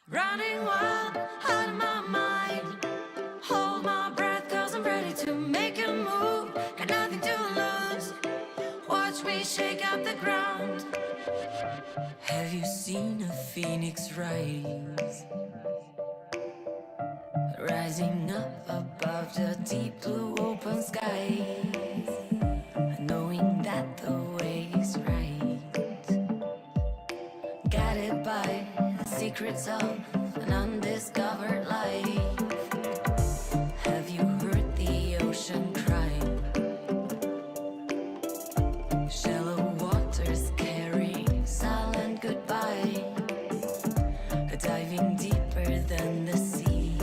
Running wild, out of my mind. Hold my breath, cause I'm ready to make a move. Got nothing to lose. Watch me shake up the ground. Have you seen a phoenix rise? Rising up above the deep blue open skies, knowing that the way is right, guided by the secrets of an undiscovered life. Have you heard the ocean cry? Shallow waters carry silent goodbye, diving deeper than the sea.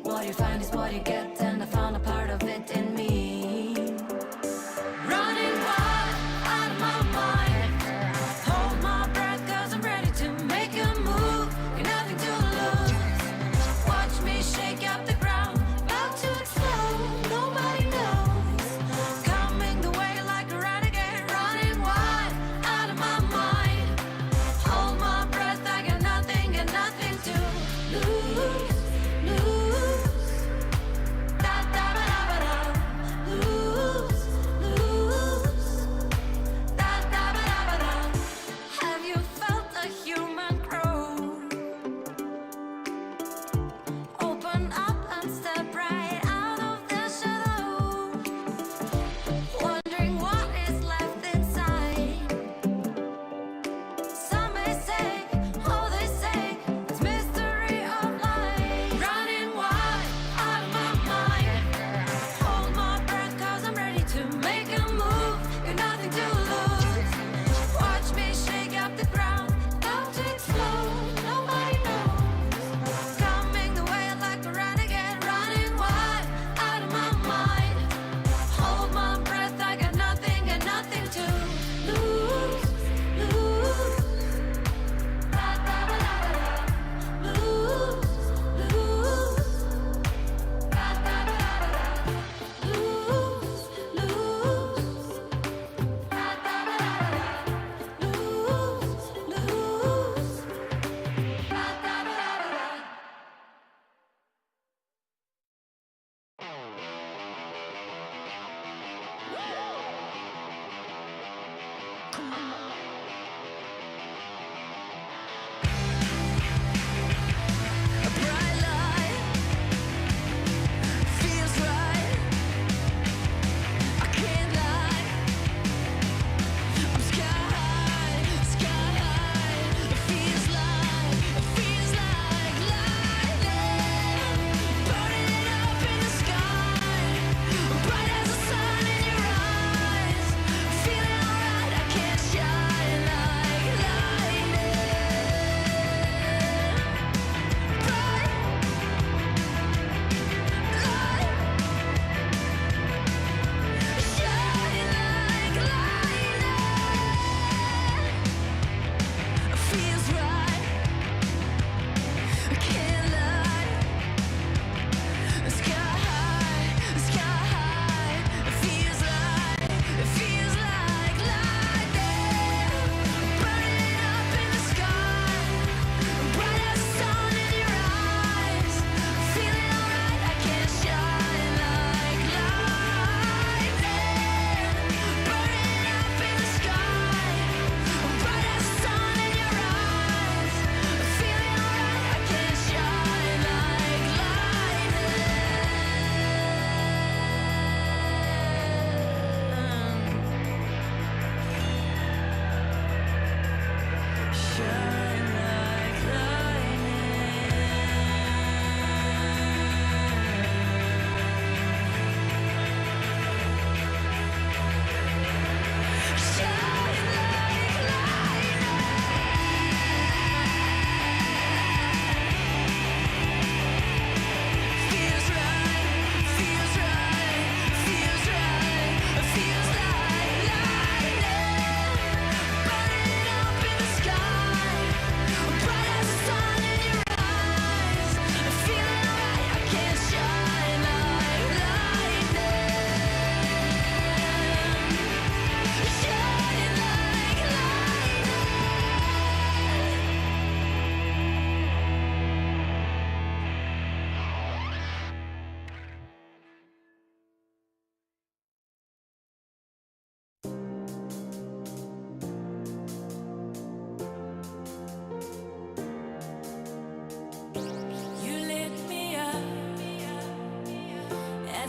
What you find is what you get, and I found a part of it in me. Running wild, out of my mind. Hold my breath, cause I'm ready to make a move. Got nothing to lose. Watch me shake up the ground. About to explode, nobody knows. Coming the way like a renegade. Running wild, out of my mind. Hold my breath, I got nothing to lose.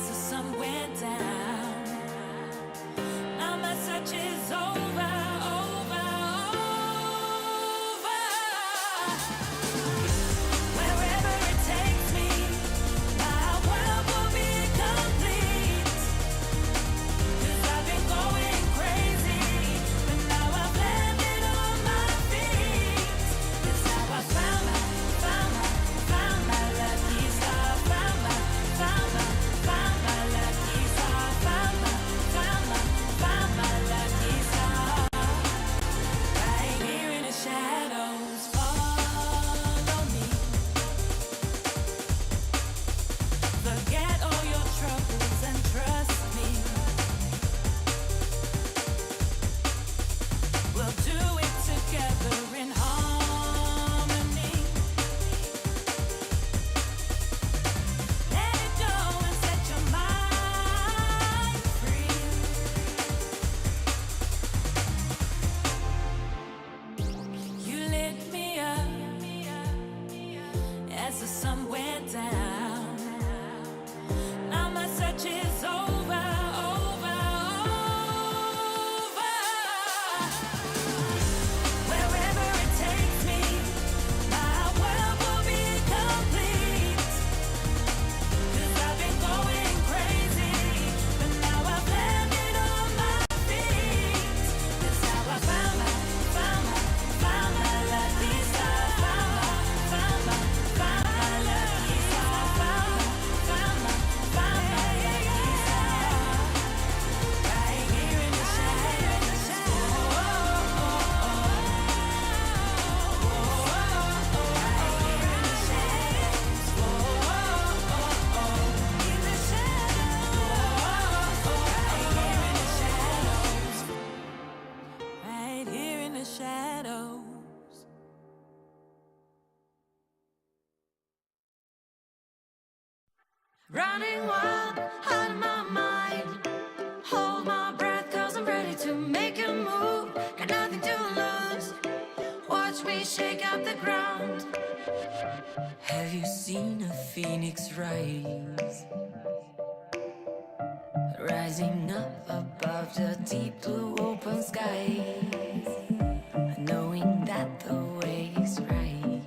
as the sun went down. Now my search is over, over, over. Wherever it takes me, my world will be complete. 'Cause I've been going crazy, but now I've landed on my feet. That's how I found my lucky star. Found my lucky star. Found my lucky star. Right here in the shadows, follow me. Forget all your troubles and trust me. We'll do it together in harmony. Let it go and set your mind free. You lit me up as the sun went down. Now my search is over, over, over. Wherever it takes me, my world will be complete. 'Cause I've been going crazy, but now I've landed on my feet. That's how I found my lucky star. Found my lucky star. Found my lucky star. Right here in the shadows. Right here in the shadows. In the shadows. Right here in the shadows. Running wild out of my mind. Hold my breath 'cause I'm ready to make a move. Got nothing to lose. Watch me shake up the ground. Have you seen a phoenix rise? Rising up above the deep blue open skies. Knowing that the way is right.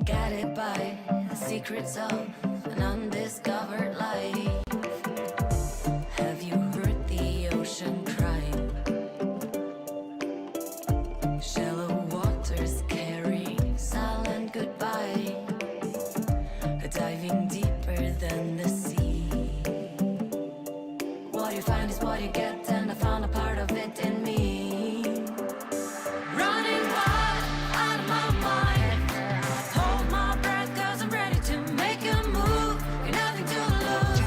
Guided by the secrets of an undiscovered life. Have you heard the ocean cry? Shallow waters carry silent goodbye. Diving deeper than the sea. What you find is what you get, and I found a part of it in me. Running wild out of my mind. Hold my breath 'cause I'm ready to make a move. Got nothing to lose.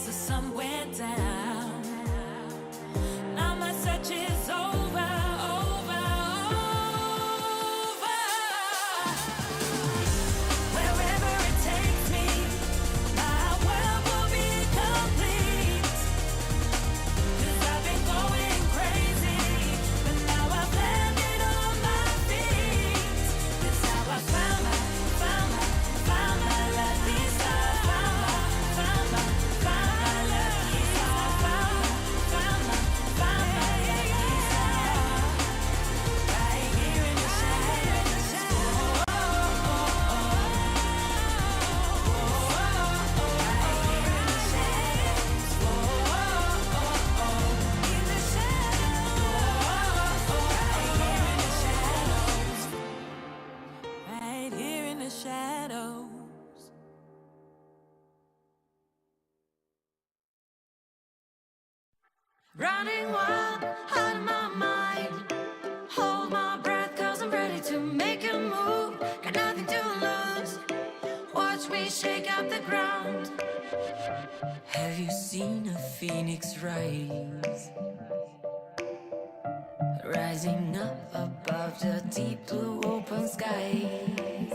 as the sun went down. Now my search is over, over, over. Wherever it takes me, my world will be complete. 'Cause I've been going crazy, but now I've landed on my feet. That's how I found my lucky star. Found my lucky star. Found my lucky star. Right here in the shadows. Right here in the shadows. In the shadows. Right here in the shadows. Running wild out of my mind. Hold my breath, 'cause I'm ready to make a move. Got nothing to lose. Watch me shake up the ground. Have you seen a phoenix rise? Rising up above the deep blue open skies.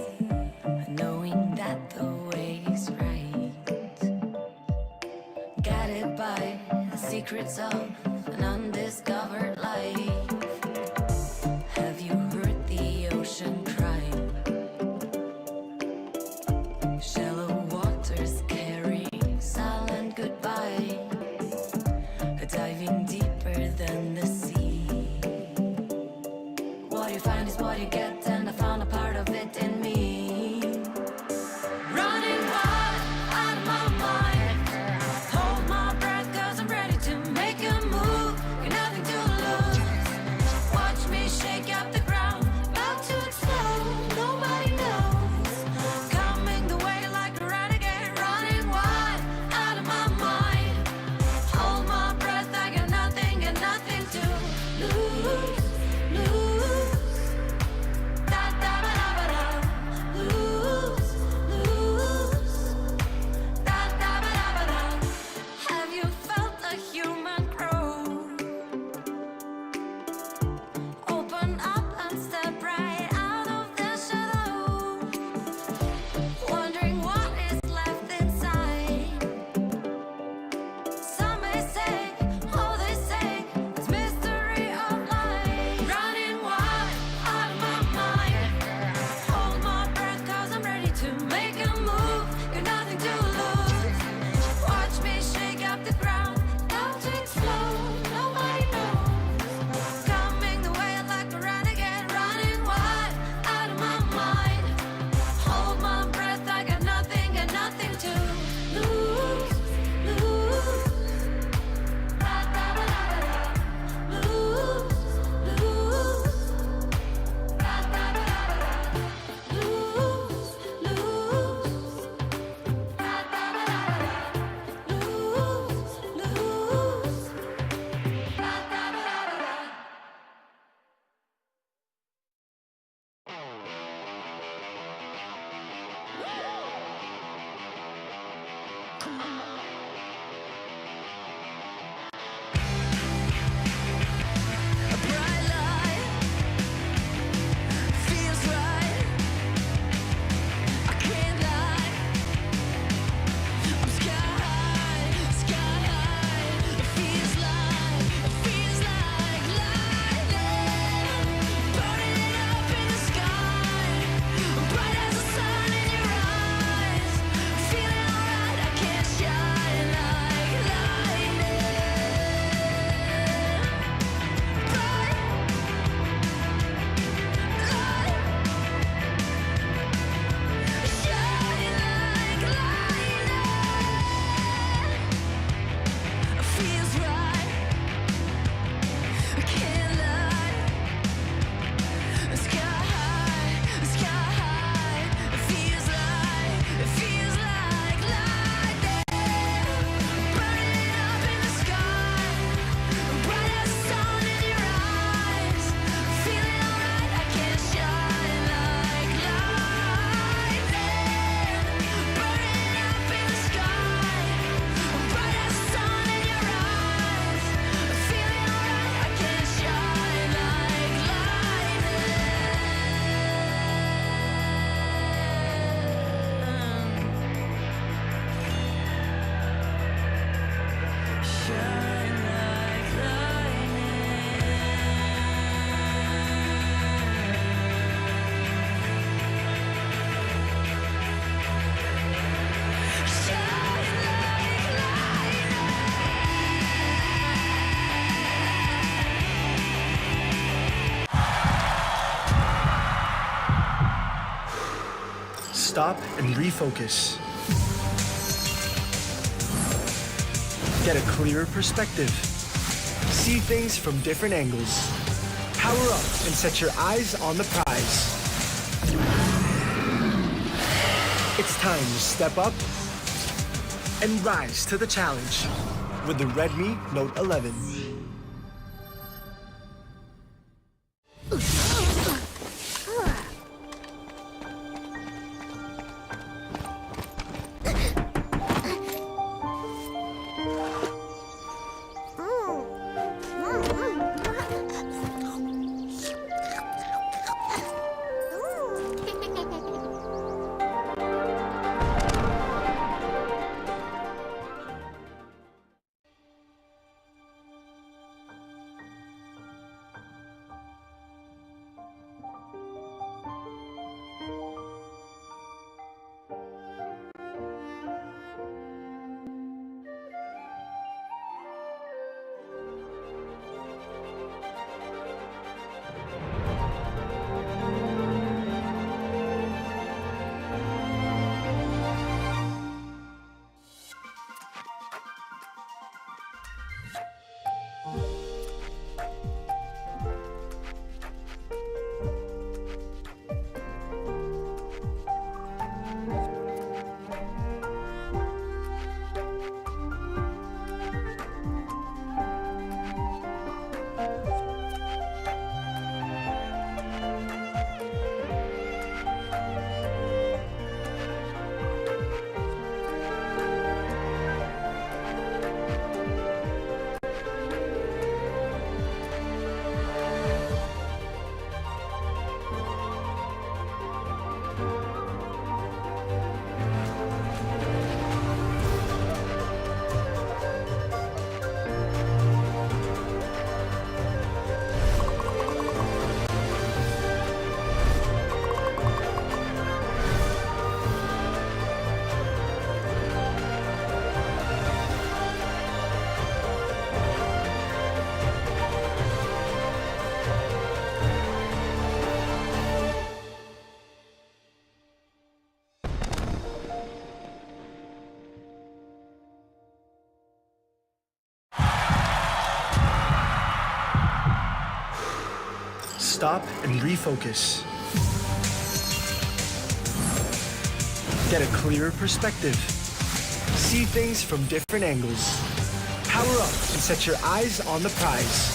Knowing that the way is right. Guided by the secrets of an undiscovered life. Have you heard the ocean cry? Shallow waters carrying silent goodbye. Diving deeper than the sea. What you find is what you get, and I found a part of it in me. Running wild out of my mind. Hold my breath, 'cause I'm ready to make a move. Got nothing to lose. Stop and refocus. Get a clearer perspective. See things from different angles. Power up and set your eyes on the prize. It's time to step up and rise to the challenge with the Redmi Note 11. Stop and refocus. Get a clearer perspective. See things from different angles. Power up and set your eyes on the prize.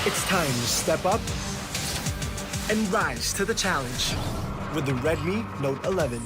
It's time to step up and rise to the challenge with the Redmi Note 11.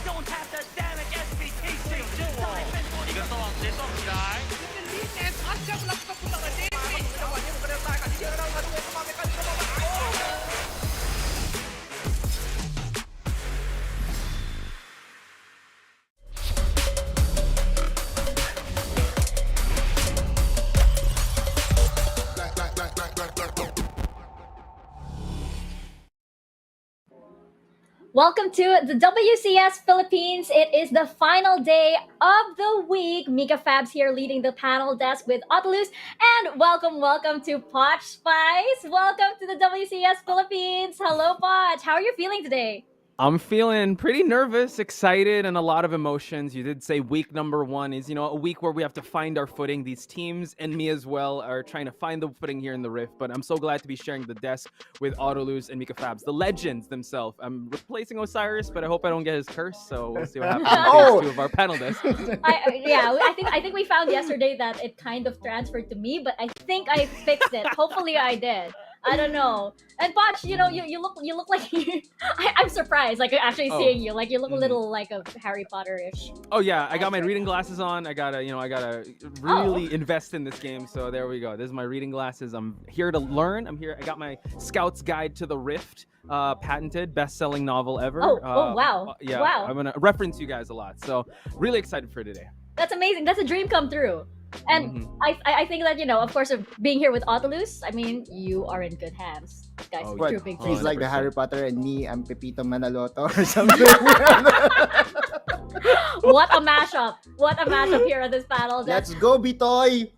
don't have the damage SPTC duel. 이건 또 왕제 또 없다. Welcome to the WCS Philippines. It is the final day of the week. Mika Fabs here leading the panel desk with Otolus. And welcome to Potch Spice. Welcome to the WCS Philippines. Hello, Potch. How are you feeling today? I'm feeling pretty nervous, excited, and a lot of emotions. You did say week number 1 is, a week where we have to find our footing. These teams and me as well are trying to find the footing here in the Rift. But I'm so glad to be sharing the desk with Autolus and Mika Fabs, the legends themselves. I'm replacing Osiris, but I hope I don't get his curse. So we'll see what happens in phase 2 of our panel desk. I think we found yesterday that it kind of transferred to me, but I think I fixed it. Hopefully, I did. I don't know. And Potch, you look like I'm surprised, like actually seeing you. Like you look a little like a Harry Potter-ish. Oh yeah, I got my reading glasses on. I gotta really invest in this game. So there we go. This is my reading glasses. I'm here to learn. I'm here. I got my Scout's Guide to the Rift, patented, best-selling novel ever. Wow. Yeah, wow. I'm gonna reference you guys a lot. So really excited for today. That's amazing. That's a dream come true. And I think that, of course, of being here with Autolus, I mean, you are in good hands. Guys, true big He's dreams. like the Harry Potter and me, I'm Pepito Manaloto or something. What a mashup. What a mashup here on this panel. Let's go, Bitoy!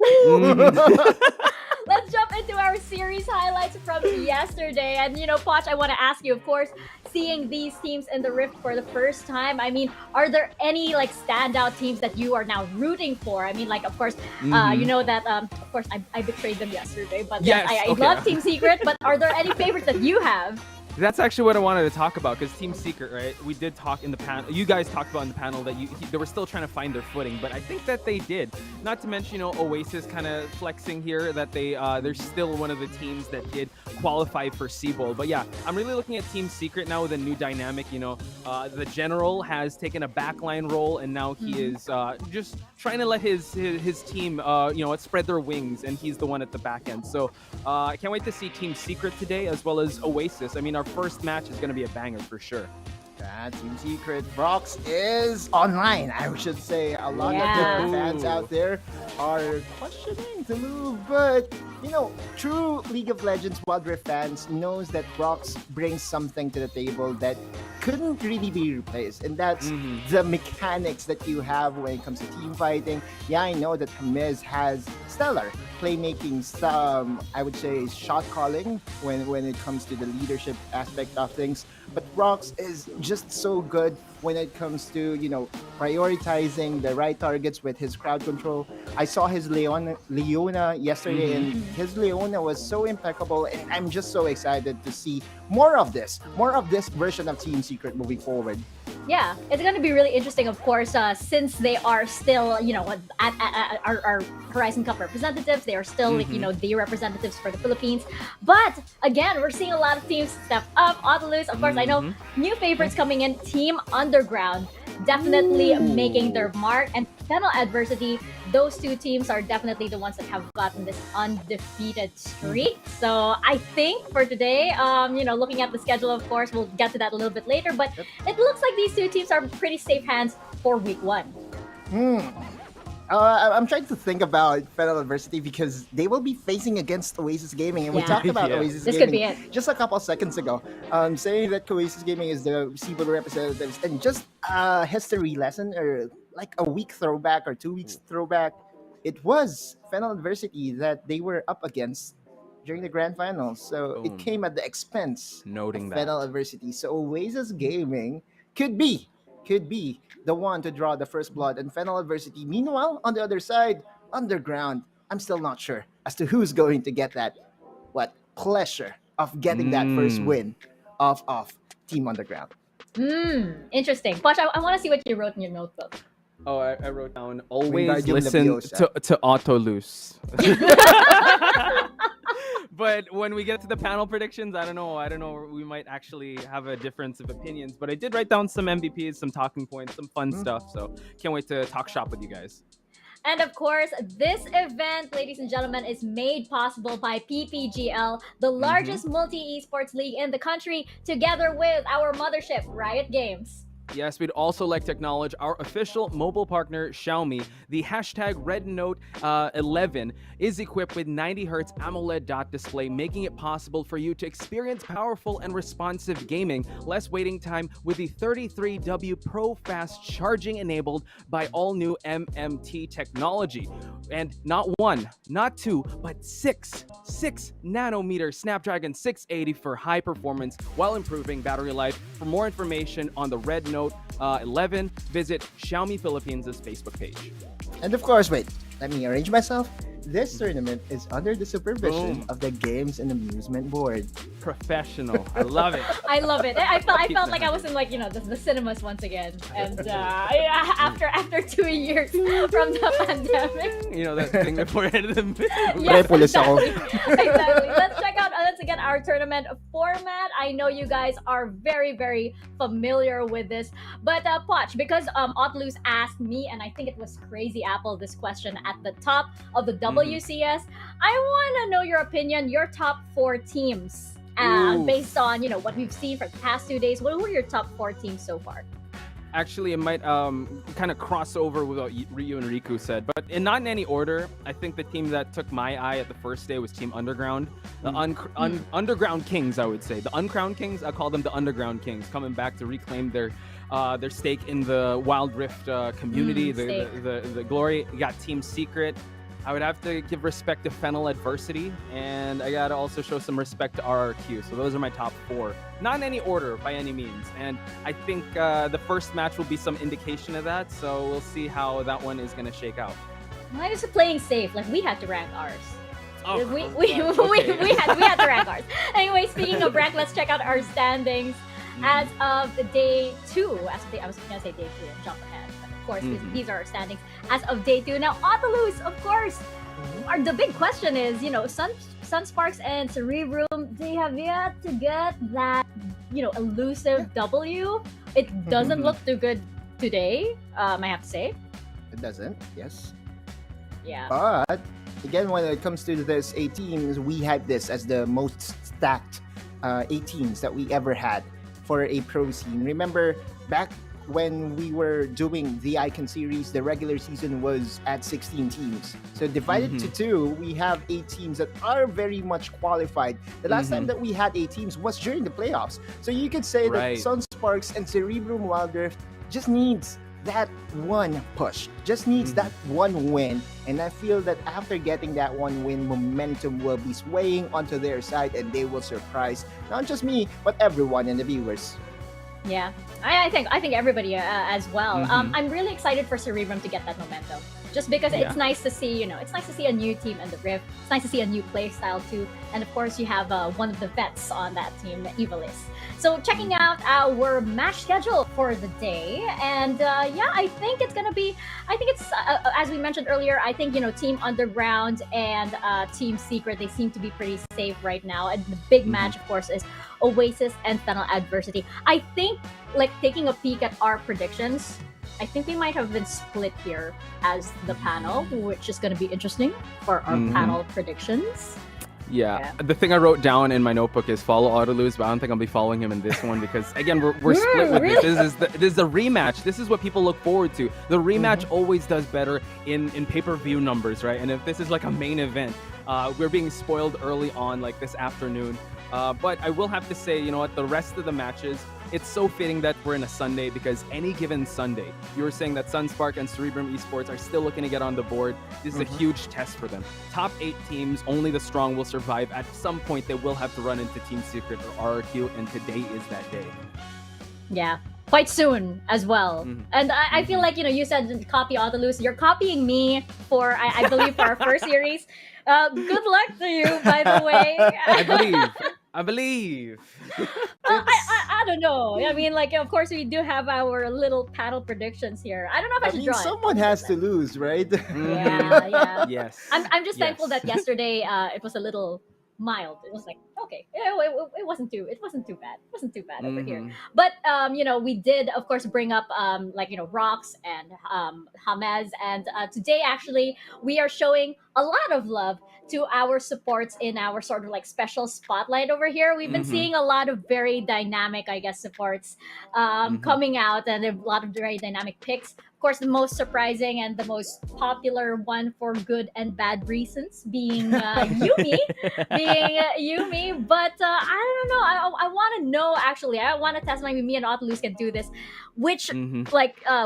Let's jump into our series highlights from yesterday. And, Potch, I want to ask you, of course, seeing these teams in the Rift for the first time, I mean, are there any, standout teams that you are now rooting for? I mean, of course, you know that, of course, I betrayed them yesterday. But yes, I love Team Secret. But are there any favorites that you have? That's actually what I wanted to talk about, because Team Secret, right? We did talk in the panel. You guys talked about in the panel that they were still trying to find their footing, but I think that they did. Not to mention, Oasis kind of flexing here that they're still one of the teams that did qualify for C-Bowl. But yeah, I'm really looking at Team Secret now with a new dynamic. The general has taken a backline role, and now he is just trying to let his team, spread their wings, and he's the one at the back end. So I can't wait to see Team Secret today, as well as Oasis. I mean, our first match is going to be a banger for sure. Team Secret. Brox is online, I should say. A lot of the fans out there are questioning the move, but true League of Legends Wildrift fans knows that Brox brings something to the table that couldn't really be replaced, and that's the mechanics that you have when it comes to team fighting. Yeah, I know that Miz has stellar playmaking, some I would say shot calling when it comes to the leadership aspect of things, but Brox is just so good when it comes to prioritizing the right targets with his crowd control. I saw his Leona yesterday, and his Leona was so impeccable, and I'm just so excited to see more of this version of Team Secret moving forward. Yeah, it's going to be really interesting, of course, since they are still, at our Horizon Cup representatives. They are still, the representatives for the Philippines. But again, we're seeing a lot of teams step up. Autolus, of course, I know new favorites coming in. Team Underground, definitely making their mark. And Fennel Adversity, those two teams are definitely the ones that have gotten this undefeated streak. So I think for today, looking at the schedule, of course, we'll get to that a little bit later, but it looks like these two teams are pretty safe hands for week 1. I'm trying to think about Fennel Adversity because they will be facing against Oasis Gaming, and we talked about Oasis this Gaming could be it. just a couple seconds ago, saying that Oasis Gaming is the C-Bowl representatives, and just a history lesson or like a week throwback or 2 weeks throwback, it was Fennel Adversity that they were up against during the grand finals, so it came at the expense of Fennel Adversity. So Oasis Gaming could be the one to draw the first blood, and Fennel Adversity, meanwhile, on the other side, Underground, I'm still not sure as to who's going to get that pleasure of getting that first win of Team Underground. Interesting. Watch, I want to see what you wrote in your notebook. Oh, I wrote down, always listen to Autolus. But when we get to the panel predictions, I don't know. We might actually have a difference of opinions. But I did write down some MVPs, some talking points, some fun stuff. So can't wait to talk shop with you guys. And of course, this event, ladies and gentlemen, is made possible by PPGL, the largest multi-esports league in the country, together with our mothership, Riot Games. Yes, we'd also like to acknowledge our official mobile partner, Xiaomi. The hashtag RedNote 11 is equipped with 90 Hz AMOLED dot display, making it possible for you to experience powerful and responsive gaming, less waiting time with the 33W Pro Fast charging enabled by all new MMT technology. And not one, not two, but six nanometer Snapdragon 680 for high performance while improving battery life. For more information on the RedNote 11, visit Xiaomi Philippines' Facebook page. And of course, wait, let me arrange myself. This tournament is under the supervision of the Games and Amusement Board. Professional. I love it. I love it. I felt like I was in the cinemas once again. And after 2 years from the pandemic. You know that thing before the Yes, exactly. Exactly. Let's get our tournament format. I know you guys are very, very familiar with this. But Poch, because Otlus asked me, and I think it was Crazy Apple, this question at the top of the WCS, I want to know your opinion, your top 4 teams. Based on what we've seen for the past 2 days. What were your top 4 teams so far? Actually, it might kind of cross over with what Ryu and Riku said, but not in any order. I think the team that took my eye at the first day was Team Underground, the Underground Kings, I would say. The Uncrowned Kings, I call them the Underground Kings, coming back to reclaim their stake in the Wildrift community, the glory. You got Team Secret. I would have to give respect to Fennel Adversity, and I gotta also show some respect to RRQ. So those are my top 4. Not in any order by any means. And I think the first match will be some indication of that. So we'll see how that one is gonna shake out. Mine is playing safe. Like, we had to rank ours. Oh, we okay. had to rank ours. Anyway, speaking of rank, let's check out our standings as of day 2. I was gonna say day 3 and jump ahead. Of course, these are our standings as of day 2. Now, Otalus, of course, the big question is, SUNSPARKS and Cerebrum, they have yet to get that, elusive W. It doesn't look too good today, I have to say. It doesn't, yes. Yeah. But, again, when it comes to this 8 teams, we had this as the most stacked 8 teams that we ever had for a pro scene. Remember, back when we were doing the Icon series, the regular season was at 16 teams. So divided to 2, we have 8 teams that are very much qualified. The last time that we had 8 teams was during the playoffs. So you could say that SUNSPARKS and Cerebrum Wildrift just needs that one push, just needs that one win. And I feel that after getting that one win, momentum will be swaying onto their side and they will surprise not just me, but everyone and the viewers. Yeah, I think everybody as well. I'm really excited for Cerebrum to get that momentum, just because it's nice to see, it's nice to see a new team in the Rift. It's nice to see a new play style too, and of course you have one of the vets on that team, Evilis. So checking out our match schedule for the day, and I think it's gonna be. I think it's as we mentioned earlier. I think Team Underground and Team Secret, they seem to be pretty safe right now. And the big match, of course, is Oasis and Fennel Adversity. I think, like, taking a peek at our predictions, I think we might have been split here as the panel, which is going to be interesting for our panel predictions. Yeah. The thing I wrote down in my notebook is follow Autolose, but I don't think I'll be following him in this one because, again, we're split with really? this. This is the rematch. This is what people look forward to. The rematch always does better in pay-per-view numbers, right? And if this is like a main event, we're being spoiled early on, like this afternoon. But I will have to say, you know what, the rest of the matches, it's so fitting that we're in a Sunday because any given Sunday, you were saying that SUNSPARK and Cerebrum Esports are still looking to get on the board. This is a huge test for them. Top 8 teams, only the strong will survive. At some point, they will have to run into Team Secret or RRQ, and today is that day. Yeah. Quite soon as well. And I feel like, you said copy Autolus. You're copying me for, I believe, for our first series. Good luck to you, by the way. I believe. I don't know. I mean, like, of course, we do have our little panel predictions here. I don't know if I should draw it. Someone has to lose, right? Yeah. Yes. I'm just thankful that yesterday it was a little mild. It was like okay, it wasn't too bad. It wasn't too bad over here. Mhm. But we did of course bring up Rocks and Hamez, and today actually we are showing a lot of love to our supports in our sort of like special spotlight over here. We've been Mhm. seeing a lot of very dynamic, I guess, supports coming out, and a lot of very dynamic picks. Of course, the most surprising and the most popular one for good and bad reasons being Yumi. But I don't know. I want to know actually. I want to test maybe me and Otilus can do this. Which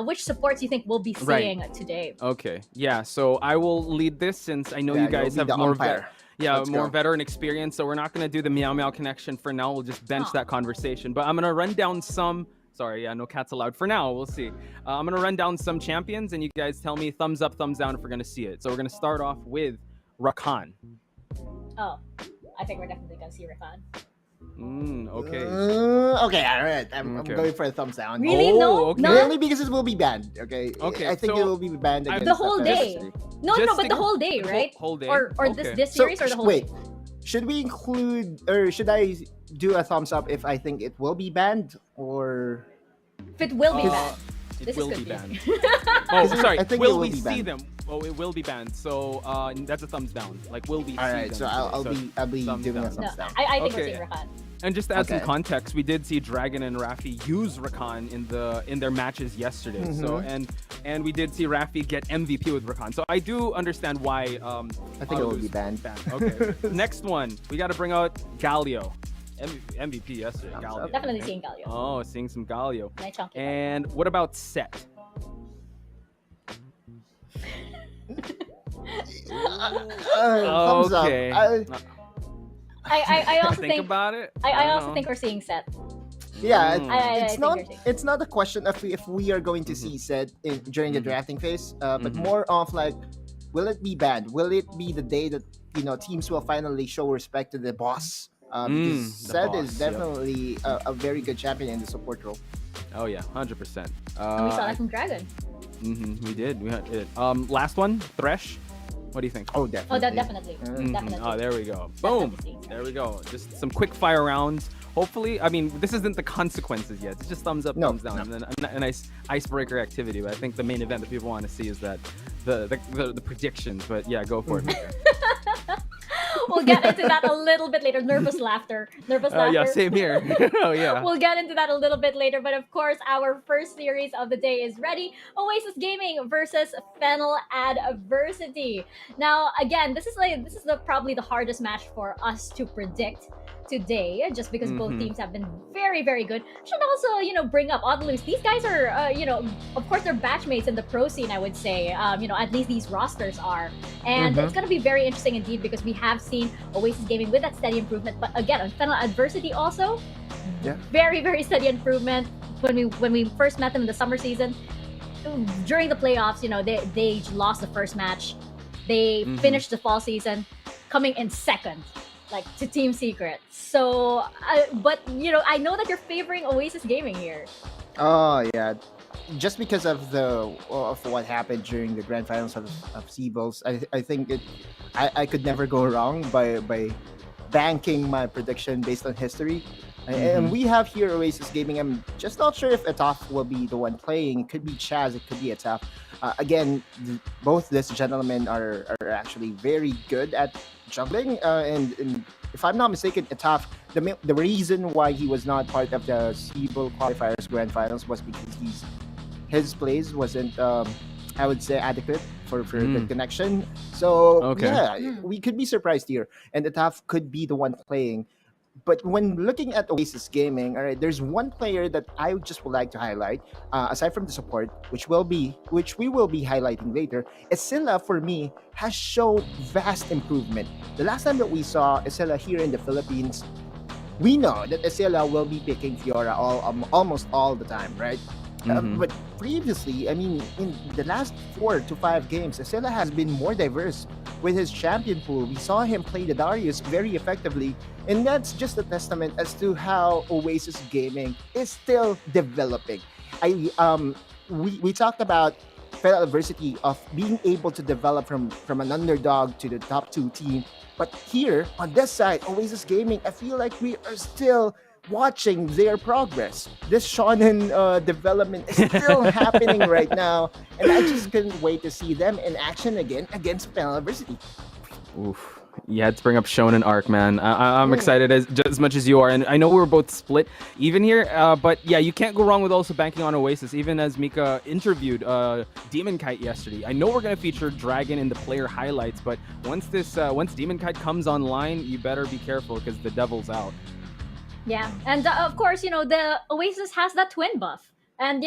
which supports you think we'll be Right. seeing today? Okay. Yeah. So I will lead this since I know Yeah, you guys you'll have be the more umpire. Let's more go. veteran experience. So we're not gonna do the meow meow connection for now. We'll just bench that conversation. But I'm gonna run down some. Sorry, yeah, no cats allowed for now. We'll see. I'm gonna run down some champions, and you guys tell me thumbs up, thumbs down if we're gonna see it. So we're gonna start off with Rakan. Oh, I think we're definitely gonna see Rakan. Okay. Okay, all right. I'm Okay. going for a thumbs down. Really? Oh, No, okay. no. Mainly because it will be banned. Okay. Okay, I think so it will be banned I- against The whole day. FSC. No, Just but the to- whole day, right? Whole day. Or Okay. this So series or the whole wait, day? should we include or should I do a thumbs up if I think it will be banned or? If it will be Uh, banned. It This will is be confusing. banned. Oh, sorry. I think it Will will we be see banned. them? Oh, it will be banned. So that's a thumbs down. Like, will we All see right, them? so today? I'll be thumbs doing a down. thumbs No, down. I think Okay. we're seeing Rakan. And just to add some Okay. context, we did see Dragon and Rafi use Rakan in their matches yesterday. So and we did see Rafi get MVP with Rakan. So I do understand why. I think it will Alu's be banned. Okay. Next one, we got to bring out Galio. MVP yesterday. Thumbs Galio. up. Definitely seeing Galio. Oh, seeing some Galio. Nice chunky. And what about Set? Thumbs up. Okay. I also Think think about it. I don't also know. think we're seeing Set. Yeah, I it's think not you're seeing. it's not a question of if we are going to see said during the drafting phase, but more of like, will it be banned? Will it be the day that teams will finally show respect to the boss? Because the Zed boss, is yep. definitely a very good champion in the support role. Oh yeah, 100%. And we saw that from Dragon. We did. We had it. Last one, Thresh. What do you think? Oh, definitely. Oh, that definitely. Mhm. Definitely. Oh, there we go. Boom. Definitely. There we go. Just some quick fire rounds. Hopefully, I mean, this isn't the consequences yet. It's just thumbs up, No, thumbs down, and then a nice icebreaker activity. But I think the main event that people want to see is that the predictions. But yeah, go for it. Mika. We'll get into that a little bit later. Nervous laughter. Nervous laughter. Yeah, same here. Oh yeah. We'll get into that a little bit later, but of course, our first series of the day is ready. Oasis Gaming versus Fennel Adversity. Now, again, this is probably the hardest match for us to predict today, just because both teams have been very, very good. Should also, bring up Otilus. These guys are, of course, they're batchmates in the pro scene, I would say. At least these rosters are. And it's going to be very interesting indeed, because we have seen Oasis Gaming with that steady improvement. But again, on Fennel Adversity also, very, very steady improvement. When we first met them in the summer season, during the playoffs, they lost the first match. They finished the fall season coming in second, like to Team Secret. So, but I know that you're favoring Oasis Gaming here. Oh yeah, just because of what happened during the grand finals of Seabolts, I think I could never go wrong by banking my prediction based on history. And we have here Oasis Gaming. I'm just not sure if Ataf will be the one playing. It could be Chaz, it could be Ataf. Again, both these gentlemen are actually very good at juggling. And if I'm not mistaken, Ataf, the reason why he was not part of the Seabolt qualifiers grand finals was because his plays wasn't, I would say, adequate for the connection. So yeah, we could be surprised here, and Ataf could be the one playing. But when looking at Oasis Gaming, all right, there's one player that I just would like to highlight, aside from the support, which we will be highlighting later. Esila, for me, has shown vast improvement. The last time that we saw Esila here in the Philippines, we know that Esila will be picking Fiora almost all the time, right? But previously, I mean, in the last 4 to 5 games, Esila has been more diverse with his champion pool. We saw him play the Darius very effectively, and that's just a testament as to how Oasis Gaming is still developing. We talked about Fennel Adversity of being able to develop from an underdog to the top 2 team. But here on this side, Oasis Gaming, I feel like we are still watching their progress. This shonen development is still happening right now, and I just couldn't wait to see them in action again against Fennel Adversity. Oof. You had to bring up Shonen Arc, man. I'm excited just as much as you are, and I know we're both split even here. But yeah, you can't go wrong with also banking on Oasis. Even as Mika interviewed Demon Kite yesterday, I know we're gonna feature Dragon in the player highlights, but once Demon Kite comes online, you better be careful because the devil's out. Yeah, and of course, the Oasis has that twin buff. And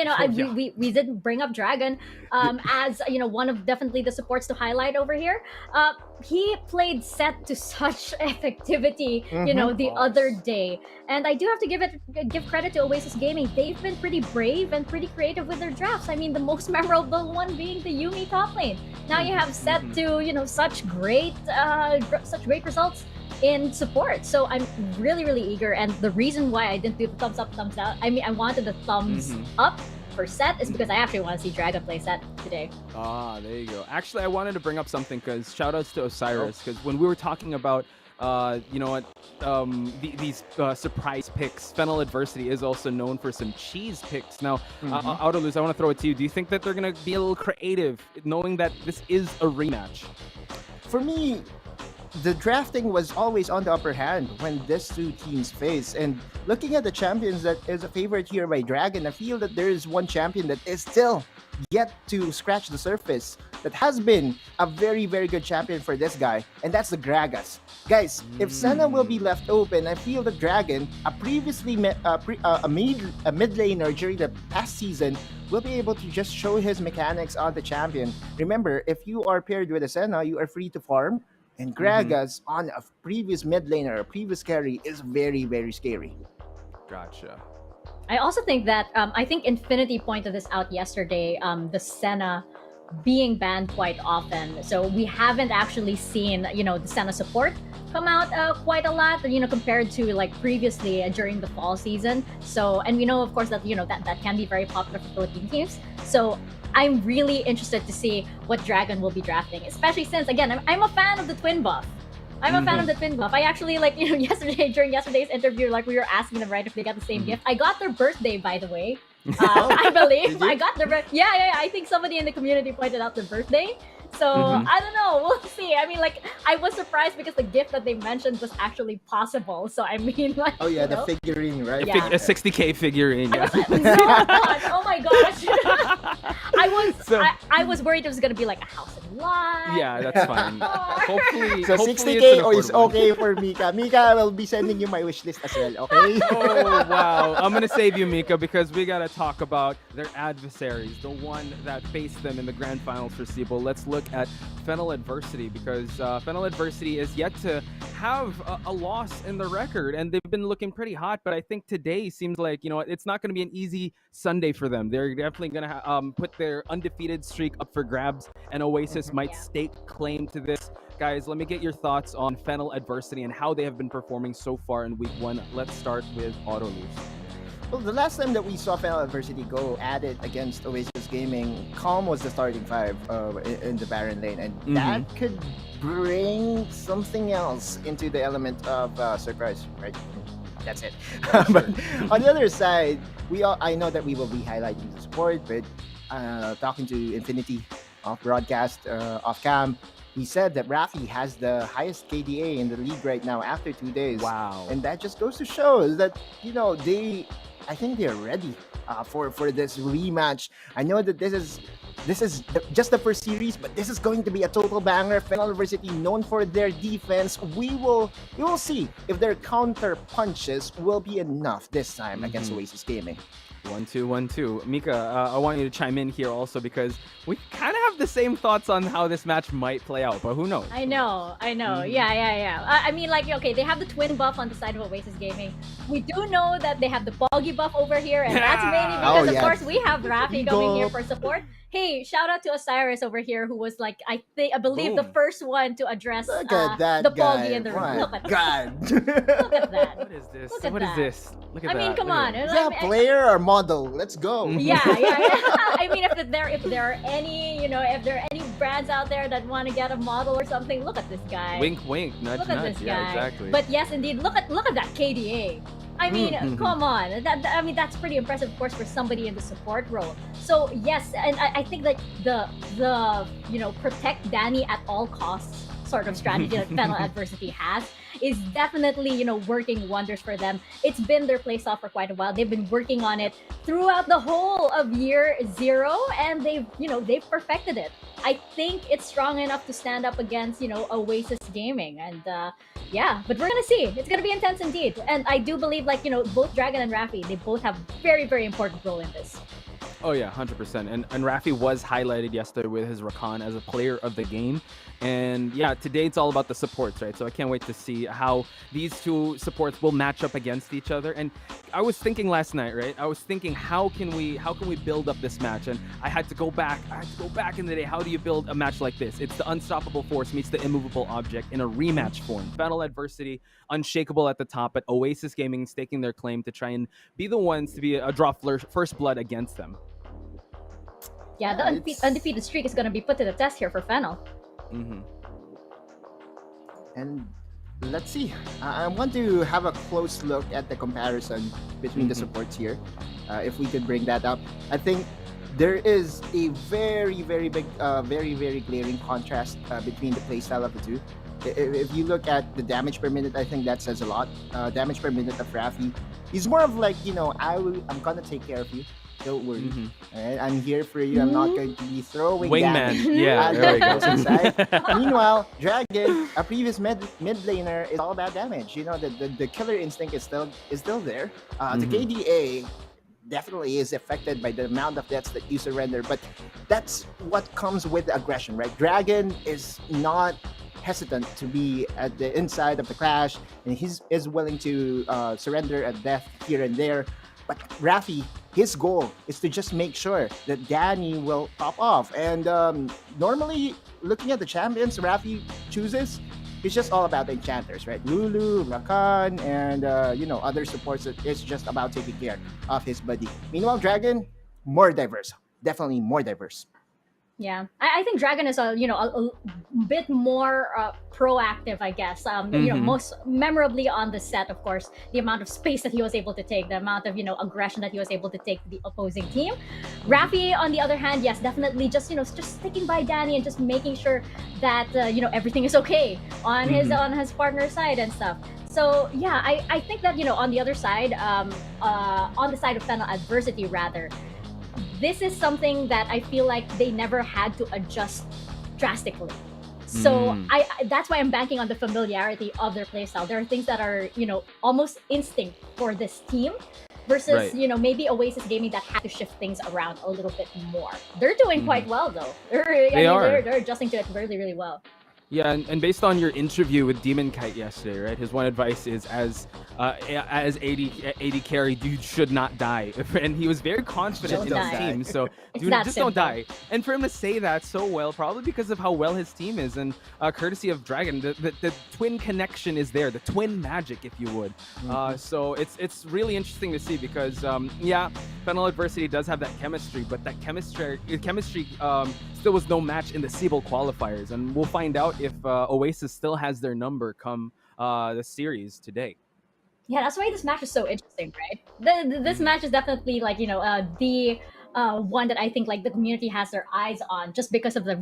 we didn't bring up Dragon as one of definitely the supports to highlight over here. He played set to such effectivity, the other day, and I do have to give credit to Oasis Gaming. They've been pretty brave and pretty creative with their drafts. I mean, the most memorable one being the Yuumi top lane. Now you have set to such great results in support. So I'm really, really eager. And the reason why I didn't do the thumbs up, thumbs down, I mean, I wanted the thumbs up for set is because I actually want to see Dragon play set today. Ah, there you go. Actually, I wanted to bring up something because shout outs to Osiris, because when we were talking about these surprise picks, Fennel Adversity is also known for some cheese picks. Now, Autoluz, I want to throw it to you. Do you think that they're going to be a little creative, knowing that this is a rematch? For me, the drafting was always on the upper hand when these two teams face. And looking at the champions that is a favorite here by Dragon, I feel that there is one champion that is still yet to scratch the surface that has been a very, very good champion for this guy, and that's the Gragas. Guys, if Senna will be left open, I feel that Dragon, a mid laner during the past season, will be able to just show his mechanics on the champion. Remember, if you are paired with a Senna, you are free to farm. And Gragas on a previous mid laner, a previous carry, is very, very scary. Gotcha. I also think that, I think Infinity pointed this out yesterday, the Senna being banned quite often. So we haven't actually seen, the Senna support come out quite a lot, compared to like previously during the fall season. So, and we know, of course, that, that can be very popular for Philippine teams. So I'm really interested to see what Dragon will be drafting, especially since, again, I'm a fan of the twin buff. I'm a fan of the twin buff. I actually, during yesterday's interview, we were asking them, right, if they got the same gift. I got their birthday, by the way. I believe I got their yeah. I think somebody in the community pointed out their birthday. So I don't know. We'll see. I mean, I was surprised because the gift that they mentioned was actually possible. So I mean, oh yeah, the figurine, right? Yeah. A 60K figurine. Yeah. Oh my gosh! I was worried it was gonna be like a house in line. Yeah, that's fine. Hopefully, so hopefully 60K is okay for Mika. Mika will be sending you my wish list as well. Okay. Oh wow! I'm gonna save you, Mika, because we gotta talk about their adversaries, the one that faced them in the grand finals for Cerebrum. Let's look at Fennel Adversity, because Fennel Adversity is yet to have a loss in the record, and they've been looking pretty hot. But I think today seems like it's not going to be an easy Sunday for them. They're definitely going to put their undefeated streak up for grabs, and Oasis might stake claim to this. Guys, let me get your thoughts on Fennel Adversity and how they have been performing so far in week 1. Let's start with Autoluz. Well, the last time that we saw Fennel Adversity go at it against Oasis Gaming, Calm was the starting 5 in the Baron lane, and that could bring something else into the element of surprise, right? That's it. But on the other side, I know that we will be highlighting the support, but talking to Infinity off broadcast, off cam, he said that Rafi has the highest KDA in the league right now after 2 days. Wow. And that just goes to show that, I think they're ready for this rematch. I know that this is just the first series, but this is going to be a total banger. Fennel Adversity, known for their defense. We will see if their counter punches will be enough this time against Oasis Gaming. 1-2-1-2. Mika, I want you to chime in here also, because we kind of have the same thoughts on how this match might play out, but who knows? I know. Yeah. I mean, okay, they have the twin buff on the side of Oasis Gaming. We do know that they have the Boggy buff over here, and that's mainly because, of course, we have Rafi coming here for support. Hey, shout out to Osiris over here, who was I believe the first one to address the Boggy in the room. Look at that. Look at that. What is this? Look at that. Look at that. I mean, come on. Is that a player or model? Let's go. Yeah. I mean, if they're there, if there are any, if there are any brands out there that want to get a model or something, look at this guy. Wink, wink, nudge, Look at nudge. this Yeah, guy. exactly. But yes, indeed, look at that KDA. I mean, come on. That's pretty impressive, of course, for somebody in the support role. So yes, and I think that the protect Danny at all costs sort of strategy that Fennel Adversity has is definitely working wonders for them. It's been their play style for quite a while. They've been working on it throughout the whole of year 0, and they've perfected it. I think it's strong enough to stand up against Oasis Gaming, and yeah, but we're gonna see. It's gonna be intense indeed, and I do believe both Dragon and Rafi, they both have very, very important role in this. Oh yeah, 100%. And Rafi was highlighted yesterday with his Rakan as a player of the game. And yeah, today it's all about the supports, right? So I can't wait to see how these two supports will match up against each other. And I was thinking last night, right? I was thinking how can we build up this match? And I had to go back in the day. How do you build a match like this? It's the unstoppable force meets the immovable object in a rematch form. Fennel Adversity, unshakable at the top, but Oasis Gaming staking their claim to try and be the ones to be a draw first blood against them. Yeah, the undefeated streak is going to be put to the test here for Fennel. And let's see. I want to have a close look at the comparison between the supports here. If we could bring that up. I think there is a very, very big, very, very glaring contrast between the playstyle of the two. If you look at the damage per minute, I think that says a lot. Damage per minute of Rafi. He's more of like, I'm going to take care of you. Don't worry. Alright, I'm here for you. I'm not going to be throwing Wingman. damage Yeah, there we go. inside. Meanwhile, Dragon, a previous mid laner, is all about damage. The killer instinct is still there. The KDA definitely is affected by the amount of deaths that you surrender, but that's what comes with aggression, right? Dragon is not hesitant to be at the inside of the clash, and he is willing to surrender a death here and there. But Rafi, his goal is to just make sure that Danny will pop off. And normally, looking at the champions Rafi chooses, it's just all about the enchanters, right? Lulu, Rakan, and other supports. It's just about taking care of his buddy. Meanwhile, Dragon, more diverse. Definitely more diverse. Yeah, I think Dragon is a bit more proactive, I guess. Most memorably on the set, of course, the amount of space that he was able to take, the amount of aggression that he was able to take to the opposing team. Rafi, on the other hand, yes, definitely just sticking by Danny and just making sure that everything is okay on his partner's side and stuff. So yeah, I think that on the other side, on the side of Fennel Adversity rather, this is something that I feel like they never had to adjust drastically. So that's why I'm banking on the familiarity of their playstyle. There are things that are, almost instinct for this team versus, maybe Oasis Gaming that had to shift things around a little bit more. They're doing quite well though. They're adjusting to it really, really well. Yeah, and based on your interview with Demon Kite yesterday, right? His one advice is as AD carry, you should not die, and he was very confident in his team. So don't die. And for him to say that so well, probably because of how well his team is, and courtesy of Dragon, the twin connection is there, the twin magic, if you would. So it's really interesting to see because Fennel Adversity does have that chemistry, but that chemistry still was no match in the Siebel qualifiers, and we'll find out if Oasis still has their number come the series today. Yeah, that's why this match is so interesting, right? This match is definitely the one that I think the community has their eyes on just because of the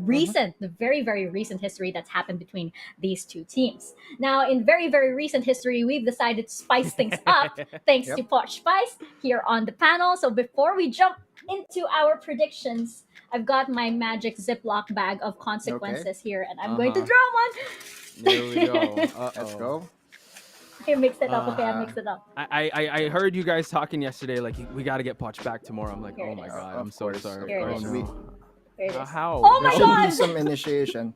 very, very recent history that's happened between these two teams. Now, in very, very recent history, we've decided to spice things up thanks to Posh Spice here on the panel. So before we jump into our predictions, I've got my magic Ziploc bag of consequences here, and I'm going to draw one. There we go. Let's go. Okay, mix it up. I mixed it up. I heard you guys talking yesterday, we got to get Poch back tomorrow. I'm like, Here oh it my is. god, Of I'm so course, sorry. Here it Oh, is. no. Here it is. How? Oh my There should god! be some initiation.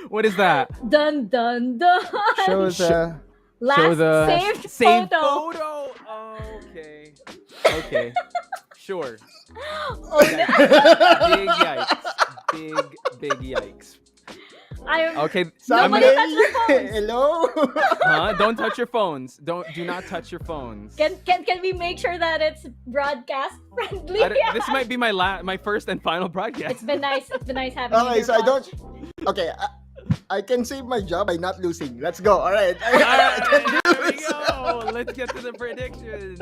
What is that? Dun dun dun! Show the Last Show the saved photo. Oh, okay. Sure. Oh, no. Big yikes. Big yikes. I'm Okay. Nobody Sunday? touch their phones. Hello? Don't touch your phones. Do not touch your phones. Can we make sure that it's broadcast friendly? This might be my first and final broadcast. It's been nice. It's been nice having you Okay, here, so I don't. Foch. Okay, I can save my job by not losing. Let's go. All right. Alright, there we go. Let's get to the predictions.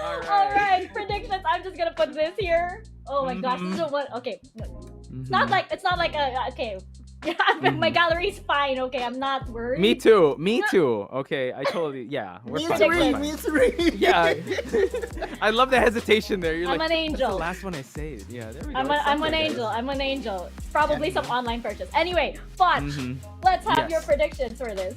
All right, predictions. I'm just gonna put this here. Oh my gosh, this is what. Okay, it's not like okay. My gallery's fine. Okay, I'm not worried. Me too. Me too. Okay, I totally. Yeah, we're Me fine. three. We're fine. Me three. Yeah. I love the hesitation there. You're I'm like, an angel. That's the last one I saved. Yeah, there we go. I'm an angel. I'm an angel. It's probably some online purchase. Anyway, Foch, let's have Yes. your predictions for this.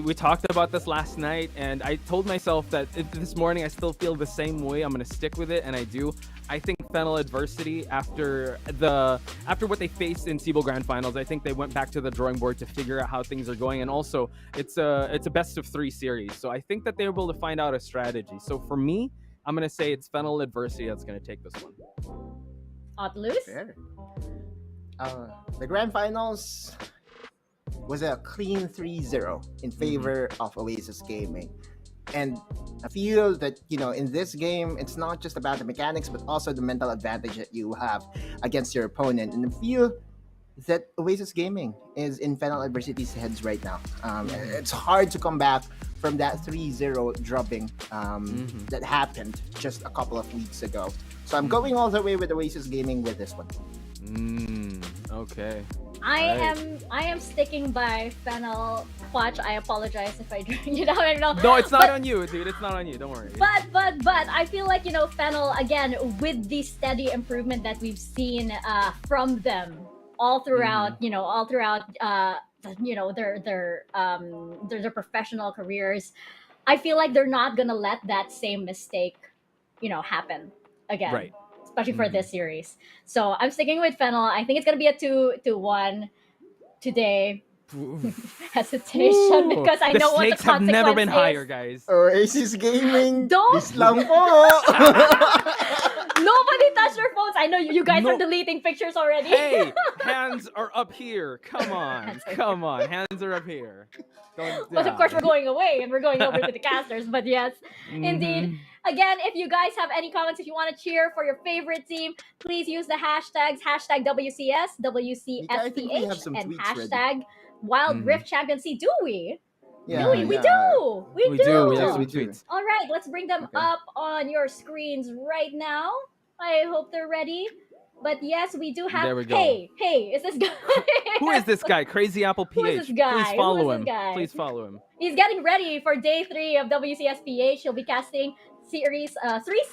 We talked about this last night, and I told myself that if this morning I still feel the same way, I'm gonna stick with it, and I do. I think Fennel adversity after what they faced in Cebu Grand Finals, I think they went back to the drawing board to figure out how things are going, and also it's a best of 3 series, so I think that they're able to find out a strategy. So for me, I'm gonna say it's Fennel adversity that's gonna take this one. Otlus? Fair. The grand finals was a clean 3-0 in favor of Oasis Gaming. And I feel that, in this game, it's not just about the mechanics, but also the mental advantage that you have against your opponent. And I feel that Oasis Gaming is in Fennel Adversity's heads right now. It's hard to come back from that 3-0 dropping that happened just a couple of weeks ago. So I'm going all the way with Oasis Gaming with this one. Okay. I am sticking by Fennel. Watch, I apologize if I I don't know. No, it's not on you, dude. It's not on you. Don't worry. But I feel like Fennel, again, with the steady improvement that we've seen from them all throughout their professional careers, I feel like they're not gonna let that same mistake happen again. Right. Especially for this series. So I'm sticking with Fennel. I think it's gonna be a 2-1 today. Hesitation because I know what the stakes have never been consequence higher, is. guys. Oasis Gaming, Don't- please lang po. Nobody touched their phones. I know you guys No. are deleting pictures already. Hey, hands are up here. Come on. Hands are up here. But of course, we're going away and we're going over to the casters. But yes, indeed. Again, if you guys have any comments, if you want to cheer for your favorite team, please use the hashtags #WCS, I think we have WCSPH, some and tweets ready. hashtag Wildrift Championship. Do we? Yeah, do we? We yeah. do. We We do. do. We have Yeah, some we do. tweets. All right, let's bring them Okay. up on your screens right now. I hope they're ready. But yes, we do have. There we go. Hey, is this guy? Who is this guy? Crazy Apple PH. Who is this guy? Please Who follow is him. this guy? Please follow him. He's getting ready for day 3 of WCSPH. He'll be casting 3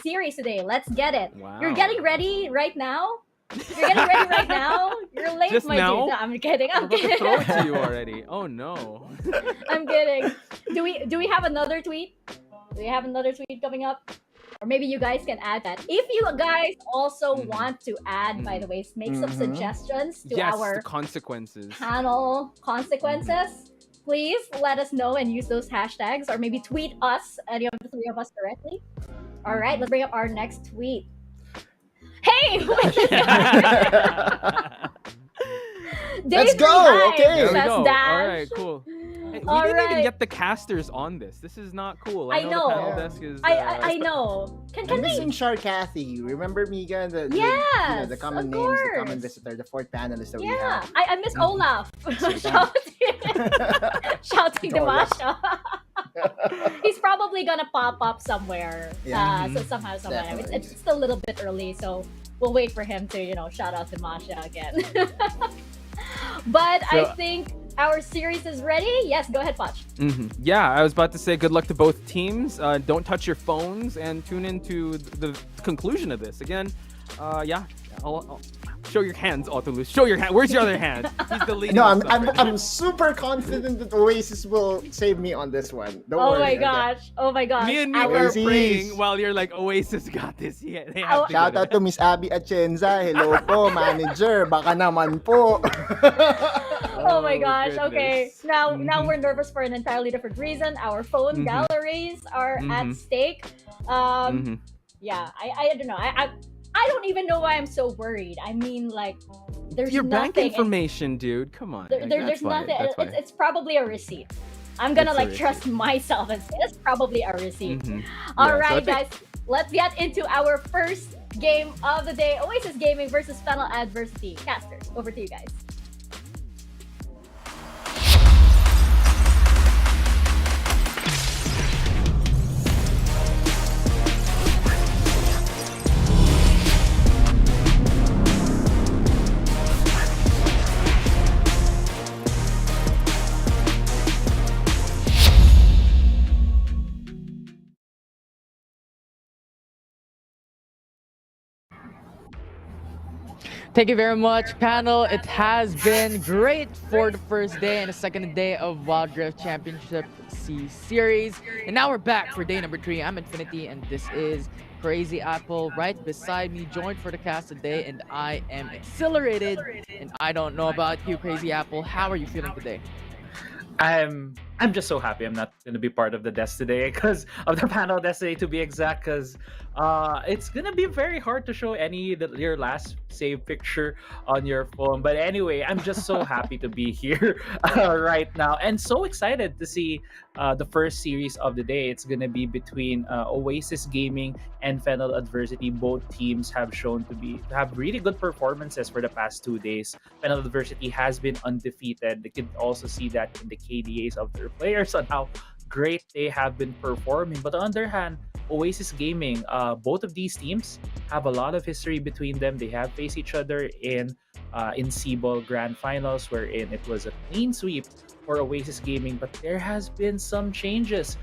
series today. Let's get it. Wow. You're getting ready right now? You're getting ready right now? You're late, Just my now? dude. No, I'm kidding. I'm I'm about to kidding. throw it to you already. Oh no. I'm kidding. Do we have another tweet? Do we have another tweet coming up? Or maybe you guys can add that. If you guys also want to add, by the way, make some suggestions to Yes, our the consequences. panel consequences, please let us know and use those hashtags, or maybe tweet us, any of the 3 of us directly. All right, let's bring up our next tweet. Hey, who is this guy? Let's Day 3 go, hype, okay. There we says go. Dash. All right, cool. Hey, we All didn't even right. get the casters on this. This is not cool. I know. know. The panel desk is, I know. Can I'm we? missing Kathy. Remember Mika? The Yes, the common of names, the common course. visitor, the 4th panelist that we Yeah, have. I miss Olaf. Shouting to Olaf. Masha. He's probably gonna pop up somewhere. Yeah. So somehow. Definitely. It's still a little bit early, so we'll wait for him to shout out to Masha again. But I So- think our series is ready. Yes, go ahead, Foch. Yeah, I was about to say good luck to both teams. Don't touch your phones and tune into the conclusion of this. Again, I'll show your hands, Autolus. Show your hand. Where's your other hand? He's the lead. No, I'm super confident that Oasis will save me on this one. Don't Oh worry. my okay? gosh. Oh my gosh. Me and me Our- were Oasis. praying while you're like, Oasis got this. Yeah, they have to Shout get out it. to Miss Abby Atienza. Hello po, manager. Baka naman po. Oh my gosh. goodness. Okay. Now we're nervous for an entirely different reason. Our phone galleries are at stake. Yeah, I don't know. I don't even know why I'm so worried. I mean, like, there's Your bank nothing. information, dude. Come on. Like, There's that's why, nothing. that's why. It's probably a receipt. I'm gonna It's a like trust myself. It's probably a receipt. Mhm. All Yeah, so I right, think- guys. Let's get into our first game of the day. Oasis Gaming versus Fennel Adversity. Casters, over to you guys. Thank you very much, panel. It has been great for the first day and the second day of Wildrift Championship C Series. And now we're back for day number 3. I'm Infinity, and this is Crazy Apple right beside me, joined for the cast today, and I am exhilarated. And I don't know about you, Crazy Apple. How are you feeling today? I'm just so happy I'm not going to be part of the desk today because of the panel desk today, to be exact, because it's going to be very hard to show your last save picture on your phone. But anyway, I'm just so happy to be here right now and so excited to see the first series of the day. It's going to be between Oasis Gaming and Fennel Adversity. Both teams have shown to have really good performances for the past 2 days. Fennel Adversity has been undefeated. You can also see that in the KDAs of their players on how great they have been performing. But on the other hand, Oasis Gaming, both of these teams have a lot of history between them. They have faced each other in CBAL Grand Finals, wherein it was a clean sweep for Oasis Gaming, but there has been some changes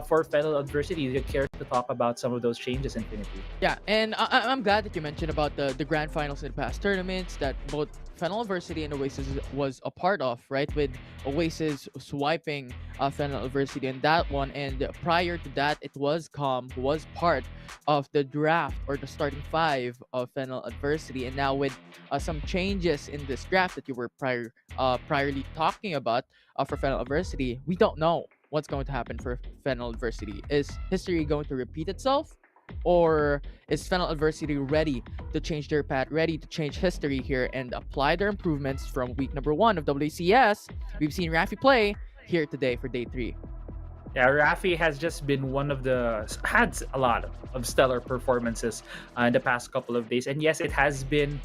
for Fennel Adversity. Do you care to talk about some of those changes, Infinity? Yeah, and I'm glad that you mentioned about the grand finals in the past tournaments that both Fennel Adversity and Oasis was a part of, right? With Oasis swiping Fennel Adversity in that one, and prior to that, it was Calm who was part of the draft or the starting 5 of Fennel Adversity, and now with some changes in this draft that you were priorly talking about for Fennel Adversity, we don't know what's going to happen for Fennel Adversity. Is history going to repeat itself? Or is Fennel Adversity ready to change their path, ready to change history here and apply their improvements from week number 1 of WCS? We've seen Rafi play here today for day 3. Yeah, Rafi has just been had a lot of stellar performances in the past couple of days. And yes, there has been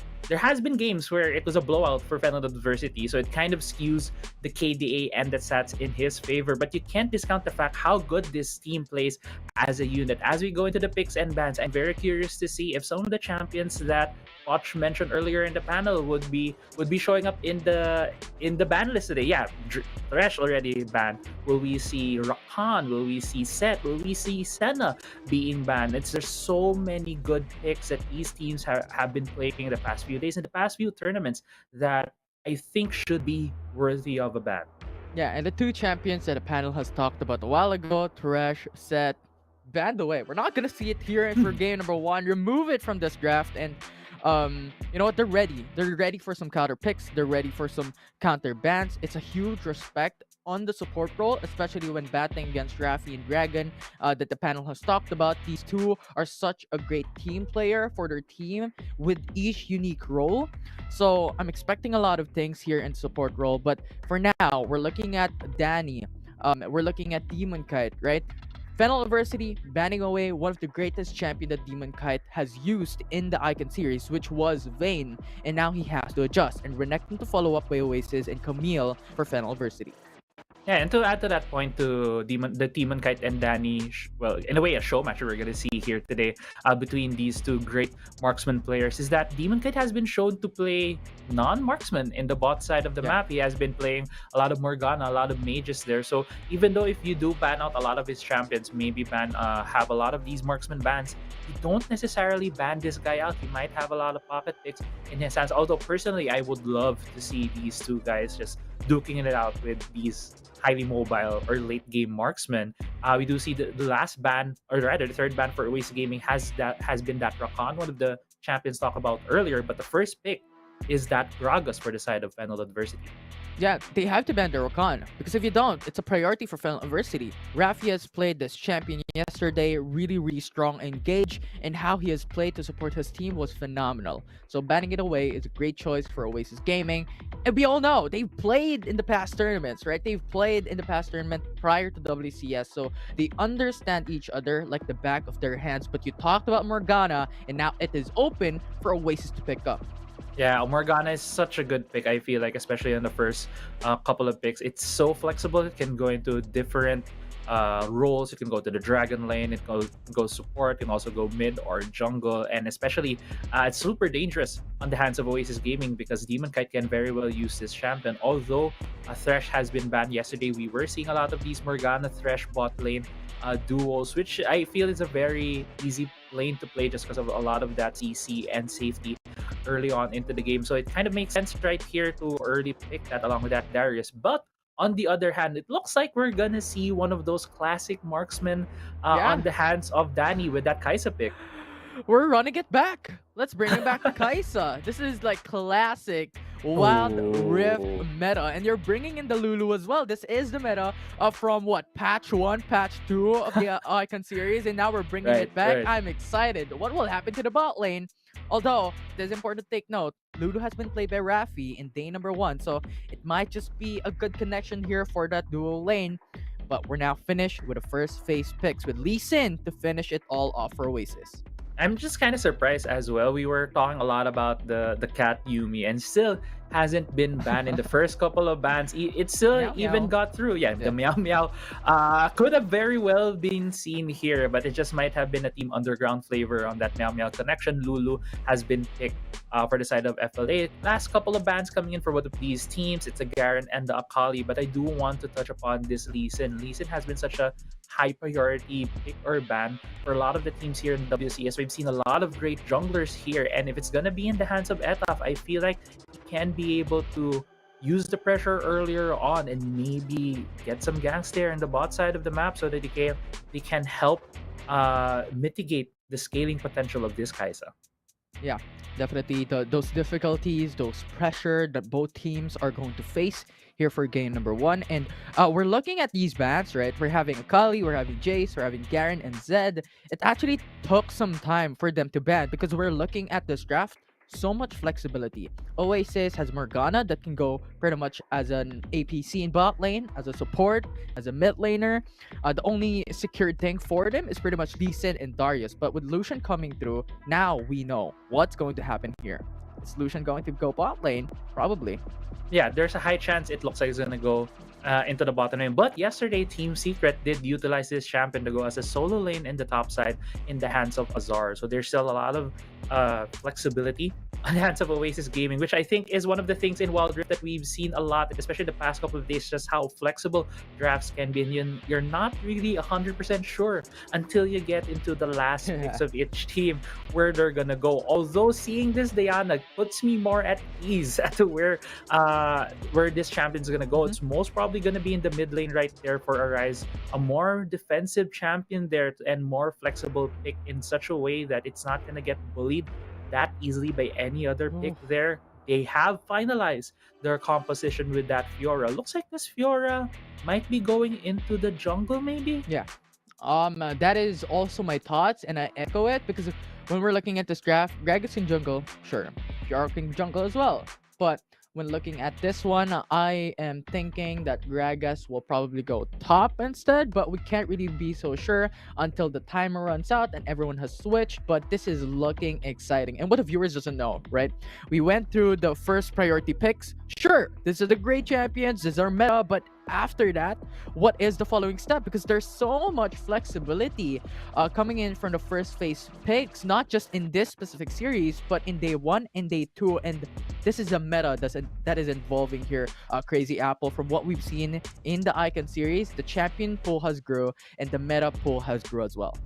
games where it was a blowout for Fennel Adversity, so it kind of skews the KDA and the stats in his favor. But you can't discount the fact how good this team plays as a unit. As we go into the picks and bans, I'm very curious to see if some of the champions that Watch mentioned earlier in the panel would be showing up in the ban list today. Yeah, Thresh already banned. Will we see Rakan? Will we see Set? Will we see Senna being banned? There's so many good picks that these teams have been playing in the past few days, in the past few tournaments, that I think should be worthy of a ban. Yeah, and the 2 champions that the panel has talked about a while ago, Thresh, Set, banned away. We're not gonna see it here for game number 1. Remove it from this draft, and you know what? They're ready. They're ready for some counter picks. They're ready for some counter bans. It's a huge respect on the support role, especially when battling against Rafi and Dragon, that the panel has talked about. These 2 are such a great team player for their team with each unique role. So I'm expecting a lot of things here in support role. But for now, we're looking at Danny. We're looking at Demon Kite, right? Fennel Adversity banning away one of the greatest champion that Demon Kite has used in the Icon series, which was Vayne, and now he has to adjust and reconnecting to follow up by Oasis and Camille for Fennel Adversity. Yeah, and to add to that point, to the Demon Kite and Danny, well, in a way, a show match we're going to see here today between these 2 great marksman players is that Demon Kite has been shown to play non-marksman in the bot side of the map. He has been playing a lot of Morgana, a lot of mages there. So even though if you do ban out a lot of his champions, maybe have a lot of these marksman bans, you don't necessarily ban this guy out. He might have a lot of pocket picks in his hands. Although personally, I would love to see these 2 guys just duking it out with these highly mobile or late game marksmen. We do see the last ban, or rather the 3rd ban for Oasis Gaming has been that Rakan, one of the champions talked about earlier. But the first pick is that Gragas for the side of Fennel Adversity. Yeah, they have to ban the Rakan because if you don't, it's a priority for Fennel University. Rafi has played this champion yesterday, really strong, engaged, and how he has played to support his team was phenomenal. So banning it away is a great choice for Oasis Gaming. And we all know they've played in the past tournaments, right? They've played in the past tournament prior to WCS, so they understand each other like the back of their hands. But you talked about Morgana, and now it is open for Oasis to pick up. Yeah, Morgana is such a good pick, I feel like, especially in the first couple of picks. It's so flexible. It can go into different roles. It can go to the dragon lane. It can go support. It can also go mid or jungle. And especially, it's super dangerous on the hands of Oasis Gaming because Demon Kite can very well use this champion. Although Thresh has been banned yesterday, we were seeing a lot of these Morgana Thresh bot lane duos, which I feel is a very easy lane to play just because of a lot of that CC and safety early on into the game. So it kind of makes sense right here to early pick that along with that Darius. But on the other hand, it looks like we're gonna see one of those classic marksmen on the hands of Danny with that Kaisa pick. We're running it back. Let's bring it back to Kaisa. This is like classic Wildrift meta, and you're bringing in the Lulu as well. This is the meta from what, patch 1, patch 2 of the Icon series, and now we're bringing it back. I'm excited. What will happen to the bot lane? Although, it is important to take note, Lulu has been played by Rafi in day number 1, so it might just be a good connection here for that duo lane. But we're now finished with the first phase picks with Lee Sin to finish it all off for Oasis. I'm just kind of surprised as well. We were talking a lot about the cat Yumi, and still hasn't been banned in the first couple of bans. It still Meow, even meow. got through. Yeah, the meow meow could have very well been seen here, but it just might have been a Team Underground flavor on that meow meow connection. Lulu has been picked for the side of FLA. Last couple of bans coming in for both of these teams. It's a Garen and the Akali, but I do want to touch upon this Lee Sin. Lee Sin has been such a high priority pick or ban for a lot of the teams here in WCS. We've seen a lot of great junglers here, and if it's gonna be in the hands of Etaf, I feel like he can be able to use the pressure earlier on and maybe get some ganks there in the bot side of the map so that they can help mitigate the scaling potential of this Kaisa. Yeah, definitely those difficulties, those pressure that both teams are going to face here for game number 1. And we're looking at these bans, right? We're having Akali, we're having Jace, we're having Garen and Zed. It actually took some time for them to ban because we're looking at this draft. So much flexibility. Oasis has Morgana that can go pretty much as an APC in bot lane, as a support, as a mid laner. The only secured thing for them is pretty much Lee Sin and Darius. But with Lucian coming through, now we know what's going to happen here. Is Lucian going to go bot lane? Probably. Yeah, there's a high chance it looks like it's gonna go into the bottom lane. But yesterday, Team Secret did utilize this champion to go as a solo lane in the top side in the hands of Azar. So there's still a lot of flexibility on the hands of Oasis Gaming, which I think is one of the things in Wildrift that we've seen a lot, especially the past couple of days, just how flexible drafts can be. And you're not really 100% sure until you get into the last picks of each team where they're gonna go. Although seeing this Diana puts me more at ease as to where this champion's gonna go. It's most probably gonna be in the mid lane right there for Arise, a more defensive champion there and more flexible pick in such a way that it's not gonna get bullied that easily by any other pick there. They have finalized their composition with that Fiora. Looks like this Fiora might be going into the jungle, maybe? Yeah. That is also my thoughts, and I echo it because when we're looking at this draft, Gragas in jungle, sure. Fiora can jungle as well. But when looking at this one, I am thinking that Gragas will probably go top instead, but we can't really be so sure until the timer runs out and everyone has switched. But this is looking exciting. And what the viewers doesn't know, right? We went through the first priority picks. Sure, this is the great champions, this is our meta, but after that, what is the following step? Because there's so much flexibility coming in from the first phase picks, not just in this specific series, but in day 1 and day 2. And this is a meta that is involving here. Crazy Apple, from what we've seen in the Icon series, the champion pool has grew and the meta pool has grew as well.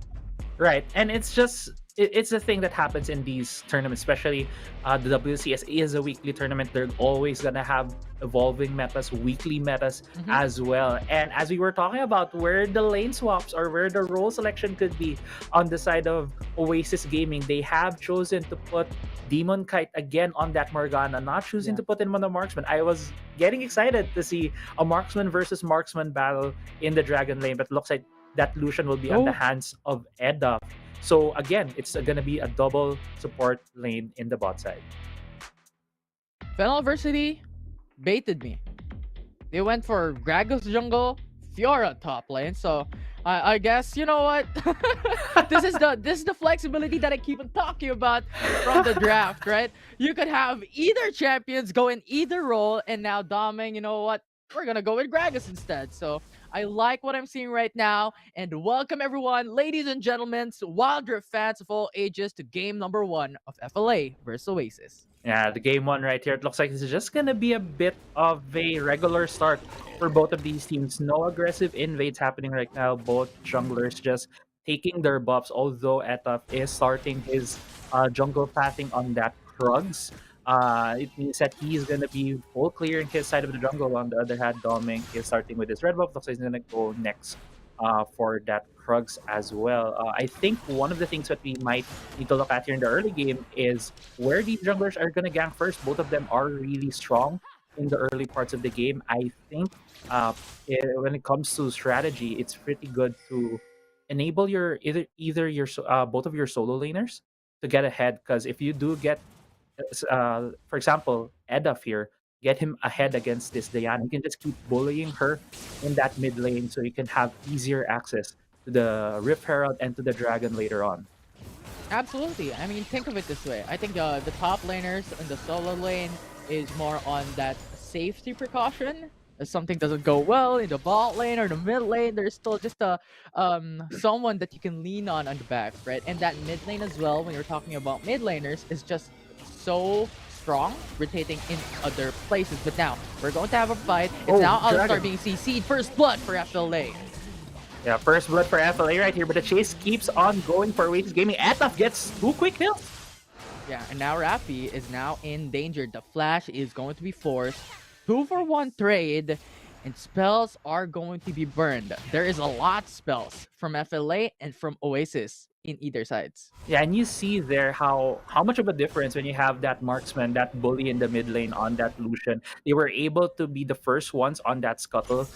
Right, and it's the thing that happens in these tournaments, especially the WCS is a weekly tournament. They're always gonna have evolving metas, weekly metas Mhm. as well. And as we were talking about where the lane swaps or where the role selection could be on the side of Oasis Gaming, they have chosen to put Demon Kite again on that Morgana, not choosing Yeah. to put him on the marksman. I was getting excited to see a marksman versus marksman battle in the Dragon lane, but it looks like that Lucian will be on the Oh, hands of Edda. So again, it's going to be a double support lane in the bot side. Fennel University baited me. They went for Gragas jungle, Fiora top lane. So I guess you know what? This is the flexibility that I keep on talking about from the draft, right? You could have either champions go in either role, and now Doming, you know what? We're gonna go with Gragas instead. So I like what I'm seeing right now, and welcome everyone, ladies and gentlemen, Wildrift fans of all ages, to game number 1 of FLA versus Oasis. Yeah, the game one right here. It looks like this is just going to be a bit of a regular start for both of these teams. No aggressive invades happening right now. Both junglers just taking their buffs, although Etaf is starting his jungle pathing on that Krugs. It means that he's going to be full clearing his side of the jungle. On the other hand, Doming is starting with his red buff. Looks like he's going to go next for that Krugs as well. I think one of the things that we might need to look at here in the early game is where these junglers are going to gank first. Both of them are really strong in the early parts of the game. I think when it comes to strategy, it's pretty good to enable your either your both of your solo laners to get ahead. Because if you do get, for example, Edaf here, get him ahead against this Diana, you can just keep bullying her in that mid lane, so you can have easier access to the Rift Herald and to the Dragon later on. Absolutely. I mean, think of it this way. I think the top laners in the solo lane is more on that safety precaution. If something doesn't go well in the bot lane or the mid lane, there's still just a someone that you can lean on the back, right? And that mid lane as well, when you're talking about mid laners, is just so strong, rotating in other places. But now we're going to have a fight. It's now Dragon. Alistar being CC'd. First blood for FLA. Yeah, first blood for FLA right here, but the chase keeps on going for Oasis Gaming. Etaf gets 2 quick kills. Yeah, and now Rafi is now in danger. The flash is going to be forced. 2-for-1 trade, and spells are going to be burned. There is a lot of spells from FLA and from Oasis in either sides. Yeah, and you see there how much of a difference when you have that marksman, that bully in the mid lane on that Lucian. They were able to be the first ones on that scuttle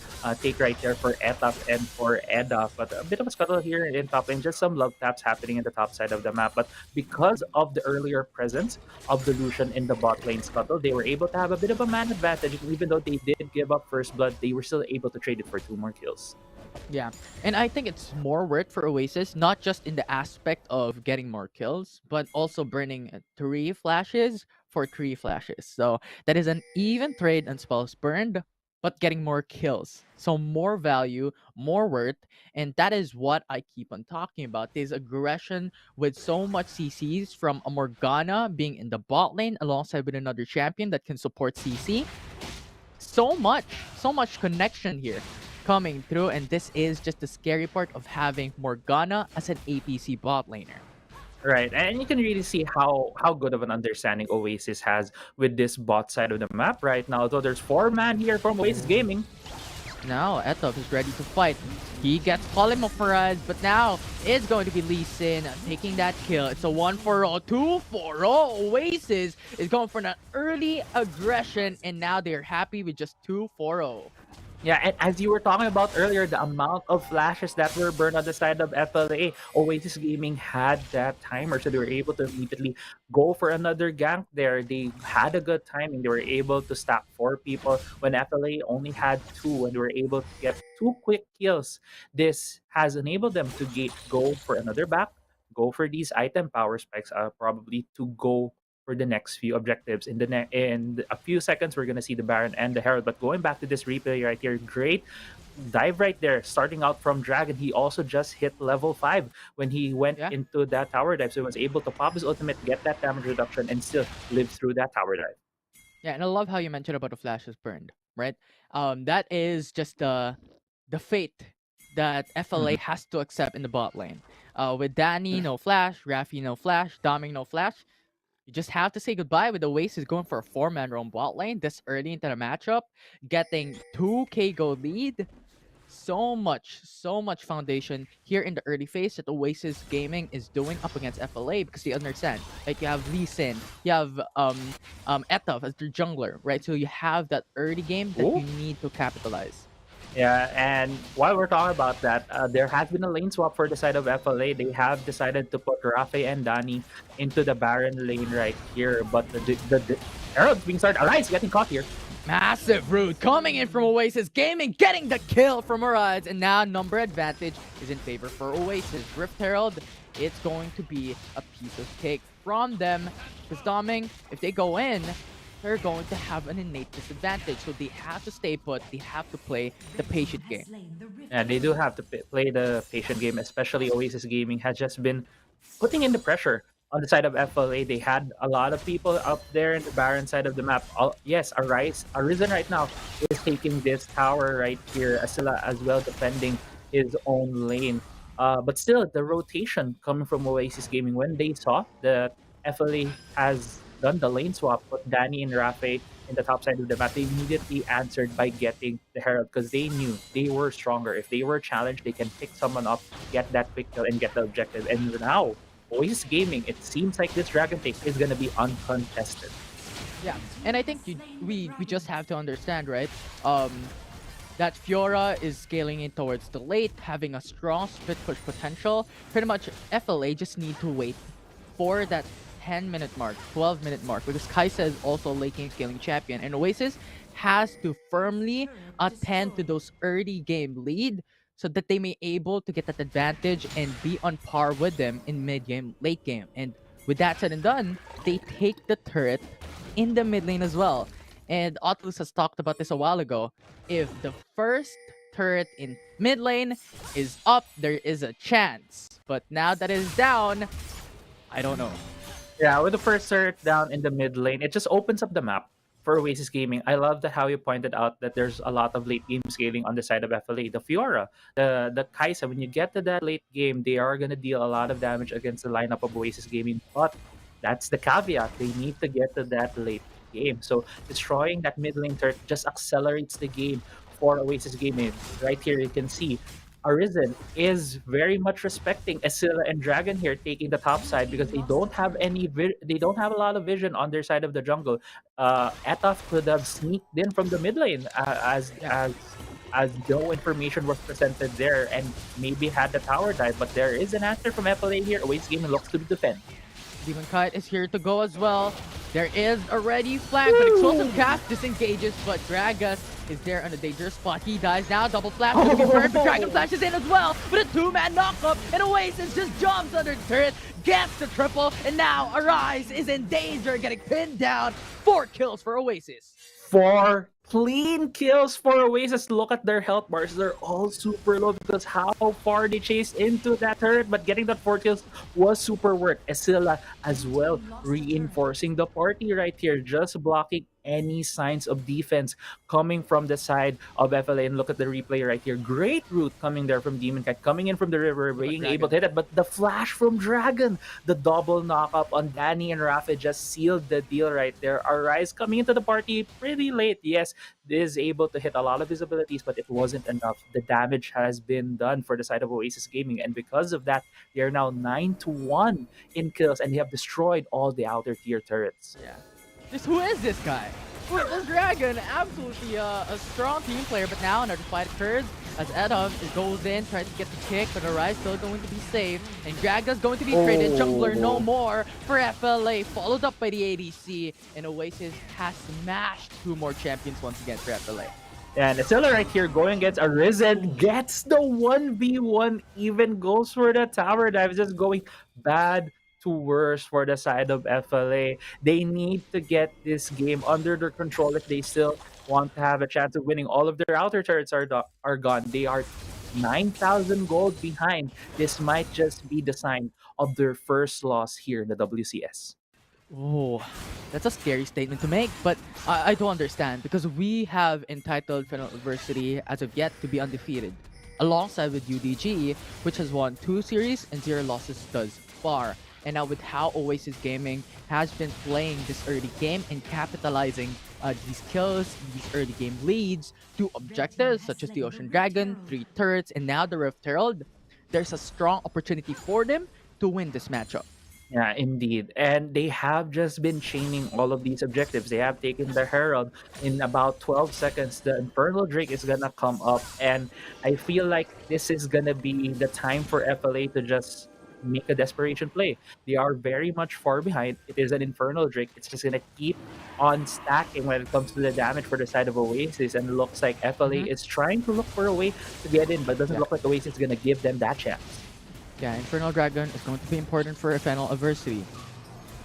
take right there for Etaf and for Edda. But a bit of a scuttle here in top lane, just some love taps happening in the top side of the map. But because of the earlier presence of the Lucian in the bot lane scuttle, they were able to have a bit of a man advantage. Even though they did give up first blood, they were still able to trade it for 2 more kills. Yeah, and I think it's more worth for Oasis, not just in the aspect of getting more kills, but also burning 3 flashes for 3 flashes. So that is an even trade and spells burned, but getting more kills. So more value, more worth, and that is what I keep on talking about. This aggression with so much CCs from a Morgana being in the bot lane alongside with another champion that can support CC. So much connection here coming through, and this is just the scary part of having Morgana as an APC bot laner. Right, and you can really see how good of an understanding Oasis has with this bot side of the map right now. So there's 4 man here from Oasis Gaming. Now Etop is ready to fight. He gets polymorphized, but now it's going to be Lee Sin taking that kill. It's a 1-for-0, 2-for-0. Oasis is going for an early aggression, and now they're happy with just 2-for-0. Yeah, and as you were talking about earlier, the amount of flashes that were burned on the side of FLA, Oasis Gaming had that timer, so they were able to immediately go for another gank there. They had a good timing. They were able to stack 4 people when FLA only had 2, and they were able to get 2 quick kills. This has enabled them to go for another back, go for these item power spikes, probably to go for the next few objectives. In a few seconds, we're gonna see the Baron and the Herald. But going back to this replay right here, great dive right there. Starting out from Dragon, he also just hit level 5 when he went into that tower dive. So he was able to pop his ultimate, get that damage reduction, and still live through that tower dive. Yeah, and I love how you mentioned about the flashes burned, right? That is just the fate that FLA has to accept in the bot lane. With Danny, no flash, Rafi, no flash, Doming, no flash. You just have to say goodbye with Oasis going for a 4-man roam bot lane this early into the matchup, getting 2k gold lead. So much foundation here in the early phase that Oasis Gaming is doing up against FLA because they understand. Like you have Lee Sin, you have Etaf as their jungler, right? So you have that early game that you need to capitalize. Yeah, and while we're talking about that, there has been a lane swap for the side of FLA. They have decided to put Rafe and Danny into the Baron lane right here, but the Herald's being started. Arise getting caught here. Massive root coming in from Oasis Gaming, getting the kill from Arise, and now number advantage is in favor for Oasis. Rift Herald, it's going to be a piece of cake from them, because Doming, if they go in, they're going to have an innate disadvantage, so they have to stay put, they have to play the patient game. Yeah, they do have to play the patient game, especially Oasis Gaming has just been putting in the pressure on the side of FLA. They had a lot of people up there in the Baron side of the map. Yes, Arisen right now is taking this tower right here, Asila as well defending his own lane. But still, the rotation coming from Oasis Gaming, when they saw that FLA has done the lane swap, put Danny and Rafe in the top side of the map, they immediately answered by getting the Herald because they knew they were stronger. If they were challenged, they can pick someone up, get that quick kill, and get the objective. And now, Oasis Gaming, it seems like this Dragon Take is going to be uncontested. Yeah, and I think we just have to understand, right? That Fiora is scaling in towards the late, having a strong split push potential. Pretty much, FLA just need to wait for that 10-minute mark, 12-minute mark, because Kaisa is also a late game scaling champion, and Oasis has to firmly attend to those early game lead so that they may able to get that advantage and be on par with them in mid game, late game. And with that said and done, they take the turret in the mid lane as well. And Oculus has talked about this a while ago. If the first turret in mid lane is up, there is a chance. But now that it is down, I don't know. Yeah, with the first turret down in the mid lane, it just opens up the map for Oasis Gaming. I love how you pointed out that there's a lot of late game scaling on the side of FLA. The Fiora, the Kaisa, when you get to that late game, they are going to deal a lot of damage against the lineup of Oasis Gaming. But that's the caveat. They need to get to that late game. So destroying that mid lane turret just accelerates the game for Oasis Gaming. Right here, you can see Arisen is very much respecting Esila and Dragon here, taking the top side because they don't have a lot of vision on their side of the jungle. Etaf could have sneaked in from the mid lane as no information was presented there and maybe had the tower dive, but there is an answer from FLA here. Oasis Gaming looks to defend. Demon Kite is here to go as well. There is a ready flank, but Explosive Cast disengages, but Gragas is there on a dangerous spot. He dies now, double flash, gonna be burned, but Dragon Flash is in as well, with a 2-man knock-up, and Oasis just jumps under the turret, gets the triple, and now Arise is in danger, getting pinned down. 4 kills for Oasis. 4 clean kills for Oasis. Look at their health bars. They're all super low because how far they chased into that turret, but getting that 4 kills was super work. Esila as well reinforcing the party right here, just blocking any signs of defense coming from the side of FLA. And look at the replay right here. Great route coming there from Demon Cat, coming in from the river, being able to hit it. But the flash from Dragon, the double knock-up on Danny and Rafa just sealed the deal right there. Arise coming into the party pretty late. Yes, is able to hit a lot of his abilities, but it wasn't enough. The damage has been done for the side of Oasis Gaming, and because of that, they are now 9-1 in kills, and they have destroyed all the outer tier turrets. Yeah. Just who is this guy? This Dragon, absolutely a strong team player, but now another fight occurs as Adam goes in, tries to get the kick, but Arise still going to be safe, and Draga's going to be traded. Jungler no more for FLA, followed up by the ADC, and Oasis has smashed 2 more champions once again for FLA. And Esila right here going against Arisen, gets the 1v1, even goes for the tower dive, just going bad to worse for the side of FLA. They need to get this game under their control if they still want to have a chance of winning. All of their outer turrets are gone. They are 9,000 gold behind. This might just be the sign of their first loss here in the WCS. Oh, that's a scary statement to make, but I do understand because we have entitled Fennel Adversity as of yet to be undefeated. alongside with UDG, which has won 2 series and 0 losses thus far. And now with how Oasis Gaming has been playing this early game and capitalizing these kills, these early game leads to objectives such as the Ocean Dragon, 3 turrets, and now the Rift Herald, there's a strong opportunity for them to win this matchup. Yeah, indeed. And they have just been chaining all of these objectives. They have taken the Herald. In about 12 seconds, the Infernal Drake is gonna come up. And I feel like this is gonna be the time for FLA to just make a desperation play. They are very much far behind. It is an Infernal Drake. It's just gonna keep on stacking when it comes to the damage for the side of Oasis. And it looks like FLA is trying to look for a way to get in, but doesn't look like Oasis is gonna give them that chance. Yeah, Infernal Dragon is going to be important for Fennel adversity.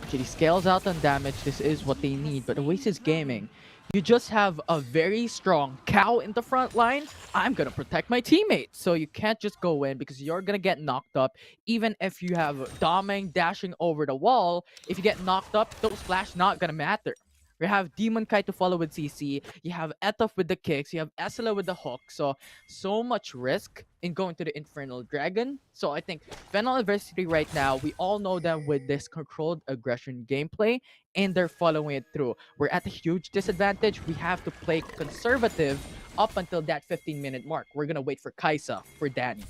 Actually scales out on damage, this is what they need, but Oasis Gaming, you just have a very strong cow in the front line. I'm gonna protect my teammates. So you can't just go in because you're gonna get knocked up. Even if you have Doming dashing over the wall, if you get knocked up, those flash not gonna matter. You have Demon Kai to follow with CC. You have Etof with the kicks. You have Esla with the hook. So much risk in going to the Infernal Dragon. So I think Fennel Adversity right now, we all know them with this controlled aggression gameplay, and they're following it through. We're at a huge disadvantage. We have to play conservative up until that 15-minute mark. We're gonna wait for Kaisa, for Danny.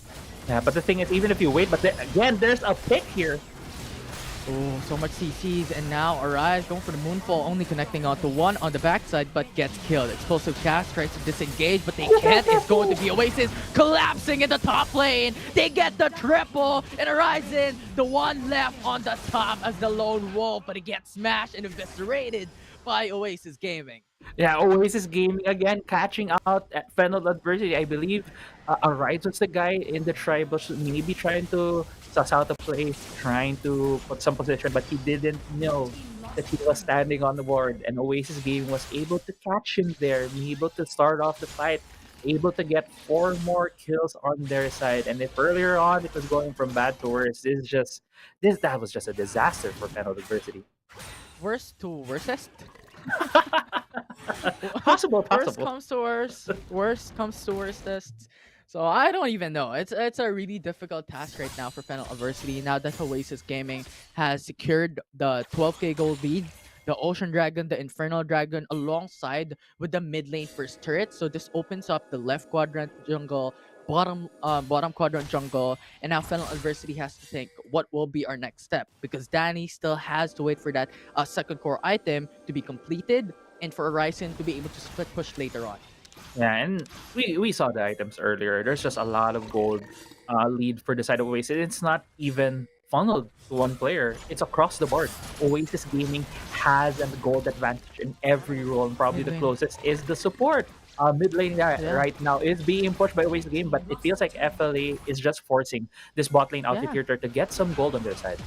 Yeah, but the thing is, even if you wait, but again, there's a pick here. Oh, so much CCs, and now Arise going for the Moonfall, only connecting onto one on the backside, but gets killed. Explosive Cast tries to disengage, but they can't. It's going to be Oasis collapsing in the top lane. They get the triple, and Arise in, the one left on the top as the lone wolf, but he gets smashed and eviscerated by Oasis Gaming. Yeah, Oasis Gaming again catching out at Fennel Adversity. I believe Arise was the guy in the tribal, maybe trying to suss out a place, trying to put some position, but he didn't know that he was standing on the board. And Oasis Gaming was able to catch him there, able to start off the fight, able to get 4 more kills on their side. And if earlier on it was going from bad to worse, that was just a disaster for Fennel Adversity. Worst to worstest? Possible. Worst comes to worst. Worst comes to worstest. So I don't even know. It's a really difficult task right now for Fennel Adversity. Now that Oasis Gaming has secured the 12k gold lead, the Ocean Dragon, the Infernal Dragon, alongside with the mid lane first turret. So this opens up the left quadrant jungle, bottom quadrant jungle, and now Fennel Adversity has to think what will be our next step, because Danny still has to wait for that second core item to be completed and for Horizon to be able to split push later on. Yeah, and we saw the items earlier. There's just a lot of gold lead for the side of Oasis. It's not even funneled to one player. It's across the board. Oasis Gaming has a gold advantage in every role, and probably the closest is the support. Mid lane right now is being pushed by Oasis Gaming, but it feels like FLA is just forcing this bot lane Altifuture to get some gold on their side.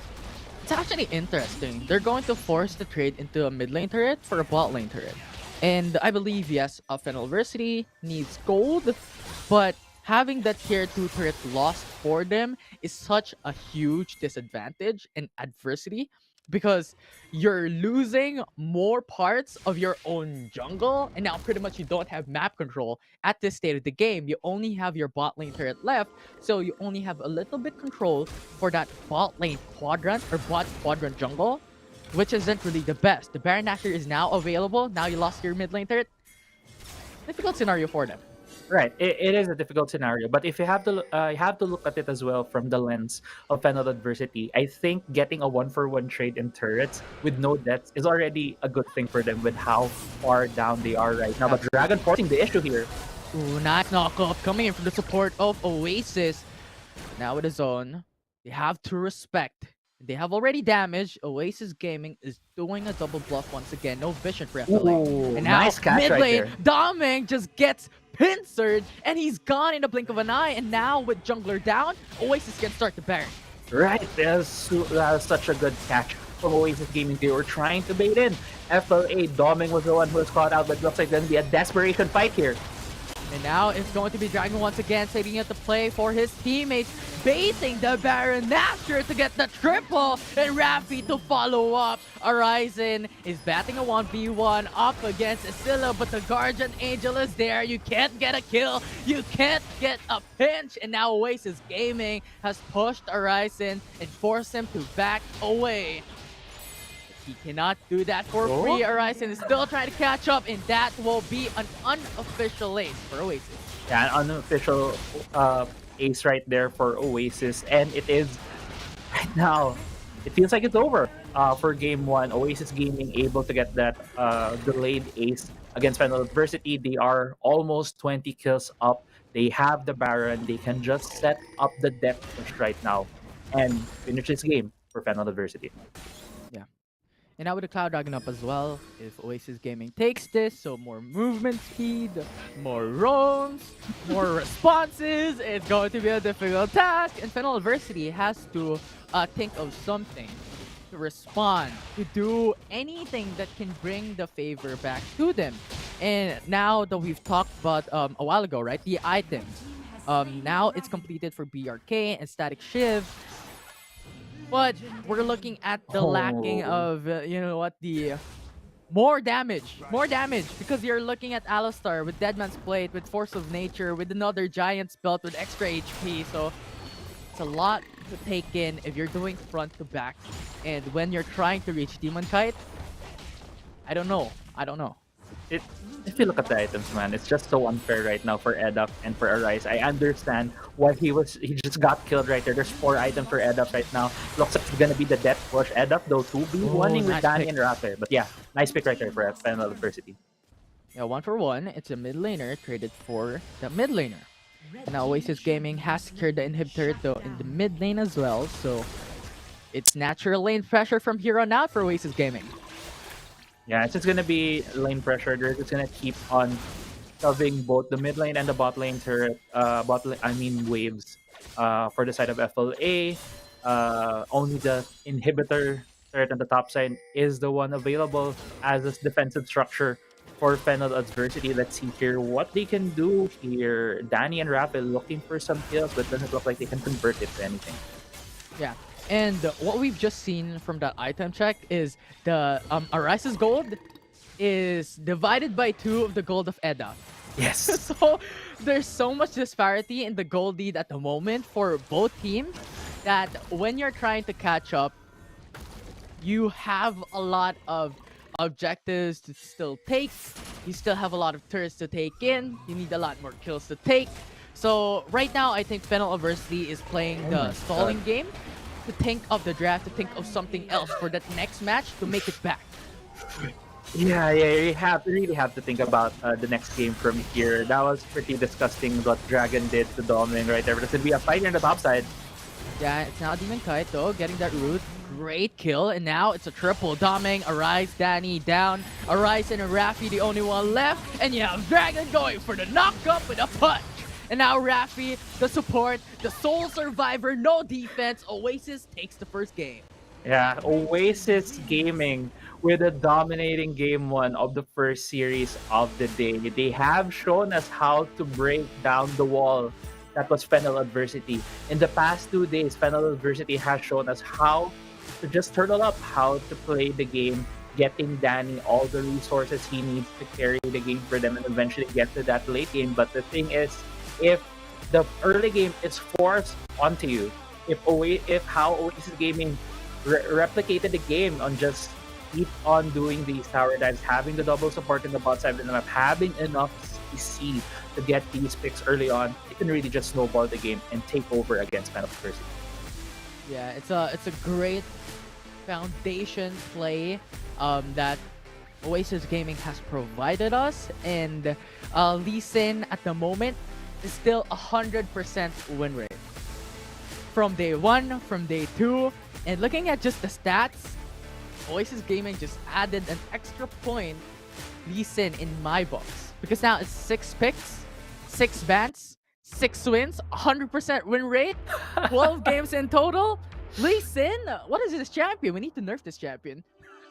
It's actually interesting. They're going to force the trade into a mid lane turret for a bot lane turret. And I believe, yes, Fennel Adversity needs gold, but having that tier 2 turret lost for them is such a huge disadvantage and adversity, because you're losing more parts of your own jungle, and now pretty much you don't have map control at this state of the game. You only have your bot lane turret left, so you only have a little bit control for that bot lane quadrant or bot quadrant jungle, which isn't really the best. The Baron Nashor is now available. Now you lost your mid lane turret. Difficult scenario for them. Right, it is a difficult scenario, but if you have to look at it as well from the lens of Fennel Adversity, I think getting a 1-for-1 trade in turrets with no deaths is already a good thing for them with how far down they are right now. But Dragon forcing the issue here. Ooh, nice knockoff coming in from the support of Oasis. Now with a zone, they have to respect. They have already damaged. Oasis Gaming is doing a double bluff once again. No vision for FLA. Ooh, and now nice catch mid right lane, there. Doming just gets pincered and he's gone in the blink of an eye. And now with jungler down, Oasis can start the Baron. Right, that was such a good catch from Oasis Gaming. They were trying to bait in. FLA, Doming was the one who was caught out, but it looks like there's going to be a desperation fight here. And now it's going to be Dragon once again, taking it to play for his teammates, baiting the Baron Nashor to get the triple, and Raffi to follow up. Horizon is batting a 1v1 up against Scylla, but the Guardian Angel is there. You can't get a kill, you can't get a pinch, and now Oasis Gaming has pushed Horizon and forced him to back away. He cannot do that for free. Horizon is still trying to catch up, and that will be an unofficial ace for Oasis. Yeah, an unofficial ace right there for Oasis, and it is right now. It feels like it's over for game one. Oasis Gaming able to get that delayed ace against Fennel Adversity. They are almost 20 kills up. They have the Baron. They can just set up the depth push right now and finish this game for Fennel Adversity. And now with the Cloud Dragon up as well, if Oasis Gaming takes this, so more movement speed, more roams, more responses, it's going to be a difficult task. And Fennel Adversity has to think of something to respond, to do anything that can bring the favor back to them. And now that we've talked about a while ago, right, the items, now it's completed for BRK and Static Shiv. But we're looking at the lacking of, the more damage, because you're looking at Alistar with Deadman's Plate, with Force of Nature, with another Giant's Belt with extra HP. So it's a lot to take in if you're doing front to back. And when you're trying to reach Demon Kite, I don't know. If you look at the items, man, it's just so unfair right now for Edup and for Arise. I understand why he just got killed right there. There's 4 items for Edup right now. Looks like it's gonna be the death push. Edup though 2v1ing with Danny and Rafa. But yeah, nice pick right there for Fennel Adversity. Yeah, 1 for 1. It's a mid laner traded for the mid laner. Now Oasis Gaming has secured the inhibitor though in the mid lane as well, so it's natural lane pressure from here on out for Oasis Gaming. Yeah, it's just gonna be lane pressure. They're just gonna keep on shoving both the mid lane and the bot lane turret, waves for the side of FLA. Only the inhibitor turret on the top side is the one available as a defensive structure for Fennel Adversity. Let's see here what they can do here. Danny and Rapid looking for some kills, but doesn't look like they can convert it to anything. Yeah. And what we've just seen from that item check is the Arise's gold is divided by 2 of the gold of Edda. Yes. So there's so much disparity in the gold lead at the moment for both teams that when you're trying to catch up, you have a lot of objectives to still take. You still have a lot of turrets to take in. You need a lot more kills to take. So right now, I think Fennel Adversity is playing the stalling game, to think of the draft, to think of something else for that next match to make it back. Yeah, you really have to think about the next game from here. That was pretty disgusting what Dragon did to Domin right there. But it's gonna be a fight in the top side. Yeah, it's now Demon Kite though, getting that root. Great kill, and now it's a triple. Doming, Arise, Danny down. Arise and Raffi the only one left, and you have Dragon going for the knock-up with a punch. And now Raffi, the support, the sole survivor, no defense. Oasis takes the first game. Yeah, Oasis Gaming with a dominating game 1 of the first series of the day. They have shown us how to break down the wall that was Fennel Adversity. In the past 2 days, Fennel Adversity has shown us how to just turtle up, how to play the game, getting Danny all the resources he needs to carry the game for them and eventually get to that late game. But the thing is, if the early game is forced onto you, if how Oasis Gaming replicated the game on just keep on doing these tower dives, having the double support in the bot side of the map, having enough CC to get these picks early on, it can really just snowball the game and take over against Fennel Adversity. Yeah, it's a great foundation play that Oasis Gaming has provided us, and Lee Sin at the moment is still 100% win rate. From day 1, from day 2, and looking at just the stats, Oasis Gaming just added an extra point Lee Sin in my box. Because now it's 6 picks, 6 bans, 6 wins, 100% win rate, 12 games in total. Lee Sin, what is this champion? We need to nerf this champion.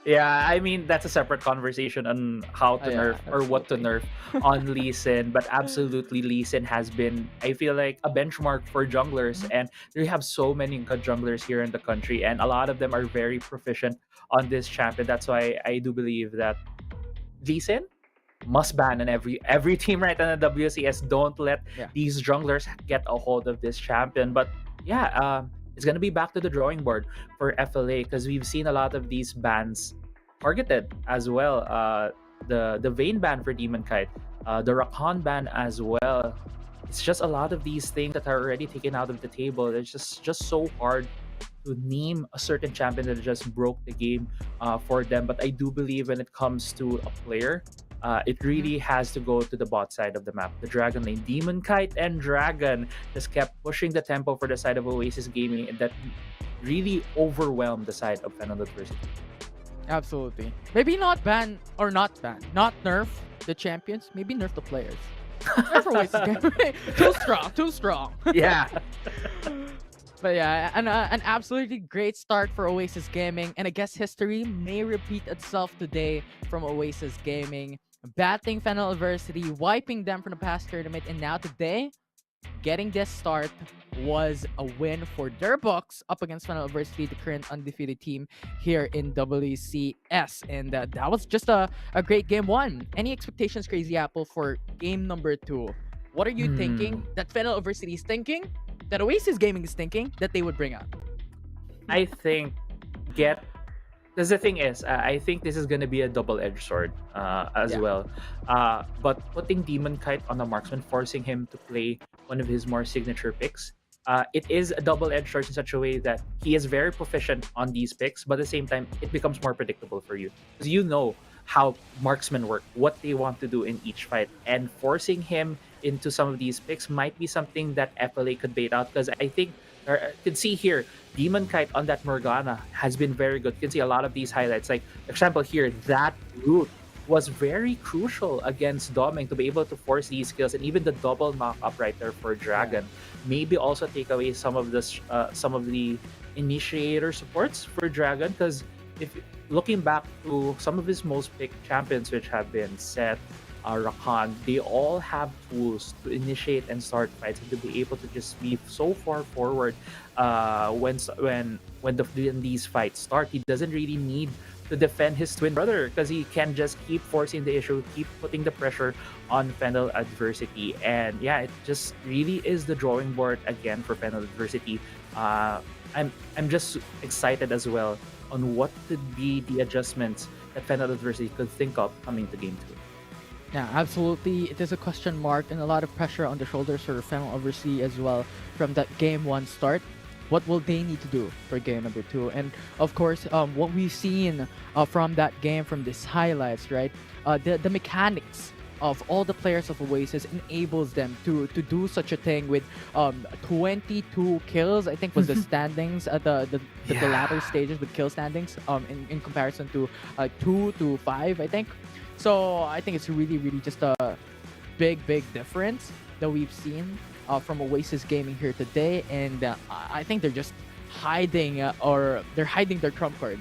Yeah, I mean that's a separate conversation on how to Yeah, nerf or what to absolutely. nerf on Lee Sin, but absolutely Lee Sin has been, I feel like, a benchmark for junglers, Mhm. and we have so many good junglers here in the country, and a lot of them are very proficient on this champion. That's why I do believe that Lee Sin must ban in every team right on the WCS. Don't let Yeah. these junglers get a hold of this champion. But yeah, it's gonna be back to the drawing board for FLA because we've seen a lot of these bans targeted as well. The Vayne ban for Demon Kite, the Rakan ban as well. It's just a lot of these things that are already taken out of the table. It's just so hard to name a certain champion that just broke the game for them. But I do believe when it comes to a player, it really has to go to the bot side of the map. The Dragon lane, Demon Kite and Dragon just kept pushing the tempo for the side of Oasis Gaming, and that really overwhelmed the side of Fennel Adversity. Absolutely. Maybe not ban or not ban, not nerf the champions. Maybe nerf the players. Nerf Oasis game. Too strong. Too strong. Yeah. But yeah, an absolutely great start for Oasis Gaming, and I guess history may repeat itself today from Oasis Gaming, battling Fennel Adversity, wiping them from the past tournament, and now today, getting this start was a win for their books up against Fennel Adversity, the current undefeated team here in WCS, and that was just a great game one. Any expectations, Crazy Apple, for game number 2? What are you thinking that Fennel Adversity is thinking? That Oasis Gaming is thinking that they would bring out? I think get because the thing is, I think this is gonna be a double-edged sword as Yeah. well. But putting Demon Kite on the marksman, forcing him to play one of his more signature picks, it is a double-edged sword in such a way that he is very proficient on these picks, but at the same time, it becomes more predictable for you because you know how marksmen work, what they want to do in each fight, and forcing him into some of these picks might be something that FLA could bait out because I think you can see here Demon Kite on that Morgana has been very good. You can see a lot of these highlights. Like example here, that root was very crucial against Doming to be able to force these kills, and even the double knock up right there for Dragon. Maybe also take away some of the initiator supports for Dragon because if looking back to some of his most picked champions, which have been Seth, Rakan, they all have tools to initiate and start fights and to be able to just be so far forward when these fights start. He doesn't really need to defend his twin brother because he can just keep forcing the issue, keep putting the pressure on Fennel Adversity. And yeah, it just really is the drawing board again for Fennel Adversity. I'm just excited as well on what could be the adjustments that Fennel Adversity could think of coming to game 2. Yeah, absolutely. It is a question mark and a lot of pressure on the shoulders for Fennel Oversea as well from that game 1 start. What will they need to do for game number 2? And of course, what we've seen from that game, from these highlights, right? The mechanics of all the players of Oasis enables them to do such a thing with 22 kills, I think was the standings at the latter stages with kill standings in comparison to 2 to 5, I think. So I think it's really just a big difference that we've seen from Oasis Gaming here today, and I think they're just hiding or they're hiding their trump card.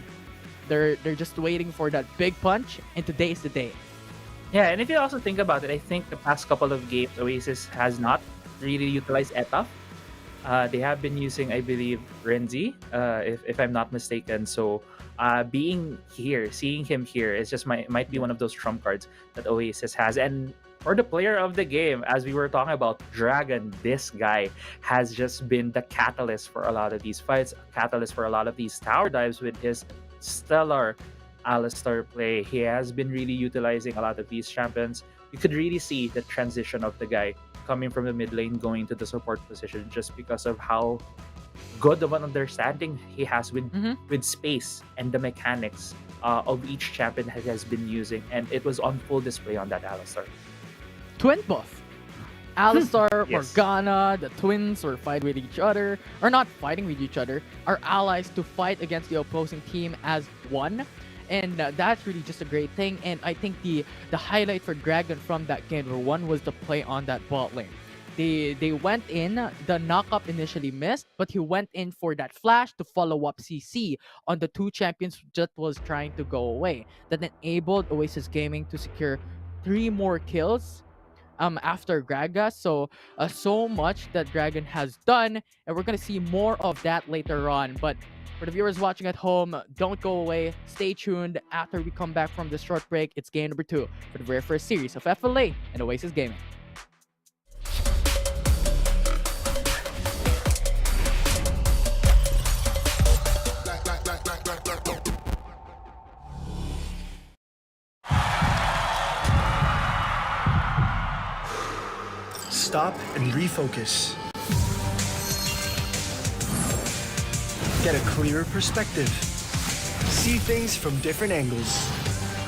They're just waiting for that big punch, and today's the day. Yeah, and if you also think about it, I think the past couple of games, Oasis has not really utilized Etaf. They have been using, I believe, Grindsky, if I'm not mistaken. So being here, seeing him here is just might be one of those trump cards that Oasis has. And for the player of the game, as we were talking about, Dragon, this guy has just been the catalyst for a lot of these fights, a catalyst for a lot of these tower dives with his stellar Alistar play. He has been really utilizing a lot of these champions. You could really see the transition of the guy coming from the mid lane going to the support position just because of how good of an understanding he has with space and the mechanics of each champion that he has been using, and it was on full display on that Alistar. Twin buff. Alistar, Yes. Morgana, the twins were fighting with each other, or not fighting with each other, are allies to fight against the opposing team as one. And that's really just a great thing. And I think the highlight for Dragon from that game number 1 was the play on that bot lane. They went in. The knockup initially missed, but he went in for that flash to follow up CC on the two champions that was trying to go away. That enabled Oasis Gaming to secure 3 more kills after Gragas. So much that Dragon has done, and we're gonna see more of that later on. But for the viewers watching at home, don't go away. Stay tuned. After we come back from this short break, it's game number 2 for the very first series of FLA and Oasis Gaming. Stop and refocus. Get a clearer perspective. See things from different angles.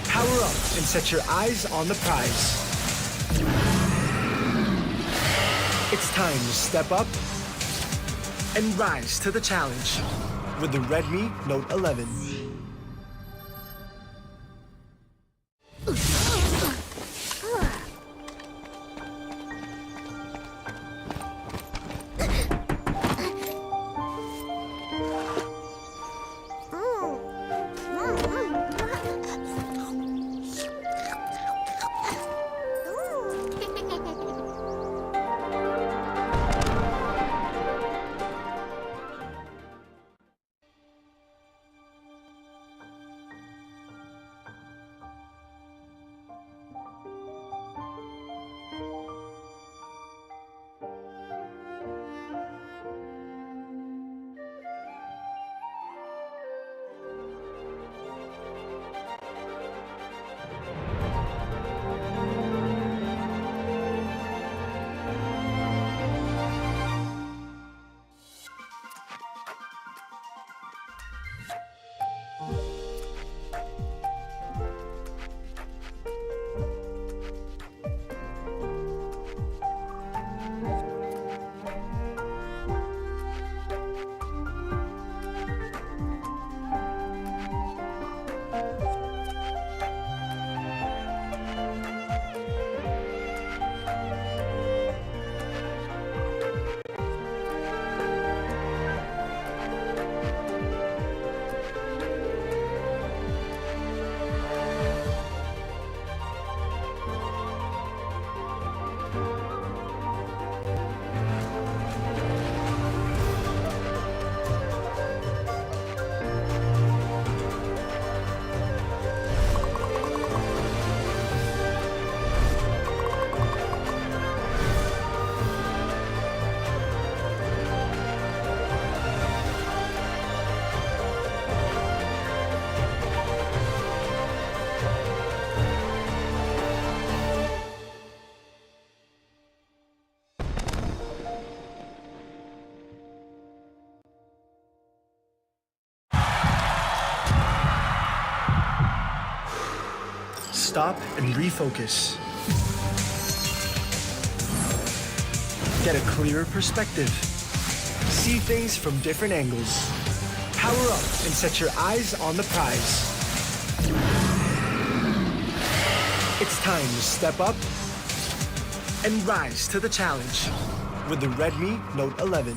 Power up and set your eyes on the prize. It's time to step up and rise to the challenge with the Redmi Note 11. Stop and refocus. Get a clearer perspective. See things from different angles. Power up and set your eyes on the prize. It's time to step up and rise to the challenge with the Redmi Note 11.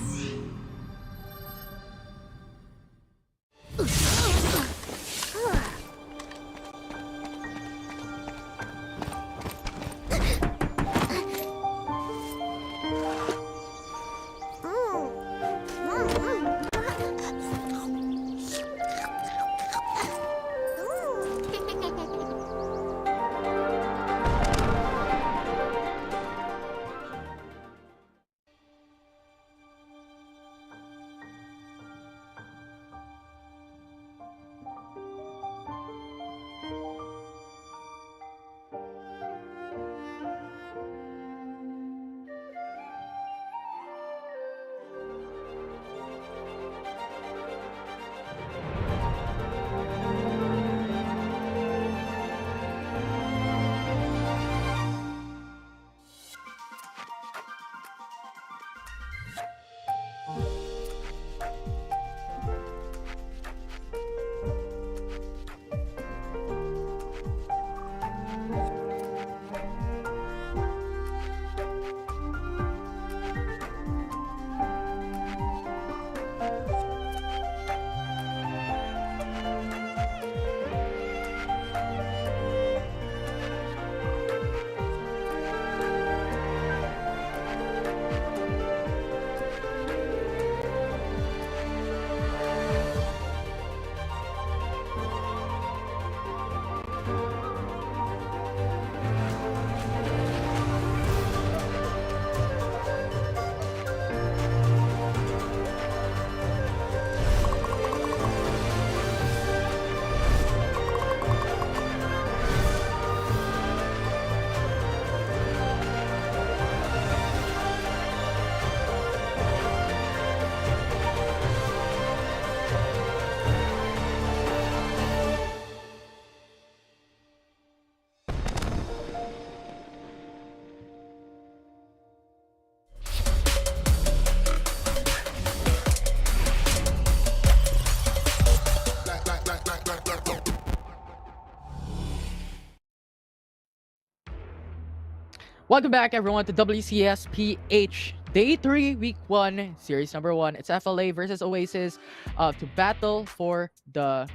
Welcome back, everyone, to WCS PH Day 3, Week 1, Series number 1. It's FLA versus Oasis to battle for the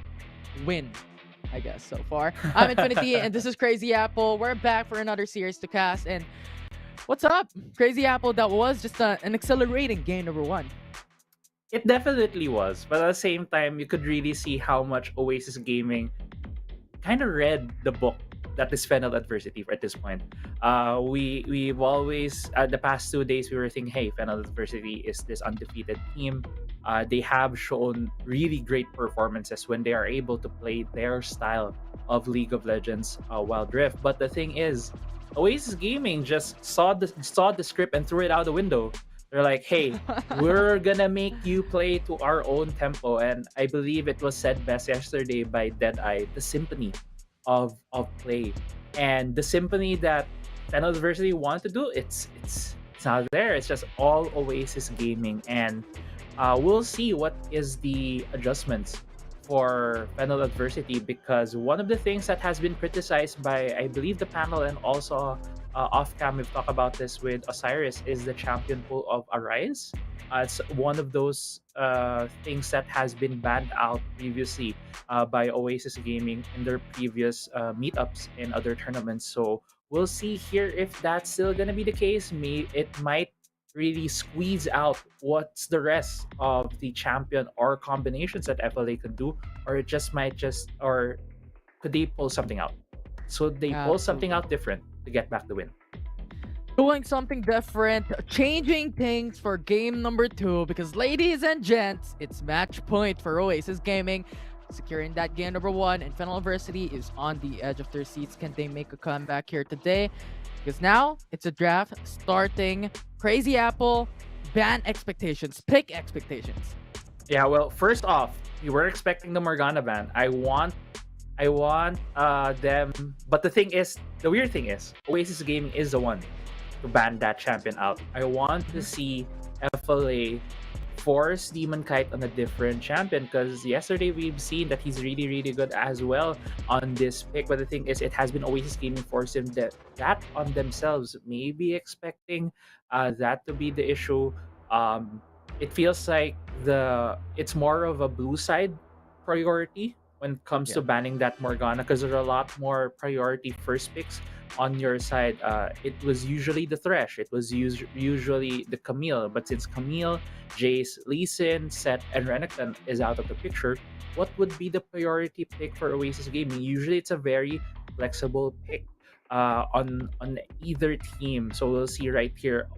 win, I guess, so far. I'm Infinity, and this is Crazy Apple. We're back for another series to cast. And what's up, Crazy Apple? That was just an accelerating game number 1. It definitely was, but at the same time, you could really see how much Oasis Gaming kind of read the book that is Fennel Adversity at this point. We've always the past 2 days we were thinking, hey, Fennel Adversity is this undefeated team. They have shown really great performances when they are able to play their style of League of Legends Wildrift. But the thing is, Oasis Gaming just saw the script and threw it out the window. They're like, hey, we're gonna make you play to our own tempo. And I believe it was said best yesterday by Deadeye, the symphony of play. And the symphony that Fennel Adversity wanted to do, it's not there. It's just all Oasis Gaming. And we'll see what is the adjustments for Fennel Adversity, because one of the things that has been criticized by, I believe, the panel and also off cam, we've talked about this with Osiris, is the champion pool of Arise. It's one of those things that has been banned out previously by Oasis Gaming in their previous meetups in other tournaments. So we'll see here if that's still gonna be the case. It might really squeeze out what's the rest of the champion or combinations that FLA could do, or it just might or could they pull something out? So they pull something out different to get back the win. Doing something different, changing things for game number 2, because ladies and gents, it's match point for Oasis Gaming, securing that game number 1, and Fennel Adversity is on the edge of their seats. Can they make a comeback here today? Because now it's a draft starting. Crazy Apple, ban expectations, pick expectations. Yeah, well, first off, we were expecting the Morgana ban. I want them, but the weird thing is, Oasis Gaming is the one to ban that champion out. I want to see FLA force Demon Kite on a different champion, because yesterday we've seen that he's really, really good as well on this pick. But the thing is, it has been Oasis Gaming forcing that on themselves, maybe expecting that to be the issue. It feels like it's more of a blue side priority when it comes to banning that Morgana, because there are a lot more priority first picks on your side. It was usually the Thresh, it was usually the Camille, but since Camille, Jace, Lee Sin, Sett, and Renekton is out of the picture, what would be the priority pick for Oasis Gaming? Usually it's a very flexible pick on either team. So we'll see right here,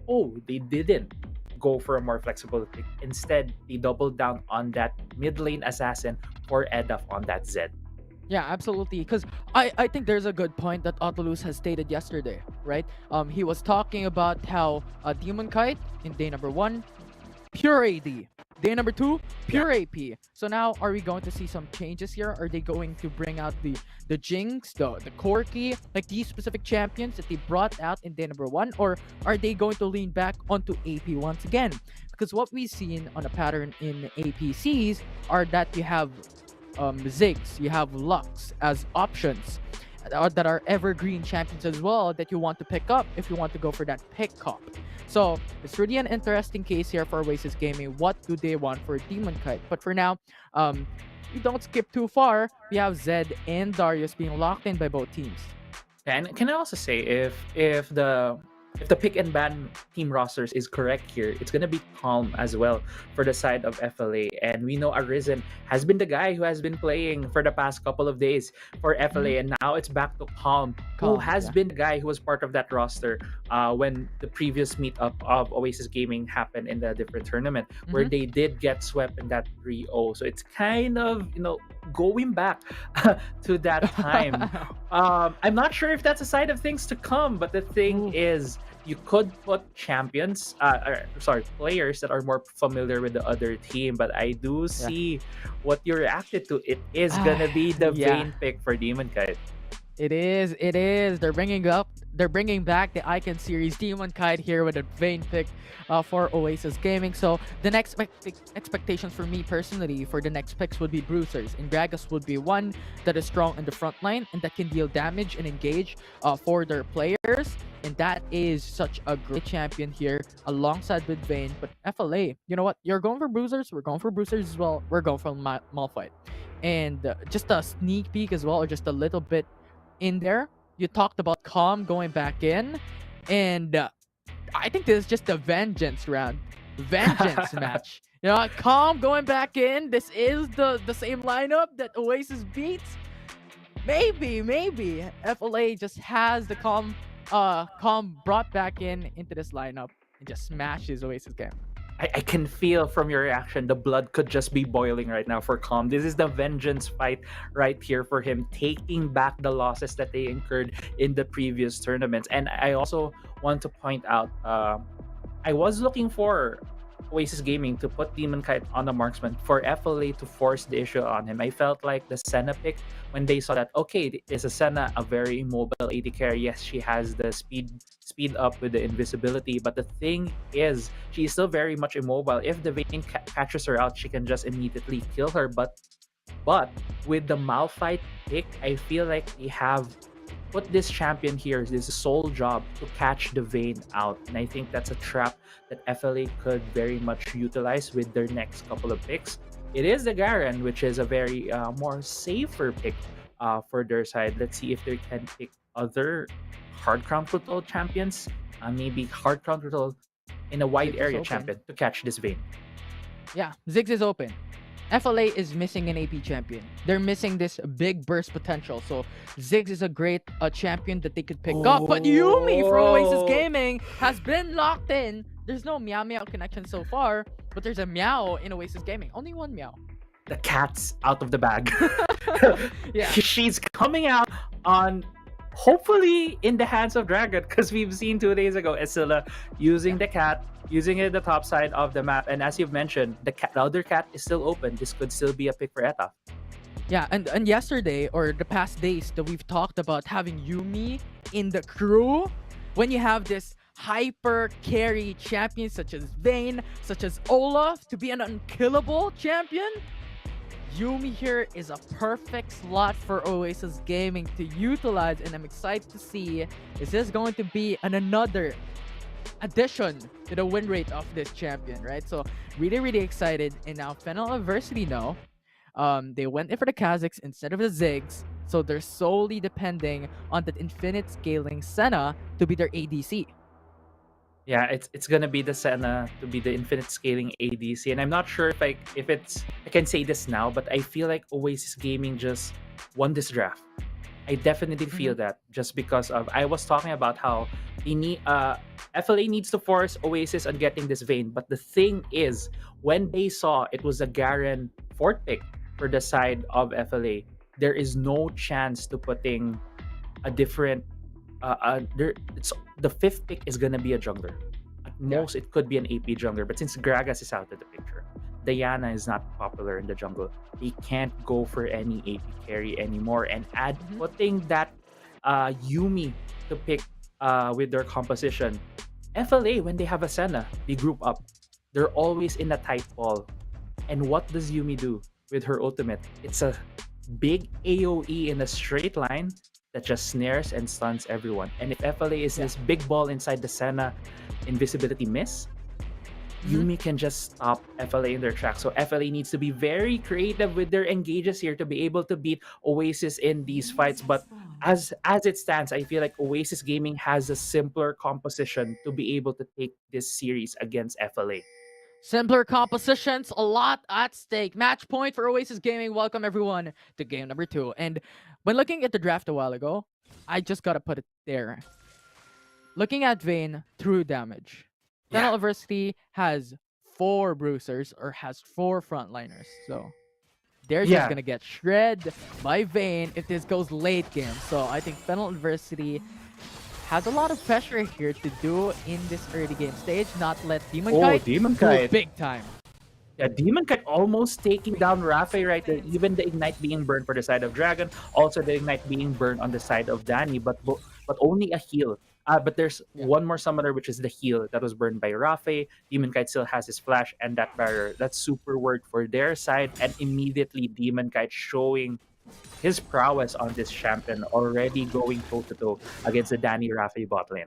they didn't go for a more flexible pick. Instead, they doubled down on that mid lane assassin or Edaf on that Zed. Yeah, absolutely. Because I think there's a good point that Autolus has stated yesterday, right? He was talking about how Demon Kite in day number 1, pure AD. Day number 2, pure AP. So now, are we going to see some changes here? Are they going to bring out the Jinx, the Corki, like these specific champions that they brought out in day number 1? Or are they going to lean back onto AP once again? Because what we've seen on a pattern in APCs are that you have Ziggs, you have Lux as options that are evergreen champions as well that you want to pick up if you want to go for that pick cop. So it's really an interesting case here for Oasis Gaming. What do they want for Demon Kite? But for now, you don't skip too far. We have Zed and Darius being locked in by both teams. And can I also say, if the pick and ban team rosters is correct here, it's gonna be calm as well for the side of FLA. And we know Arisen has been the guy who has been playing for the past couple of days for FLA, and now it's back to Calm, who has been the guy who was part of that roster when the previous meetup of Oasis Gaming happened in the different tournament, where they did get swept in that 3-0. So it's kind of, going back to that time. I'm not sure if that's a side of things to come, but the thing is, you could put players that are more familiar with the other team. But I do see what you reacted to. It is gonna be the Vayne pick for Demon Kite. It is. They're bringing back the Icon series Demon Kite here with a Vayne pick for Oasis Gaming. So the next expectations for me personally for the next picks would be Bruisers. And Gragas would be one that is strong in the front line and that can deal damage and engage for their players. and that is such a great champion here alongside with Vayne. But FLA, you know what? You're going for bruisers. We're going for bruisers as well. We're going for Malphite. And just a sneak peek as well, or just a little bit in there. You talked about Calm going back in, and I think this is just a vengeance round, vengeance match. You know, Calm going back in. This is the same lineup that Oasis beats. Maybe FLA just has the Calm brought back into this lineup and just smashes Oasis game. I can feel from your reaction the blood could just be boiling right now for Calm. This is the vengeance fight right here for him, taking back the losses that they incurred in the previous tournaments. And I also want to point out, I was looking for Oasis Gaming to put Demon Kite on the marksman for FLA to force the issue on him. I felt like the Senna pick, when they saw that, okay, is a Senna a very mobile AD carry? Yes, she has the speed up with the invisibility, but the thing is, she is still very much immobile. If the Vayne catches her out, she can just immediately kill her. But with the Malphite pick, I feel like they have put this champion here, this sole job to catch the Vayne out. And I think that's a trap that FLA could very much utilize with their next couple of picks. It is the Garen, which is a very more safer pick for their side. Let's see if they can pick other hard crown control champions. Maybe hard crown control in a wide area champion to catch this Vayne. Yeah, Ziggs is open. FLA is missing an AP champion. They're missing this big burst potential. So Ziggs is a great champion that they could pick up. But Yuumi for Oasis Gaming has been locked in. There's no Meow Meow connection so far, but there's a Meow in Oasis Gaming. Only one Meow. The cat's out of the bag. Yeah. She's coming out on, hopefully in the hands of Dragon, because we've seen 2 days ago Escilla using the cat, using it at the top side of the map. And as you've mentioned, the other cat is still open. This could still be a pick for Eta. Yeah, and yesterday, or the past days that we've talked about having Yuumi in the crew, when you have this hyper carry champion such as Vayne, such as Olaf, to be an unkillable champion, Yuumi here is a perfect slot for Oasis Gaming to utilize, and I'm excited to see, is this going to be another addition to the win rate of this champion, right? So really excited. And now Fennel Adversity know they went in for the Kazakhs instead of the Ziggs, so they're solely depending on that infinite scaling Senna to be their ADC. Yeah, it's gonna be the Senna to be the infinite scaling ADC, and I'm not sure if I can say this now, but I feel like Oasis Gaming just won this draft. I definitely feel that, just because of, I was talking about how they need FLA needs to force Oasis on getting this Vayne, but the thing is, when they saw it was a Garen fourth pick for the side of FLA, there is no chance to putting a different the fifth pick is gonna be a jungler. At most, it could be an AP jungler, but since Gragas is out of the picture, Diana is not popular in the jungle. They can't go for any AP carry anymore, and putting that Yuumi to pick with their composition. FLA, when they have a Senna, they group up. They're always in a tight ball. And what does Yuumi do with her ultimate? It's a big AoE in a straight line that just snares and stuns everyone. And if FLA is this big ball inside the Senna invisibility miss, Yuumi can just stop FLA in their tracks. So FLA needs to be very creative with their engages here to be able to beat Oasis in these fights. But as it stands, I feel like Oasis Gaming has a simpler composition to be able to take this series against FLA. Simpler compositions, a lot at stake. Match point for Oasis Gaming. Welcome everyone to game number 2. And when looking at the draft a while ago, I just gotta put it there. Looking at Vayne, true damage. Fennel Adversity has 4 bruisers, or has 4 frontliners. So they're just gonna get shredded by Vayne if this goes late game. So I think Fennel Adversity has a lot of pressure here to do in this early game stage, not let Demon Kite go big time. Yeah, Demon Kite almost taking down Rafe right there. Even the Ignite being burned for the side of Dragon, also the Ignite being burned on the side of Danny, but only a heal. But there's one more summoner, which is the heal that was burned by Rafe. Demon Kite still has his flash and that barrier. That's super work for their side, and immediately Demon Kite showing his prowess on this champion, already going toe to toe against the Danny Rafi bot lane.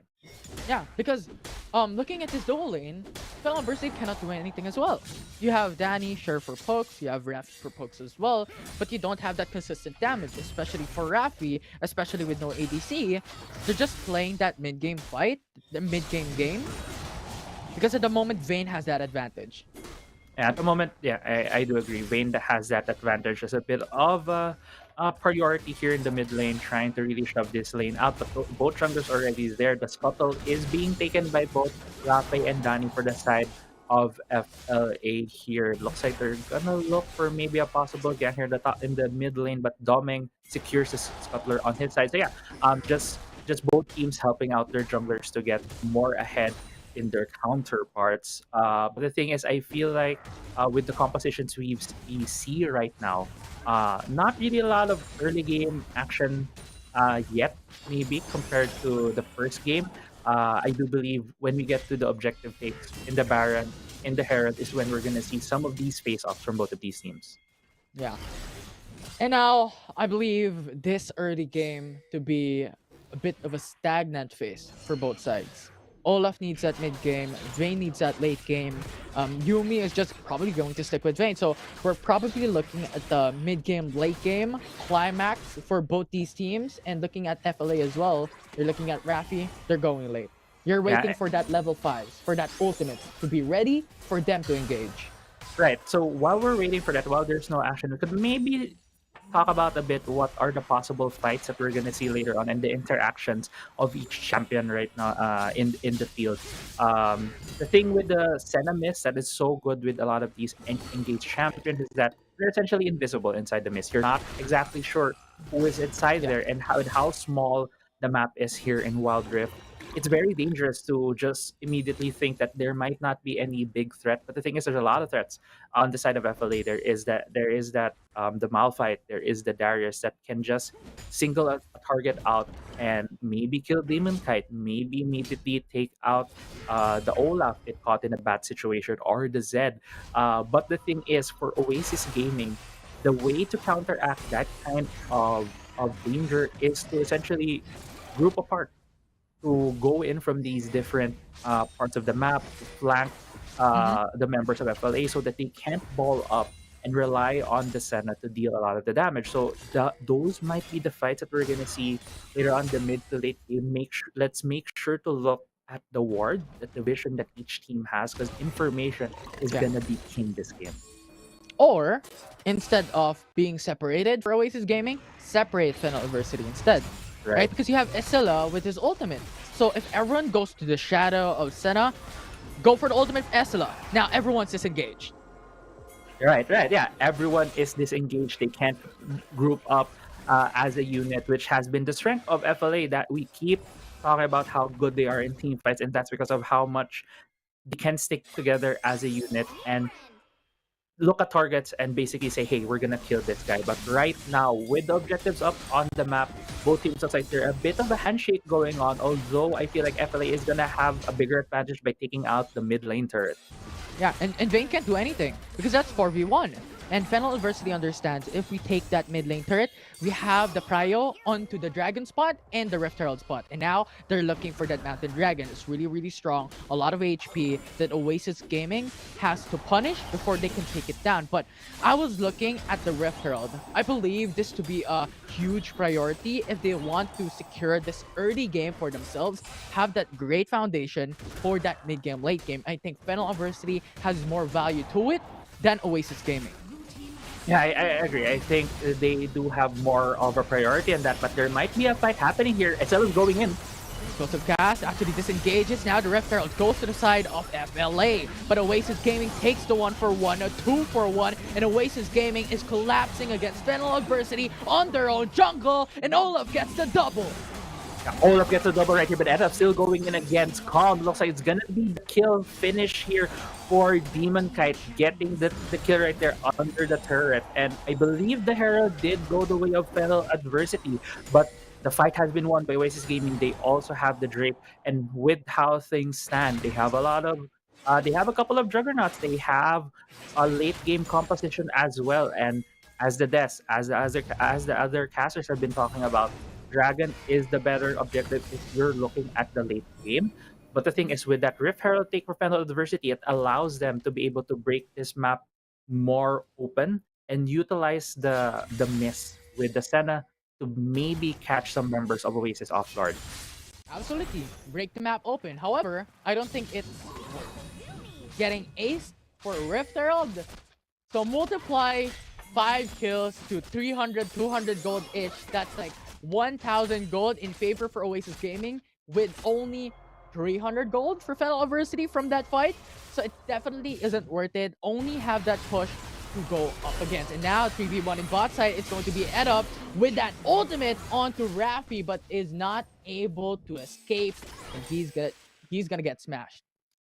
Yeah, because looking at this dual lane, Fennel Berserk cannot do anything as well. You have Danny, sure, for pokes, you have Rafi for pokes as well, but you don't have that consistent damage, especially for Rafi, especially with no ADC. They're just playing that mid-game fight, the mid-game game, because at the moment, Vayne has that advantage. At the moment, yeah, I do agree. Vayne has that advantage as a bit of a priority here in the mid lane, trying to really shove this lane out. But both junglers already there. The scuttle is being taken by both Rafe and Danny for the side of FLA here. Looks like they're gonna look for maybe a possible gang here in the mid lane, but Doming secures the scuttler on his side. So yeah, just both teams helping out their junglers to get more ahead in their counterparts. But the thing is, I feel like with the compositions we see right now, not really a lot of early game action yet, maybe compared to the first game. I do believe when we get to the objective takes in the Baron, in the Herald, is when we're gonna see some of these face-offs from both of these teams. Yeah. And now, I believe this early game to be a bit of a stagnant phase for both sides. Olaf needs that mid game, Vayne needs that late game. Yumi is just probably going to stick with Vayne. So we're probably looking at the mid game, late game climax for both these teams. And looking at FLA as well, you're looking at Rafi, they're going late. You're waiting for that level 5s, for that ultimate to be ready for them to engage. Right. So while we're waiting for that, while there's no action, we could maybe talk about a bit what are the possible fights that we're gonna see later on and the interactions of each champion right now in the field. The thing with the Senna mist that is so good with a lot of these engaged champions is that they're essentially invisible inside the mist. You're not exactly sure who is inside there and how small the map is here in Wildrift. It's very dangerous to just immediately think that there might not be any big threat. But the thing is, there's a lot of threats on the side of FLA. There is that the Malphite, there is the Darius that can just single a target out and maybe kill Demon Kite, maybe immediately take out the Olaf it caught in a bad situation, or the Zed. But the thing is, for Oasis Gaming, the way to counteract that kind of danger is to essentially group apart, to go in from these different parts of the map, to flank the members of FLA so that they can't ball up and rely on the Senna to deal a lot of the damage. So those might be the fights that we're going to see later on the mid to late game. Let's make sure to look at the ward, the division that each team has, because information is going to be king this game. Or, instead of being separated for Oasis Gaming, separate Fennel University instead. Right? Because you have Esila with his ultimate. So if everyone goes to the shadow of Senna, go for the ultimate of Esila. Now everyone's disengaged. Right, yeah. Everyone is disengaged. They can't group up as a unit, which has been the strength of FLA, that we keep talking about how good they are in team fights, and that's because of how much they can stick together as a unit and look at targets and basically say, hey, we're gonna kill this guy. But right now, with the objectives up on the map, both teams looks like there's a bit of a handshake going on, although I feel like FLA is gonna have a bigger advantage by taking out the mid lane turret. Yeah, and Vayne can't do anything because that's 4v1. And Fennel University understands if we take that mid lane turret, we have the prio onto the dragon spot and the Rift Herald spot. And now they're looking for that mountain dragon. It's really, really strong. A lot of HP that Oasis Gaming has to punish before they can take it down. But I was looking at the Rift Herald. I believe this to be a huge priority if they want to secure this early game for themselves, have that great foundation for that mid game, late game. I think Fennel University has more value to it than Oasis Gaming. Yeah, I agree. I think they do have more of a priority on that, but there might be a fight happening here. Exile's going in. Explosive cast actually disengages. Now the Rift Herald goes to the side of FLA, but Oasis Gaming takes the 1-for-1, a 2-for-1, and Oasis Gaming is collapsing against Fennel Adversity on their own jungle, and Olaf gets the double. Yeah, Olaf gets a double right here, but ends up still going in against Calm. Looks like it's gonna be the kill finish here for Demon Kite, getting the kill right there under the turret. And I believe the Herald did go the way of Fennel Adversity, but the fight has been won by Oasis Gaming. They also have the Drake, and with how things stand, they have a couple of Juggernauts. They have a late game composition as well, and as the other casters have been talking about, Dragon is the better objective if you're looking at the late game. But the thing is, with that Rift Herald take for Fennel Adversity, it allows them to be able to break this map more open and utilize the miss with the Senna to maybe catch some members of Oasis off guard. Absolutely. Break the map open. However, I don't think it's getting aced for Rift Herald. So multiply 5 kills to 300, 200 gold each. That's like 1,000 gold in favor for Oasis Gaming with only 300 gold for Fennel Adversity from that fight. So it definitely isn't worth it. Only have that push to go up against. And now 3v1 in bot side, it's going to be Ed up with that ultimate onto Rafi, but is not able to escape. And he's gonna get smashed.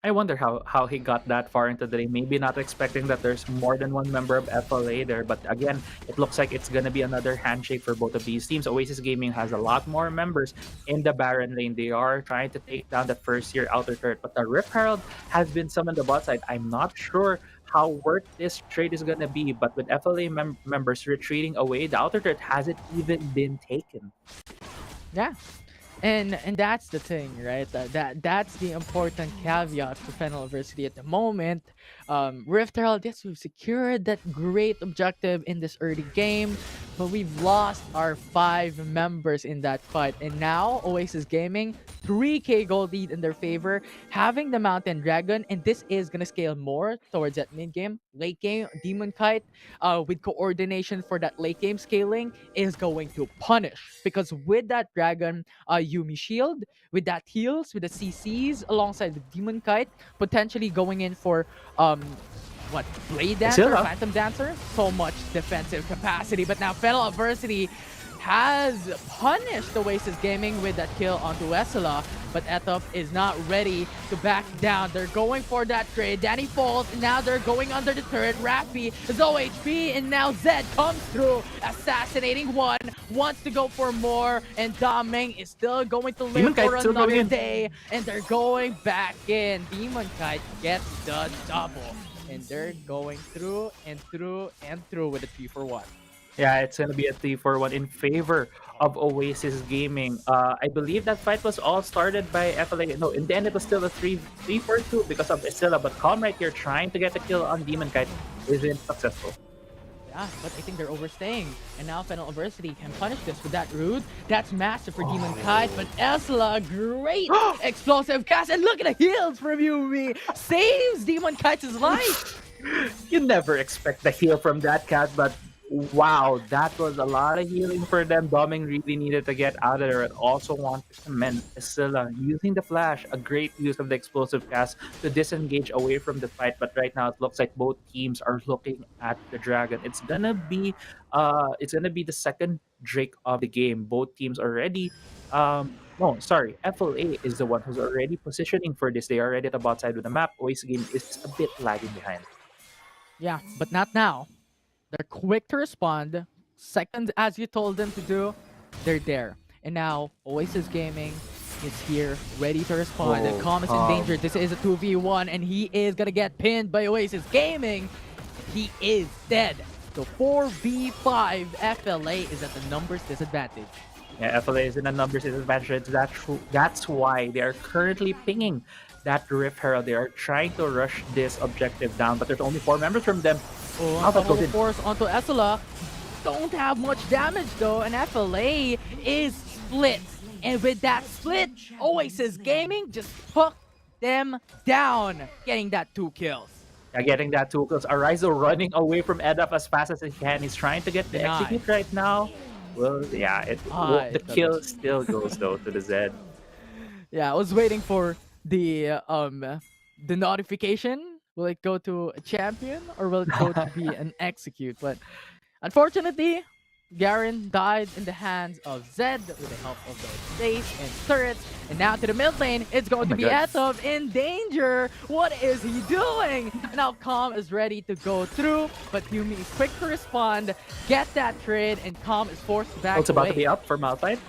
I wonder how he got that far into the game. Maybe not expecting that there's more than one member of FLA there. But again, it looks like it's going to be another handshake for both of these teams. Oasis Gaming has a lot more members in the Baron lane. They are trying to take down the first-year outer turret. But the Rift Herald has been summoned to bot side. I'm not sure how worth this trade is going to be. But with FLA members retreating away, the outer turret hasn't even been taken. Yeah. And that's the thing, right? That's the important caveat for Fennel Adversity at the moment. Rift Herald, yes, we've secured that great objective in this early game, but we've lost our 5 members in that fight. And now Oasis Gaming, 3k gold lead in their favor, having the Mountain Dragon, and this is gonna scale more towards that mid game. Late game, Demon Kite, with coordination for that late game scaling, is going to punish, because with that Dragon, Yumi Shield, with that heals, with the CCs alongside the Demon Kite, potentially going in for what, Blade Dancer, Phantom Dancer, so much defensive capacity. But now Fennel Adversity has punished Oasis Gaming with that kill onto Esela, but Etop is not ready to back down. They're going for that trade. Danny falls, and now they're going under the turret. Rafi is OHP, and now Zed comes through, assassinating one, wants to go for more, and Dameng is still going to live for another day, and they're going back in. Demon Kite gets the double, and they're going through and through and through with a 3-for-1. Yeah, it's going to be a 3-for-1 in favor of Oasis Gaming. I believe that fight was all started by FLA. No, in the end, it was still a 3-4-2 because of Estella. But Calm right here trying to get the kill on Demon Kite isn't successful. Yeah, but I think they're overstaying. And now Fennel Adversity can punish this with that Root. That's massive for Demon Kite. But Esla, great explosive cast. And look at the heals from Yumi. Saves Demon Kite's life. You never expect the heal from that cat, but wow, that was a lot of healing for them. Doming really needed to get out of there and also wanted to commend Scylla using the flash, a great use of the explosive cast to disengage away from the fight. But right now it looks like both teams are looking at the Dragon. It's gonna be the second Drake of the game. Both teams already no, sorry, FLA is the one who's already positioning for this. They are already at the bot side with the map. Oasis Game is a bit lagging behind. Yeah, but not now. They're quick to respond. Second, as you told them to do, they're there. And now, Oasis Gaming is here, ready to respond. And Calm is in danger. This is a 2v1, and he is gonna get pinned by Oasis Gaming. He is dead. So 4v5, FLA is at the numbers disadvantage. Yeah, FLA is in a numbers disadvantage. That's why they are currently pinging that Rift Herald. They are trying to rush this objective down, but there's only 4 members from them. Oh, force onto Esela. Don't have much damage though, and FLA is split. And with that split, Oasis Gaming just hooked them down, getting that 2 kills. Yeah, getting that 2 kills. Arizo running away from Edap as fast as he can. He's trying to get the execute right now. Well, yeah, the kill still goes though to the Zed. Yeah, I was waiting for the notification. Will it go to a champion or will it go to be an execute? But unfortunately, Garen died in the hands of Zed with the help of those base and turrets. And now to the mid lane, it's going to be Etov in danger. What is he doing? Now Calm is ready to go through, but Yumi is quick to respond, get that trade, and Calm is forced back away. It's about to be up for Malphite.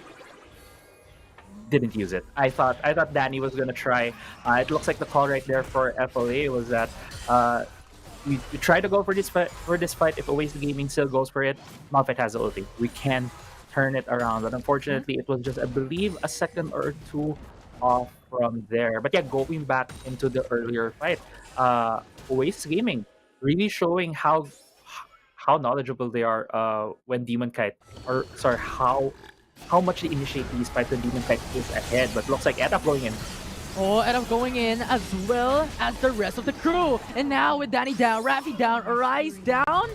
Didn't use it. I thought Danny was gonna try. It looks like the call right there for FLA was that we try to go for this fight. If Oasis Gaming still goes for it, Malphite has the ulti. We can turn it around. But unfortunately, it was just, I believe, a second or two off from there. But yeah, going back into the earlier fight, Oasis Gaming really showing how knowledgeable they are when Demon Kite, or sorry, how much they initiate these fights when Demon Kite is ahead. But looks like Edap going in. Oh, and I'm going in as well as the rest of the crew. And now with Danny down, Rafi down, Arise down,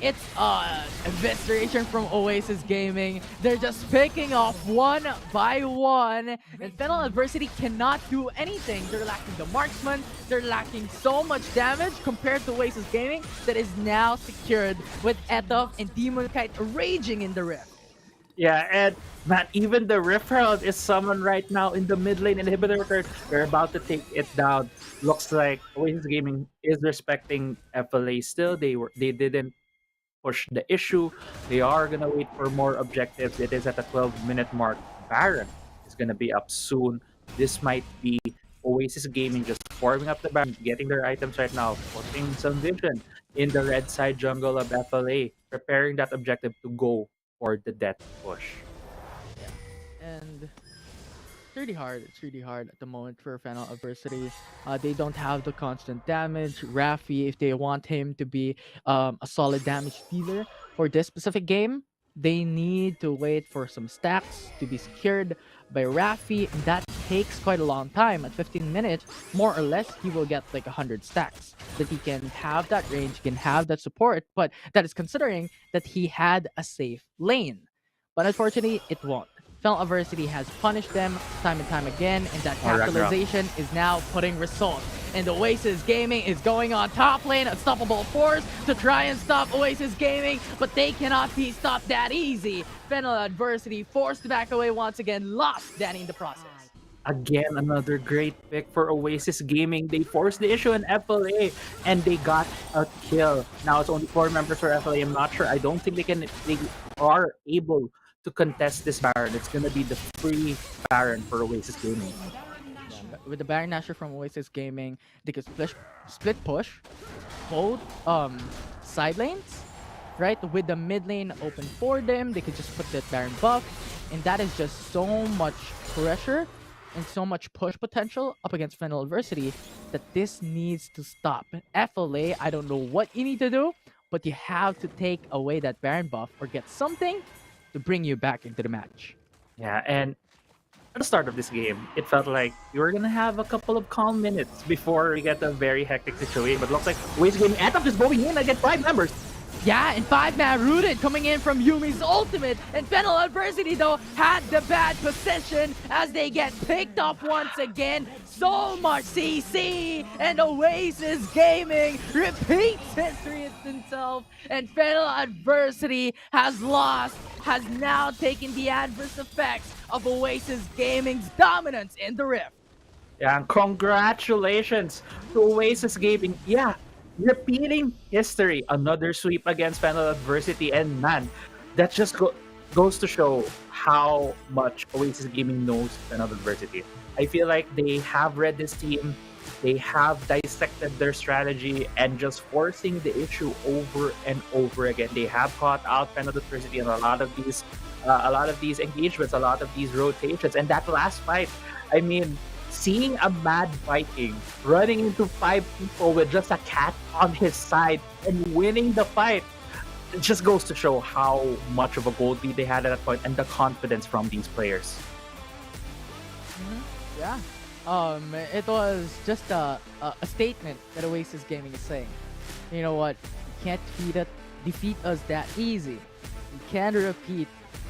it's evisceration from Oasis Gaming. They're just picking off one by one. And Fennel Adversity cannot do anything. They're lacking the marksman. They're lacking so much damage compared to Oasis Gaming that is now secured with Etof and Demon Kite raging in the rift. Yeah, and man, even the Rift Herald is summoned right now in the mid lane inhibitor turret. They're about to take it down. Looks like Oasis Gaming is respecting FLA still. They didn't push the issue. They are gonna wait for more objectives. It is at the 12-minute mark. Baron is gonna be up soon. This might be Oasis Gaming just forming up the Baron, getting their items right now, putting some vision in the red side jungle of FLA, preparing that objective to go for the death push. And it's really hard. It's really hard at the moment for Fennel Adversity. They don't have the constant damage. Rafi, if they want him to be a solid damage dealer for this specific game, they need to wait for some stacks to be secured by Rafi. And that takes quite a long time. At 15 minutes, more or less, he will get like 100 stacks. That he can have that range, can have that support, but that is considering that he had a safe lane. But unfortunately, it won't. Fennel Adversity has punished them time and time again, and that capitalization is now putting results. And Oasis Gaming is going on top lane, Unstoppable Force, to try and stop Oasis Gaming, but they cannot be stopped that easy. Fennel Adversity forced to back away once again, lost Danny in the process. Again, another great pick for Oasis Gaming. They forced the issue in FLA and they got a kill. Now it's only 4 members for FLA. I'm not sure. I don't think they are able to contest this Baron. It's gonna be the free Baron for Oasis Gaming. Yeah, with the Baron Nashor from Oasis Gaming, they could split push, hold side lanes, right? With the mid lane open for them, they could just put that Baron buff, and that is just so much pressure and so much push potential up against Fennel Adversity that this needs to stop. FLA, I don't know what you need to do, but you have to take away that Baron buff or get something to bring you back into the match. Yeah, and at the start of this game, it felt like you were gonna have a couple of calm minutes before we get a very hectic situation. But it looks like Oasis Gaming Etof just going in against 5 members. Yeah, and 5-man rooted coming in from Yumi's ultimate. And Fennel Adversity, though, had the bad position as they get picked up once again. So much CC, and Oasis Gaming repeats history itself. And Fennel Adversity has lost, has now taken the adverse effects of Oasis Gaming's dominance in the Rift. Yeah, and congratulations to Oasis Gaming. Yeah, repeating history, another sweep against Fennel Adversity, and man, that just goes to show how much Oasis Gaming knows Fennel Adversity. I feel like they have read this team, they have dissected their strategy, and just forcing the issue over and over again. They have caught out Fennel Adversity in a lot of these engagements, a lot of these rotations, and that last fight, I mean, seeing a mad Viking running into 5 people with just a cat on his side and winning the fight, it just goes to show how much of a gold lead they had at that point and the confidence from these players. Yeah. It was just a statement that Oasis Gaming is saying. You know what? You can't defeat us that easy. We can repeat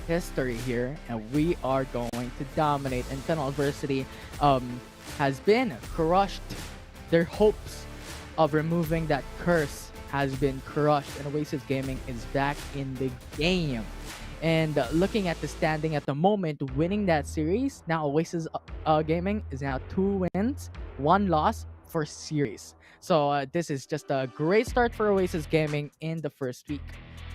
history here, and we are going to dominate. And Fennel Adversity has been crushed. Their hopes of removing that curse has been crushed, and Oasis Gaming is back in the game. And looking at the standing at the moment, winning that series, now Oasis Gaming is now 2 wins, 1 loss for series. So this is just a great start for Oasis Gaming in the first week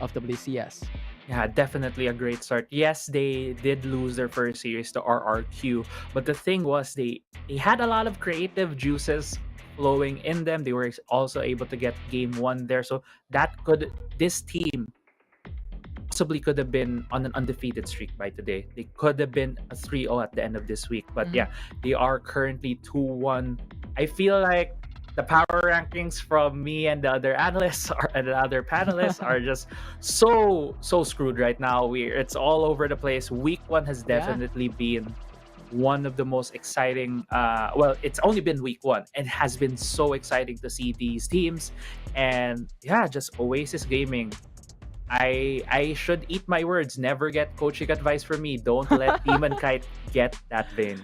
of WCS. Yeah, definitely a great start. Yes, they did lose their first series to RRQ, but the thing was they had a lot of creative juices flowing in them. They were also able to get game 1 there. So this team possibly could have been on an undefeated streak by today. They could have been a 3-0 at the end of this week. But yeah, they are currently 2-1. I feel like the power rankings from me and the other analysts and the other panelists are just so screwed right now. It's all over the place. Week 1 has definitely been one of the most exciting. Well, it's only been week 1 and has been so exciting to see these teams. And yeah, just Oasis Gaming. I should eat my words. Never get coaching advice from me. Don't let Demon Kite get that vein.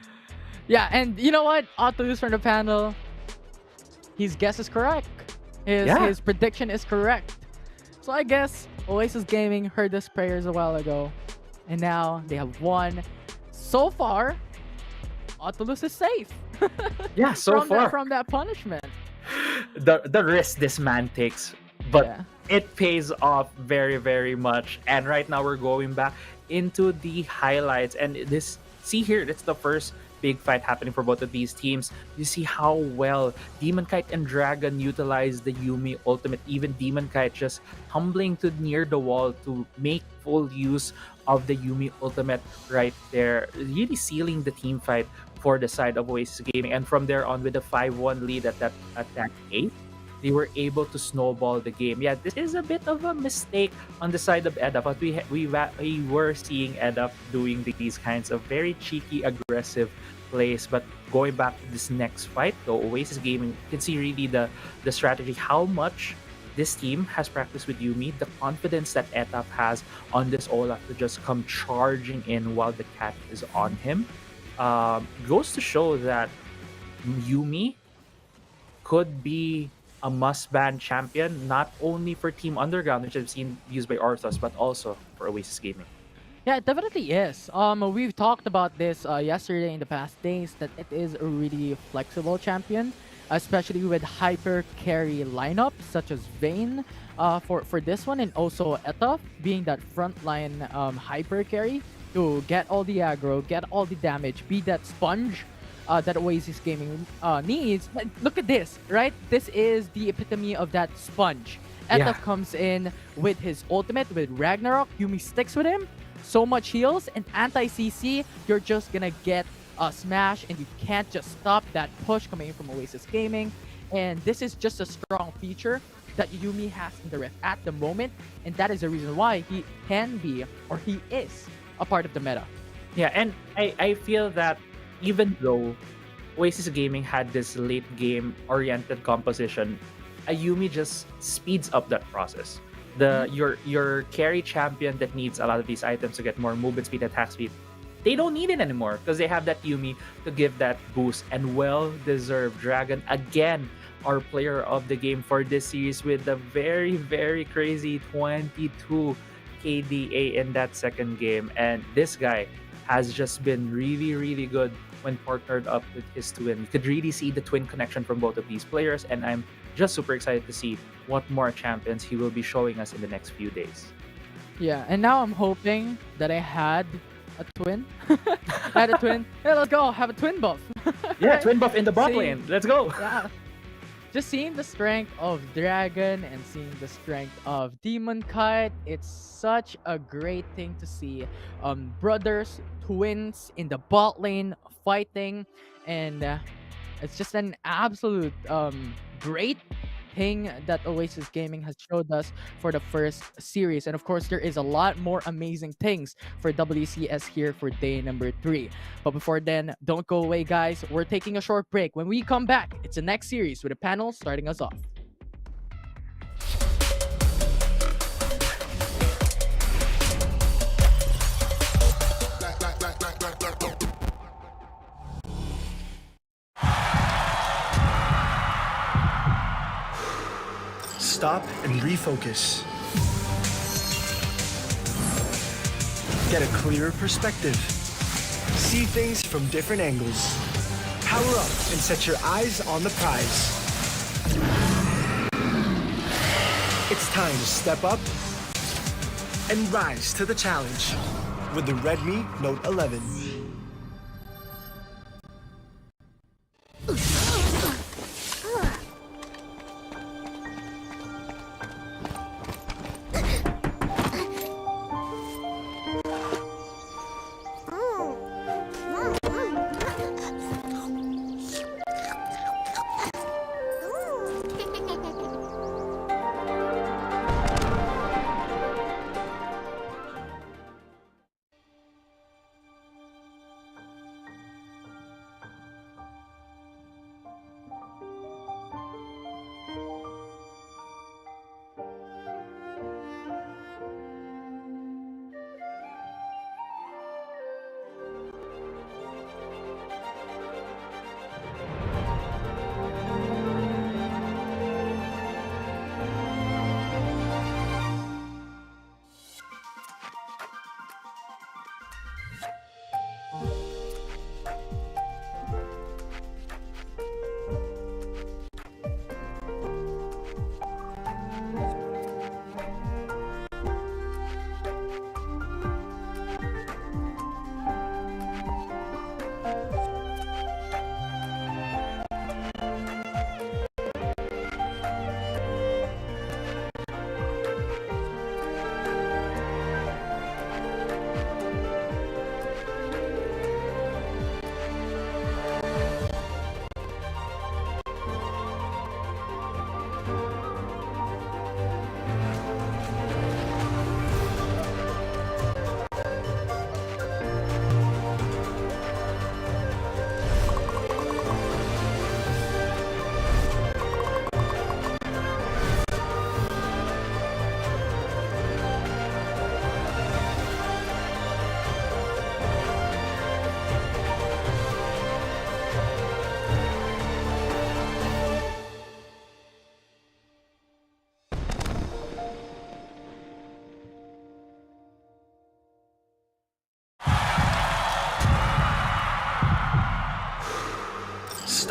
Yeah, and you know what? Otto's from the panel. His guess is correct. His prediction is correct. So I guess Oasis Gaming heard this prayers a while ago, and now they have won. So far, Oculus is safe. Yeah, from that punishment. The risk this man takes, but it pays off very, very much. And right now we're going back into the highlights, and see here, it's the first big fight happening for both of these teams. You see how well Demon Kite and Dragon utilize the Yuumi ultimate. Even Demon Kite just tumbling to near the wall to make full use of the Yuumi ultimate right there, really sealing the team fight for the side of Oasis Gaming. And from there on, with a 5-1 lead at that gate, they were able to snowball the game. Yeah, this is a bit of a mistake on the side of EDUP, but we were seeing EDUP doing these kinds of very cheeky, aggressive plays. But going back to this next fight, though, Oasis Gaming, you can see really the strategy, how much this team has practiced with Yuumi, the confidence that EDUP has on this Olaf to just come charging in while the cat is on him. Goes to show that Yuumi could be a must-ban champion, not only for Team Underground, which I've seen used by Orthos, but also for Oasis Gaming. Yeah, it definitely is. We've talked about this yesterday in the past days, that it is a really flexible champion, especially with hyper carry lineup such as Vayne for this one, and also Eta being that frontline hyper carry to get all the aggro, get all the damage, be that sponge that Oasis Gaming needs. But look at this, right? This is the epitome of that sponge. Eta comes in with his ultimate, with Ragnarok. Yuumi sticks with him. So much heals, and anti-CC, you're just gonna get a smash, and you can't just stop that push coming in from Oasis Gaming. And this is just a strong feature that Yuumi has in the Rift at the moment, and that is the reason why he can be, or he is, a part of the meta. Yeah, and I feel that even though Oasis Gaming had this late game oriented composition, Yuumi just speeds up that process. Your carry champion that needs a lot of these items to get more movement speed, attack speed, they don't need it anymore because they have that Yuumi to give that boost. And well-deserved. Dragon, again, our player of the game for this series with a very, very crazy 22 KDA in that second game. And this guy has just been really, really good when partnered up with his twin. You could really see the twin connection from both of these players, and I'm just super excited to see what more champions he will be showing us in the next few days. Yeah, and now I'm hoping that I had a twin. I had a twin. Hey, let's go. Have a twin buff. Yeah, twin buff in the bot lane. Let's go. Yeah. Just seeing the strength of Dragon and seeing the strength of Demon Kite, it's such a great thing to see. Brothers, twins in the bot lane fighting, and it's just an absolute great thing that Oasis Gaming has showed us for the first series. And of course, there is a lot more amazing things for WCS here for day number 3. But before then, don't go away, guys. We're taking a short break. When we come back, it's the next series with a panel starting us off. Stop and refocus. Get a clearer perspective. See things from different angles. Power up and set your eyes on the prize. It's time to step up and rise to the challenge with the Redmi Note 11.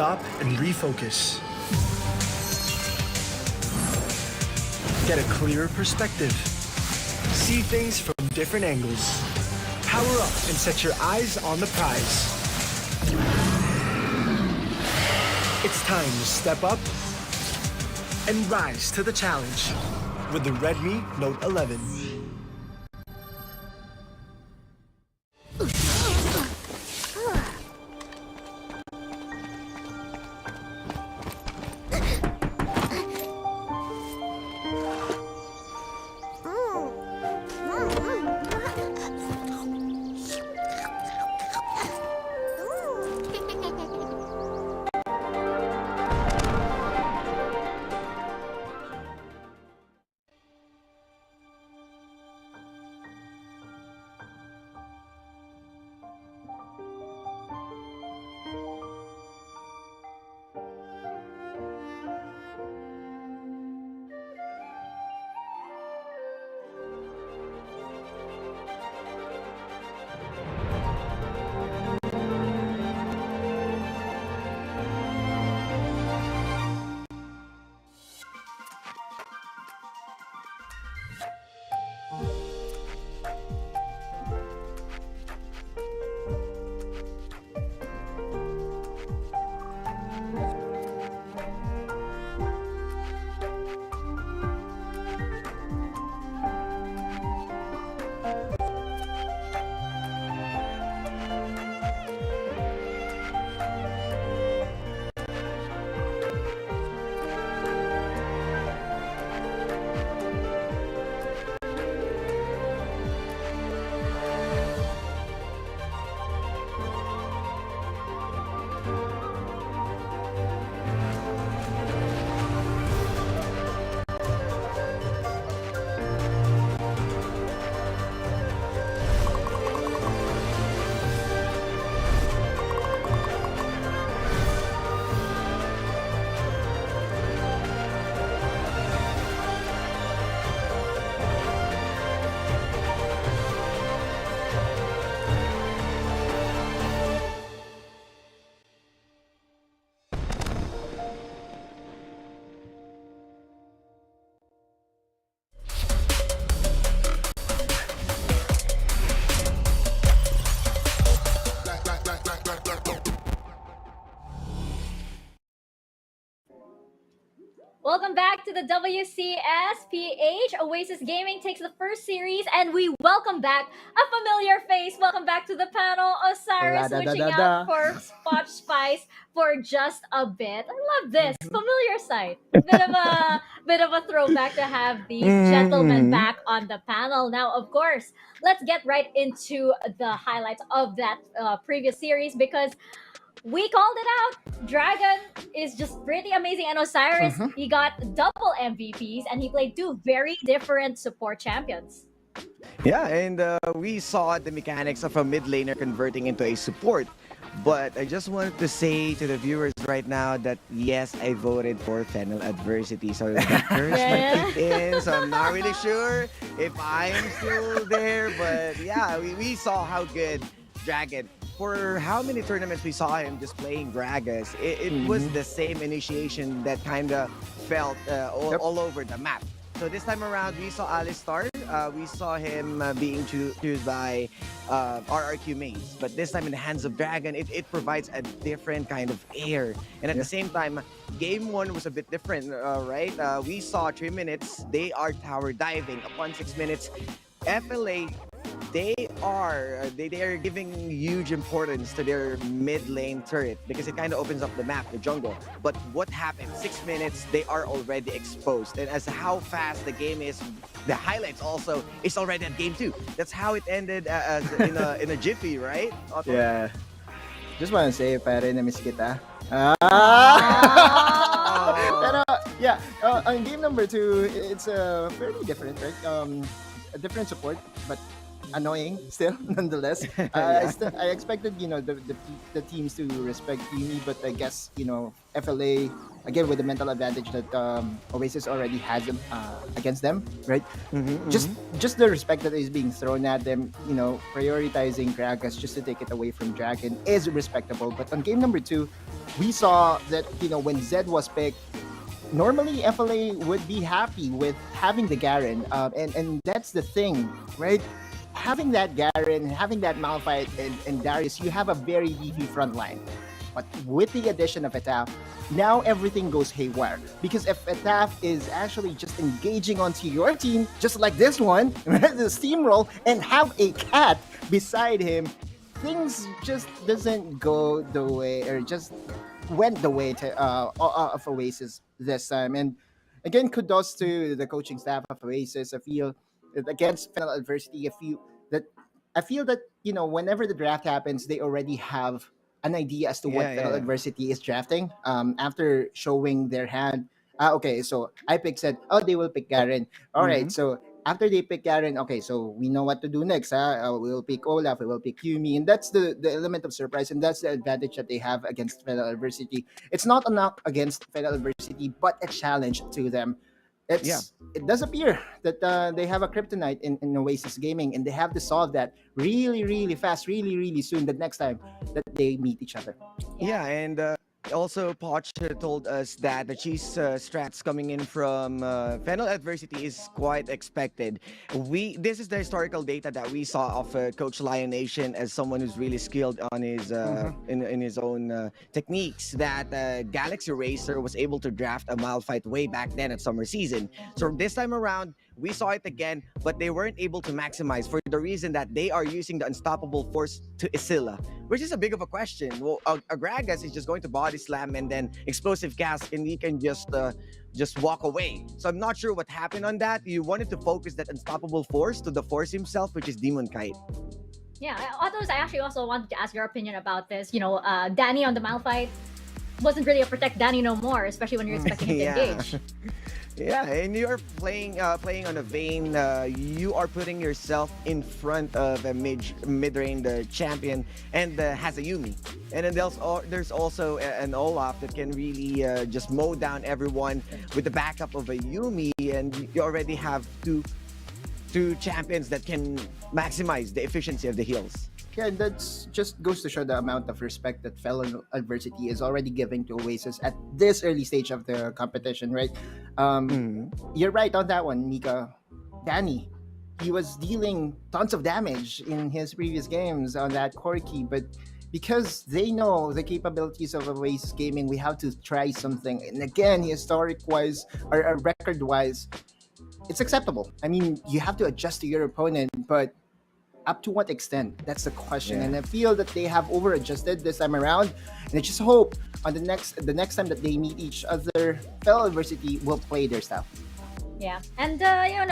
stop and refocus. Get a clearer perspective. See things from different angles. Power up and set your eyes on the prize. It's time to step up and rise to the challenge with the Redmi Note 11. Welcome back to the WCS PH. Oasis Gaming takes the first series, and we welcome back a familiar face. Welcome back to the panel, Osiris switching out for Spot Spice for just a bit. I love this familiar sight. Bit of a throwback to have these gentlemen back on the panel. Now, of course, let's get right into the highlights of that previous series because we called it out. Dragon is just pretty amazing, and Osiris, he got double MVPs, and he played two very different support champions. Yeah, and we saw the mechanics of a mid laner converting into a support. But I just wanted to say to the viewers right now that yes, I voted for Fennel Adversity. So the first might kick in, so I'm not really sure if I'm still there. But yeah, we saw how good Dragon, for how many tournaments we saw him just playing Gragas, it was the same initiation that kind of felt all over the map. So this time around, we saw Alistar. We saw him being chosen by RRQ mains. But this time in the hands of Dragon, it provides a different kind of air. And at the same time, game one was a bit different, right? We saw 3 minutes. They are tower diving. Upon 6 minutes, FLA, they are giving huge importance to their mid lane turret because it kind of opens up the map, the jungle. But what happened? 6 minutes, they are already exposed. And as how fast the game is, the highlights also is already at game 2. That's how it ended as in a jiffy, right? Otto? Yeah. Just want to say, pare, na-miss kita. Pero, yeah, on game number 2, it's fairly different, right? A different support, but annoying still, nonetheless. Yeah. I expected, the teams to respect Yumi, but I guess, FLA, again, with the mental advantage that Oasis already has against them, right? Just Mhm. just the respect that is being thrown at them, prioritizing Gragas just to take it away from Dragon is respectable. But on game number 2, we saw that, when Zed was picked, normally FLA would be happy with having the Garen, and that's the thing, right? Having that Garen, having that Malphite and Darius, you have a very beefy front line. But with the addition of Etaf, now everything goes haywire. Because if Etaf is actually just engaging onto your team, just like this one, the steamroll, and have a cat beside him, things just doesn't go the way, or just went the way of Oasis this time. And again, kudos to the coaching staff of Oasis. I feel that against Fennel adversity, I feel that whenever the draft happens, they already have an idea as to what Yeah, Fennel yeah. adversity is drafting. After showing their hand, okay, so iPick said, oh, they will pick Garen. All right, Mhm. so after they pick Garen, okay, so we know what to do next. We'll pick Olaf, we will pick Yumi, and that's the element of surprise, and that's the advantage that they have against Fennel adversity. It's not a knock against Fennel adversity, but a challenge to them. Yeah. It does appear that they have a kryptonite in Oasis Gaming, and they have to solve that really, really fast, really, really soon. The next time that they meet each other. Yeah, and also Poch told us that the cheese strats coming in from Fennel adversity is quite expected. This is the historical data that we saw of Coach Lion Nation as someone who's really skilled on his in his own techniques. That Galaxy Racer was able to draft a Malphite way back then at summer season. So this time around, we saw it again, but they weren't able to maximize for the reason that they are using the unstoppable force to Isilla, which is a big of a question. Well, Gragas is just going to body slam and then explosive cast, and he can just walk away. So I'm not sure what happened on that. You wanted to focus that unstoppable force to the force himself, which is Demon Kite. Yeah, Autos, I actually also wanted to ask your opinion about this. Danny on the Malphite wasn't really a protect Danny no more, especially when you're expecting him to Yeah. engage. Yeah, and you're playing on a Vayne. You are putting yourself in front of a mid-range champion and has a Yumi. And then there's also an Olaf that can really just mow down everyone with the backup of a Yumi, and you already have two champions that can maximize the efficiency of the heals. Yeah, that's just goes to show the amount of respect that fellow adversity is already giving to Oasis at this early stage of the competition, right? You're right on that one, Mika. Danny, he was dealing tons of damage in his previous games on that Corki, but because they know the capabilities of Oasis Gaming, we have to try something. And again, historic-wise, or record-wise, it's acceptable. I mean, you have to adjust to your opponent, but up to what extent? That's the question. Yeah. And I feel that they have over-adjusted this time around. And I just hope on the next time that they meet each other, fellow adversity will play their stuff. Yeah, and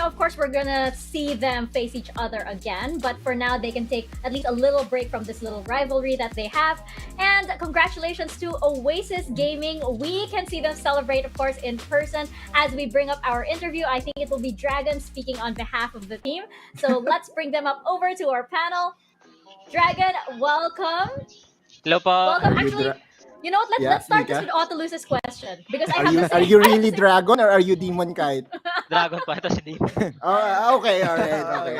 of course, we're gonna see them face each other again. But for now, they can take at least a little break from this little rivalry that they have. And congratulations to Oasis Gaming. We can see them celebrate, of course, in person as we bring up our interview. I think it will be Dragon speaking on behalf of the team. So let's bring them up over to our panel. Dragon, welcome. Hello po. Welcome. Are you Actually, dra- you know what? Yeah, Let's start this Mika? with Autolus's question because I Are have you the are same. you I have really the same- Dragon or are you Demon Kite? Dragon po. Ito si Demon. Okay, all right, okay.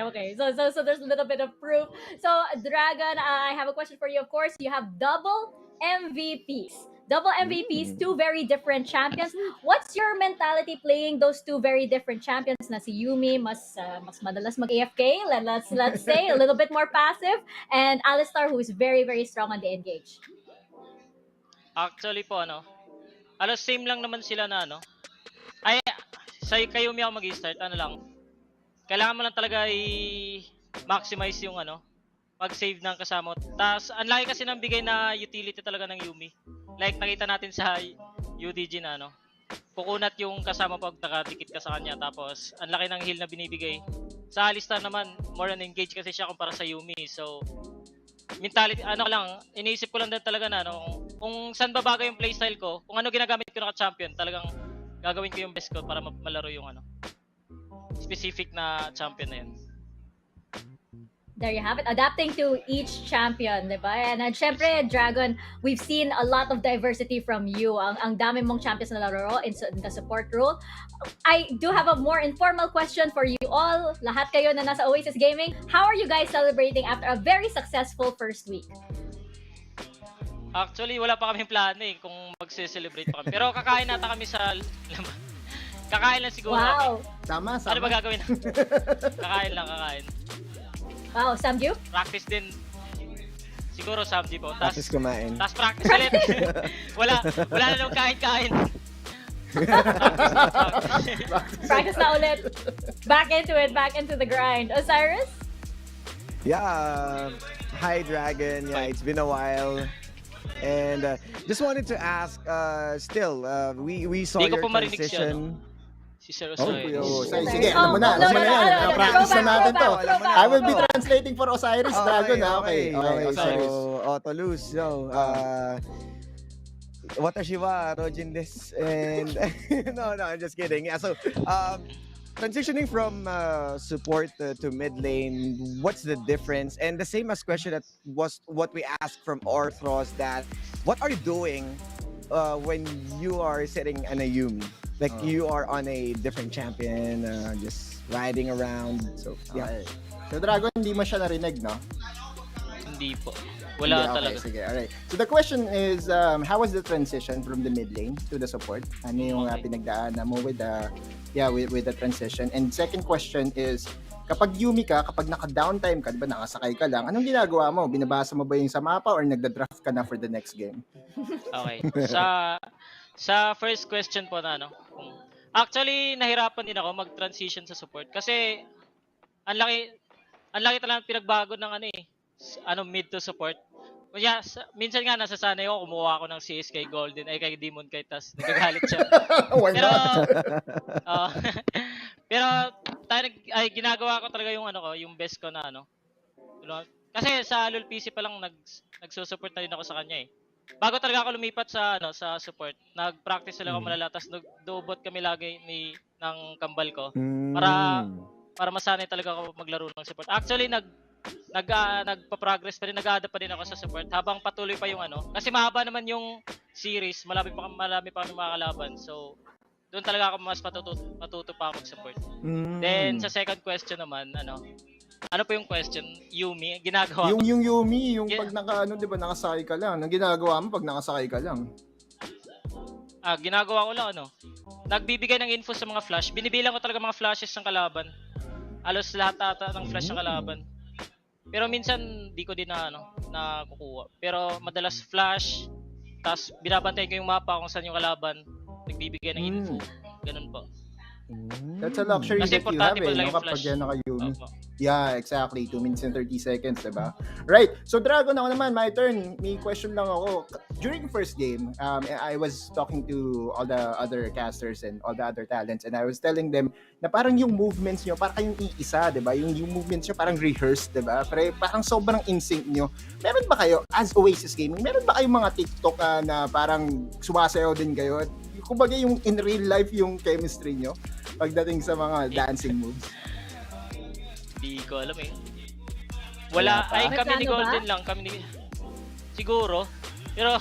Okay. So there's a little bit of proof. So Dragon, I have a question for you. Of course, you have double MVPs. Double MVPs, two very different champions. What's your mentality playing those two very different champions? Na si Yumi mas madalas mag AFK, let's say a little bit more passive, and Alistar who is very very strong on the engage. Actually po, same lang naman sila na, Ay, sa Kayumi ako mag-start, lang. Kailangan mo lang talaga i-maximize yung, mag-save ng kasama. Tapos, ang laki kasi ng bigay na utility talaga ng Yumi. Like, nakita natin sa UDG na, kukunat yung kasama pag nakadikit ka sa kanya. Tapos, ang laki ng heal na binibigay. Sa Alistar naman, more on engage kasi siya kumpara sa Yumi. So, mentality, iniisip ko lang din talaga na, kung saan babaga yung playstyle ko, kung ano ginagamit ko na ka-champion, talagang gagawin ko yung best ko para malaro yung specific na champion na yun. There you have it. Adapting to each champion, di ba? And syempre, Dragon, we've seen a lot of diversity from you. Ang dami mong champions na laro in the support role. I do have a more informal question for you all. Lahat kayo na nasa Oasis Gaming. How are you guys celebrating after a very successful first week? Actually, wala pa kaming plano kung magse-celebrate pa kami. Pero kakain nata kami sa... kakain lang siguro Wow. kami. Sama. Ano ba gagawin? Kakain lang, kakain. Wow, Samju? Practice din. Siguro Samji po. Tapos kumain. Tapos practice ulit. wala na nung kain-kain. Practice na ulit. Back into it, back into the grind. Osiris? Yeah, hi Dragon. Yeah, it's been a while. And just wanted to ask, we saw Di ko your po marinig siya, transition. Si Sir Oh, Osiris. sige, alam mo na. no, Alam mo na yan. no, Practice na natin to. go back. I will be translating for Osiris Dragon. Okay. So, Otolus, watashi wa Rojin desu. And no, I'm just kidding. Yeah, so transitioning from support to mid lane, what's the difference? And the same as question that was what we asked from Orthros, that what are you doing when you are sitting on a Yumi? Like you are on a different champion, just riding around. So yeah. Okay. So Dragon, hindi mo siya narinig, no? Hindi po. Wala Okay, talaga. sige, alright. So the question is, how was the transition from the mid lane to the support? Ano yung pinagdaanan mo with the with the transition? And second question is, kapag Yumi ka, kapag naka-downtime ka, di ba nakasakay ka lang, anong ginagawa mo? Binabasa mo ba yung sa mapa or nagda-draft ka na for the next game? Okay. Sa first question po na actually nahirapan din ako mag-transition sa support kasi ang laki talagang pinagbago ng mid to support. Kaya minsan nga nasasanay ako, kumuha ako ng CS kay Golden kay Demon kay tas nagagalit siya. Pero ginagawa ko talaga yung best ko na kasi sa LoL PC pa lang nagsusupport na rin ako sa kanya Bago talaga ako lumipat sa support, nag-practice talaga ako malala, tapos nagdo-bot kami lagi ng kambal ko para masanay talaga ako maglaro ng support. Actually nagpa-progress pa rin, nag-a-adapt pa rin ako sa support habang patuloy pa yung kasi mahaba naman yung series, marami pa kami mga kalaban. So doon talaga ako mas matuto pa ako support. Then sa second question naman, ano po yung question? Yumi, ginagawa Yung Yumi, yung pag di ba, nakasakay ka lang. Ang ginagawa mo pag nakasakay ka lang? Ginagawa ko lang, nagbibigay ng info sa mga flash. Binibilang ko talaga mga flashes ng kalaban. Alos lahat ata ng flash ng kalaban. Pero minsan, di ko din nakukuha. Pero madalas flash, tapos binabantayan ko yung mapa kung saan yung kalaban. Nagbibigay ng info. Ganun po. That's a luxury Kasi that you have, portable lang yung kapag flash. yan naka-Yumi. Yeah, exactly. 2 minutes and 30 seconds, diba? Right. So, Dragon, ako naman, my turn. May question lang ako. During first game, I was talking to all the other casters and all the other talents, and I was telling them na parang yung movements nyo, parang kayong iisa, diba? Yung movements nyo parang rehearsed, diba? Pero parang sobrang in-sync nyo. Meron ba kayo, as Oasis Gaming, meron ba kayong mga TikTok na parang sumasayaw din kayo? Kumbaga yung in real life yung chemistry nyo pagdating sa mga dancing moves? Di ko alam Wala, kami ni Golden lang, siguro. Pero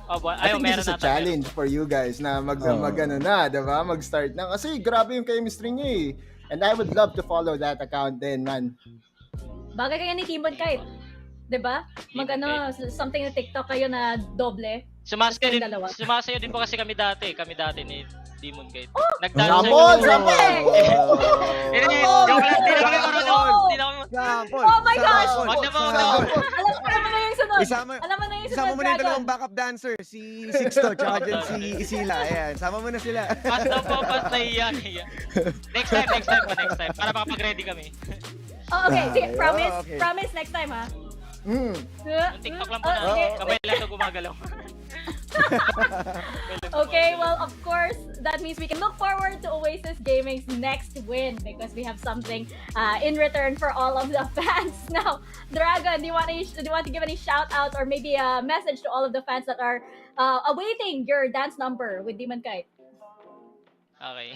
I think this is a challenge for you guys na diba? Mag-start na. Kasi grabe yung chemistry niyo And I would love to follow that account din, man. Bagay kayo ni Timon kahit, diba? Something na TikTok kayo na doble. Sumasayo din po kasi kami dati ni Demon Gate. Sampol! Oh my gosh! Wag na. Alam mo na yung sunod. Isama mo na yung dalawang backup dancer, si Sixto, tsaka dyan si Isila. Ayan, sama mo na sila. Pas nahiya. Next time. Para makapag-ready kami. Okay, sige, promise next time ha. Yung TikTok lang po na. Kamay lang ito gumagalaw. Okay, well, of course, that means we can look forward to Oasis Gaming's next win because we have something in return for all of the fans. Now, Dragon, do you want to give any shout out or maybe a message to all of the fans that are awaiting your dance number with Demon Kite? Okay.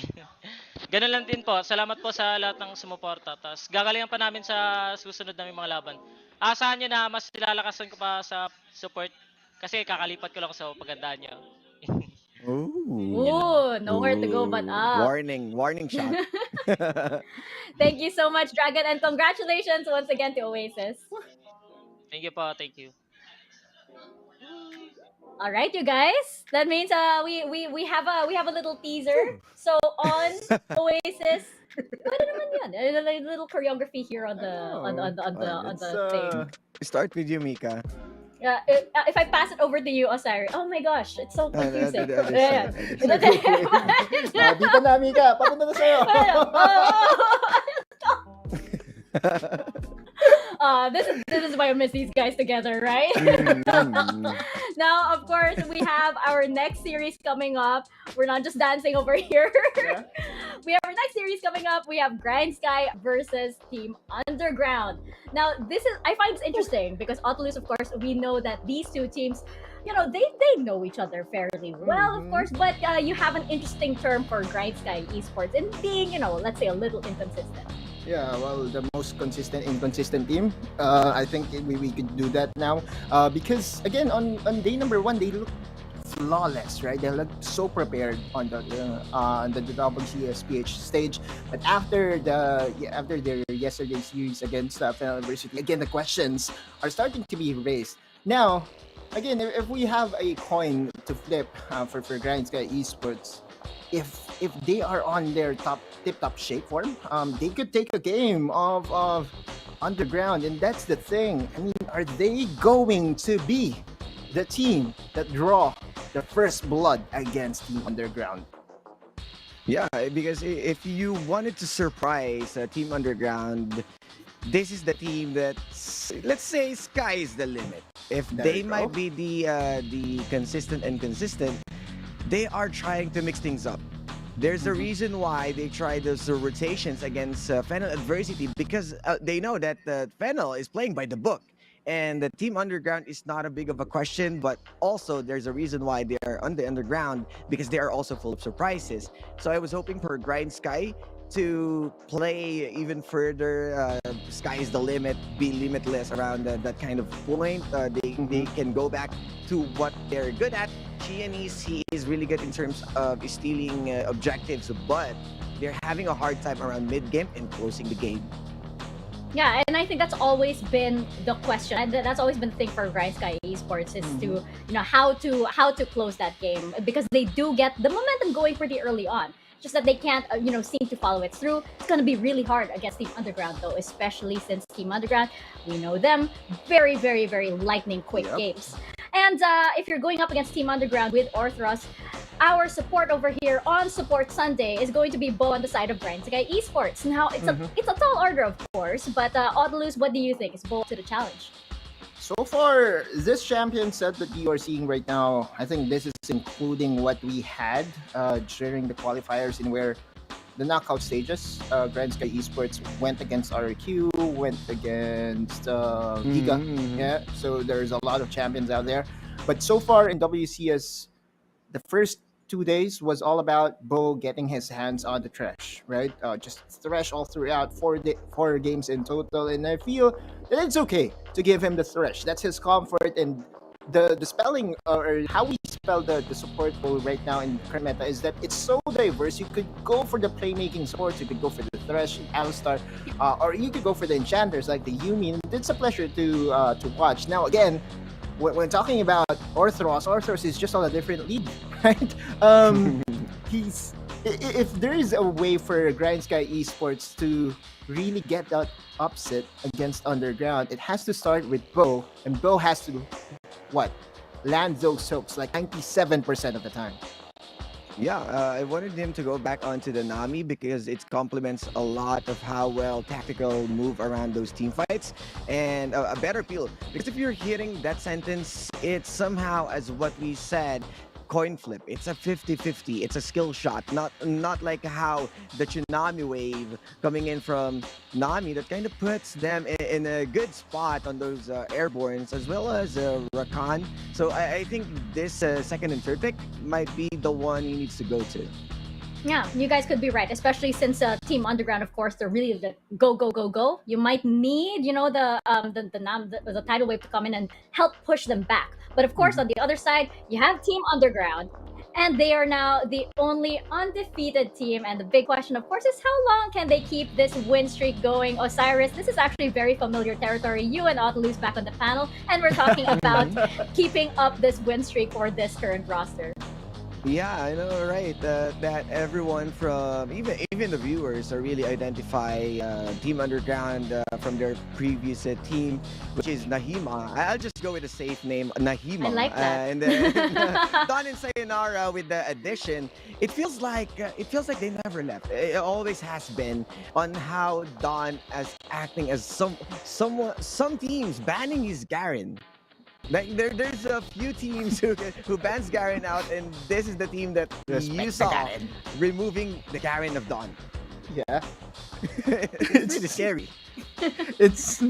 Ganun lang din po. Salamat po sa lahat ng sumuporta. Tapos gagalingan pa namin sa susunod namin mga laban. Asahan nyo na mas nilalakasan ko pa sa support kasi kakalipat ko lang sa pagandaan nyo. Ooh. Ooh, nowhere to go but up. Warning shot. Thank you so much, Dragon, and congratulations once again to Oasis. Thank you po, thank you. All right, you guys. That means we have a little teaser. So on Oasis, pwede naman yan. A little choreography here on the thing. Start with you, Mika. If I pass it over to you, Osari. Oh my gosh, it's so confusing. I understand. Dito na, Mika. Papunta na sa'yo. This is why I miss these guys together, right? Now, of course, we have our next series coming up. We're not just dancing over here. Yeah. We have our next series coming up. We have Grindsky versus Team Underground. Now, I find this interesting because Autolus, of course, we know that these two teams, they know each other fairly well, of course, but you have an interesting term for Grindsky Esports and being, let's say a little inconsistent. Yeah, well, the most inconsistent team. I think we could do that now. Because again, on day number 1, they look flawless, right? They look so prepared on the WCS PH stage. But after their yesterday series against Fennel University, again the questions are starting to be raised. Now, again, if we have a coin to flip for Grindsky Esports, if they are on their tip-top shape form, they could take a game of Underground, and that's the thing. I mean, are they going to be the team that draw the first blood against Team Underground? Yeah, because if you wanted to surprise Team Underground, this is the team that, let's say, sky is the limit. If they might be the consistent and consistent, they are trying to mix things up. There's a reason why they try those rotations against Fennel Adversity, because they know that Fennel is playing by the book. And the Team Underground is not a big of a question, but also there's a reason why they are on the Underground, because they are also full of surprises. So I was hoping for Grindsky to play even further. Sky is the limit, be limitless around that kind of point. They can go back to what they're good at. He is really good in terms of stealing objectives, but they're having a hard time around mid-game and closing the game. Yeah, and I think that's always been the question. And that's always been the thing for Grindsky Esports is to, how to close that game, because they do get the momentum going pretty early on. Just that they can't, seem to follow it through. It's going to be really hard against Team Underground, though, especially since Team Underground, we know them, very, very, very lightning quick games. And if you're going up against Team Underground with Orthros, our support over here on Support Sunday is going to be Bo on the side of Grindsky Esports. Now, it's a tall order, of course, but Autolus, what do you think? Is Bo up to the challenge? So far, this champion set that you are seeing right now, I think this is including what we had during the qualifiers in where the knockout stages, Grindsky Esports went against RQ, went against Giga. Yeah, so there's a lot of champions out there. But so far in WCS, the first 2 days was all about Bo getting his hands on the Thresh, right? Just Thresh all throughout, four games in total, and I feel that it's okay to give him the Thresh. That's his comfort, and the spelling or how we spell the support role right now in current meta is that it's so diverse. You could go for the playmaking supports, you could go for the Thresh, Alistar, or you could go for the enchanters like the Yumi. It's a pleasure to watch. Now again, when talking about Orthros is just on a different league, right? If there is a way for Grindsky Esports to really get that upset against Underground, it has to start with Bo, and Bo has to land those hooks like 97% of the time. Yeah, I wanted him to go back onto the Nami because it complements a lot of how well tactical move around those team fights, and a better peel. Because if you're hitting that sentence, it's somehow, as what we said, coin flip. It's a 50-50. It's a skill shot, not like how the tsunami wave coming in from Nami that kind of puts them in a good spot on those airbornes, as well as Rakan. So I think this second and third pick might be the one he needs to go to. Yeah, you guys could be right, especially since Team Underground, of course, they're really the go go go go. You might need, the tidal wave to come in and help push them back. But of course, on the other side, you have Team Underground, and they are now the only undefeated team. And the big question, of course, is how long can they keep this win streak going? Osiris, this is actually very familiar territory. You and Ottolou's back on the panel, and we're talking about keeping up this win streak for this current roster. Yeah, I know, right? That everyone from even the viewers are really identify Team Underground from their previous team, which is Nahima. I'll just go with a safe name, Nahima. I like that. And then Don and Sayonara with the addition. It feels like they never left. It always has been on how Don is acting as some teams banning his Garen. Like there's a few teams who bans Garen out, and this is the team that you saw removing the Garen of Dawn. Yeah. It's really scary. It's,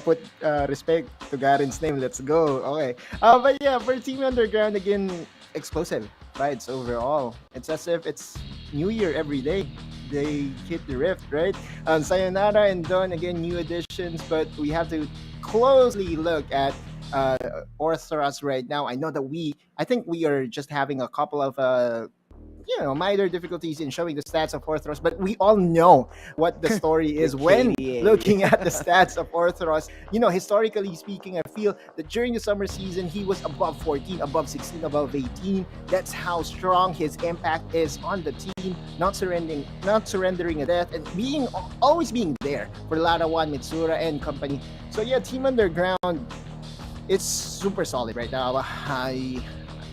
put respect to Garen's name. Let's go. Okay. But yeah, for Team Underground, again, explosive fights overall. It's as if it's New Year every day. They hit the rift, right? Sayonara and Dawn, again, new additions, but we have to closely look at Orthros right now. I think we are just having a couple of minor difficulties in showing the stats of Orthros, but we all know what the story is when looking at the stats of Orthros. Historically speaking, I feel that during the summer season he was above 14, above 16, above 18. That's how strong his impact is on the team, not surrendering a death, and always being there for Larawan, Mitsura, and company. So yeah, Team Underground, it's super solid right now.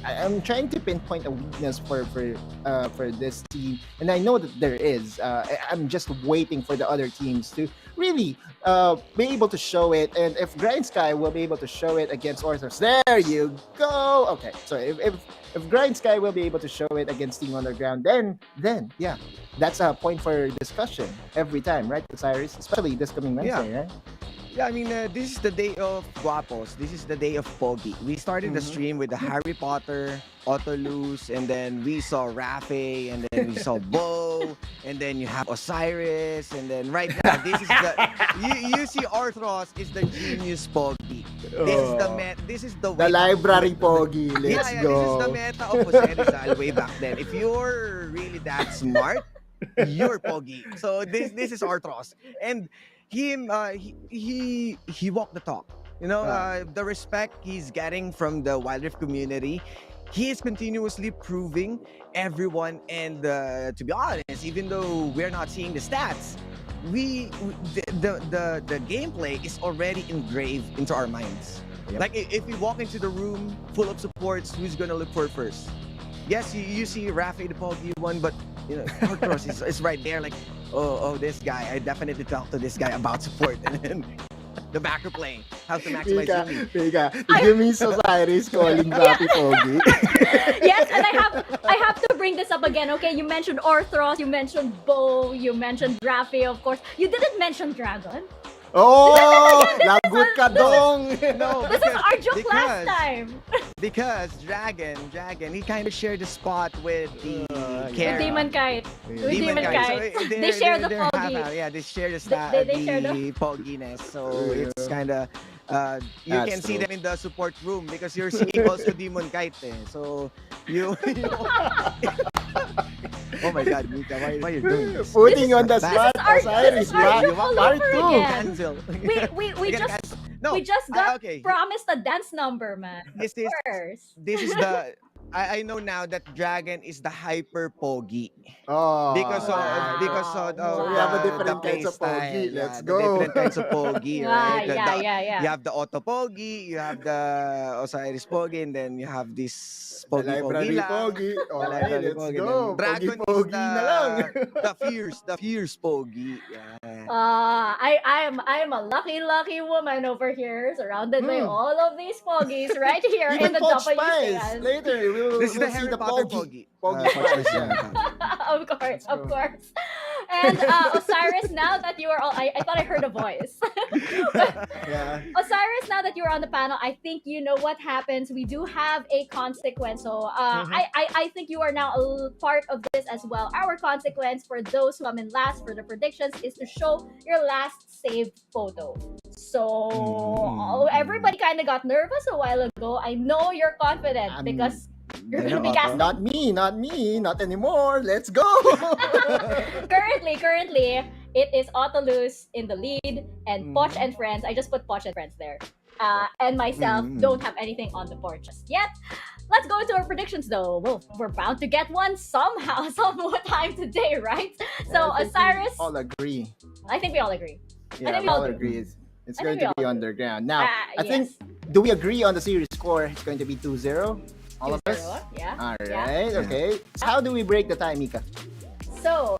I'm trying to pinpoint a weakness for this team, and I know that there is. I'm just waiting for the other teams to really be able to show it. And if Grindsky will be able to show it against Orthros, there you go. Okay, so if Grindsky will be able to show it against Team Underground, then yeah, that's a point for discussion every time, right, Osiris? Especially this coming Wednesday, right? Yeah, I mean, this is the day of Guapos. This is the day of Pogi. We started the stream with the Harry Potter, Ottolous, and then we saw Rafe, and then we saw Bo, and then you have Osiris, and then right now, this is you see Orthros is the genius Pogi. This is the The library Pogi. Let's yeah, go. This is the meta of Jose Rizal way back then. If you're really that smart, you're Pogi. So this is Orthros. And him, he walked the talk. The respect he's getting from the Wildrift community, he is continuously proving everyone. And to be honest, even though we're not seeing the stats, the gameplay is already engraved into our minds. Yep. Like if we walk into the room full of supports, who's gonna look for it first? Yes, you see Rafe the Pogi one, but Orthros is right there. Like, oh, this guy. I definitely talked to this guy about support, and then the backer play, how to maximize money. Pika, give me Osiris calling Rafi Pogi. Yes, and I have to bring this up again. Okay, you mentioned Orthros, you mentioned Bo, you mentioned Rafi, of course. You didn't mention Dragon. Oh, lagot ka dong. No, This is our joke last time. Because Dragon, he kind of shared the spot with the With Kara. Demon Kite. With Demon Demon Kite. Kite. So They share the they're Pogi. half-half. Yeah, they share the They share the Poginess. So it's kind of you That's can see true. them in the support room because you're seeing also Demon Kite. So you oh my God, Mika, why are you doing this? Putting on the This is spot, this is our Osiris. joke all Part over two. again. Cancel. We You're gonna just cancel. No, we just got okay. promised a dance number, man. This is First. this is the I know now that Dragon is the hyper Pogi. Oh, Because of So we have a the different kinds play of Pogi. style, Let's the go. different kinds of Pogi, right? Yeah. You have the Auto Pogi, you have the Osiris Pogi, and then you have this Pogi Library lang. Pogi. The Okay, library let's Pogi. go. Then Dragon Pogi na lang. is the fierce Pogi. Yeah. I am a lucky woman over here, surrounded by all of these Poggies right here in Even the Poch Spice. WCS. Later, we'll This is the see Harry the Potter Pogi. Pogi. Pogi Spice. Yeah. Of course. And Osiris, now that you are all, I thought I heard a voice. Yeah. Osiris, now that you're on the panel, I think you know what happens. We do have a consequence. So I think you are now a part of this as well. Our consequence for those who come in last for the predictions is to show your last saved photo. So everybody kind of got nervous a while ago. I know you're confident because you're going to be casting. Not me, not anymore. Let's go. Currently, it is Autolus in the lead, and Poch and Friends. I just put Poch and Friends there. And myself don't have anything on the board just yet. Let's go into our predictions, though. Well, we're bound to get one somehow, some time today, right? So, Osiris. All agree. I think we all agree. Yeah, I think we all agree. It's going to be underground. Now, I think, yes. do we agree on the series score? It's going to be 2-0. All of us? Yeah. All right. Yeah. Okay. So how do we break the tie, Mika? So,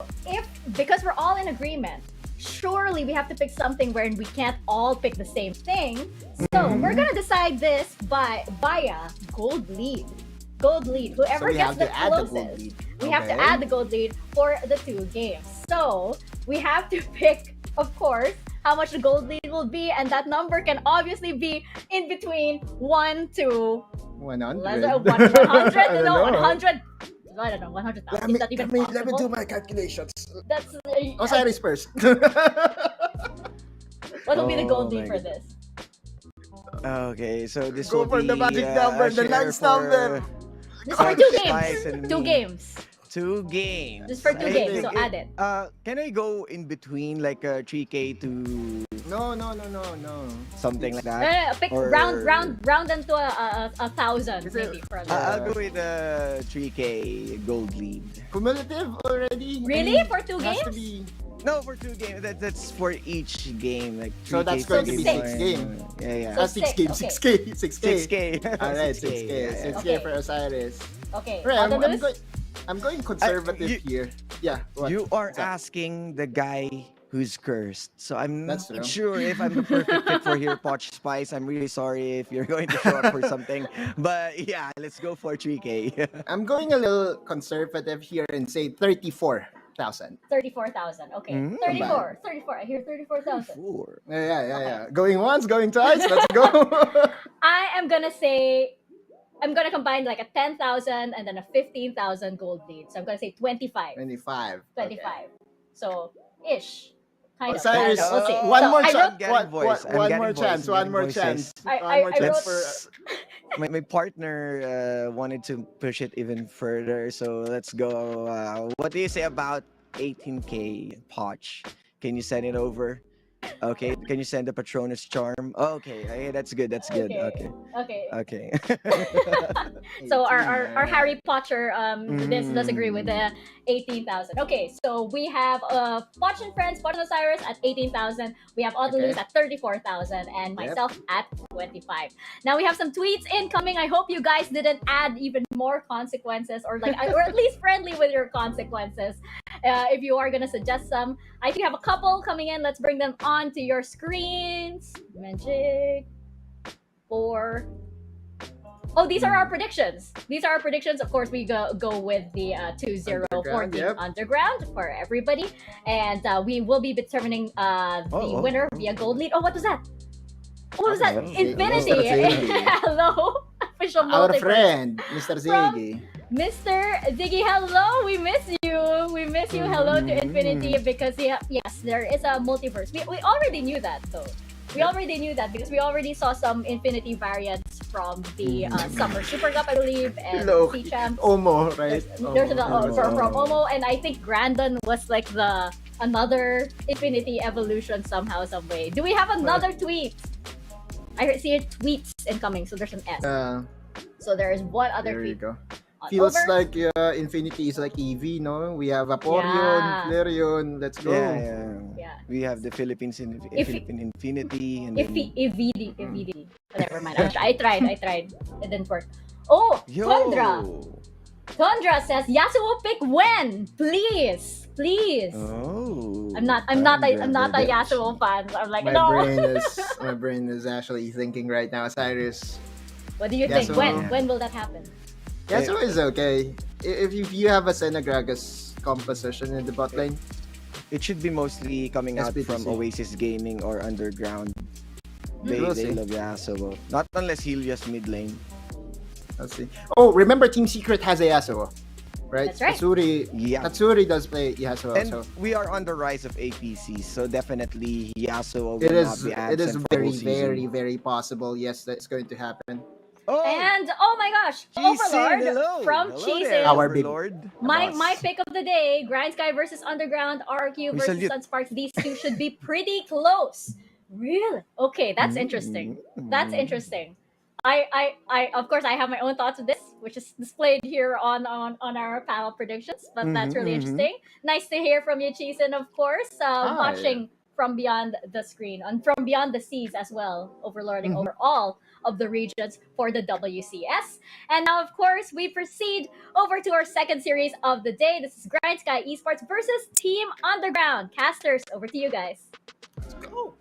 because we're all in agreement, surely we have to pick something wherein we can't all pick the same thing. So, we're gonna decide this via gold lead. Gold lead. Whoever gets the closest. We have to add the gold lead for the 2 games. So, we have to pick, of course, how much the gold lead will be, and that number can obviously be in between 1 to 100. 100. No, 100. I don't know, 100,000. Is that even possible? Let me do my calculations. That's Osiris first. what will be the gold lead for this? Okay, so this Go will for be the magic number, the share lance for number. This is for 2 games. 2 games. 2 games. This is for 2 I games, think so add it. Can I go in between like 3K to No. something like that? Pick Or- round them to a 1,000 maybe. For I'll go with 3K gold lead. Cumulative already? Really? For 2 Has to games? be. No, for 2 games. That's for each game. Like 3K So that's going to be 6 6. games. Yeah. So 6 games. okay. 6K. 6K. All right, 6K. 6K. Yeah. 6K Okay. for Osiris. Okay. Right, Autolus? I'm going conservative here. Yeah. What? You are What's up? asking the guy who's cursed. So I'm That's not true. sure if I'm the perfect fit for here, Poch Spice. I'm really sorry if you're going to show up for something. But yeah, let's go for 3K. I'm going a little conservative here and say 34,000. 34,000. Okay. 34. I hear 34,000. Yeah. Going once, going twice. Let's go. I am gonna say, I'm gonna combine like a 10,000 and then a 15,000 gold lead. So I'm gonna say 25. 25. 25. So ish. Kind of. Osiris, We'll see. one So more I chance. wrote- getting voice. I'm One getting more voice. chance. I'm One getting more voices. chance. I One more chance wrote- for. My partner wanted to push it even further, so let's go. What do you say about 18K, Poch? Can you send it over? Okay. Can you send the Patronus charm? Okay, that's good. That's good. Okay. Okay. So our Harry Potter this does agree with the 18,000. Okay, so we have Poch and Friends, Poch and Osiris at 18,000. We have Autolus at 34,000 and myself at 25. Now we have some tweets incoming. I hope you guys didn't add even more consequences or or at least friendly with your consequences. If you are gonna suggest some, I think we have a couple coming in. Let's bring them onto your screens. Magic. 4. Oh, these are our predictions. Of course, we go with the 2-0 for Team Underground for everybody. And we will be determining the winner via gold lead. Oh, what was that? What was that? Infinity. Hello. Official Our multiverse. friend, Mr. Ziggy. Mr. Ziggy, hello. We miss you. Hello to Infinity because yes, there is a multiverse. We already knew that though. We already knew that because we already saw some Infinity variants from the Summer Super Cup, I believe, and Sea Champs. Omo, right? There's from Omo, and I think Grandon was like another Infinity evolution somehow, some way. Do we have another tweet? I see tweets incoming, so there's an S. So there is one other There tweet. you go. Feels like Infinity is like EV, no? We have Vaporeon, Flareon. Let's go. Yeah. We have the Philippine Infinity and EVD. Never mind. I tried. It didn't work. Oh, Tundra says Yasuo pick when, please. Oh. I'm not a Yasuo fan. So I'm like, My no. brain is actually thinking right now, Cyrus. What do you think? When will that happen? Yasuo is okay. If you have a Senegragas composition in the bot lane, It should be mostly coming out from SBTC. Oasis Gaming or Underground. We'll They see. love Yasuo. Not unless he'll just mid lane. Let's see. Oh, remember Team Secret has a Yasuo, right? That's right. Yeah. Tatsuri does play Yasuo. And So we are on the rise of APCs, so definitely Yasuo will it not is be it absent is for the very, whole season. very, very possible. Yes, that's going to happen. Oh, And oh my gosh, Cheesin, Overlord hello. from Hello Cheesin. there, Our big- Overlord. My pick of the day, Grindsky versus Underground, RQ We versus salute. SUNSPARKS. These two should be pretty close. Really? Okay, that's interesting. That's interesting. I of course I have my own thoughts of this, which is displayed here on our panel predictions, but that's really interesting. Nice to hear from you, Cheesin, of course. Hi. Watching from beyond the screen and from beyond the seas as well, overlording over all of the regions for the WCS. And now, of course, we proceed over to our second series of the day. This is Grindsky Esports versus Team Underground. Casters, over to you guys. Let's go.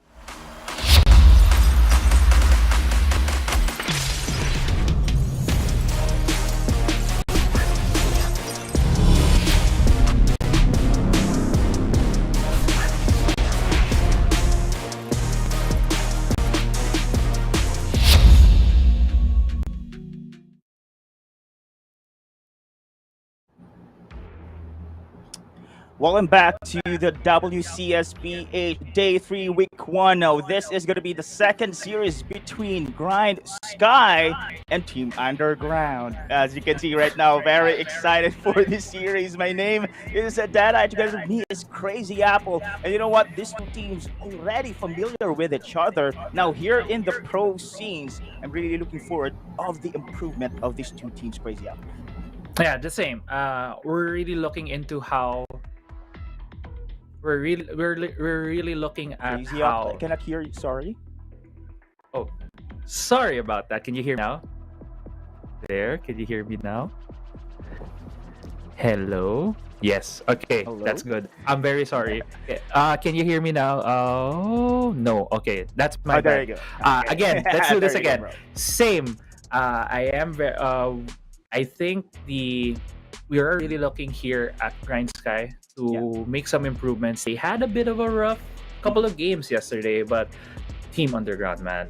Welcome back to the WCSPH Day 3 Week 1. Now, this is going to be the second series between Grindsky and Team Underground. As you can see right now, very excited for this series. My name is Dada. Together with me is Crazy Apple. And you know what? These two teams already familiar with each other. Now, here in the pro scenes, I'm really looking forward of the improvement of these two teams, Crazy Apple. Yeah, the same. We're really looking into how we're really looking at Crazy how. Apple, I cannot hear you. Sorry. Oh, sorry about that. Can you hear me now? There, can you hear me now? Hello? Yes. Okay, Hello? that's good. I'm very sorry. Okay, can you hear me now? Oh, no. Okay, that's my There bad. you go. Okay. Again, let's do this There you go, again. bro. Same. I am very. I think we are really looking here at Grindsky to make some improvements. They had a bit of a rough couple of games yesterday, but Team Underground, man,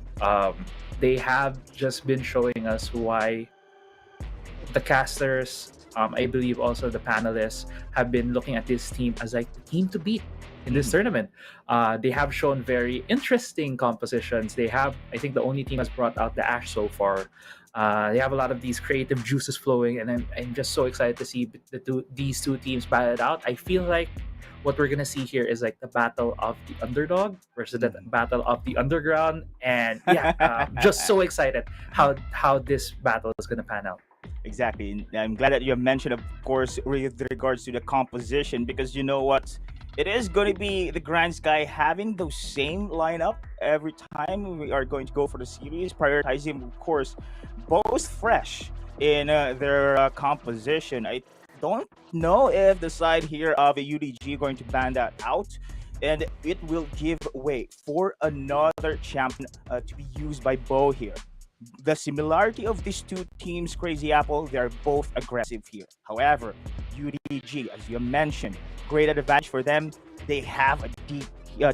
they have just been showing us why the casters, I believe also the panelists, have been looking at this team as like the team to beat in this tournament. They have shown very interesting compositions. They have, I think, the only team has brought out the Ash so far. They have a lot of these creative juices flowing, and I'm just so excited to see these two teams battle it out. I feel like what we're gonna see here is like the battle of the underdog versus the battle of the underground, and yeah, just so excited how this battle is gonna pan out. Exactly. And I'm glad that you have mentioned, of course, with regards to the composition, because you know what? It is going to be the Grindsky having those same lineup every time we are going to go for the series, prioritizing, of course, both fresh in their composition. I don't know if the side here of a UDG going to ban that out, and it will give way for another champion to be used by Bo here. The similarity of these two teams, Crazy Apple, they're both aggressive here. However, UDG, as you mentioned, great advantage for them. They have a deep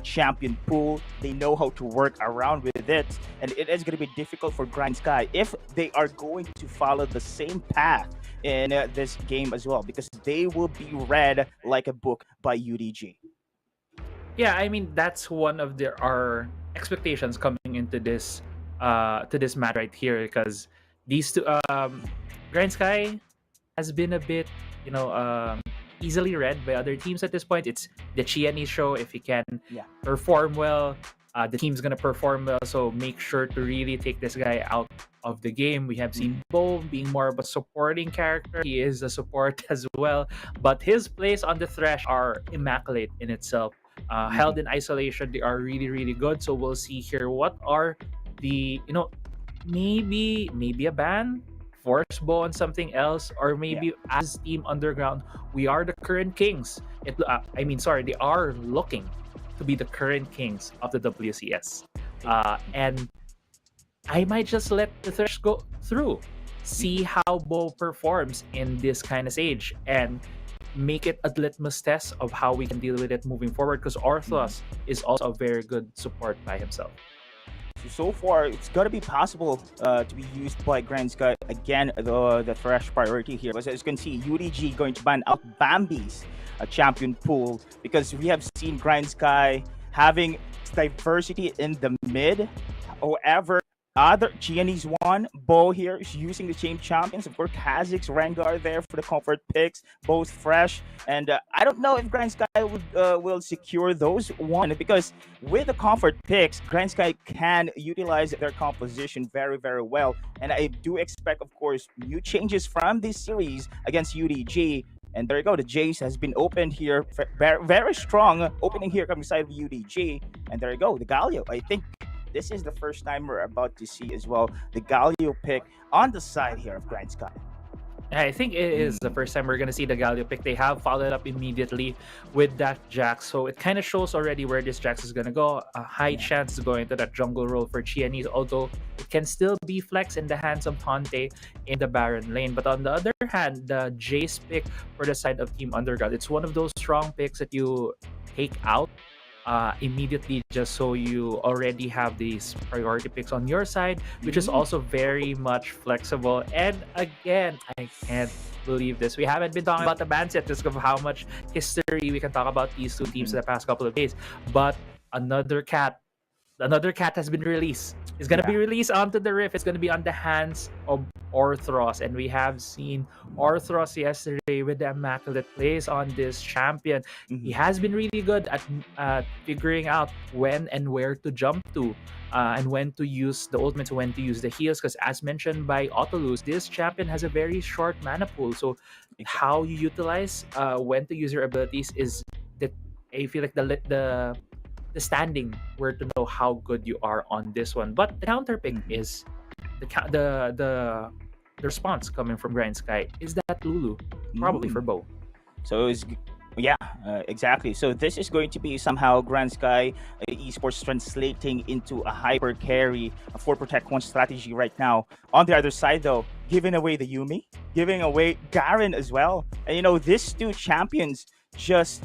champion pool. They know how to work around with it. And it is going to be difficult for Grindsky if they are going to follow the same path in this game as well, because they will be read like a book by UDG. Yeah, I mean that's one of our expectations coming into this to this match right here, because these two Grindsky has been a bit, easily read by other teams at this point. It's the Chiani show. If he can perform well, the team's gonna perform well. So make sure to really take this guy out of the game. We have seen Bo being more of a supporting character. He is a support as well, but his plays on the Thresh are immaculate in itself. Held in isolation, they are really, really good. So we'll see here what are the, maybe a ban, force Bo on something else, or maybe as Team Underground, we are the current kings. They are looking to be the current kings of the WCS. And I might just let the Thresh go through, see how Bo performs in this kind of stage. And make it a litmus test of how we can deal with it moving forward, because Orthos is also a very good support by himself. So far, it's got to be possible to be used by Grindsky. Again, the fresh priority here. As you can see, UDG going to ban out Bambi's champion pool, because we have seen Grindsky having diversity in the mid. However, other Gianni's one, Bo here is using the same champions. Of course, Kha'Zix, Rengar there for the comfort picks, both fresh. And I don't know if Grindsky will secure those one, because with the comfort picks, Grindsky can utilize their composition very, very well. And I do expect, of course, new changes from this series against UDG. And there you go, the Jace has been opened here, very, very strong opening here coming side of UDG. And there you go, the Galio. I think this is the first time we're about to see as well the Galio pick on the side here of Grindsky. I think it is the first time we're going to see the Galio pick. They have followed up immediately with that Jax, so it kind of shows already where this Jax is going to go. A high chance of going to that jungle role for Chianese, although it can still be flex in the hands of Tante in the Baron lane. But on the other hand, the Jace pick for the side of Team UNDRGRND, it's one of those strong picks that you take out immediately, just so you already have these priority picks on your side, which is also very much flexible. And again, I can't believe this. We haven't been talking about the bans yet, just of how much history we can talk about these two teams in the past couple of days. But another cat has been released. It's going to be released onto the Rift. It's going to be on the hands of Orthros. And we have seen Orthros yesterday with the immaculate plays on this champion. He has been really good at figuring out when and where to jump to, and when to use the ultimates, when to use the heals. Because as mentioned by Autolus, this champion has a very short mana pool. So how you utilize when to use your abilities is that I feel like the standing where to know how good you are on this one. But the counter pick is the response coming from Grindsky is that Lulu, probably for Bo. So it's exactly. So this is going to be somehow Grindsky Esports translating into a hyper carry, a 4 protect 1 strategy right now. On the other side though, giving away the Yuumi, giving away Garen as well. And these two champions just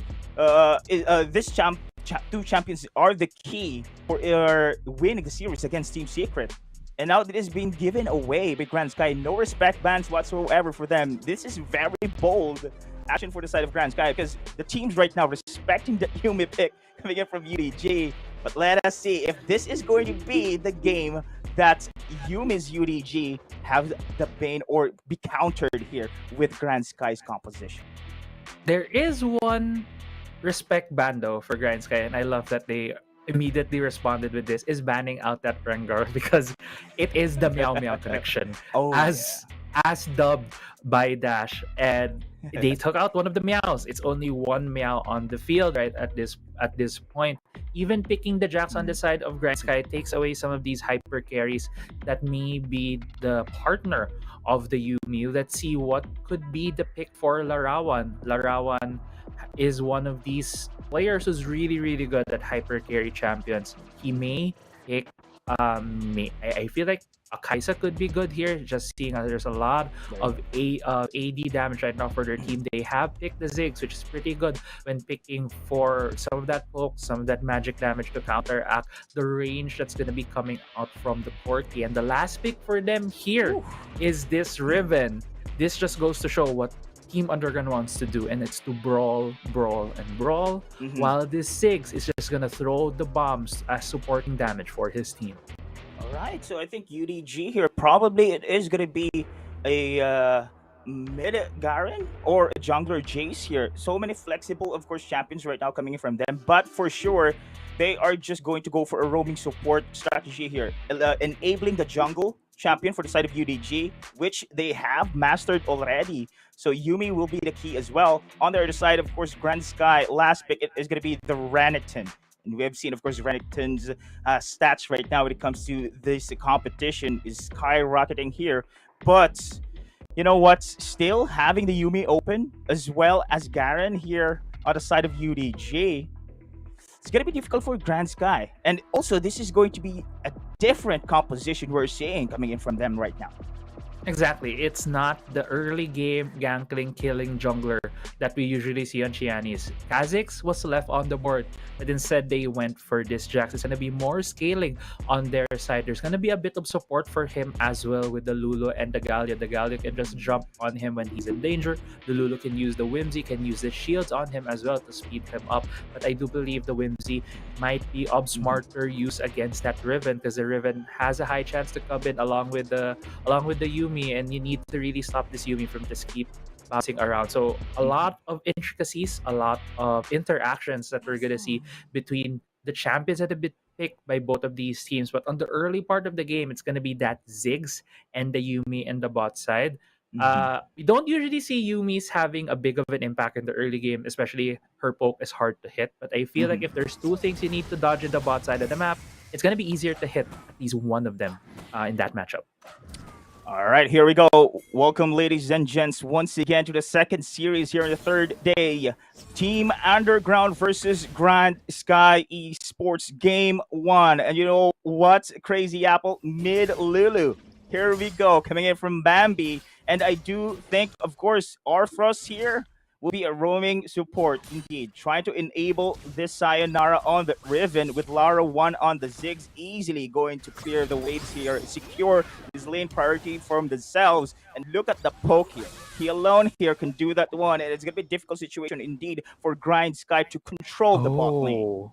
two champions are the key for winning the series against Team Secret. And now that it's being given away by Grindsky, no respect bans whatsoever for them. This is very bold action for the side of Grindsky, because the team's right now respecting the Yuumi pick coming in from UDG. But let us see if this is going to be the game that Yuumi's UDG have the bane or be countered here with Grindsky's composition. There is one respect ban though for Grindsky, and I love that they immediately responded with this, is banning out that Rengar, because it is the Meow Meow connection as dubbed by Dash, and they took out one of the meows. It's only one meow on the field right at this point. Even picking the Jax on the side of Grindsky takes away some of these hyper carries that may be the partner of the Yuumi. Let's see what could be the pick for Larawan. Larawan is one of these players who's really, really good at hyper carry champions. He may pick I feel like Akaisa could be good here, just seeing there's a lot of AD damage right now for their team. They have picked the Ziggs, which is pretty good when picking for some of that poke, some of that magic damage to counteract the range that's going to be coming out from the Corki. And the last pick for them here is this Riven. This just goes to show what Team UNDRGRND wants to do, and it's to brawl, brawl, and brawl, while this Ziggs is just going to throw the bombs as supporting damage for his team. All right, so I think UDG here, probably it is going to be a mid Garen or a jungler Jace here. So many flexible, of course, champions right now coming in from them, but for sure, they are just going to go for a roaming support strategy here, enabling the jungle champion for the side of UDG, which they have mastered already. So Yuumi will be the key as well. On the other side, of course, Grindsky, last pick is going to be the Renekton. And we have seen, of course, Renekton's stats right now when it comes to this competition is skyrocketing here. But you know what? Still having the Yuumi open as well as Garen here on the side of UDG, it's going to be difficult for Grindsky. And also, this is going to be a different composition we're seeing coming in from them right now. Exactly. It's not the early game gankling killing jungler that we usually see on Chianis. Kha'Zix was left on the board, but instead they went for this Jax. It's gonna be more scaling on their side. There's gonna be a bit of support for him as well with the Lulu and the Galio. The Galio can just jump on him when he's in danger. The Lulu can use the Whimsy, can use the shields on him as well to speed him up. But I do believe the Whimsy might be of smarter use against that Riven, because the Riven has a high chance to come in along with the Yumi, and you need to really stop this Yumi from just keep bouncing around. So a lot of intricacies, a lot of interactions that we're gonna see between the champions that have been picked by both of these teams. But on the early part of the game, it's gonna be that Ziggs and the Yumi and the bot side. We don't usually see Yumi's having a big of an impact in the early game, especially her poke is hard to hit. But I feel like if there's two things you need to dodge in the bot side of the map, it's gonna be easier to hit at least one of them in that matchup. All right, here we go. Welcome, ladies and gents, once again to the second series here on the third day. Team Underground versus Grand Sky Esports Game 1. And you know what, Crazy Apple? Mid Lulu. Here we go, coming in from Bambi. And I do think, of course, Arthros here will be a roaming support indeed, trying to enable this Sayonara on the Riven with Lara 1 on the Ziggs, easily going to clear the waves here, secure his lane priority from themselves. And look at the poke here. He alone here can do that one, and it's going to be a difficult situation indeed for Grind Sky to control the bot lane.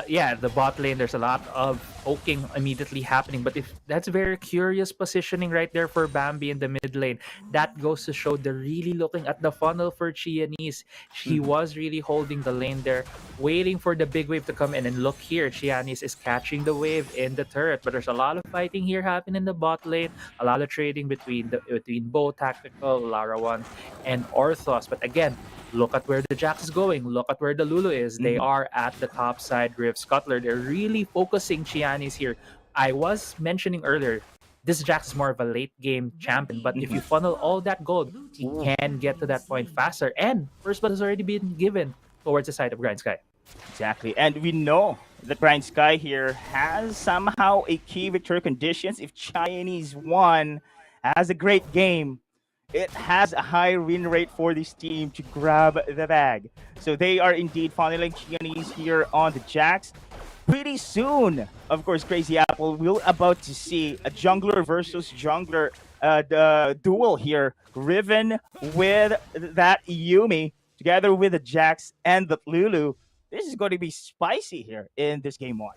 Yeah, the bot lane, there's a lot of poking immediately happening. But if that's very curious positioning right there for Bambi in the mid lane, that goes to show they're really looking at the funnel for Chianese. She was really holding the lane there, waiting for the big wave to come in. And look here, Chianese is catching the wave in the turret. But there's a lot of fighting here happening in the bot lane, a lot of trading between Bo Tactical, Lara 1, and Orthos. But again, look at where the Jax is going. Look at where the Lulu is. They are at the top side. Rift Scuttler. They're really focusing Chianis here. I was mentioning earlier, this Jax is more of a late game champion, but if you funnel all that gold, he can get to that point faster. And first blood has already been given towards the side of Grind Sky. Exactly. And we know that Grind Sky here has somehow a key victory conditions. If Chinese 1 has a great game, it has a high win rate for this team to grab the bag. So they are indeed funneling Chinese here on the Jax. Pretty soon, of course, Crazy Apple, we're about to see a jungler versus jungler the duel here. Riven with that Yumi, together with the Jax and the Lulu. This is going to be spicy here in this game 1.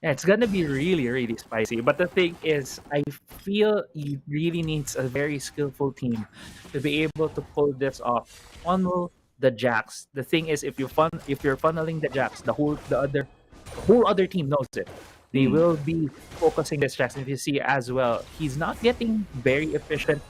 Yeah, it's gonna be really, really spicy. But the thing is, I feel he really needs a very skillful team to be able to pull this off. Funnel the Jax. The thing is, if you're funneling the Jax, the whole other team knows it. They will be focusing this Jax. And if you see as well, he's not getting very efficient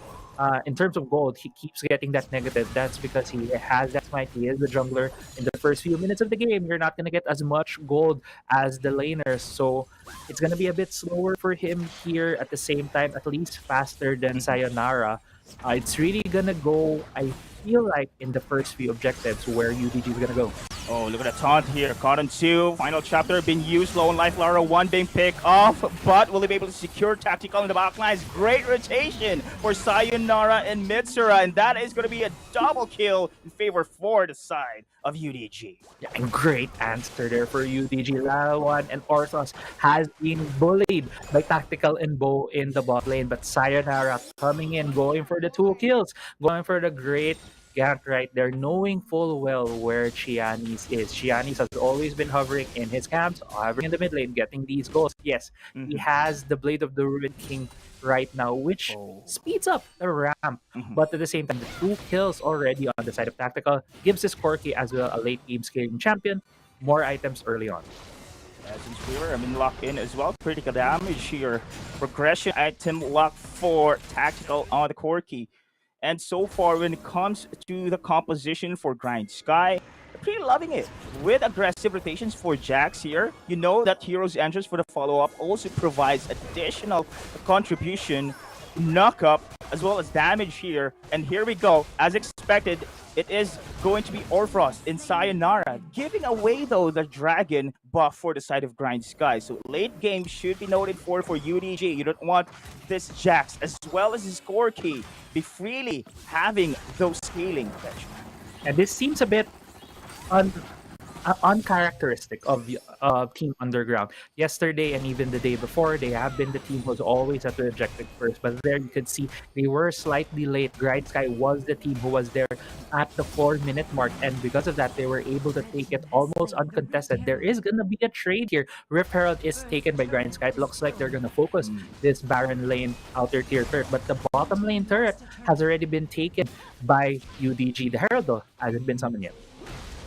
in terms of gold. He keeps getting that negative. That's because he has that smite. He is the jungler. In the first few minutes of the game, you're not going to get as much gold as the laners. So it's going to be a bit slower for him here. At the same time, at least faster than Sayonara. It's really going to go, I feel like, in the first few objectives where UDG is going to go. Oh, look at the taunt here. Cotton 2, final chapter being used. Low on life, Lara 1 being picked off. But will he be able to secure tactical in the back lines? Great rotation for Sayonara and Mitsura. And that is going to be a double kill in favor for the side of UDG. Yeah, and great answer there for UDG. Lara 1 and Orthos has been bullied by Tactical and Bo in the bot lane. But Sayonara coming in, going for the 2 kills. Going for the great gank right there, knowing full well where Chianis is. Chianis has always been hovering in his camps, hovering in the mid lane, getting these goals. Yes, he has the Blade of the Ruined King right now, which speeds up the ramp. But at the same time, the 2 kills already on the side of Tactical gives his Corki as well a late game scaling champion, more items early on. Since we were locked in as well, critical damage here. Progression item locked for Tactical on the Corki. And so far, when it comes to the composition for Grind Sky, I'm pretty loving it. With aggressive rotations for Jax here, you know that Hero's Entrance for the follow-up also provides additional contribution knock up as well as damage here. And here we go. As expected, it is going to be Orfrost in Sayonara, giving away though the dragon buff for the side of Grindsky. So late game should be noted for UDG. You don't want this Jax as well as his core key be freely having those scaling. And this seems a bit uncharacteristic of Team Underground. Yesterday and even the day before, they have been the team who's always at the objective first. But there you could see they were slightly late. Grindsky was the team who was there at the 4-minute mark, and because of that, they were able to take it almost uncontested. There is gonna be a trade here. Rift Herald is taken by Grindsky. It looks like they're gonna focus this Baron lane outer tier turret, but the bottom lane turret has already been taken by UDG. The Herald though hasn't been summoned yet.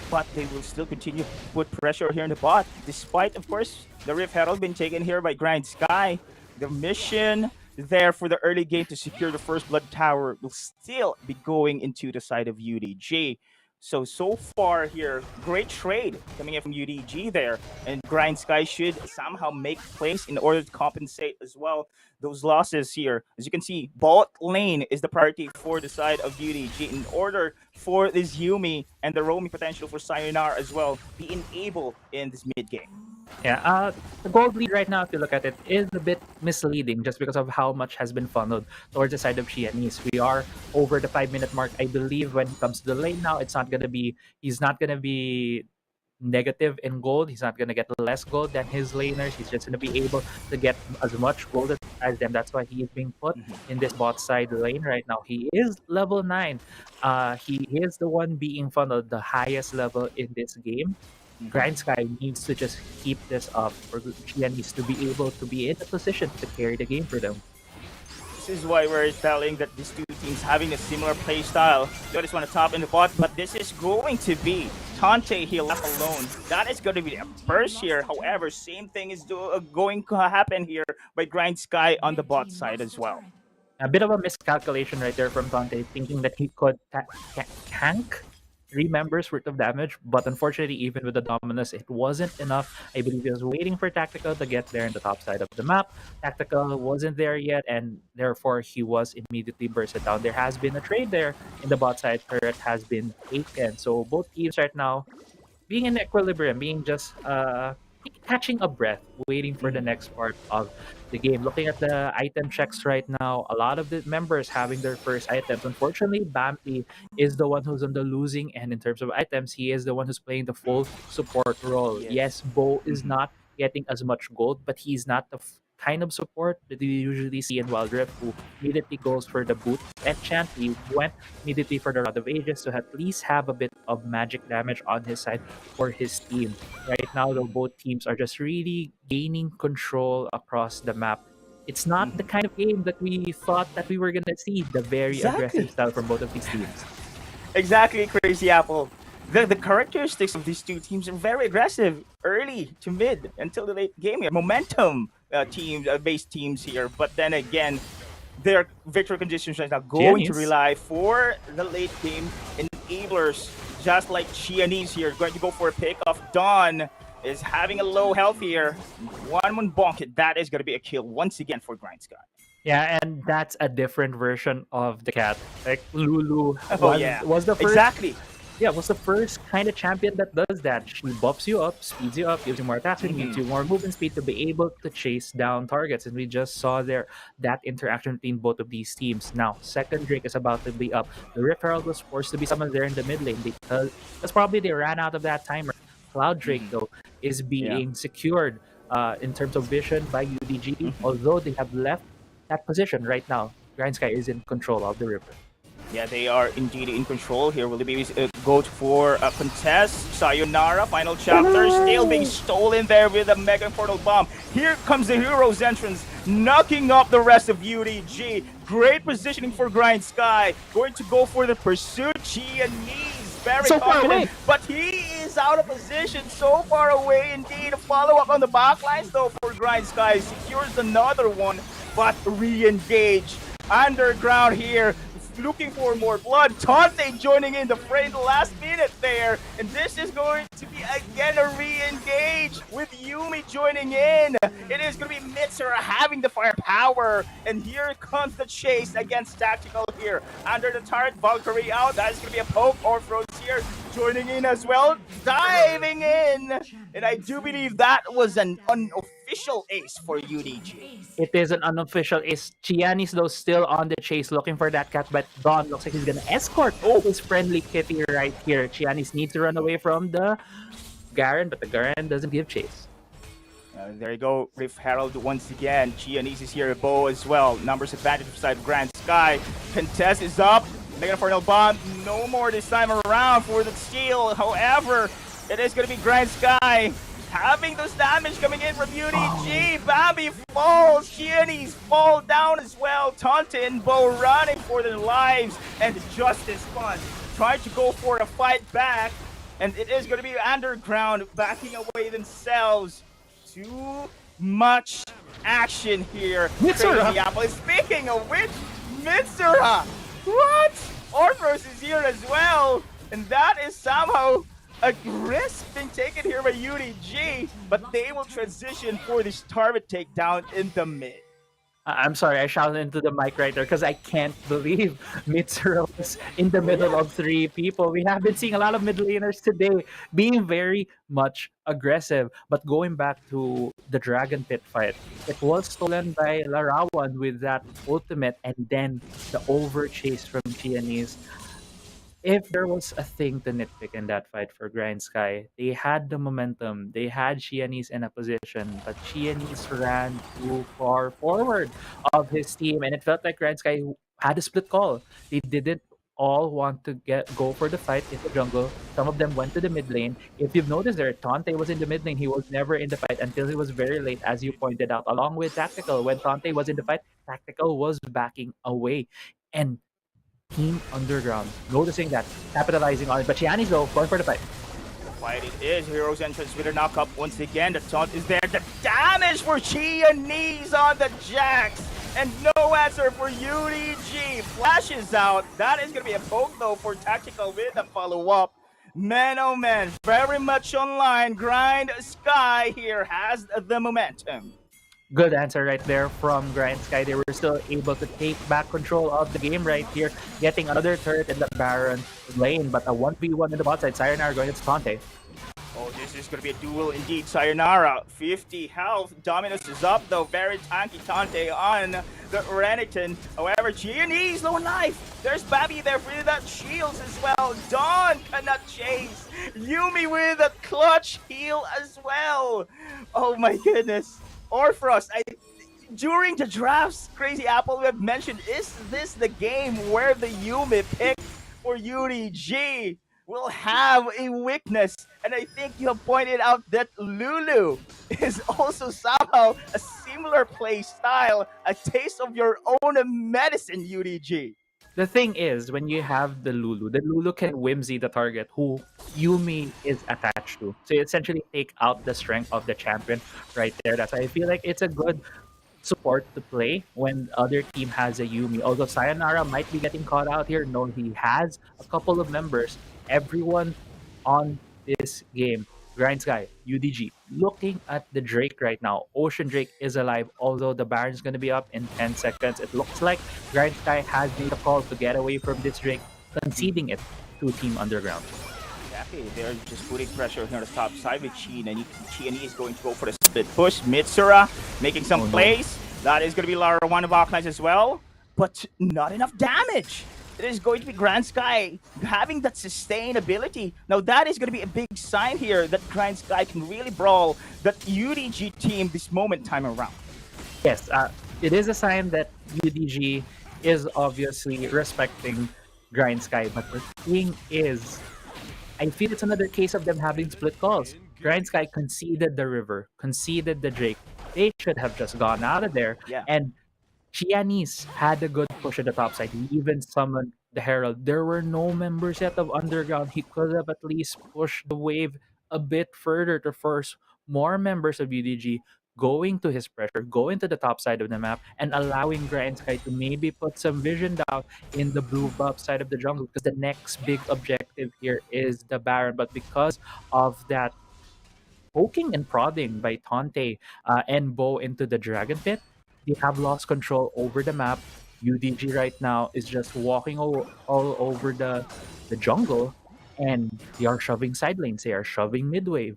But they will still continue to put pressure here in the bot, despite, of course, the Rift Herald being taken here by Grindsky. The mission there for the early game to secure the first blood tower will still be going into the side of UDG. So far here, great trade coming in from UDG there. And Grindsky should somehow make plays in order to compensate as well those losses here. As you can see, bot lane is the priority for the side of UDG in order for this Yumi and the roaming potential for Sayonara as well be enabled in this mid game. Yeah, the gold lead right now, if you look at it, is a bit misleading just because of how much has been funneled towards the side of Xianese. We are over the 5-minute mark. I believe when it comes to the lane now, he's not gonna be negative in gold. He's not gonna get less gold than his laners. He's just gonna be able to get as much gold as them. That's why he is being put in this bot side lane right now. He is level 9. He is the one being funneled the highest level in this game. Grindsky needs to just keep this up for Xianese to be able to be in a position to carry the game for them. This is why we're telling that these two teams having a similar play style. They just want to top in the bot, but this is going to be Tante here left alone. That is going to be a burst here. However, same thing is going to happen here by Grindsky on the bot side as well. A bit of a miscalculation right there from Tante, thinking that he could tank 3 members worth of damage, but unfortunately, even with the Dominus, it wasn't enough. I believe he was waiting for Tactical to get there in the top side of the map. Tactical wasn't there yet, and therefore he was immediately bursted down. There has been a trade there in the bot side. Turret has been taken. So both teams right now being in equilibrium, being just catching a breath, waiting for the next part of the game. Looking at the item checks right now, a lot of the members having their first items. Unfortunately, Bampy is the one who's on the losing end in terms of items. He is the one who's playing the full support role. Yes, Bo is not getting as much gold, but he's not the kind of support that you usually see in Wildrift, who immediately goes for the boot enchant. He went immediately for the Rod of Ages to at least have a bit of magic damage on his side for his team. Right now, though, both teams are just really gaining control across the map. It's not the kind of game that we thought that we were going to see, the very aggressive style from both of these teams. Exactly, Crazy Apple. The characteristics of these two teams are very aggressive, early to mid until the late game here. Momentum based teams here, but then again, their victory conditions right now going to rely for the late game enablers, just like Xianese here, going to go for a pick off. Dawn is having a low health here. One bonk, that is going to be a kill once again for Grindsky. Yeah, and that's a different version of the cat. Like Lulu was the first. Exactly. Yeah, was the first kind of champion that does that. She buffs you up, speeds you up, gives you more attacks, and gives you more movement speed to be able to chase down targets. And we just saw that interaction between both of these teams. Now, second Drake is about to be up. The Rift Herald was forced to be summoned there in the mid lane because that's probably they ran out of that timer. Cloud Drake, though, is being secured in terms of vision by UDG, although they have left that position right now. Grindsky is in control of the river. Yeah, they are indeed in control here. Will the babies go for a contest? Sayonara, final chapter, still being stolen there with a Mega Portal Bomb. Here comes the hero's entrance, knocking up the rest of UDG. Great positioning for Grindsky. Going to go for the pursuit. Xianese, very so confident, but he is out of position. So far away indeed. A follow-up on the backlines though for Grindsky. Secures another one, but re-engage. Underground here. looking for more blood. Tante joining in the fray in the last minute there. And this is going to be again a re-engage with Yumi joining in. It is going to be Mitsura having the firepower. And here comes the chase against Tactical here. Under the turret, Valkyrie out. That is going to be a poke. Orthros here joining in as well. Diving in. And I do believe that was an unofficial ace for UDG. It is an unofficial ace. Chianis, though, still on the chase looking for that catch, but Don looks like he's gonna escort his friendly kitty right here. Chianis needs to run away from the Garen, but the Garen doesn't give chase. There you go, Rift Herald once again. Chianis is here, Bo as well. Numbers advantage for side of Grand Sky. Contest is up. Negative for bomb. No more this time around for the steal. However, it is going to be Grand Sky having those damage coming in from UDG. Bambi falls. Chianis fall down as well. Tante and Bo running for their lives. And Justice Fund trying to go for a fight back. And it is going to be Underground backing away themselves. Too much action here. Mitsura. Crazy Apple. Speaking of which, Mitsura! What? Orthros is here as well. And that is somehow a risk being taken here by UDG. But they will transition for this target takedown in the mid. I'm sorry, I shouted into the mic right there because I can't believe Mitsura was in the middle of three people. We have been seeing a lot of mid laners today being very much aggressive. But going back to the Dragon Pit fight, it was stolen by Larawan with that ultimate and then the overchase from Chianis. If there was a thing to nitpick in that fight for Grind Sky, they had the momentum. They had Chianis in a position, but Chianis ran too far forward of his team, and it felt like Grind Sky had a split call. They didn't all want to go for the fight in the jungle. Some of them went to the mid lane. If you've noticed there, Tante was in the mid lane. He was never in the fight until he was very late, as you pointed out, along with Tactical. When Tante was in the fight, Tactical was backing away. And Team Underground noticing that, capitalizing on it. But Chianis, though, going for the fight. The fight it is. Hero's entrance with a knockup once again. The taunt is there. The damage for Chianis on the Jax. And no answer for UDG. Flashes out. That is going to be a poke, though, for Tactical with a follow-up. Man, oh man, very much online. Grind Sky here has the momentum. Good answer right there from Grind Sky. They were still able to take back control of the game right here, getting another turret in the Baron lane, but a 1v1 in the bot side. Sayonara going to Tante. Oh, this is going to be a duel indeed. Sayonara, 50 health. Dominus is up, though. Very tanky Tante on the Renekton. However, Chianis low on life. There's Babby there for that shields as well. Dawn cannot chase. Yumi with a clutch heal as well. Oh my goodness. Orthros, during the drafts, Crazy Apple, we have mentioned, is this the game where the Yumi pick for UDG will have a weakness? And I think you have pointed out that Lulu is also somehow a similar play style, a taste of your own medicine, UDG. The thing is, when you have the Lulu can whimsy the target who Yumi is attached to. So you essentially take out the strength of the champion right there. That's why I feel like it's a good support to play when the other team has a Yumi. Although Sayonara might be getting caught out here. No, he has a couple of members. Everyone on this game, Grind Sky, UDG, looking at the Drake right now. Ocean Drake is alive, although the Baron is going to be up in 10 seconds. It looks like Grind Sky has made a call to get away from this Drake, conceding it to Team Underground. Exactly, they're just putting pressure here on the top side with Chi, and Chi is going to go for the split push. Mitsura making some plays. That is going to be Lara one of Arclights as well, but not enough damage. It is going to be Grand Sky having that sustainability. Now that is going to be a big sign here that Grand Sky can really brawl that UDG team this moment time around. Yes, it is a sign that UDG is obviously respecting Grind Sky, but the thing is, I feel it's another case of them having split calls. Grind Sky conceded the river, conceded the Drake. They should have just gone out of there. Yeah. And Chianis had a good push at the top side. He even summoned the Herald. There were no members yet of Underground. He could have at least pushed the wave a bit further to force more members of UDG going to his pressure, going to the top side of the map, and allowing Grindsky to maybe put some vision down in the blue buff side of the jungle, because the next big objective here is the Baron. But because of that poking and prodding by Tante and Bo into the Dragon Pit, they have lost control over the map. UDG right now is just walking all over the jungle, and they are shoving side lanes. They are shoving mid wave.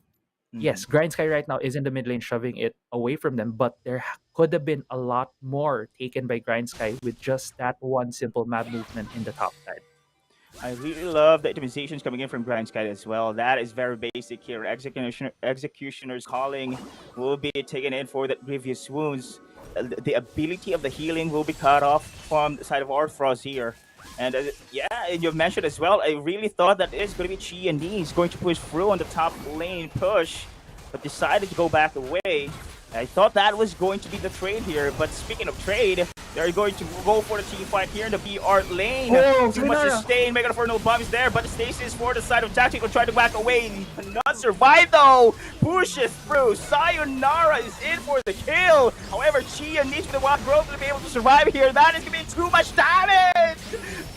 Yes, Grindsky right now is in the mid lane shoving it away from them, but there could have been a lot more taken by Grindsky with just that one simple map movement in the top side. I really love the optimizations coming in from Grindsky as well. That is very basic here. Executioner's calling will be taken in for that grievous wounds. The ability of the healing will be cut off from the side of Arthros here. And yeah, and you mentioned as well, I really thought that it's going to be Chi and Knees going to push through on the top lane push, but decided to go back away. I thought that was going to be the trade here, but speaking of trade, they're going to go for the team fight here in the BR lane. Too much sustain, Mega for no bombs there, but Stasis for the side of Tactical trying to back away. Not survive though. Pushes through. Sayonara is in for the kill. However, Chia needs the wild growth to be able to survive here. That is going to be too much damage.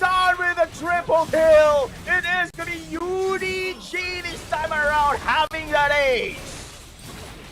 Done with a triple kill. It is going to be UDG this time around having that ace.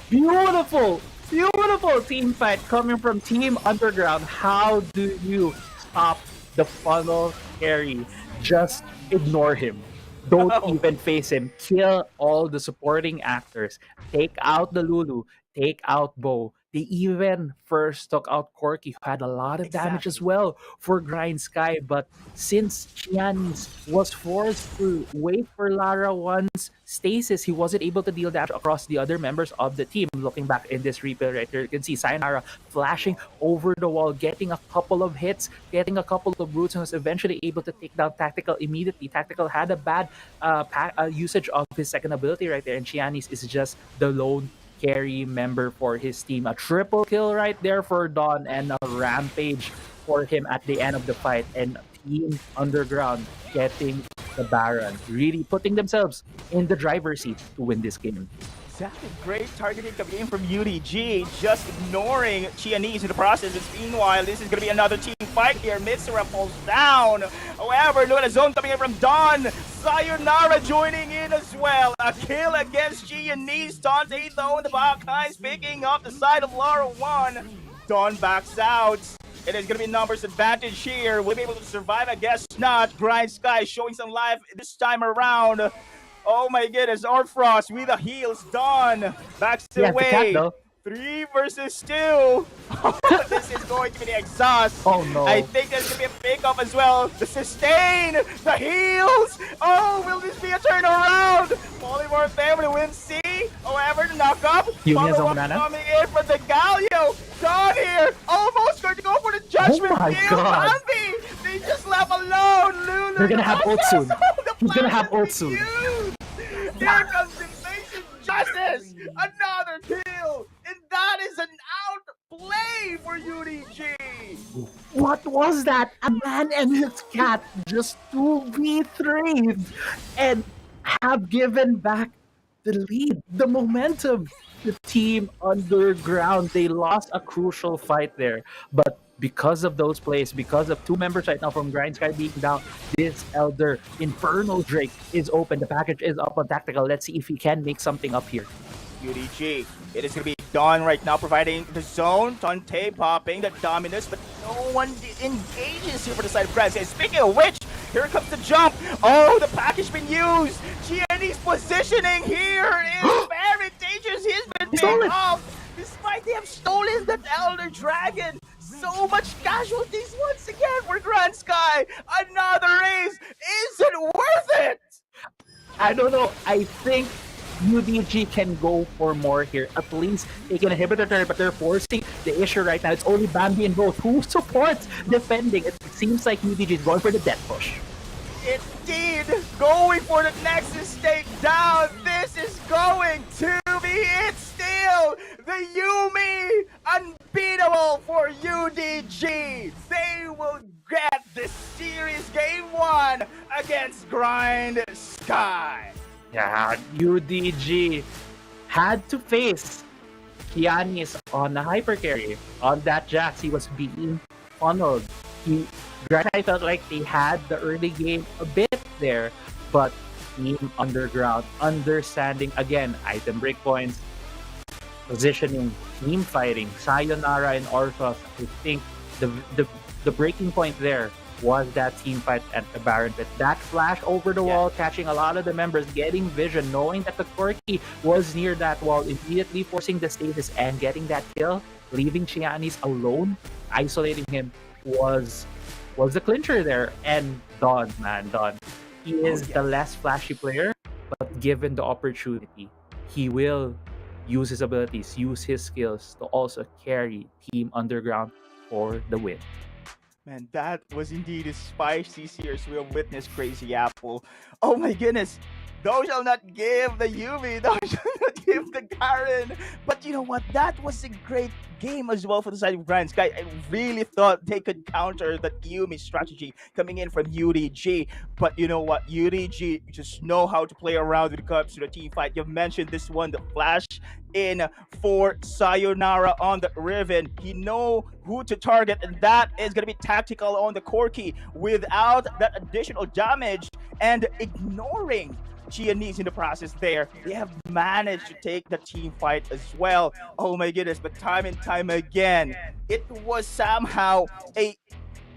Beautiful! Beautiful team fight coming from Team Underground. How do you stop the funnel carry? Just ignore him. Don't even face him. Kill all the supporting actors. Take out the Lulu. Take out Bo. They even first took out Corky, who had a lot of damage as well for Grindsky. But since Chianis was forced to wait for Lara once stasis, he wasn't able to deal damage across the other members of the team. Looking back in this replay right here, you can see Sayonara flashing over the wall, getting a couple of hits, getting a couple of roots, and was eventually able to take down Tactical immediately. Tactical had a bad usage of his second ability right there, and Chianis is just the lone carry member for his team. A triple kill right there for Dawn, and a rampage for him at the end of the fight, and Team Underground getting the Baron, really putting themselves in the driver's seat to win this game. Exactly. Great targeting coming in from UDG, just ignoring Chianis in the process. Meanwhile, this is going to be another team fight here. Mitsura falls down. However, look at the zone coming in from Dawn. Sayonara joining in as well. A kill against Chianis. Dante though in the back lines, picking up the side of Lara 1. Dawn backs out. It is going to be numbers advantage here. Will be able to survive? I guess not. Grindsky showing some life this time around. Oh my goodness, Arthros with the heals done. Backs away. 3 versus 2. This is going to be the exhaust. Oh no. I think there's going to be a pick-up as well. The sustain, the heals. Oh, will this be a turnaround? Polymorph family wins C. However, the knock-up. Follow-up coming in from the Galio. Done here. Almost going to go for the judgment. Oh my god. Bambi. They just left alone. Lulu. They're going to have ult soon. He's going to have ult soon. Here comes Invasion Justice. Another kill. And that is an outplay for UDG. What was that? A man and his cat just 2v3'd and have given back the lead, the momentum. The Team Underground, they lost a crucial fight there, but because of those plays, because of 2 members right now from Grindsky being down, this Elder Infernal Drake is open. The package is up on Tactical. Let's see if he can make something up here. UDG, it is going to be Dawn right now providing the zone. Tante popping the dominance, but no one engages here for the side of Grindsky. Speaking of which, here comes the jump. Oh, the package been used. Gianni's positioning here is very dangerous. He's been picked off. Despite they have stolen that Elder Dragon. So much casualties once again for Grindsky. Another race. Is it worth it? I don't know. I think UDG can go for more here. At least they can inhibit the turret, but they're forcing the issue right now. It's only Bambi and both who supports defending. It seems like UDG is going for the death push. Indeed, going for the Nexus stake down. This is going to be it still. The Yumi unbeatable for UDG. They will get the series game 1 against Grindsky. Yeah, UDG had to face Kiani is on the hyper carry. On that Jax, he was being funneled. I felt like they had the early game a bit there, but Team Underground understanding again item breakpoints, positioning, team fighting, Sayonara and Orthos. I think the breaking point there was that team fight at the Baron Pit. That flash over the wall, catching a lot of the members, getting vision, knowing that the Corki was near that wall, immediately forcing the stasis and getting that kill, leaving Chianis alone, isolating him was the clincher there. And Don, he is the less flashy player, but given the opportunity, he will use his abilities, use his skills to also carry Team Underground for the win. Man, that was indeed a spicy series we have witnessed, Crazy Apple. Oh my goodness. Thou shall not give the Yumi, thou shall not give the Garen. But you know what? That was a great game as well for the side of Grindsky. I really thought they could counter that Yumi strategy coming in from UDG. But you know what? UDG just know how to play around when it comes to the team fight. You've mentioned this one, the flash in for Sayonara on the Riven. He know who to target, and that is going to be tactical on the Corki without that additional damage and ignoring Chianese in the process there. They have managed to take the team fight as well. Oh my goodness, but time and time again, it was somehow a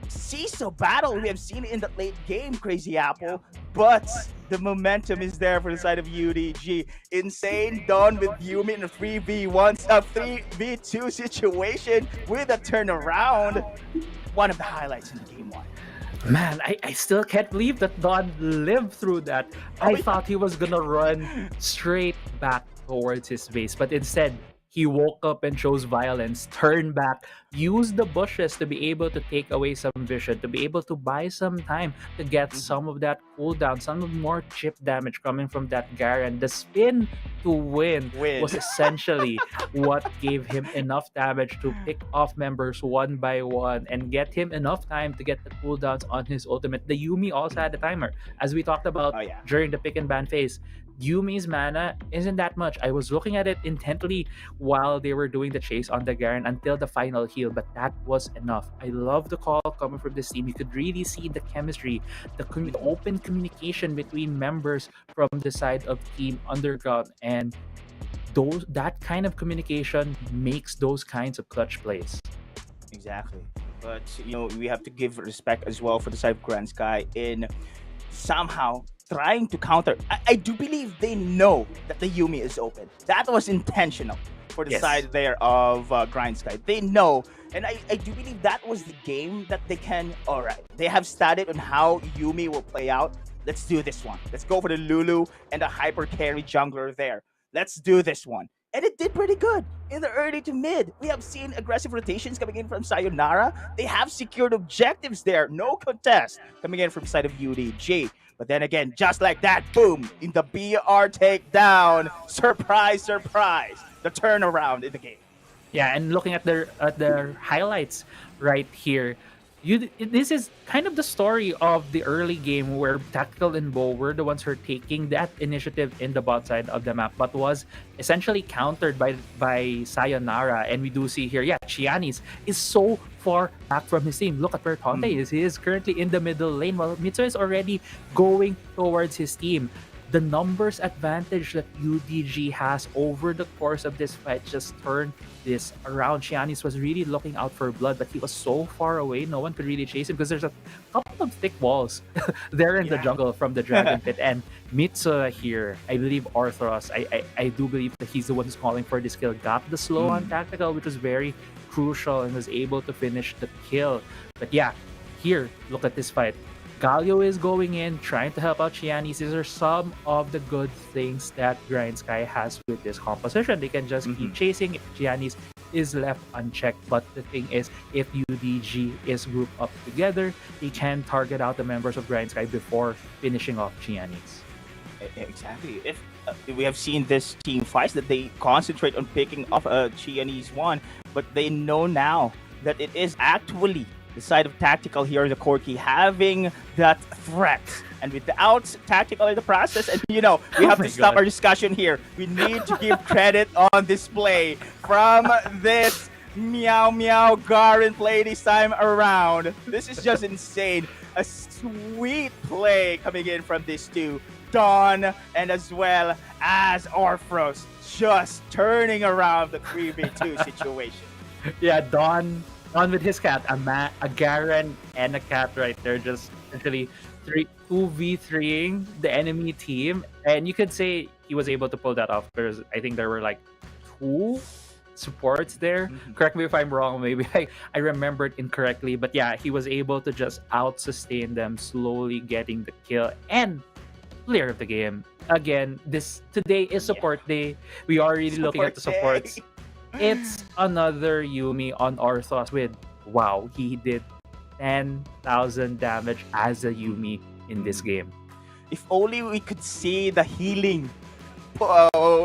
seesaw battle we have seen in the late game, Crazy Apple, but the momentum is there for the side of UDG. Insane done with Yumi in a 3v1, a 3v2 situation with a turnaround. One of the highlights in the game one. Man, I still can't believe that Don lived through that. I thought he was gonna run straight back towards his base, but instead, he woke up and chose violence, turned back, used the bushes to be able to take away some vision, to be able to buy some time to get some of that cooldown, some of more chip damage coming from that Garen. The spin to win was essentially what gave him enough damage to pick off members one by one and get him enough time to get the cooldowns on his ultimate. The Yumi also had a timer. As we talked about during the pick and ban phase, Yumi's mana isn't that much. I was looking at it intently while they were doing the chase on the Garen until the final heal, but that was enough. I love the call coming from this team. You could really see the chemistry, the open communication between members from the side of Team Underground, and that kind of communication makes those kinds of clutch plays. Exactly. But, you know, we have to give respect as well for the side of Grindsky in somehow trying to counter. I do believe they know that the Yumi is open. That was intentional for the side there of Grindsky. They know, and I do believe that was the game that they can. All right, they have studied on how Yumi will play out. Let's do this one. Let's go for the Lulu and the hyper carry jungler there. Let's do this one. And it did pretty good in the early to mid. We have seen aggressive rotations coming in from Sayonara. They have secured objectives there. No contest coming in from the side of UDG. But then again, just like that, boom, in the BR takedown. Surprise, surprise. The turnaround in the game. Yeah, and looking at their highlights right here, this is kind of the story of the early game where Tactical and Bo were the ones who are taking that initiative in the bot side of the map, but was essentially countered by Sayonara. And we do see here, Chianis is so far back from his team. Look at where Tonte is. He is currently in the middle lane while Mitsu is already going towards his team. The numbers advantage that UDG has over the course of this fight just turned this around. Chianis was really looking out for blood, but he was so far away, no one could really chase him because there's a couple of thick walls there in the jungle from the Dragon Pit. And Mitsu here, I believe Arthros, I do believe that he's the one who's calling for this kill, got the slow on Tactical, which was very crucial, and was able to finish the kill. But yeah, here, look at this fight. Galio is going in, trying to help out Chianis. These are some of the good things that Grindsky has with this composition. They can just keep chasing if Chianis is left unchecked. But the thing is, if UDG is grouped up together, they can target out the members of Grindsky before finishing off Chianis. Exactly. If we have seen this team fights that they concentrate on picking off Chianese one, but they know now that it is actually the side of tactical here, the Corki, having that threat. And without tactical in the process, and we have to stop our discussion here. We need to give credit on display from this Meow Meow Garen play this time around. This is just insane. A sweet play coming in from these two. Dawn and as well as Orphros just turning around the 3v2 situation. Yeah, Dawn with his cat, a Garen and a cat right there, just essentially 2v3ing the enemy team. And you could say he was able to pull that off because I think there were like 2 supports there. Correct me if I'm wrong, maybe I remembered incorrectly, but yeah, he was able to just out sustain them, slowly getting the kill and player of the game. Again, today is support day. We are really looking at the supports. It's another Yuumi on Orthos with, wow, he did 10,000 damage as a Yuumi in this game. If only we could see the healing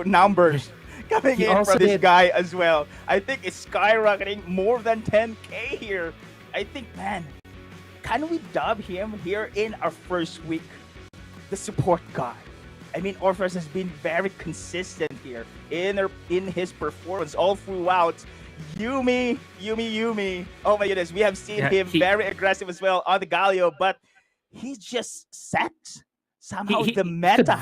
numbers coming in from this guy as well. I think it's skyrocketing more than 10k here. I think, man, can we dub him here in our first week? The support guy. I mean, Orphros has been very consistent here in his performance all throughout. Yuumi. Oh my goodness, we have seen him very aggressive as well on the Galio, but he just sets somehow the meta.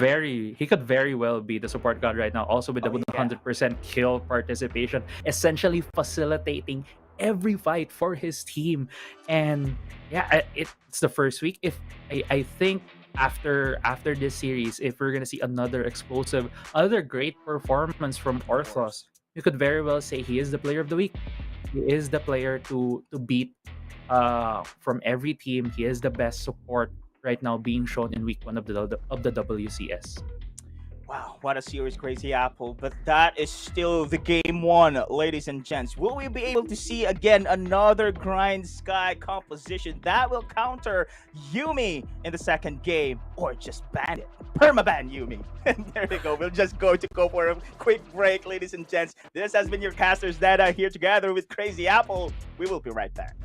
He could very well be the support god right now, also with the 100% kill participation, essentially facilitating every fight for his team. And yeah, it's the first week. If I think after this series, if we're gonna see another great performance from Orthos, you could very well say he is the player of the week. He is the player to beat from every team. He is the best support right now being shown in week 1 of the WCS. Wow, what a series, Crazy Apple. But that is still the game 1, ladies and gents. Will we be able to see again another Grindsky composition that will counter Yuumi in the second game? Or just ban it? Permaban Yuumi. And there we go. We'll just go for a quick break, ladies and gents. This has been your Casters Data here together with Crazy Apple. We will be right back.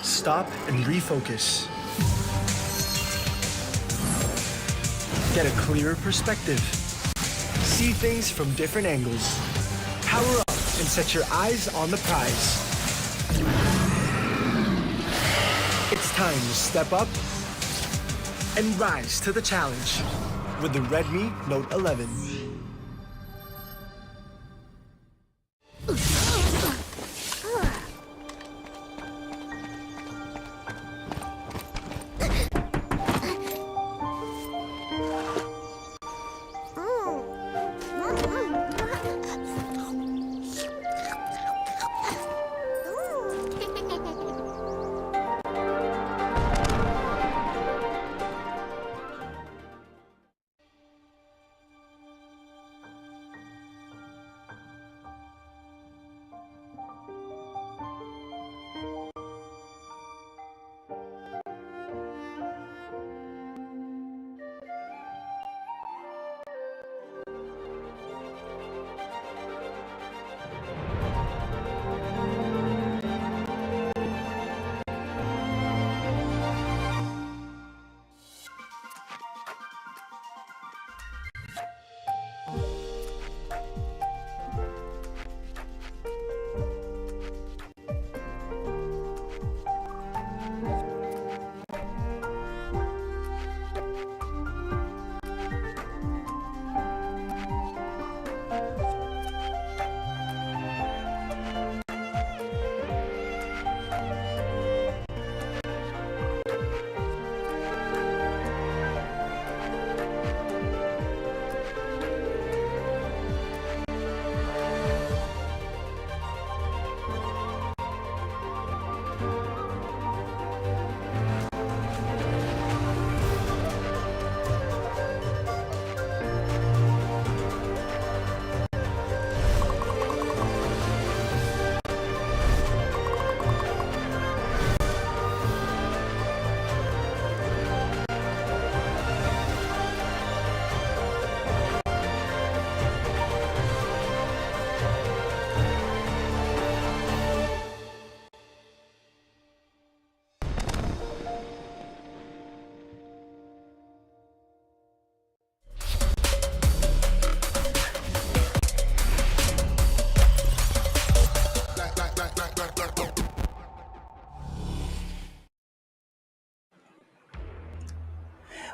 Stop and refocus. Get a clearer perspective. See things from different angles. Power up and set your eyes on the prize. It's time to step up and rise to the challenge with the Redmi Note 11.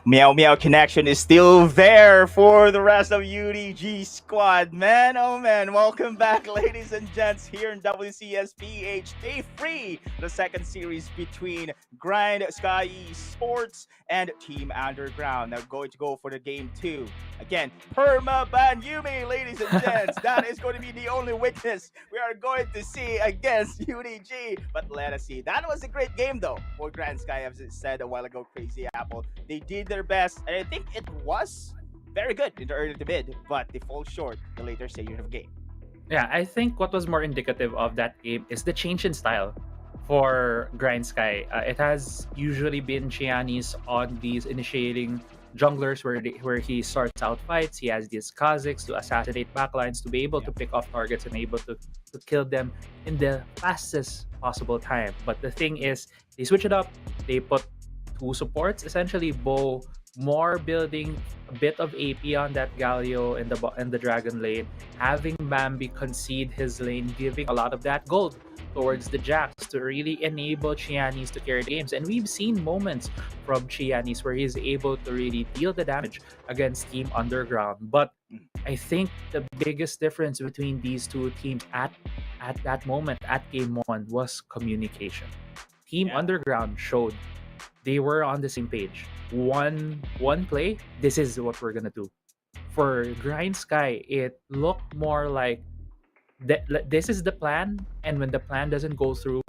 Meow Meow connection is still there for the rest of UDG squad. Man, oh man, welcome back, ladies and gents, here in WCS PH Day 3, the second series between Grindsky Esports and Team Underground. Now going to go for the game 2. Again, Perma Ban Yumi, ladies and gents. That is going to be the only witness we are going to see against UDG. But let us see. That was a great game though for Grindsky, as it said a while ago, Crazy Apple. They did their best, and I think it was very good in the early to mid, but they fall short the later stages of the game. Yeah, I think what was more indicative of that game is the change in style for Grindsky. It has usually been Chianis on these initiating junglers where he starts out fights. He has these Kazakhs to assassinate backlines to be able to pick off targets and able to kill them in the fastest possible time. But the thing is, they switch it up. They put 2 supports, essentially Bo more building a bit of AP on that Galio in the Dragon lane, having Bambi concede his lane, giving a lot of that gold towards the Jax to really enable Chianis to carry the games. And we've seen moments from Chianis where he's able to really deal the damage against Team Underground. But I think the biggest difference between these two teams at that moment, at game 1, was communication. Team Underground showed they were on the same page. One play, this is what we're gonna do. For Grindsky, it looked more like this is the plan, and when the plan doesn't go through,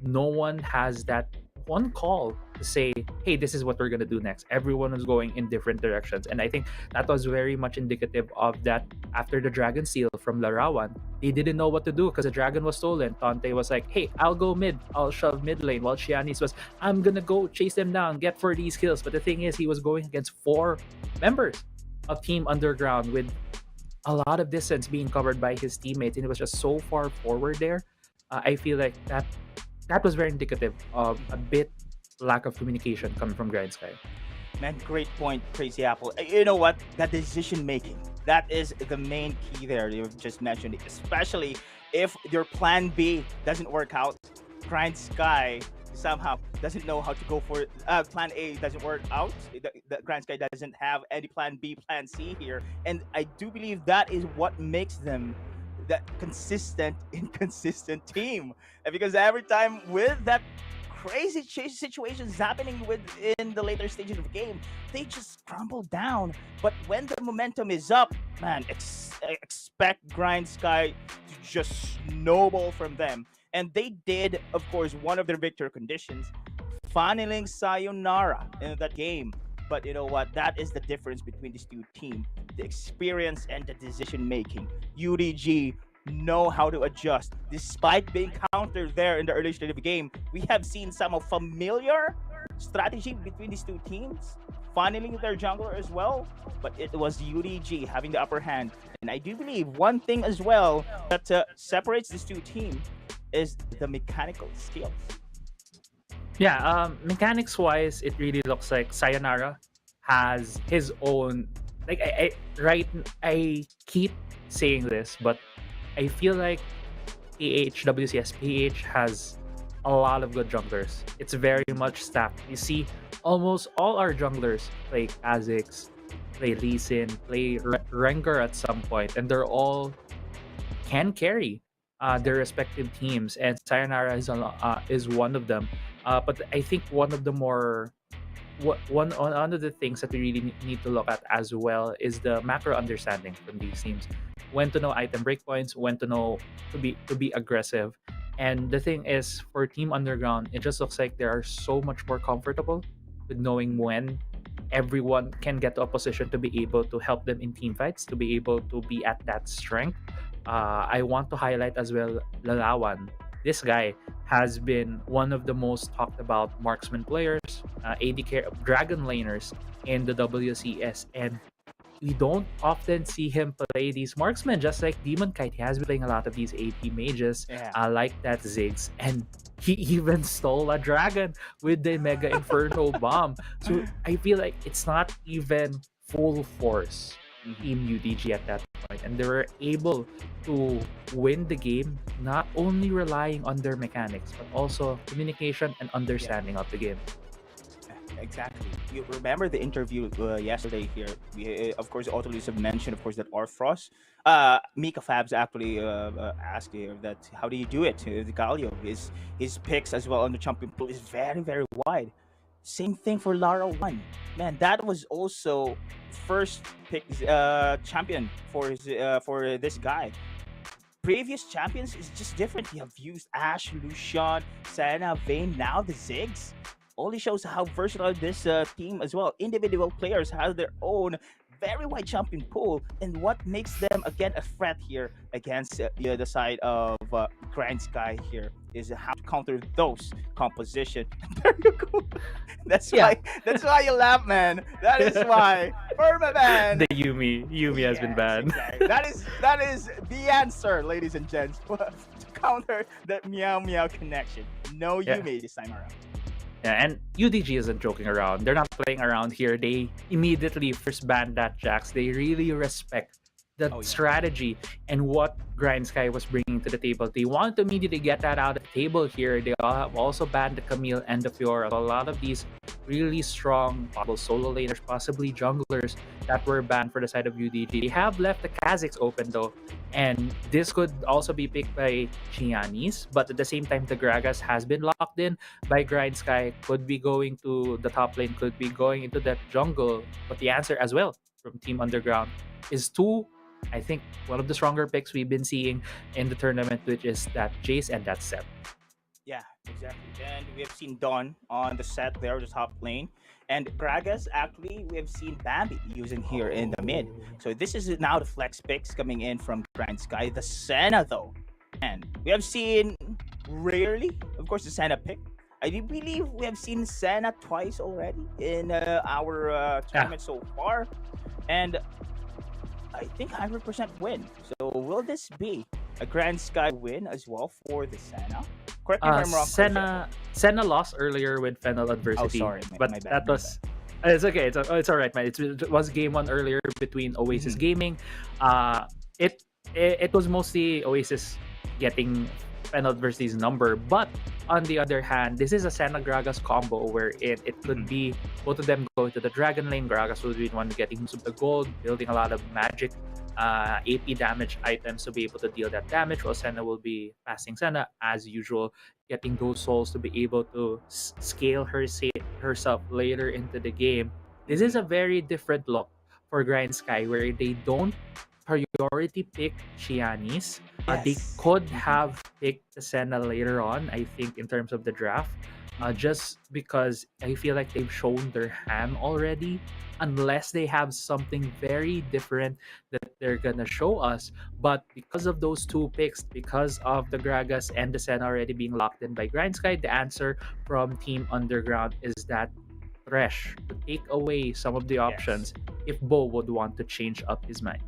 no one has that one call to say, hey, this is what we're gonna do next. Everyone was going in different directions, and I think that was very much indicative of that. After the Dragon Seal from Larawan, they didn't know what to do because the Dragon was stolen. Tante was like, hey, I'll go mid, I'll shove mid lane, while Chianis was, I'm gonna go chase them down, get for these kills. But the thing is, he was going against 4 members of Team Underground with a lot of distance being covered by his teammates, and it was just so far forward there. I feel like that was very indicative of a bit lack of communication coming from Grindsky. Man, great point, Crazy Apple. You know what? That decision making, that is the main key there. You just mentioned it, especially if your plan B doesn't work out. Grindsky somehow doesn't know how to go for it. Plan A doesn't work out. The Grindsky doesn't have any plan B, plan C here, and I do believe that is what makes them that consistent, inconsistent team. And because every time with that crazy situations happening within the later stages of the game, they just crumble down. But when the momentum is up, man, expect Grindsky to just snowball from them. And they did, of course, one of their victory conditions, funneling Sayonara in that game. But you know what? That is the difference between these two teams. The experience and the decision making. UDG know how to adjust. Despite being countered there in the early stage of the game, we have seen some of familiar strategy between these two teams, funneling their jungler as well. But it was UDG having the upper hand. And I do believe one thing as well that separates these two teams is the mechanical skills. Yeah, mechanics wise, it really looks like Sayonara has his own. Like I keep saying this, but I feel like WCS has a lot of good junglers. It's very much stacked. You see, almost all our junglers play Kha'Zix, play Lee Sin, play Rengar at some point, and they're all can carry their respective teams, and Sayonara is one of them. But I think one of the things that we really need to look at as well is the macro understanding from these teams. When to know item breakpoints, when to know to be aggressive. And the thing is, for Team Underground, it just looks like they are so much more comfortable with knowing when everyone can get to a position to be able to help them in team fights, to be able to be at that strength. I want to highlight as well Lalawan. This guy has been one of the most talked about marksman players, AD Dragon laners in the WCS, and we don't often see him play these marksmen, just like Demon Kite. He has been playing a lot of these AP mages, like that Ziggs, and he even stole a dragon with the Mega Inferno Bomb. So I feel like it's not even full force Team UDG at that point, and they were able to win the game not only relying on their mechanics but also communication and understanding of the game. Exactly. You remember the interview yesterday here? We, of course, Autolus have mentioned, of course, that Arthros, Mika Fabs actually asked here that how do you do it? The Galio, his picks as well on the champion pool is very very wide. Same thing for Lara One. Man, that was also first pick champion for this guy. Previous champions is just different. You have used Ash, Lucian, Senna, Vayne, now the Ziggs. Only shows how versatile this team as well. Individual players have their own very wide champion pool, and what makes them again a threat here against the other side of Grindsky here is how to counter those composition. There you go. That's Yeah. why. That's why you laugh, man. That is why. Permaban. The Yumi has been Yes, banned. exactly. That is the answer, ladies and gents, to counter that meow meow connection. No Yeah. Yumi this time around. Yeah, and UDG isn't joking around. They're not playing around here. They immediately first ban that Jax. They really respect the Oh, yeah. strategy and what Grindsky was bringing to the table. They want to immediately get that out of the table here. They all have also banned the Camille and the Fiora. A lot of these really strong possible solo laners, possibly junglers that were banned for the side of UDG. They have left the Kazakhs open though, and this could also be picked by Chianis, but at the same time the Gragas has been locked in by Grindsky. Could be going to the top lane, could be going into that jungle, but the answer as well from Team Underground is two, I think, one of the stronger picks we've been seeing in the tournament, which is that Jace and that Sep. Yeah, exactly. And we have seen Dawn on the set there, the top lane. And Gragas, actually, we have seen Bambi using here in the mid. So this is now the flex picks coming in from Grindsky. The Senna, though. And we have seen rarely, of course, the Senna pick. I do believe we have seen Senna twice already in our tournament so far. And I think 100% win. So will this be a Grindsky win as well for the Senna? Correct me if I'm wrong. Senna lost earlier with Fennel adversity. Oh, sorry, but my bad, that my was. It's okay. It's all right, man. It was game one earlier between Oasis Gaming. It was mostly Oasis getting Fennel adversity's number, but on the other hand, this is a Senna Gragas combo where it could be both of them going to the Dragon lane. Gragas will be the one getting most of the gold, building a lot of magic AP damage items to be able to deal that damage, while Senna will be passing Senna as usual, getting those souls to be able to scale herself later into the game. This is a very different look for Grindsky where they don't priority pick Chianis. They could have picked the Senna later on, I think, in terms of the draft. Just because I feel like they've shown their hand already, unless they have something very different that they're gonna show us. But because of those two picks, because of the Gragas and the Senna already being locked in by Grindsky, the answer from Team Underground is that Thresh to take away some of the options if Bo would want to change up his mind.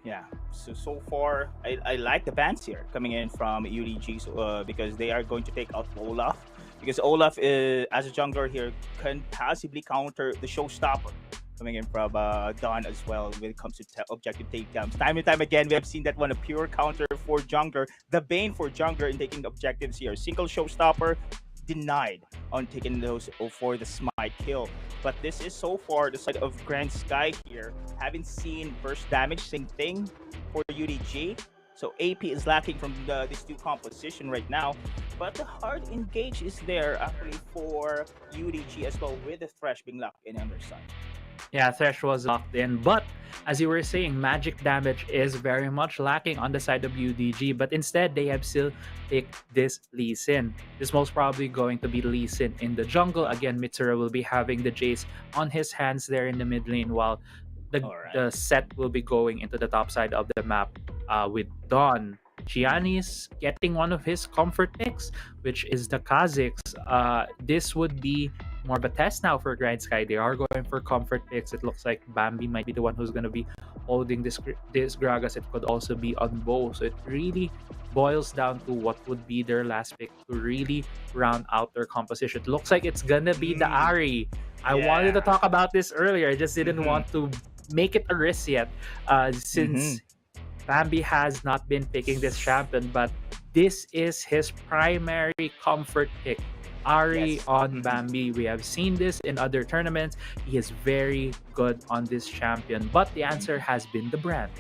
Yeah, so far I like the bans here coming in from UDG because they are going to take out Olaf, because Olaf is, as a jungler here, can possibly counter the showstopper coming in from Dawn as well when it comes to objective takedowns. Time and time again, we have seen that one, a pure counter for jungler, the bane for jungler in taking objectives here. Single showstopper denied on taking those for the smite kill. But this is so far the side of Grindsky here. Haven't seen burst damage, same thing for UDG. So AP is lacking from these two composition right now. But the hard engage is there actually for UDG as well, with the Thresh being locked in on their side. Yeah, Thresh was locked in, but as you were saying, magic damage is very much lacking on the side of UDG, but instead they have still picked this Lee Sin. This most probably going to be Lee Sin in the jungle. Again, Mitsura will be having the Jace on his hands there in the mid lane, while the set will be going into the top side of the map with Dawn. Giannis getting one of his comfort picks, which is the Kazakhs. This would be more of a test now for Grindsky. They are going for comfort picks. It looks like Bambi might be the one who's going to be holding this Gragas. It could also be on Bo. So it really boils down to what would be their last pick to really round out their composition. It looks like it's going to be the Ari. I wanted to talk about this earlier. I just didn't want to make it a risk yet since Bambi has not been picking this champion, but this is his primary comfort pick Ari Yes. on Bambi. We have seen this in other tournaments. He is very good on this champion, but the answer has been the brand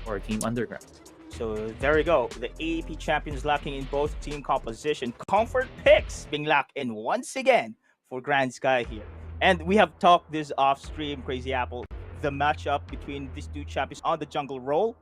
for Team Underground. So there you go. The AEP champions locking in both team composition. Comfort picks being locked in once again for Grand Sky here. And we have talked this off stream, Crazy Apple. The matchup between these two champions on the jungle role,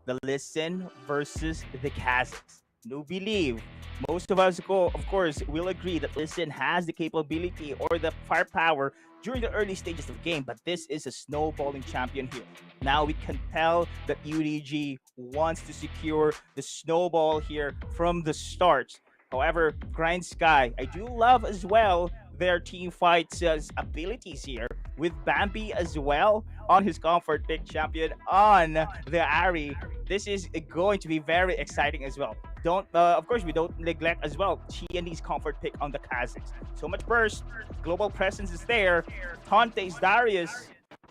the Listen versus the Kazakhs. No believe. Most of us, of course, will agree that Listen has the capability or the firepower during the early stages of the game, but this is a snowballing champion here. Now we can tell that UDG wants to secure the snowball here from the start. However, Grind Sky, I do love as well their team fights abilities here with Bambi as well on his comfort pick champion on the Ari. This is going to be very exciting as well. Of course, we don't neglect as well Chiani's comfort pick on the Kazakhs. So much burst, global presence is there. Tante's Darius.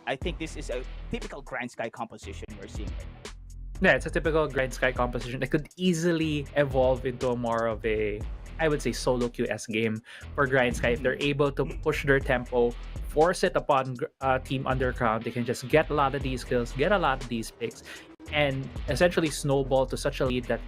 I think this is a typical Grand Sky composition we're seeing right now. Yeah, it's a typical Grind Sky composition that could easily evolve into a more of a, I would say, solo QS game for Grind Sky. If they're able to push their tempo, force it upon Team Underground, they can just get a lot of these kills, get a lot of these picks, and essentially snowball to such a lead that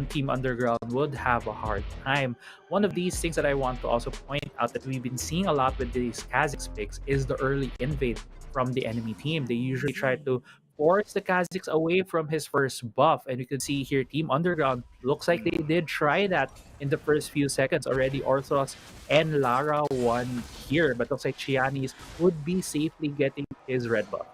Team Underground would have a hard time. One of these things that I want to also point out that we've been seeing a lot with these Kazakhs picks is the early invade from the enemy team. They usually try to force the Kazakhs away from his first buff, and you can see here Team Underground looks like they did try that in the first few seconds already. Orthros and Lara won here, but looks like Chianis would be safely getting his red buff.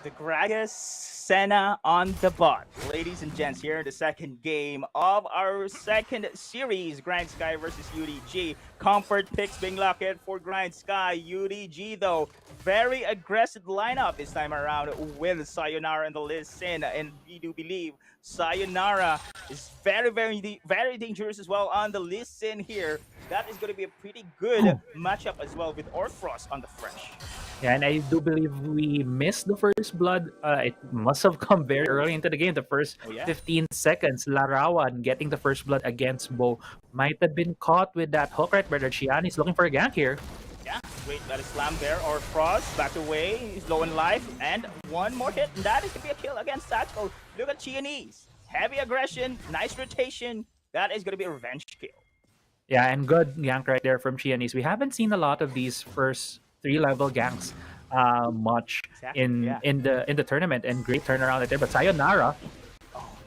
The Gragas Senna on the bot. Ladies and gents, here in the second game of our second series, Grind Sky versus UDG. Comfort picks being locked in for Grind Sky. UDG, though, very aggressive lineup this time around with Sayonara and the Listen. And we do believe Sayonara is very, very dangerous as well on the Listen here. That is going to be a pretty good matchup as well with Orthros on the Fresh. Yeah, and I do believe we missed the first blood. It must have come very early into the game. The first 15 seconds, Larawan getting the first blood against Bo might have been caught with that hook right there. Chiani's looking for a gank here. Yeah, great that slam there. Or Frost back away. He's low in life. And one more hit. And that is going to be a kill against Satchel. Look at Chianese. Heavy aggression. Nice rotation. That is going to be a revenge kill. Yeah, and good gank right there from Chianese. We haven't seen a lot of these first 3-level ganks much in the tournament, and great turnaround right there. But Sayonara,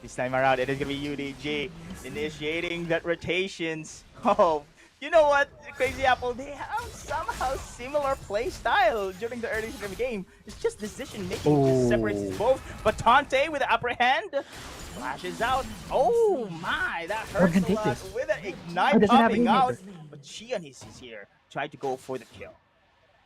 this time around it is gonna be UDG initiating that rotations. Oh, you know what, Crazy Apple, they have somehow similar play style during the early of the game. It's just decision making just separates both. But Tante with the upper hand flashes out. Oh my, that hurts a lot with an ignite popping out. But Chianis is here, trying to go for the kill.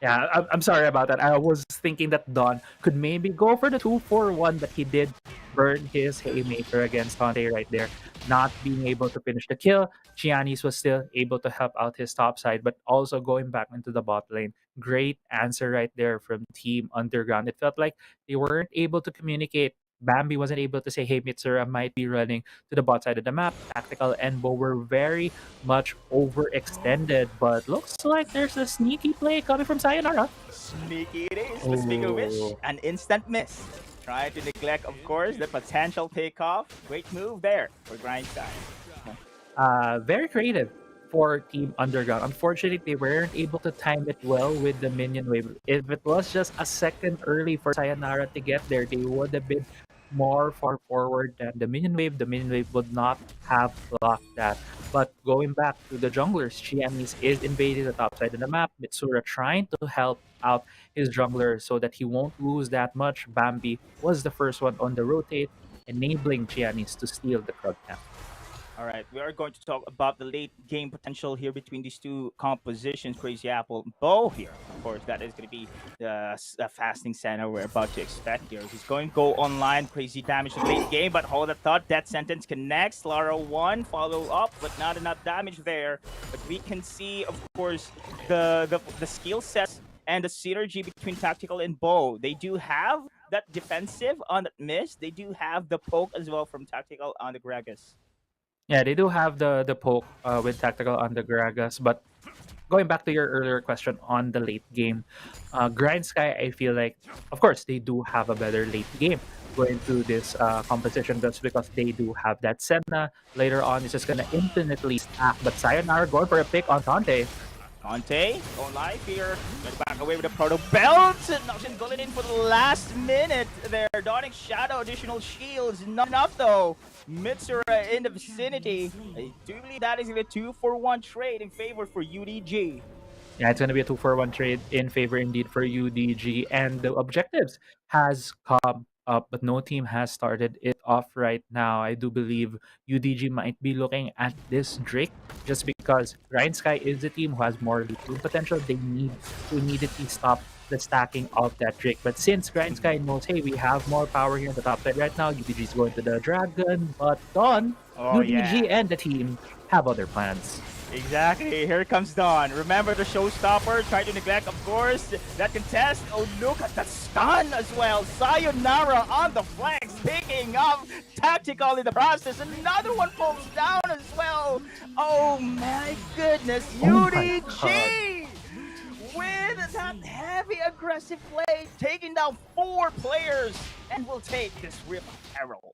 yeah, I'm sorry about that. I was thinking that Don could maybe go for the 2-4-1, but he did burn his haymaker against Tante right there, not being able to finish the kill. Chianis was still able to help out his top side, but also going back into the bot lane. Great answer right there from Team Underground. It felt like they weren't able to communicate. Bambi wasn't able to say, hey, Mitsura might be running to the bot side of the map. Tactical and Bo were very much overextended, but looks like there's a sneaky play coming from Sayonara. Sneaky it is, but speaking of which, an instant miss. Trying to neglect, of course, the potential takeoff. Great move there for Grind Sky. Very creative for Team Underground. Unfortunately, they weren't able to time it well with the minion wave. If it was just a second early for Sayonara to get there, they would have been more far forward than the minion wave. The minion wave would not have blocked that. But going back to the junglers, Chianis is invading the top side of the map. Mitsura trying to help out his jungler so that he won't lose that much. Bambi was the first one on the rotate, enabling Chianis to steal the crowd camp. All right, we are going to talk about the late game potential here between these two compositions. Crazy Apple, Bo here, of course, that is going to be the fasting center we're about to expect here. He's going to go online, crazy damage in the late game, but hold the thought, Death Sentence connects. Lara 1, follow up, but not enough damage there. But we can see, of course, the skill sets and the synergy between Tactical and Bo. They do have that defensive on that miss. They do have the poke as well from Tactical on the Gragas. Yeah, they do have the poke with Tactical on the Gragas, but going back to your earlier question on the late game, Grindsky, I feel like, of course, they do have a better late game going through this competition. That's because they do have that Senna. Later on, it's just going to infinitely stack. But Sayonara going for a pick on Tante. Conte, going live here. Gonna back away with a proto belt. Noxian going in for the last minute there. Dawning Shadow, additional shields. Not enough though. Mitsura in the vicinity. I do believe that is a 2-for-1 trade in favor for UDG. Yeah, it's going to be a 2-for-1 trade in favor indeed for UDG. And the objectives has come up, but no team has started it off right now. I do believe UDG might be looking at this Drake just because Grindsky is the team who has more looting potential. They need to immediately stop the stacking of that Drake. But since Grindsky knows, hey, we have more power here on the top side right now, UDG is going to the Dragon, but Dawn, UDG and the team have other plans. Exactly, here comes Dawn. Remember the showstopper, trying to neglect, of course, that contest. Oh, look at the stun as well. Sayonara on the flanks, picking up tactical in the process. Another one falls down as well. Oh my goodness, UDG! With that heavy aggressive play, taking down 4 players, and will take this Rip Herald.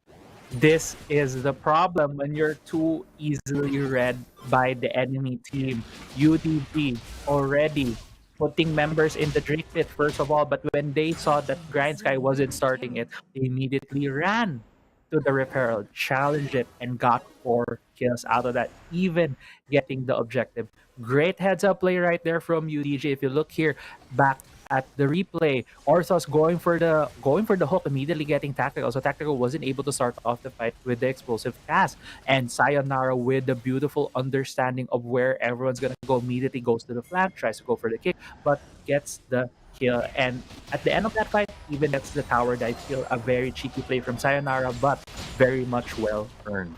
This is the problem when you're too easily read by the enemy team. UDG already putting members in the Drake pit first of all, but when they saw that Grindsky wasn't starting it, they immediately ran to the referral, challenged it, and got 4 kills out of that, even getting the objective. Great heads-up play right there from UDG. If you look here, back at the replay, Orsos going for the hook, immediately getting Tactical. So Tactical wasn't able to start off the fight with the explosive cast. And Sayonara, with the beautiful understanding of where everyone's gonna go, immediately goes to the flank, tries to go for the kick, but gets the kill. And at the end of that fight, even gets the tower dive kill. A very cheeky play from Sayonara, but very much well earned.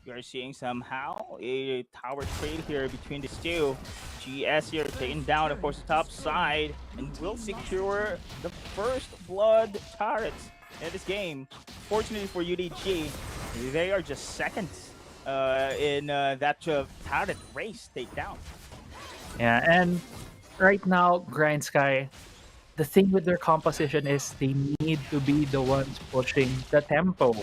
We are seeing somehow a tower trade here between these two. GS here taking down, of course, the top side, and will secure the first blood turrets in this game. Fortunately for UDG, they are just seconds in that turret race takedown. Yeah, and right now, Grindsky, the thing with their composition is they need to be the ones pushing the tempo.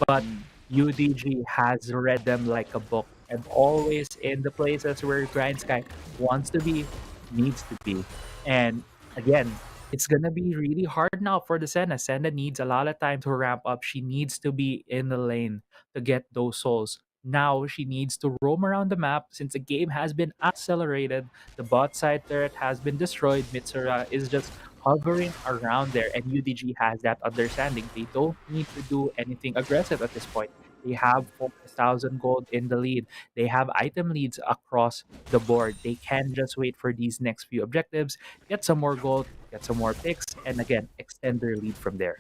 But UDG has read them like a book, and always in the places where Grindsky wants to be, needs to be. And again, it's gonna be really hard now for the Senna. Senna needs a lot of time to ramp up. She needs to be in the lane to get those souls. Now she needs to roam around the map since the game has been accelerated. The bot side turret has been destroyed. Mitsura is just hovering around there, and UDG has that understanding. They don't need to do anything aggressive at this point. They have 4,000 gold in the lead. They have item leads across the board. They can just wait for these next few objectives, get some more gold, get some more picks, and again, extend their lead from there.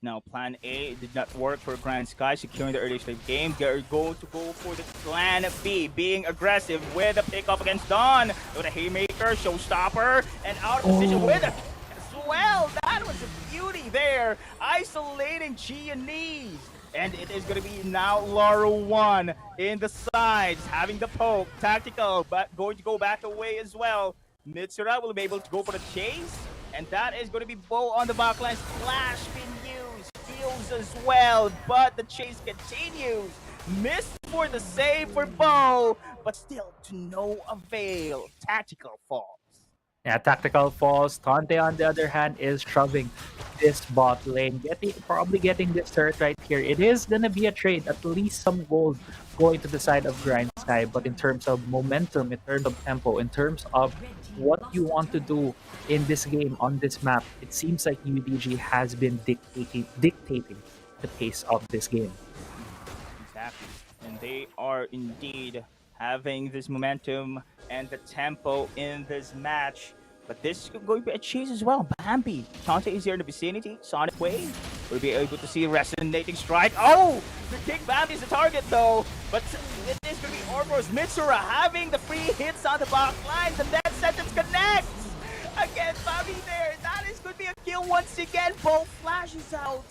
Now, plan A did not work for Grindsky, securing the early stage game. They're going to go for the plan B, being aggressive with a pick up against Dawn. With a haymaker, showstopper, and out of position with a as well. That was a beauty there, isolating Chianese. And it is going to be now Laura 1 in the sides, having the poke, tactical, but going to go back away as well. Mitsura will be able to go for the chase, and that is going to be Bo on the backline. Splash being used, heals as well, but the chase continues. Missed for the save for Bo, but still to no avail. Tactical falls. Yeah, tactical falls. Tante, on the other hand, is shoving this bot lane, probably getting this turret right here. It is gonna be a trade, at least some gold going to the side of Grindsky. But in terms of momentum, in terms of tempo, in terms of what you want to do in this game on this map, it seems like UDG has been dictating the pace of this game. Exactly, and they are indeed having this momentum and the tempo in this match. But this is going to be a chase as well. Bambi, Tante is here in the vicinity. Sonic Wave will be able to see resonating strike. Oh, the kick Bambi is the target though. But it is going to be Orboros. Mitsura having the free hits on the back lines, and that sentence connects. Again, Bambi there. That is going to be a kill once again. Both flashes out.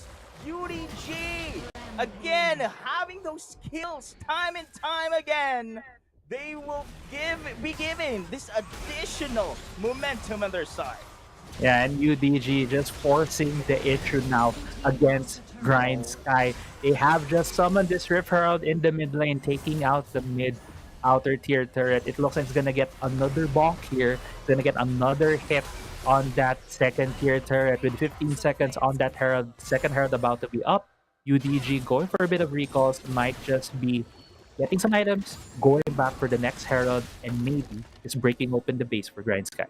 UDG again having those kills time and time again. they will be given this additional momentum on their side. Yeah, and UDG just forcing the issue now against Grindsky. They have just summoned this Rift Herald in the mid lane, taking out the mid outer tier turret. It looks like it's gonna get another bonk here. It's gonna get another hit on that second tier turret with 15 seconds on that Herald. Second Herald about to be up. UDG going for a bit of recalls, might just be getting some items, going back for the next Herald, and maybe just breaking open the base for Grindsky.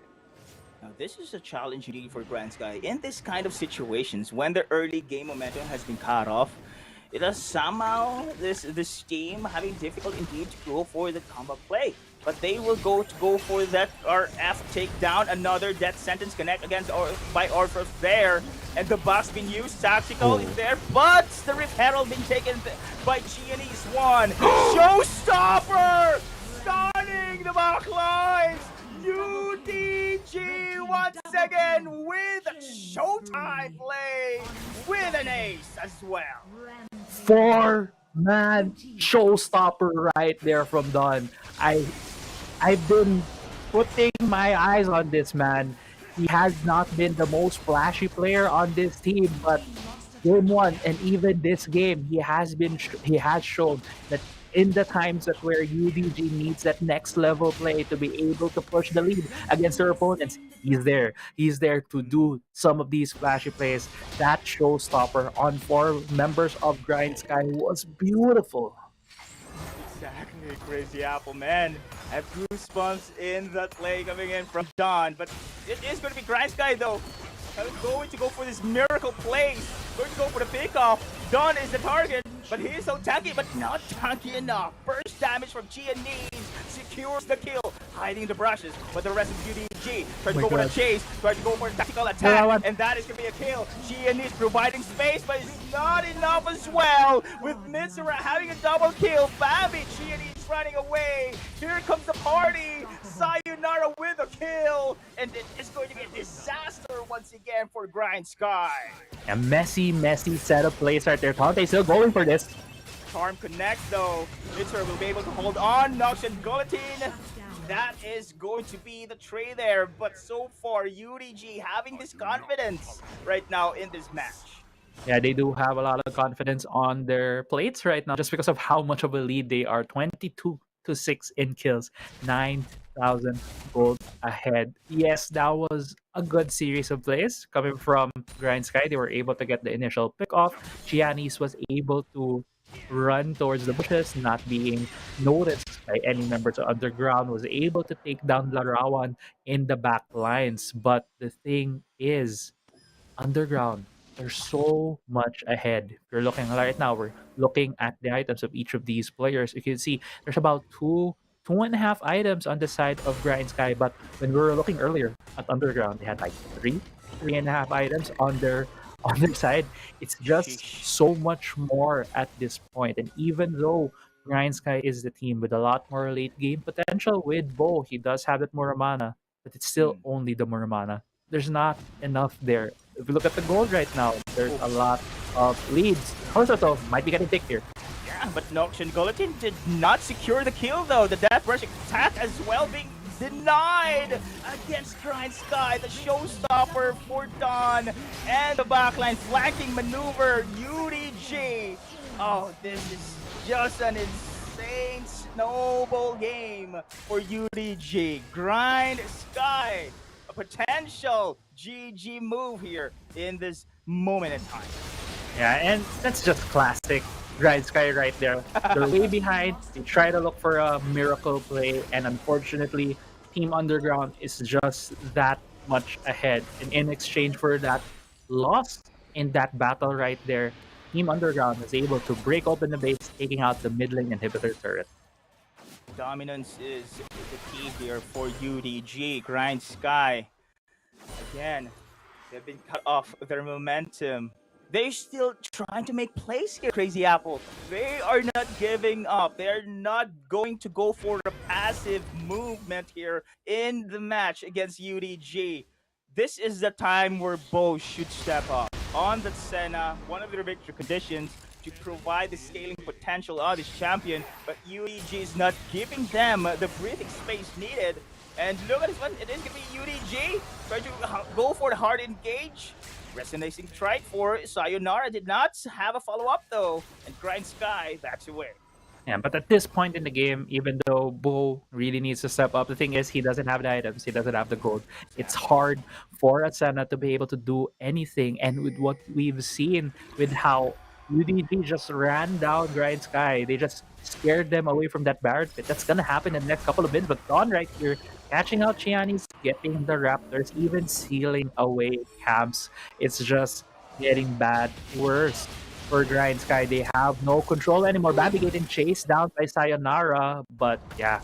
Now, this is a challenge indeed for Grindsky. In this kind of situations, when the early game momentum has been cut off, it is somehow this team having difficult indeed to go for the combat play. But they will go for that RF takedown. Another death sentence connect against by Orpheus there. And the box being used. Tactical is there. But the Rift Herald being taken by Giannis one. Showstopper! Stunning the back lines! UDG once again with Showtime play with an ace as well. 4-man showstopper right there from Don. I've been putting my eyes on this man. He has not been the most flashy player on this team, but game one and even this game, he has shown that in the times that where UDG needs that next level play to be able to push the lead against their opponents, he's there. He's there to do some of these flashy plays. That showstopper on 4 members of Grindsky was beautiful. Exactly, Crazy Apple, man. I have goosebumps in that play coming in from Don, but it is going to be Grindsky though. I'm going to go for this miracle play. Going to go for the pickoff. Don is the target, but he is so tanky, but not tanky enough. Burst damage from Giannis secures the kill, hiding the brushes, but the rest of UDG try to go for a chase, try to go for a tactical attack, and that is going to be a kill. Giannis providing space, but it's not enough as well. With Mitsura having a double kill, Bambi, Giannis running away. Here comes the party. Sayonara with a kill, and it's going to be a disaster once again for Grindsky. A messy setup plays right there. Tante still going for this. Charm connects though. Mitsura will be able to hold on. Nox and Guillotine. That is going to be the trade there. But so far, UDG having this confidence right now in this match. Yeah, they do have a lot of confidence on their plates right now just because of how much of a lead they are. 22-6 in kills. 9,000 gold ahead. Yes, that was a good series of plays coming from Grindsky. They were able to get the initial pick off. Giannis was able to run towards the bushes, not being noticed by any members of Underground, was able to take down Larawan in the back lines. But the thing is, Underground, they're so much ahead. If you're looking right now, we're looking at the items of each of these players. You can see there's about two and a half items on the side of Grindsky, but when we were looking earlier at Underground, they had like three and a half items on their side. It's just so much more at this point. And even though Grindsky is the team with a lot more late game potential with Bo, he does have that Muramana, but it's still only the Muramana. There's not enough there. If you look at the gold right now, there's a lot of leads. Hosoto might be getting picked here. Yeah, but Nox and Guillotine did not secure the kill though. The Death Rush attack as well being denied against Grindsky. The showstopper for Don and the backline flanking maneuver. UDG. Oh, this is just an insane snowball game for UDG. Grindsky, a potential GG move here in this moment in time. Yeah, and that's just classic Grindsky right there. They're way behind. They try to look for a miracle play, and unfortunately, Team Underground is just that much ahead. And in exchange for that loss in that battle right there, Team Underground is able to break open the base, taking out the mid lane inhibitor turret. Dominance is the key here for UDG. Grindsky, again, they've been cut off their momentum. They're still trying to make plays here, Crazy Apple. They are not giving up. They're not going to go for a passive movement here in the match against UDG. This is the time where Bo should step up. On the Senna, one of their victory conditions, to provide the scaling potential of this champion, but UDG is not giving them the breathing space needed. And look at this one, it is going to be UDG trying to go for the hard engage. Resonating strike for Sayonara did not have a follow-up though, and Grindsky backs away. Yeah, but at this point in the game, even though Bo really needs to step up, the thing is he doesn't have the items, he doesn't have the gold. It's hard for Asana to be able to do anything. And with what we've seen, with how UDG just ran down Grindsky, they just scared them away from that Barret pit. That's gonna happen in the next couple of minutes. But Dawn right here, catching out Chiani's, getting the Raptors, even sealing away camps. It's just getting bad, worse for Grindsky. They have no control anymore. Bambi getting chased down by Sayonara, but yeah,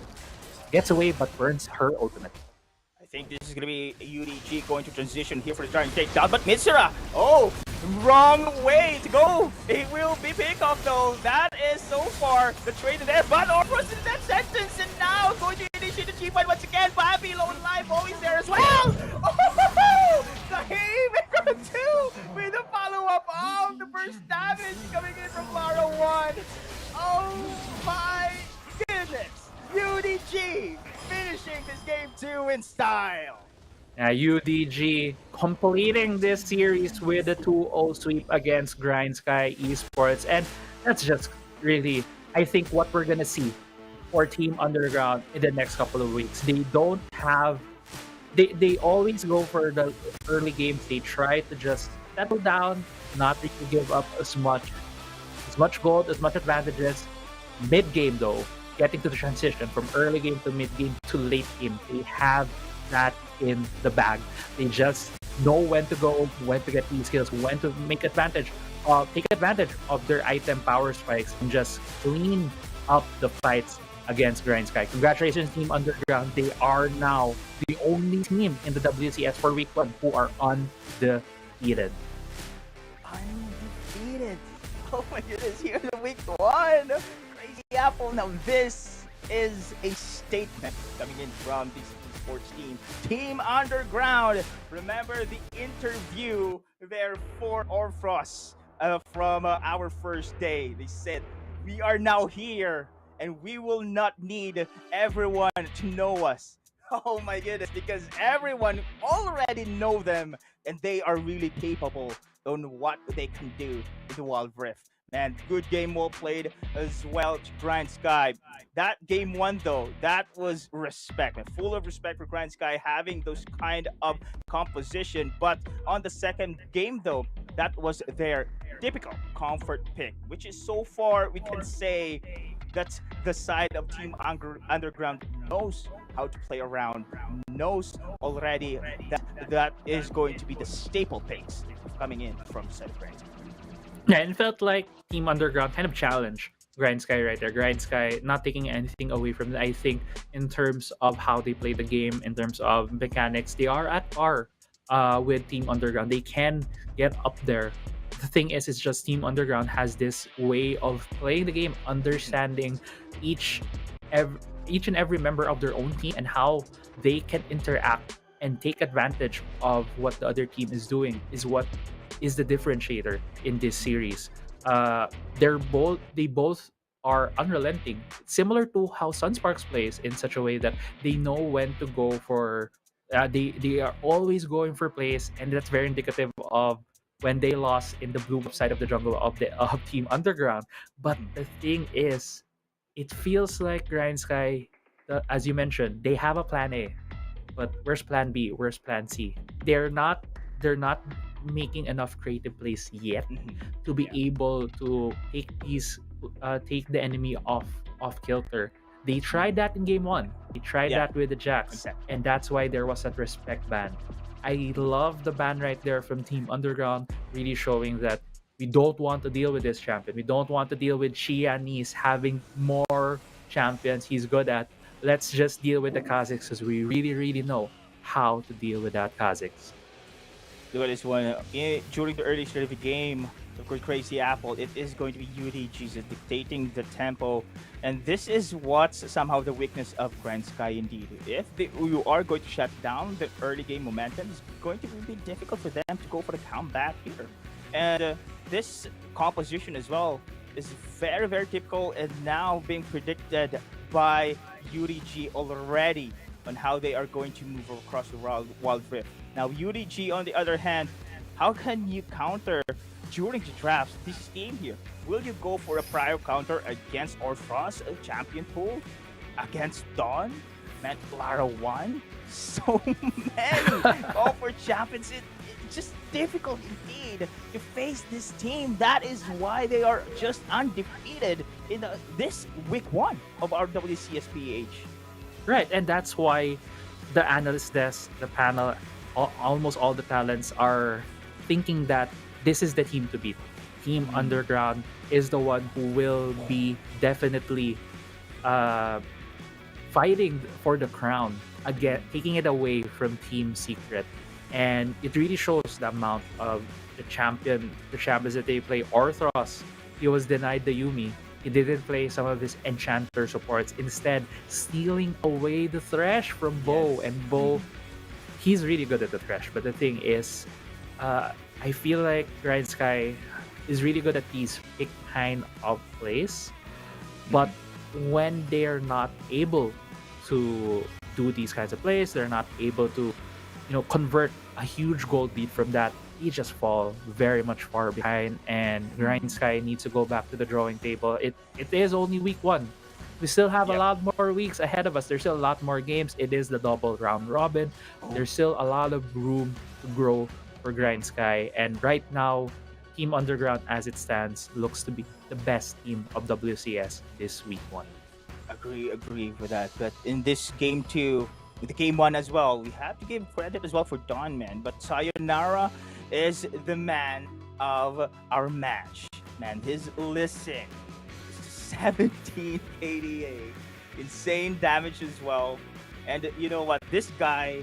gets away but burns her ultimate. I think this is going to be UDG going to transition here for the giant takedown, but Mitsura, oh, wrong way to go. It will be pick off though. That is so far the trade there, but Orpros in that sentence, and now going to initiate the G-fight once again. Bambi low and live, always there as well. Oh, the Haymaker 2 with the follow-up of the burst damage coming in from Lara 1. Oh my goodness. UDG finishing this game 2 in style. UDG completing this series with a 2-0 sweep against Grindsky Esports. And that's just really, I think, what we're going to see for Team Underground in the next couple of weeks. They don't have... They always go for the early games. They try to just settle down, not really give up as much gold, as much advantages. Mid-game, though, getting to the transition from early game to mid-game to late game, they have that in the bag. They just know when to go, when to get these skills, when to take advantage of their item power spikes, and just clean up the fights against Grindsky. Congratulations, Team Underground. They are now the only team in the WCS for week 1 who are undefeated. Undefeated. Oh my goodness, here's the week 1. Crazy Apple. Now this is a statement coming in from this sports team. Team Underground. Remember the interview there for Orfrost from our first day. They said, we are now here and we will not need everyone to know us. Oh my goodness, because everyone already know them and they are really capable on what they can do with the Wildrift. And good game well played as well to Grindsky. That game 1 though, that was respect. And full of respect for Grindsky having those kind of composition. But on the second game though, that was their typical comfort pick, which is so far we can say that the side of Team Underground knows how to play around, knows already that is going to be the staple picks coming in from Cerebrum. Yeah, and it felt like Team Underground kind of challenged Grindsky right there. Grindsky not taking anything away from it. I think in terms of how they play the game, in terms of mechanics, they are at par with Team Underground. They can get up there. The thing is, it's just Team Underground has this way of playing the game, understanding each and every member of their own team and how they can interact and take advantage of what the other team is doing is what is the differentiator in this series. They both are unrelenting, similar to how SUNSPARKS plays, in such a way that they know when to go for. They are always going for plays, and that's very indicative of when they lost in the blue side of the jungle of Team Underground. But the thing is, it feels like Grindsky, as you mentioned, they have a plan A, but where's plan B? Where's plan C? They're not making enough creative plays yet to be able to take the enemy off kilter. They tried that in game 1. They tried that with the Jax, exactly. And that's why there was that respect ban. I love the ban right there from Team Underground, really showing that we don't want to deal with this champion. We don't want to deal with Chianis having more champions he's good at. Let's just deal with the Kazakhs because we really, really know how to deal with that Kazakhs. Look at this one. During the early start of the game, of course, Crazy Apple, it is going to be UDGs dictating the tempo. And this is what's somehow the weakness of Grindsky indeed. If you are going to shut down the early game momentum, it's going to be difficult for them to go for the comeback here. And this composition as well is very, very typical and now being predicted by UDG already on how they are going to move across the Wildrift. Now, UDG, on the other hand, how can you counter during the drafts this team here? Will you go for a prior counter against Orthros, a champion pool? Against Dawn? Lara 1? So many go for champions. It's just difficult indeed to face this team. That is why they are just undefeated in this week 1 of our WCS PH. Right, and that's why the analyst desk, the panel, almost all the talents are thinking that this is the team to beat. Team Underground is the one who will be definitely fighting for the crown again, taking it away from Team Secret. And it really shows the amount of the champions that they play. Orthros, he was denied the Yumi. He didn't play some of his Enchanter supports, instead stealing away the Thresh from Bo. And Bo, he's really good at the Thresh. But the thing is, I feel like Grindsky is really good at these big kind of plays. But when they're not able to do these kinds of plays, they're not able to, convert a huge gold lead from that, he just fall very much far behind, and Grindsky needs to go back to the drawing table. It is only week 1. We still have a lot more weeks ahead of us. There's still a lot more games. It is the double round robin. There's still a lot of room to grow for Grindsky, and right now, Team Underground as it stands looks to be the best team of WCS this week 1. Agree with that. But in this game 2, with the game 1 as well, we have to give credit as well for Don, man. But Sayonara is the man of our match. Man, his listen, 1788, insane damage as well. And you know what? This guy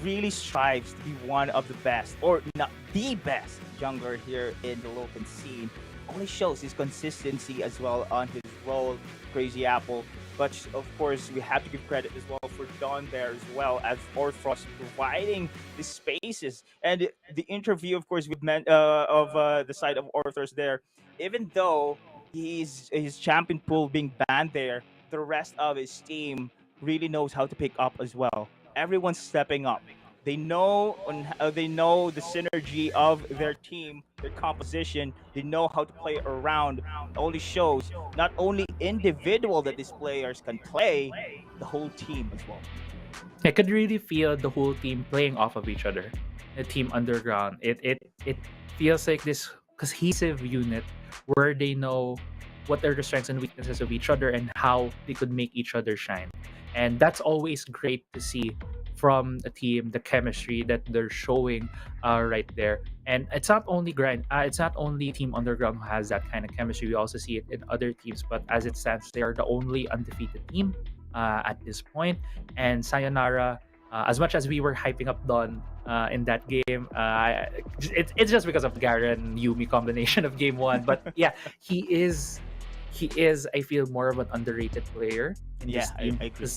really strives to be one of the best, or not the best, jungler here in the local scene. Only shows his consistency as well on his role, Crazy Apple. But of course, we have to give credit as well for Dawn there as well as Orthros providing the spaces. And the interview, of course, with the side of Orthros there, even though his champion pool being banned there, the rest of his team really knows how to pick up as well. Everyone's stepping up. They know the synergy of their team, their composition. They know how to play around. It only shows not only individual that these players can play, the whole team as well. I could really feel the whole team playing off of each other. The Team Underground. It feels like this cohesive unit where they know what are the strengths and weaknesses of each other and how they could make each other shine. And that's always great to see from a team, the chemistry that they're showing right there. And it's not only Team Underground who has that kind of chemistry. We also see it in other teams. But as it stands, they are the only undefeated team at this point. And Sayonara, as much as we were hyping up Dawn in that game, it's just because of the Garen Yumi combination of game 1. But yeah, he is, I feel, more of an underrated player in this team. I agree.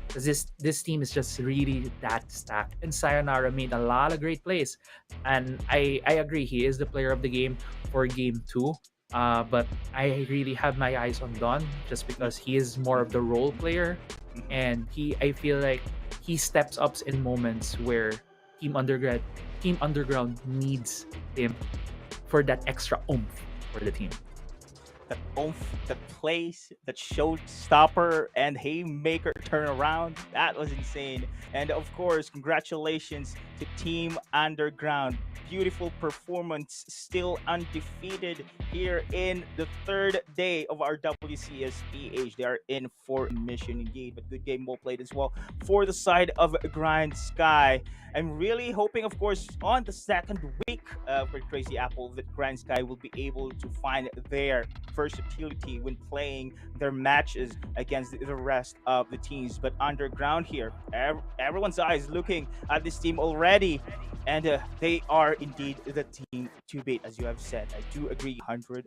Because this team is just really that stacked. And Sayonara made a lot of great plays. And I agree, he is the player of the game for game 2. But I really have my eyes on Dawn just because he is more of the role player. And I feel like he steps up in moments where Team Underground needs him for that extra oomph for the team. That oomph, that place, that showstopper and haymaker turnaround, that was insane. And of course, congratulations to Team Underground. Beautiful performance, still undefeated here in the 3rd day of our WCS PH. They are in for a mission indeed, but good game well played as well for the side of Grindsky. I'm really hoping, of course, on the 2nd week for Crazy Apple that Grindsky will be able to find their versatility when playing their matches against the rest of the teams. But Underground here, everyone's eyes looking at this team already. and they are indeed the team to beat, as you have said. I do agree 100%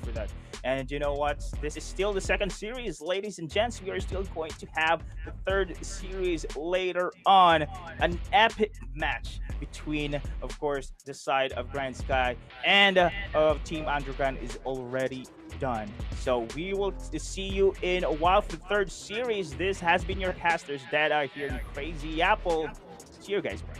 for that. And you know what? This is still the second series, ladies and gents. We are still going to have the third series later on. An epic match between, of course, the side of Grindsky and of Team Underground is already done. So we will see you in a while for the third series. This has been your casters that are here in Crazy Apple. See you guys, bro.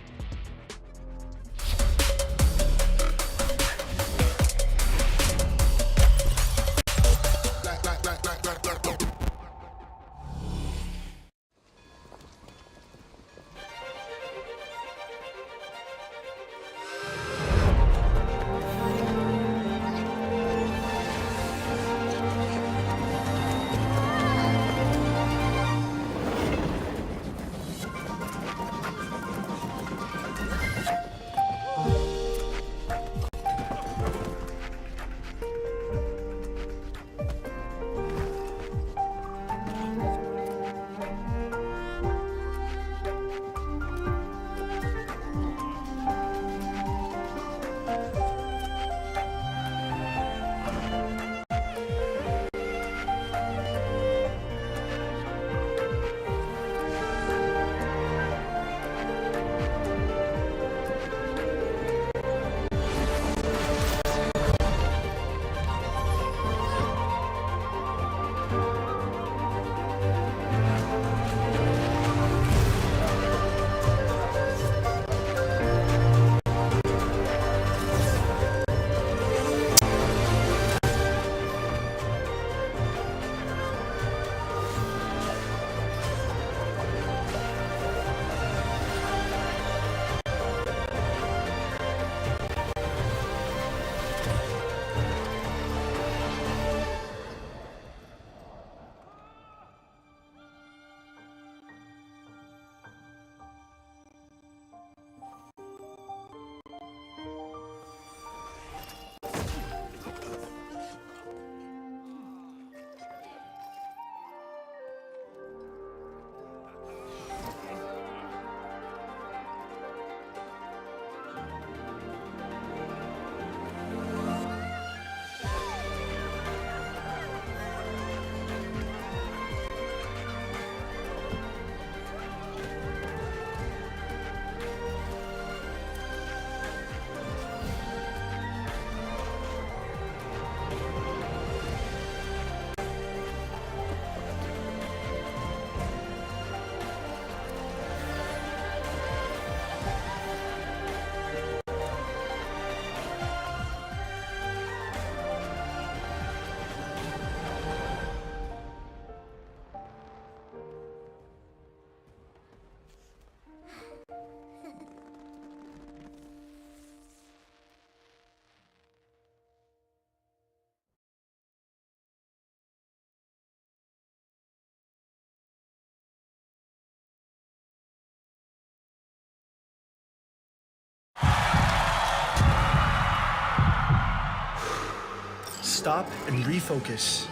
Stop and refocus.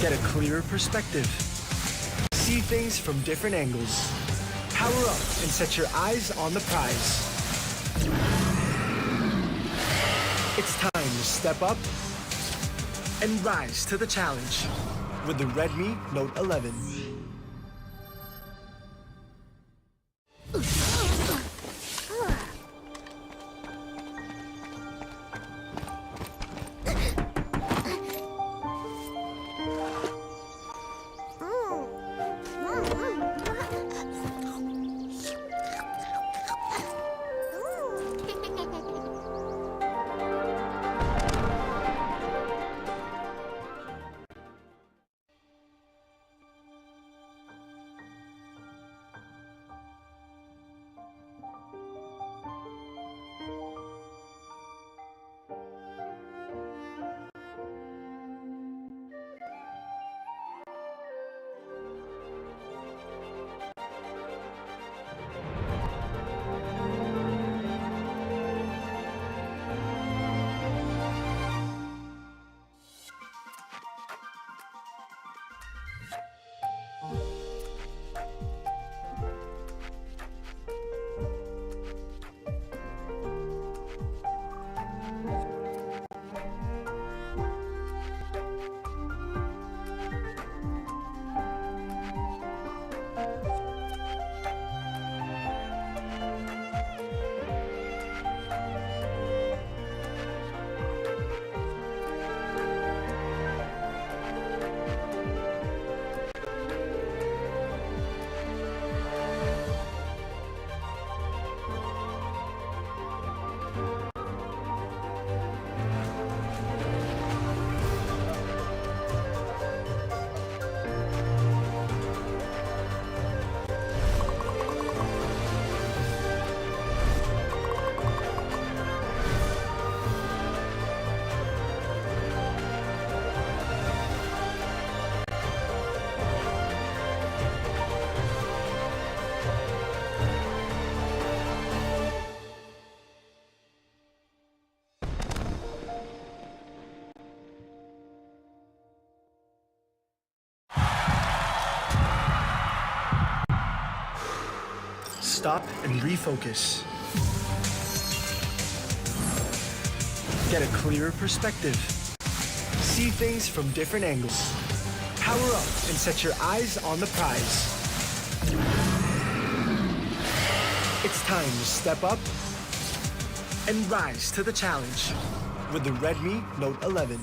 Get a clearer perspective. See things from different angles. Power up and set your eyes on the prize. It's time to step up and rise to the challenge with the Redmi Note 11. stop and refocus. Get a clearer perspective. See things from different angles. Power up and set your eyes on the prize. It's time to step up and rise to the challenge with the Redmi Note 11.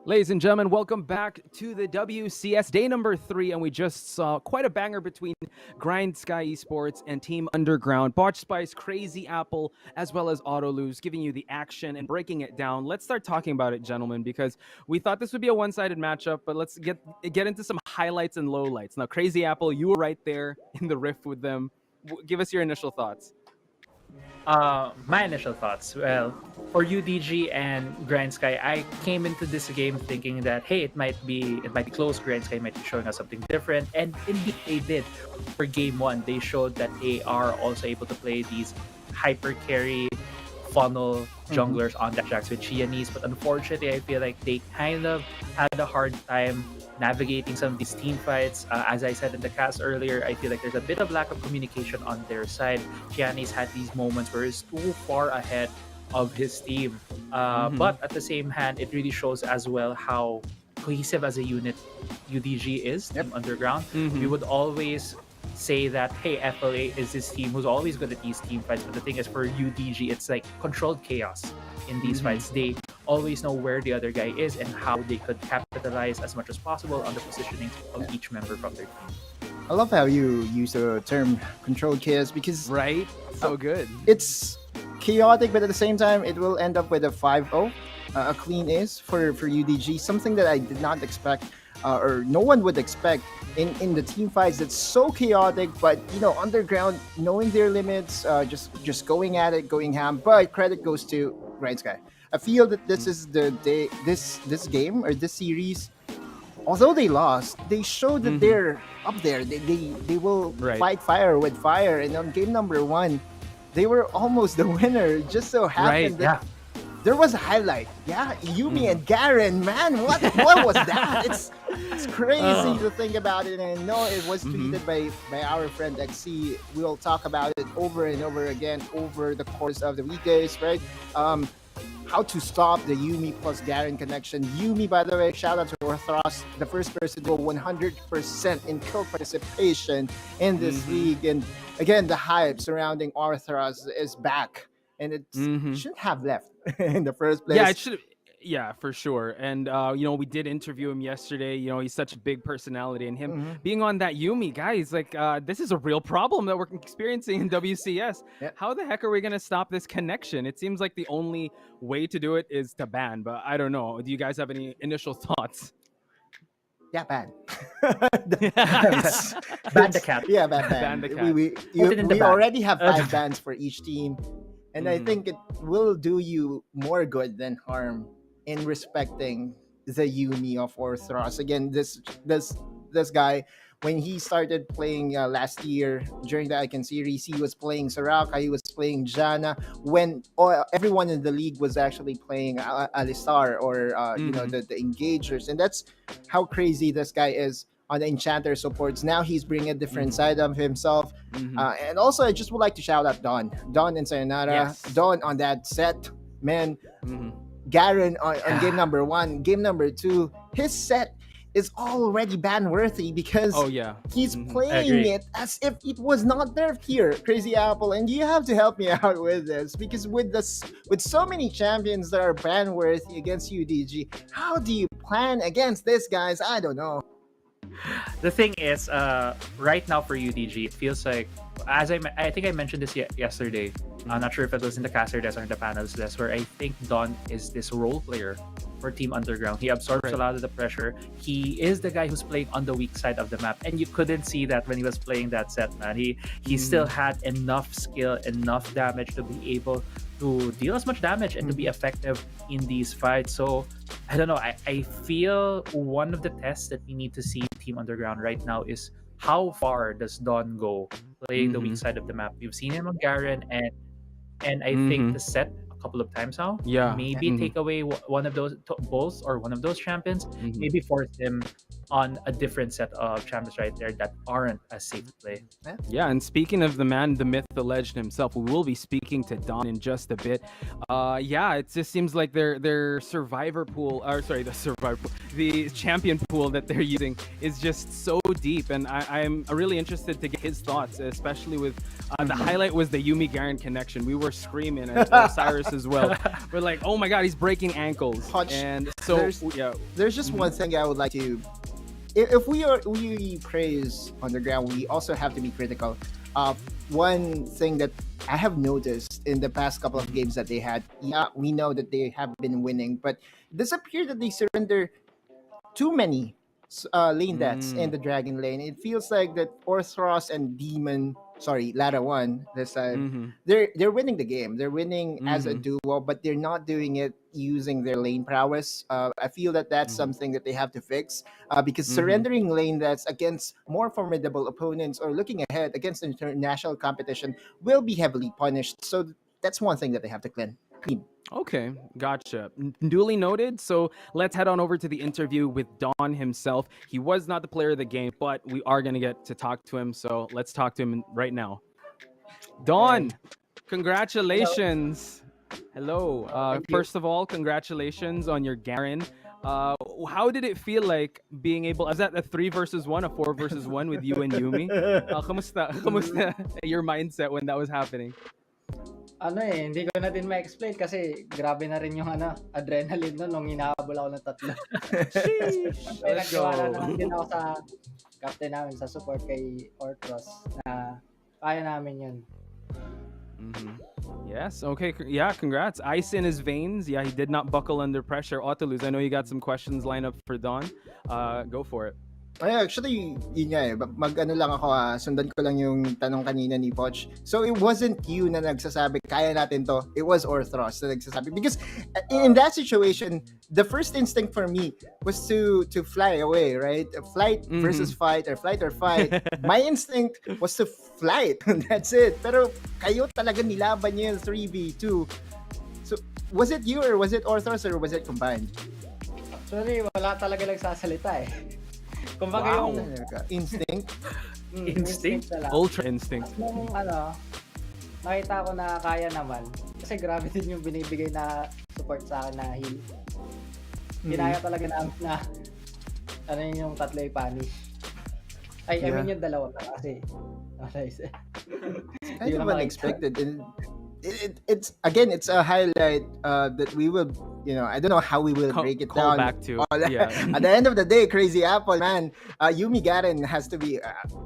Ladies and gentlemen, welcome back to the WCS day number 3, and we just saw quite a banger between Grindsky Esports and Team Underground. Botch Spice, Crazy Apple, as well as Autolose, giving you the action and breaking it down. Let's start talking about it, gentlemen, because we thought this would be a one-sided matchup, but let's get into some highlights and lowlights. Now, Crazy Apple, you were right there in the rift with them. Give us your initial thoughts. My initial thoughts. Well, for UDG and Grindsky, I came into this game thinking that hey, it might be close. Grindsky might be showing us something different, and indeed they did. For game 1, they showed that they are also able to play these hyper carry funnel junglers on that jacks with Chianese, but unfortunately I feel like they kind of had a hard time navigating some of these team fights. As I said in the cast earlier, I feel like there's a bit of lack of communication on their side. Chianese had these moments where he's too far ahead of his team, but at the same hand, it really shows as well how cohesive as a unit UDG is, Team Underground. We would always say that, hey, FLA is this team who's always good at these team fights, but the thing is, for UDG, it's like controlled chaos in these fights. They always know where the other guy is and how they could capitalize as much as possible on the positioning of each member from their team. I love how you use the term controlled chaos because right, so good. It's chaotic, but at the same time, it will end up with a 5-0, a clean ace for UDG, something that I did not expect. Or no one would expect in the team fights that's so chaotic, but Underground knowing their limits, just going at it, going ham. But credit goes to Grindsky. I feel that this is the day, this game or this series, although they lost, they showed that they're up there. They will fight fire with fire, and on game number 1, they were almost the winner. It just so happened that there was a highlight. Yeah, Yumi and Garen, man, what was that? It's crazy to think about it, and I know it was tweeted by our friend XC. We'll talk about it over and over again over the course of the weekdays, right? How to stop the Yumi plus Garen connection. Yumi, by the way, shout out to Orthros, the first person to go 100% in kill participation in this league. And again, the hype surrounding Orthros is back, and it shouldn't have left in the first place. Yeah, it should. Yeah, for sure. And we did interview him yesterday. He's such a big personality, and him being on that Yumi, guys, like this is a real problem that we're experiencing in WCS. Yep. How the heck are we gonna stop this connection? It seems like the only way to do it is to ban, but I don't know. Do you guys have any initial thoughts? Yeah, ban. Ban the cat. Yeah, ban. Ban the cat. We Put it in the ban. already have 5 bans for each team, and I think it will do you more good than harm in respecting the Yumi of Orthros. Again, this guy, when he started playing last year during the Icon series, he was playing Soraka, he was playing Janna, when everyone in the league was actually playing Alistar or the engagers, and that's how crazy this guy is on the Enchanter supports. Now he's bringing a different side of himself. And also, I just would like to shout out Don and Sayonara. Yes. Don on that set, man. Garen on game number 1, game number 2, his set is already ban worthy because he's playing it as if it was not nerfed here, Crazy Apple. And you have to help me out with this, because with so many champions that are ban worthy against UDG, how do you plan against this, guys? I don't know. The thing is, right now for UDG, it feels like, as I think I mentioned this yesterday. I'm not sure if it was in the caster desk or in the panels desk, where I think Don is this role player for Team Underground. He absorbs a lot of the pressure. He is the guy who's playing on the weak side of the map, and you couldn't see that when he was playing that set, man. He still had enough skill, enough damage to be able to deal as much damage and to be effective in these fights. So I don't know. I feel one of the tests that we need to see Team Underground right now is how far does Don go playing the weak side of the map. We've seen him on Garen, and I think the set a couple of times now. Yeah. Maybe take away one of those both or one of those champions. Maybe force him on a different set of champions right there that aren't as safe to play. Yeah, and speaking of the man, the myth, the legend himself, we will be speaking to Don in just a bit. It just seems like their survivor pool, the champion pool that they're using is just so deep, and I'm really interested to get his thoughts, especially with the highlight was the Yumi Garen connection. We were screaming, and Cyrus as well. We're like, oh my god, he's breaking ankles. And so there's just one thing I would like to. If we praise Underground, we also have to be critical of one thing that I have noticed in the past couple of games that they had. Yeah, we know that they have been winning, but it does appear that they surrender too many lane deaths in the Dragon lane. It feels like that Orthros and Lara 1 this time, they're winning the game. They're winning as a duo, but they're not doing it using their lane prowess. I feel that that's something that they have to fix, because surrendering lane that's against more formidable opponents or looking ahead against international competition will be heavily punished. So that's one thing that they have to clean. Okay, gotcha. Duly noted. So let's head on over to the interview with Don himself. He was not the player of the game, but we are going to get to talk to him. So let's talk to him right now. Don, congratulations. Hello. First of all, congratulations on your Garen. How did it feel like being able, was that a 3 versus 1, a 4 versus 1 with you and Yumi? Kamusta your mindset when that was happening? Hindi ko na din ma-explain kasi grabe na rin yung adrenaline nung hinahabol ako ng 3. Nagtiwala naman din ako sa captain namin, sa support kay Orthros, na kaya namin yun. Yes, okay. Yeah, congrats. Ice in his veins. Yeah, he did not buckle under pressure. Otulus, I know you got some questions lined up for Don. Go for it. Actually, yun nga mag-ano lang ako, sundan ko lang yung tanong kanina ni Poch. So it wasn't you na nagsasabi, kaya natin to. It was Orthros na nagsasabi. Because in that situation, the first instinct for me was to fly away, right? Flight versus fight, or flight or fight. My instinct was to flight. That's it. Pero kayo talaga nilaban niyo yung 3v2. So was it you or was it Orthros or was it combined? Actually, wala talaga nagsasalita eh. Kumbaga Wow. yung Instinct. Instinct? na lang. Ultra instinct. Nung nakita ko na kaya naman. Kasi grabe din yung binibigay na support sa akin na heal. Kinaya talaga namin na yung tatlo i-punish. I mean yung dalawa pa kasi. Kind of unexpected. And it's again, it's a highlight that we will, I don't know how we will break it call down. back to. Yeah. At the end of the day, Crazy Apple, man, Yumi Garen has to be,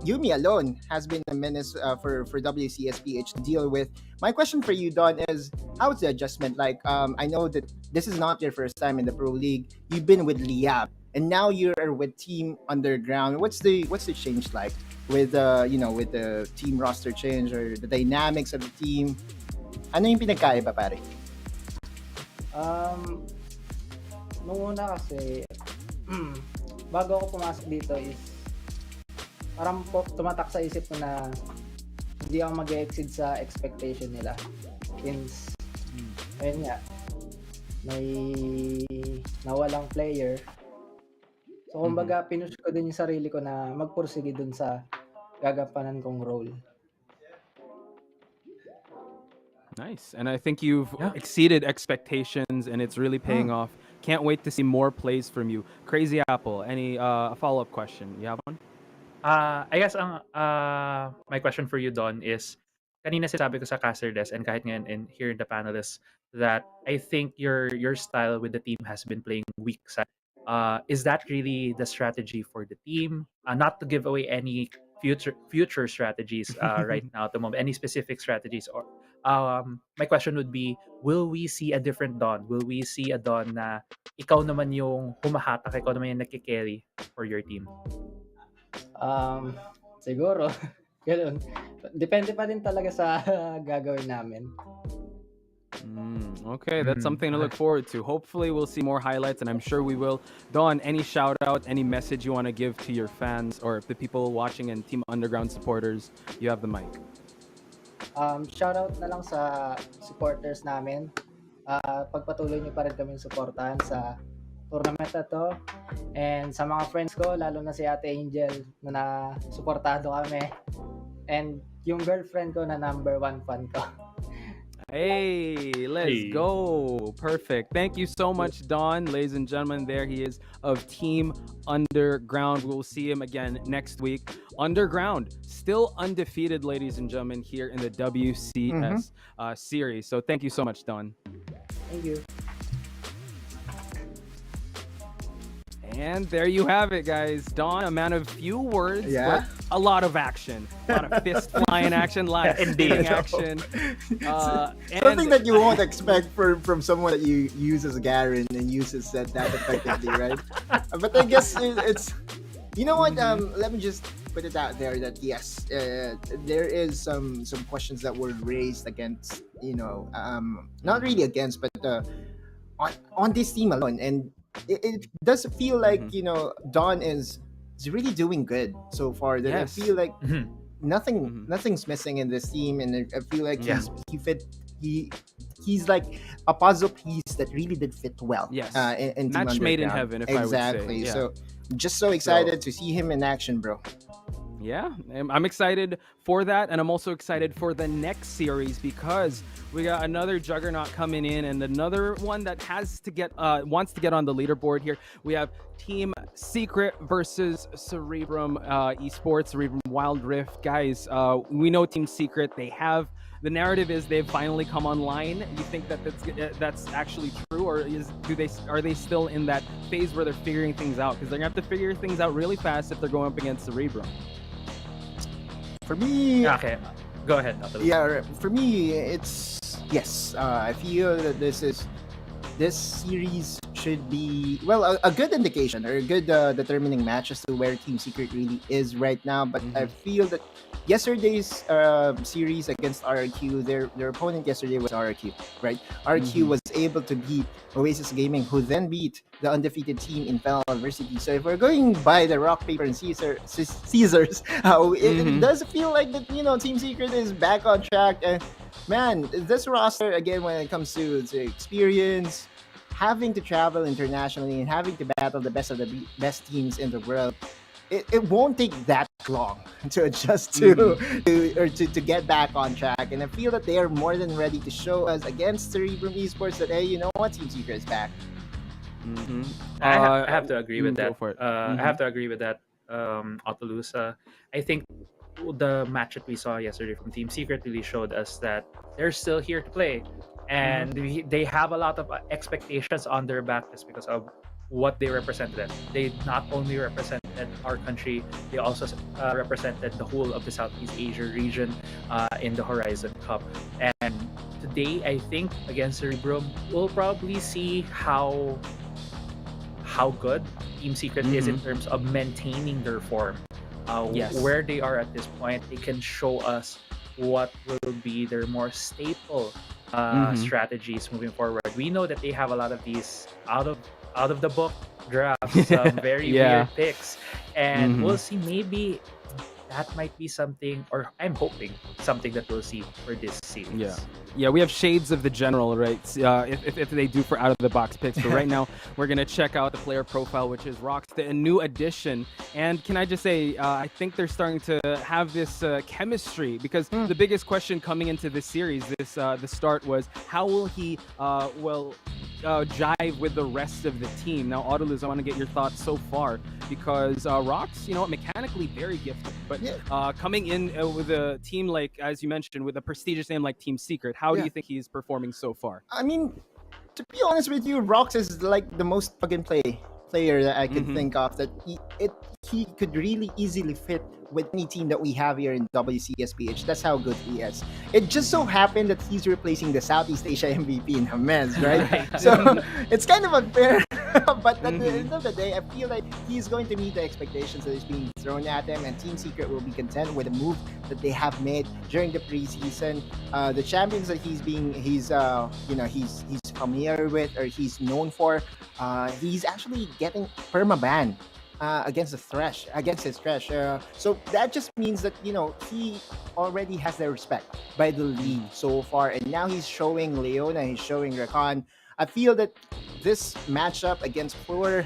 Yumi alone has been a menace for WCSPH to deal with. My question for you, Don, is how's the adjustment like? I know that this is not your first time in the Pro League. You've been with Liab, and now you're with Team Underground. What's the change like with with the team roster change or the dynamics of the team? Ano yung pinagkaiba, pare? Nung una kasi, bago ako pumasok dito is, parang tumatak sa isip ko na hindi ako mag-exceed sa expectation nila. Since, ayun nga, may nawalang player. So, kumbaga, pinush ko din yung sarili ko na magpursige dun sa gagampanan kong role. Nice. And I think you've exceeded expectations and it's really paying off. Can't wait to see more plays from you. Crazy Apple, any follow-up question? You have one? I guess my question for you, Don, is kanina sinabi ko sa caster desk and kahit ngayon and here in the panelists that I think your style with the team has been playing weak side. Is that really the strategy for the team? Not to give away any future strategies right now at the moment, any specific strategies or my question would be, will we see a different Don? Will we see a Don na ikaw naman yung humahatak, ikaw naman yung nagkikerry for your team? Siguro. Ganun. Depende pa din talaga sa gagawin namin. Okay, that's something to look forward to. Hopefully we'll see more highlights and I'm sure we will. Don, any shout out, any message you want to give to your fans or the people watching and Team Underground supporters? You have the mic. Shout out na lang sa supporters namin. Pagpatuloy niyo pa rin kaming suportahan sa tournament na to. And sa mga friends ko, lalo na si Ate Angel na suportado kami. And yung girlfriend ko na number 1 fan ko. Hey, let's go. Perfect. Thank you so much, Don. Ladies and gentlemen, there he is of Team Underground. We'll see him again next week. Underground, still undefeated, ladies and gentlemen, here in the WCS series. So thank you so much, Don. Thank you. And there you have it, guys. Don, a man of few words, but a lot of action. A lot of fist flying action, a lot of spinning action. Something that you won't expect from someone that you use as Garen and uses that effectively, right? But I guess it's... You know what? Let me just put it out there that yes, there is some questions that were raised against, not really against, but on this team alone. And it does feel like Don is really doing good so far. That I feel like nothing's missing in this team, and I feel like he's like a puzzle piece that really did fit well. Yes, in match made in heaven, if I would say. Exactly. So just so excited to see him in action, bro. Yeah, I'm excited for that, and I'm also excited for the next series because we got another juggernaut coming in, and another one that has to get wants to get on the leaderboard here. We have Team Secret versus Cerebrum Esports, Cerebrum Wildrift. Guys, we know Team Secret. They have the narrative is they've finally come online. You think that that's actually true, or are they still in that phase where they're figuring things out? Because they're gonna have to figure things out really fast if they're going up against Cerebrum. For me, okay, go ahead. Yeah, for me, it's yes. I feel that this series should be a good indication or a good determining match as to where Team Secret really is right now. But I feel that yesterday's series against RRQ, their opponent yesterday was RRQ, right? RRQ was able to beat Oasis Gaming, who then beat the undefeated team in Fennel University. So if we're going by the rock, paper, and Caesars, it does feel like that Team Secret is back on track. And man, this roster again, when it comes to experience, having to travel internationally and having to battle the best of the best teams in the world, it won't take that long to adjust to get back on track. And I feel that they are more than ready to show us against Cerebrum Esports that, hey, you know what, Team Secret is back. I have to agree with go that. for it. I have to agree with that, Autolusa. I think the match that we saw yesterday from Team Secret really showed us that they're still here to play, and they have a lot of expectations on their back just because of what they represented. They not only represented our country, they also represented the whole of the Southeast Asia region in the Horizon Cup. And today, I think against Cerebrum, we'll probably see how good Team Secret is in terms of maintaining their form. Where they are at this point, they can show us what will be their more staple strategies moving forward. We know that they have a lot of these out of the book drafts, some very weird picks, and we'll see. Maybe that might be something, or I'm hoping something that we'll see for this series. Yeah, we have shades of the general, right? If they do for out-of-the-box picks. But right now, we're going to check out the player profile, which is Rox, a new addition. And can I just say, I think they're starting to have this chemistry, because the biggest question coming into this series, the start, was how will he, jive with the rest of the team? Now, Autolus, I want to get your thoughts so far, because Rox, mechanically very gifted. But coming in with a team like, as you mentioned, with a prestigious name like Team Secret, how do you think he's performing so far? I mean, to be honest with you, Rox is like the most plug-and-play player that I could think of, that he could really easily fit with any team that we have here in WCS. That's how good he is. It just so happened that he's replacing the Southeast Asia MVP in James, right? So it's kind of unfair. But at the end of the day, I feel like he's going to meet the expectations that is being thrown at him, and Team Secret will be content with the move that they have made during the preseason. The champions that he's familiar with, or he's known for, he's actually getting permaban against his Thresh. So that just means that he already has their respect by the league so far, and now he's showing Leona, he's showing Rakan. I feel that this matchup against Fleur,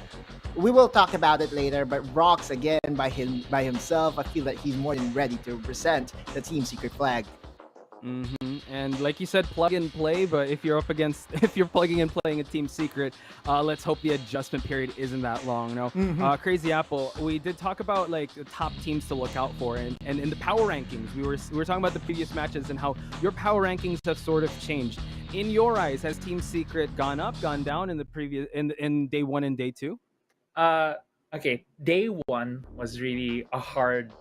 we will talk about it later, but Rox again by himself, I feel that he's more than ready to represent the Team Secret flag. And like you said, plug and play, but if you're plugging and playing a Team Secret, let's hope the adjustment period isn't that long. Crazy Apple, we did talk about like the top teams to look out for, and in the power rankings, we were talking about the previous matches and how your power rankings have sort of changed. In your eyes, has Team Secret gone up, gone down in the previous in day 1 and day 2? Okay, day 1 was really a hard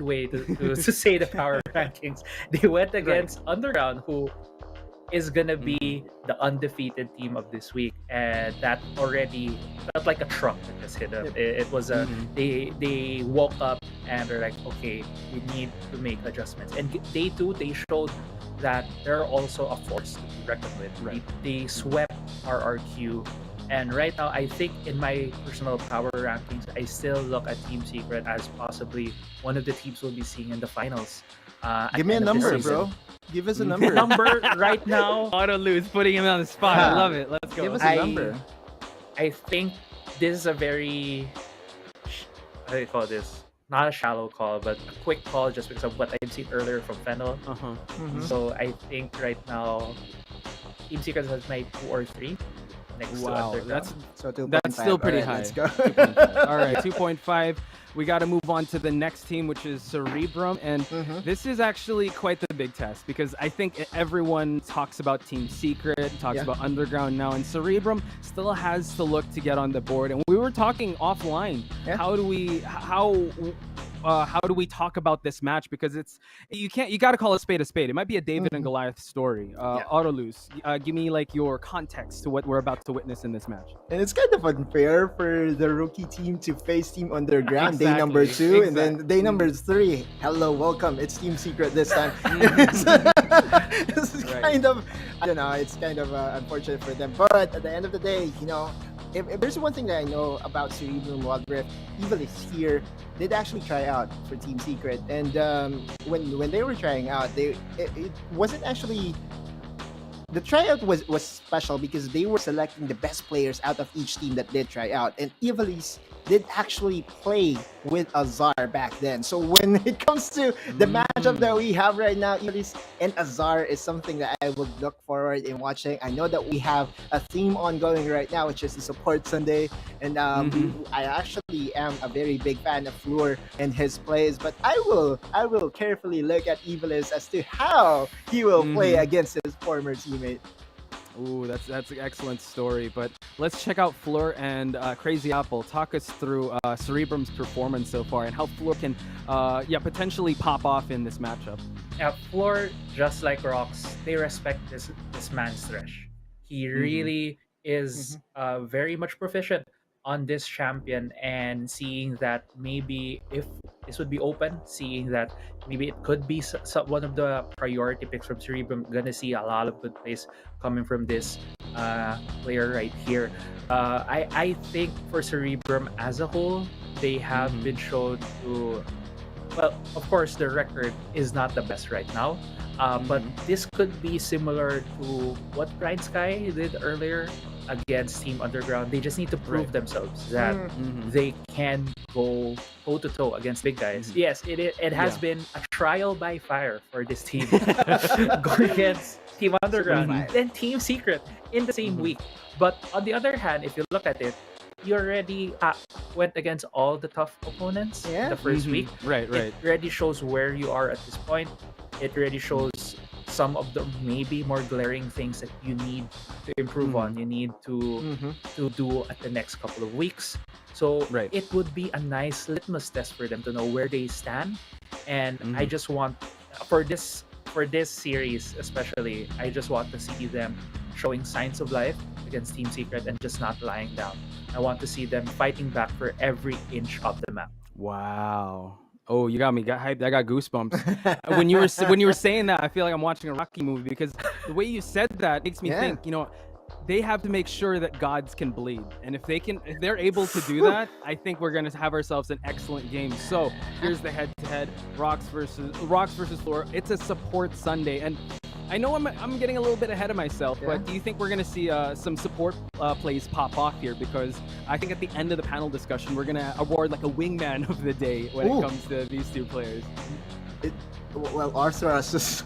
way to say the power rankings. They went against Underground, who is gonna be the undefeated team of this week, and that already felt like a truck that just hit them. It was they woke up and they're like, okay, we need to make adjustments. And day 2, they showed that they're also a force to be reckoned with. They swept RRQ. And right now, I think in my personal power rankings, I still look at Team Secret as possibly one of the teams we'll be seeing in the finals. Give me a number, bro. Give us a number. Number right now. Autolus, putting him on the spot. I love it. Let's go. Give us a number. I think this is a very, how do you call this? Not a shallow call, but a quick call just because of what I've seen earlier from Fennel. So I think right now, Team Secret has my 2 or 3. Wow, that's that's still pretty high. Let's go. All right, 2.5. We got to move on to the next team, which is Cerebrum, and this is actually quite the big test, because I think everyone talks about Team Secret, talks about Underground now, and Cerebrum still has to look to get on the board. And we were talking offline. How do we talk about this match? Because you got to call a spade a spade. It might be a David and Goliath story. Autolus, give me like your context to what we're about to witness in this match. And it's kind of unfair for the rookie team to face Team Underground day number 2, and then day number 3. Hello, welcome. It's Team Secret this time. It's kind of, I don't know. It's kind of unfortunate for them. But at the end of the day, if there's one thing that I know about Cerebrum Wildrift, Evil is here. They'd actually try out for Team Secret, and when they were trying out, it wasn't actually. The tryout was special because they were selecting the best players out of each team that did try out, and Ivalice did actually play with Azar back then. So when it comes to the matchup that we have right now, Iris and Azar is something that I would look forward in watching. I know that we have a theme ongoing right now, which is the Support Sunday, and I actually am a very big fan of Fleur and his plays, but I will carefully look at Evilis as to how he will play against his former teammate. Ooh, that's an excellent story. But let's check out Fleur and Crazy Apple. Talk us through Cerebrum's performance so far and how Fleur can potentially pop off in this matchup. Yeah, Fleur, just like Rox, they respect this man's Thresh. He really is very much proficient on this champion, and seeing that maybe if this would be open, seeing that maybe it could be one of the priority picks from Cerebrum, gonna see a lot of good plays coming from this player right here. I think for Cerebrum as a whole, they have been shown to, well, of course, the record is not the best right now, but this could be similar to what Grindsky did earlier against Team Underground. They just need to prove themselves that they can go toe-to-toe against big guys. Yes, it has been a trial by fire for this team going against Team Underground and Team Secret in the same week. But on the other hand, if you look at it, you already went against all the tough opponents the first week. Right. It already shows where you are at this point. It already shows some of the maybe more glaring things that you need to improve on. You need to do at the next couple of weeks. So it would be a nice litmus test for them to know where they stand. And I just want for this series especially, I just want to see them showing signs of life against Team Secret and just not lying down. I want to see them fighting back for every inch of the map. Wow. Oh, you got me. Got hyped. I got goosebumps. When you were saying that, I feel like I'm watching a Rocky movie, because the way you said that makes me think. They have to make sure that gods can bleed, and if they're able to do that, I think we're gonna have ourselves an excellent game. So here's the head-to-head: Rox versus Fleur. It's a support Sunday, and I know I'm getting a little bit ahead of myself, but do you think we're going to see some support plays pop off here? Because I think at the end of the panel discussion, we're going to award like a wingman of the day when it comes to these two players. Well, Arthros is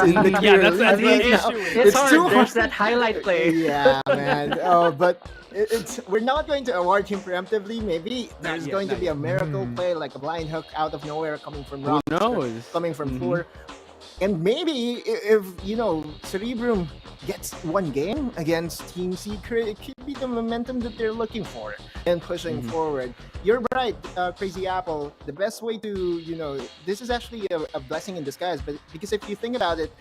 in the yeah, that's the issue. It's hard. There's that highlight play. Yeah, man. But we're not going to award him preemptively. Maybe there's going to be a miracle play, like a blind hook out of nowhere coming from Rox, who knows? Coming from Fleur. And maybe if Cerebrum gets one game against Team Secret, it could be the momentum that they're looking for and pushing forward. You're right, Crazy Apple. The best way to, this is actually a blessing in disguise. But because if you think about it,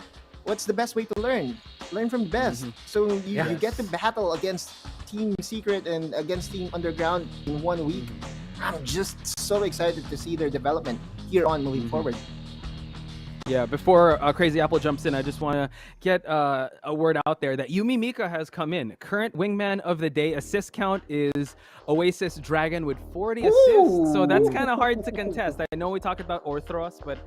what's the best way to learn? Learn from the best. So you get to battle against Team Secret and against Team Underground in 1 week. I'm just so excited to see their development here on moving forward. Yeah, before Crazy Apple jumps in, I just want to get a word out there that Yumi Mika has come in. Current wingman of the day assist count is Oasis Dragon with 40 assists. So that's kind of hard to contest. I know we talked about Orthros, but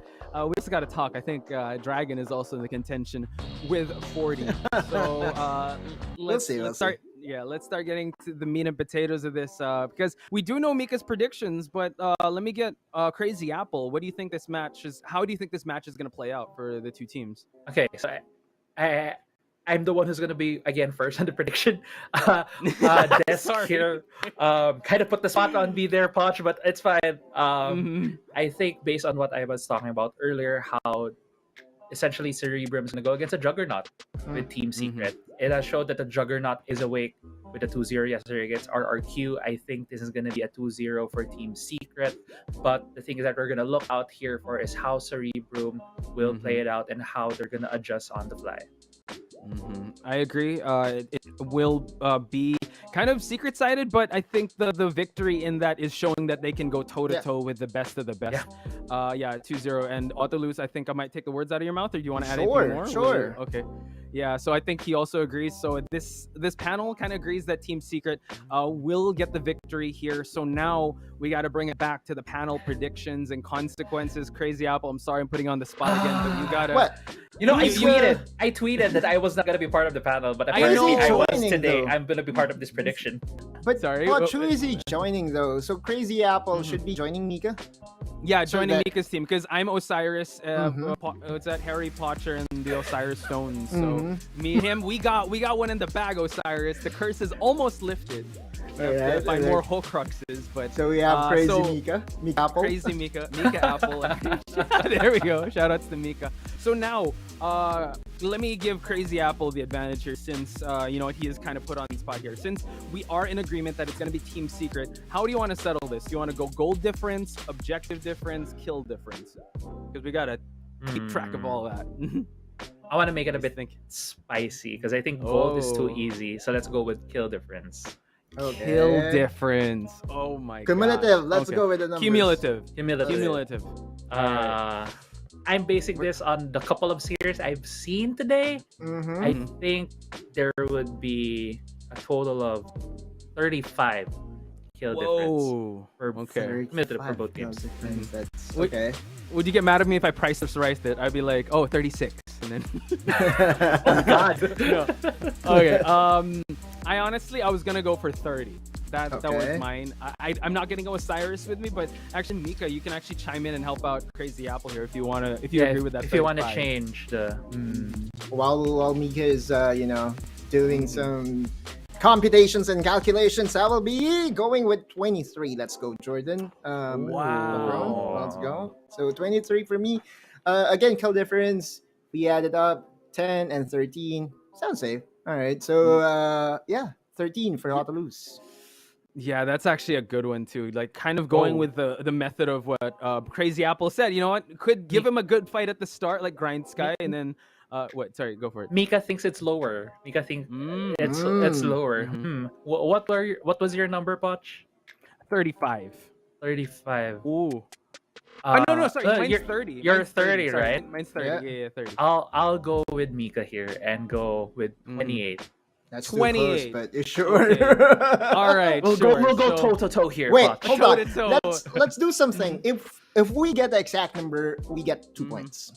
we just got to talk. I think Dragon is also in the contention with 40. So let's start. Yeah, let's start getting to the meat and potatoes of this, because we do know Mika's predictions, but let me get Crazy Apple. What do you think this match is? How do you think this match is going to play out for the two teams? Okay, so I'm the one who's going to be again first on the prediction. Desk here kind of put the spot on me there, Poch, but it's fine. I think based on what I was talking about earlier, how essentially Cerebrum is going to go against a Juggernaut with Team Secret. It has showed that the Juggernaut is awake with a 2-0 yesterday against RRQ. I think this is going to be a 2-0 for Team Secret. But the thing is that we're going to look out here for is how Cerebrum will play it out and how they're going to adjust on the fly. I agree. It will be kind of secret-sided, but I think the victory in that is showing that they can go toe-to-toe with the best of the best. 2-0. And Autolus, I think I might take the words out of your mouth, or do you want to add anything more? Sure. Okay. Yeah, so I think he also agrees. So this panel kind of agrees that Team Secret will get the victory here. So now we got to bring it back to the panel predictions and consequences. Crazy Apple, I'm sorry I'm putting you on the spot again, but you gotta. What? You know, I tweeted that I was not gonna be part of the panel, but apparently I was today. I'm gonna be part of this prediction. But Sorry, Poch, who is he joining though? So Crazy Apple should be joining Mika? Yeah, So joining that- Mika's team because I'm Osiris. What's that? Harry Potter and the Osiris Stones. So me and him, we got one in the bag. Osiris. The curse is almost lifted. Alright, By alright. more Horcruxes, but So we have Crazy so- Mika. Mika Apple. Crazy Mika Apple. There we go. Shout outs to Mika. So now, let me give Crazy Apple the advantage here, since he is kind of put on the spot here. Since we are in agreement that it's going to be Team Secret, how do you want to settle this? Do you want to go gold difference, objective difference, kill difference? Because we gotta keep track of all that. I want to make it a bit spicy because I think gold is too Oh. easy. So let's go with kill difference. Okay. Kill difference. Oh my god. Cumulative. Let's go with the numbers. Cumulative. Cumulative. I'm basing this on the couple of series I've seen today. Mm-hmm. I think there would be a total of 35 kill difference for cumulative for both teams. That's Would- okay. Would you get mad at me if I price right it? I'd be like, 36. And then Oh God. No. Okay. I honestly was gonna go for 30. That was Okay. mine. I'm not gonna go with Cyrus with me, but actually Mika, you can actually chime in and help out Crazy Apple here if you wanna. If you agree with that. If you want to 35. change the. While Mika is doing some computations and calculations, I will be going with 23. Let's go, Jordan. Wow. Let's go. So 23 for me. Again, kill difference. We added up 10 and 13. Sounds safe. All right. So 13 for how to lose. Yeah, that's actually a good one too. Like kind of going with the method of what Crazy Apple said. You know what? Could give him a good fight at the start, like Grindsky, and then what? Sorry, go for it. Mika thinks it's lower. Mika thinks it's lower. What was your number, Poch? 35. 35. Ooh. No, sorry. Mine's 30. You're Mine's 30, sorry, right? Mine's 30. Yeah, 30. I'll go with Mika here and go with 28. That's 28. too close, but sure. Okay. All right. We'll sure. go So- toe to toe here. Wait, Poch. hold on. Toe-to-toe. Let's do something. If we get the exact number, we get 2 points.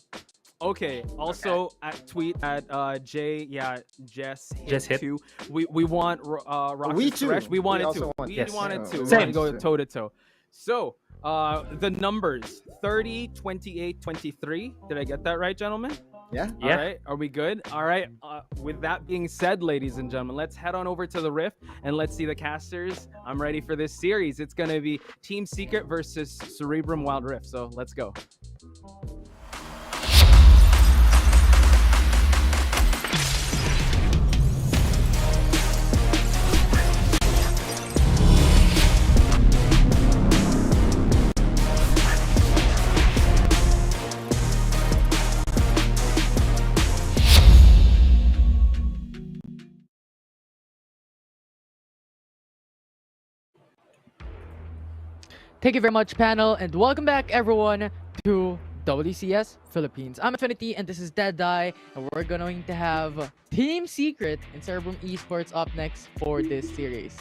Okay. Also, tweet at Jess hit. 2. We want Roxas We too. Suresh. We wanted also to. want- We yes. wanted to. We Same. wanted to go toe to toe. So the numbers 30, 28, 23. Did I get that right, gentlemen? Yeah. All right. Are we good? All right. With that being said, ladies and gentlemen, let's head on over to the Rift and let's see the casters. I'm ready for this series. It's going to be Team Secret versus Cerebrum Wildrift. So let's go. Thank you very much, panel, and welcome back, everyone, to WCS Philippines. I'm Infinity, and this is Dead Die, and we're going to have Team Secret and Cerebrum Esports up next for this series.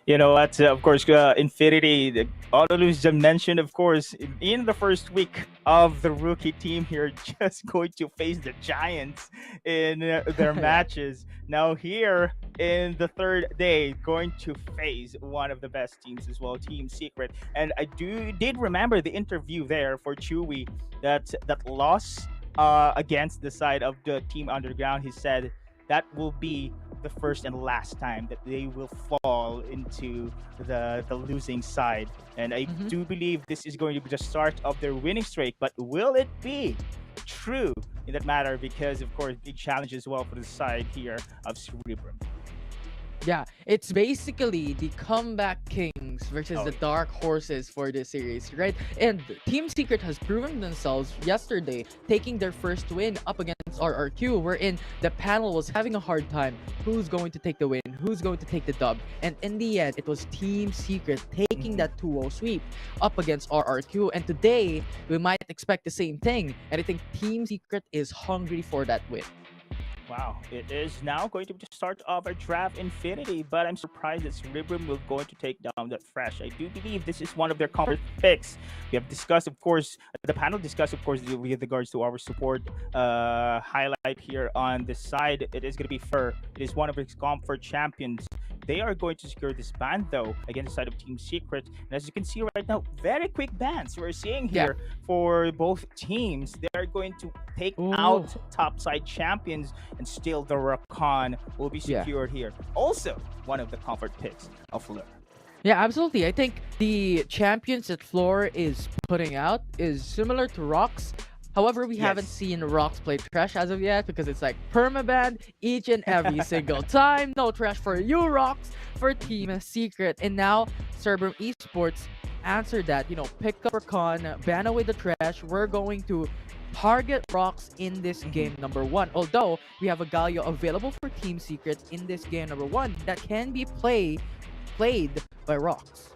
You know what? Of course, Infinity, the Autolus mentioned, of course, in the first week of the rookie team here, just going to face the Giants in their matches. Now here in the third day, going to face one of the best teams as well, Team Secret. And I did remember the interview there for Chewy that loss against the side of the Team Underground. He said that will be the first and last time that they will fall into the losing side. And I do believe this is going to be the start of their winning streak. But will it be true in that matter? Because, of course, big challenge as well for the side here of Cerebrum. Yeah, it's basically the comeback kings versus the dark horses for this series, right? And Team Secret has proven themselves yesterday, taking their first win up against RRQ, wherein the panel was having a hard time. Who's going to take the win? Who's going to take the dub? And in the end, it was Team Secret taking that 2-0 sweep up against RRQ. And today, we might expect the same thing. And I think Team Secret is hungry for that win. Wow, it is now going to be the start of a draft infinity, but I'm surprised that Cerebrum will going to take down that Fresh. I do believe this is one of their comfort picks. We have discussed, of course, the panel discussed, of course, with regards to our support highlight here on this side. It is going to be Fur. It is one of its comfort champions. They are going to secure this ban though against the side of Team Secret. And as you can see right now, very quick bans we're seeing here for both teams. They are going to take out top side champions, and still the Rakan will be secured here. Also, one of the comfort picks of Fleur. Yeah, absolutely. I think the champions that Floor is putting out is similar to Rocks. However, we haven't seen Rocks play Trash as of yet because it's like permaban each and every single time. No Trash for you, Rocks, for Team Secret. And now Cerebrum Esports answered that, you know, pick up Rakan, ban away the Trash. We're going to target Rocks in this game number 1. Although we have a Galio available for Team Secret in this game number 1 that can be played by Rocks.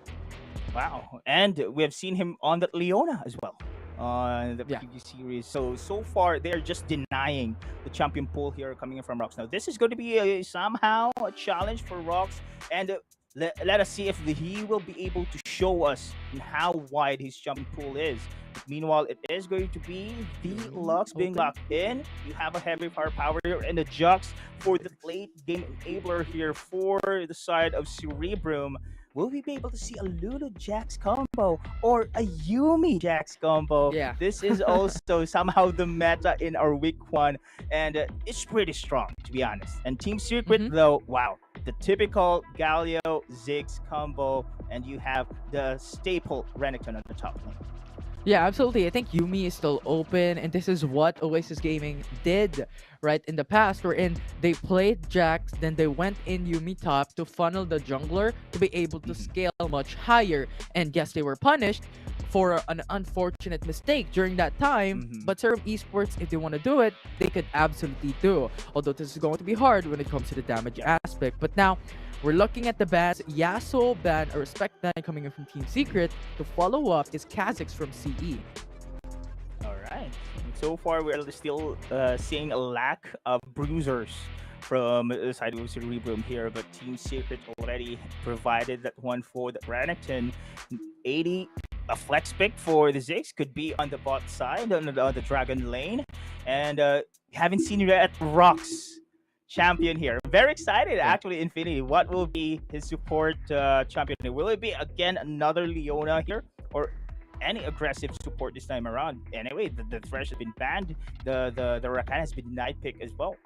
Wow, and we have seen him on the Leona as well on the previous series. So far they are just denying the champion pool here coming in from Rocks. Now this is going to be somehow a challenge for Rocks, and let us see if he will be able to show us how wide his champion pool is. But meanwhile, it is going to be the Lux being locked in. You have a heavy firepower here, and the Jux for the late game enabler here for the side of Cerebrum. Will we be able to see a Lulu Jax combo or a Yumi Jax combo? Yeah. This is also somehow the meta in our week 1, and it's pretty strong, to be honest. And Team Secret, though, wow, the typical Galio Ziggs combo, and you have the staple Renekton on the top lane. Yeah, absolutely. I think Yumi is still open, and this is what Oasis Gaming did right in the past, wherein they played Jax, then they went in Yumi top to funnel the jungler to be able to scale much higher. And yes, they were punished for an unfortunate mistake during that time, but Cerebrum Esports, if they want to do it, they could absolutely do. Although this is going to be hard when it comes to the damage aspect. But now, we're looking at the bans. Yasuo ban, a respect ban coming in from Team Secret. To follow up is Kha'Zix from CE. Alright. So far, we're still seeing a lack of bruisers from the side of Cerebrum here, but Team Secret already provided that one for the Renekton. 80, a flex pick for the Ziggs, could be on the bot side, on the Dragon lane. And haven't seen yet Rocks champion here. Very excited, actually, Infinity. What will be his support champion? Will it be again another Leona here, or any aggressive support this time around? Anyway, the Thresh has been banned. The Rakan has been denied pick as well.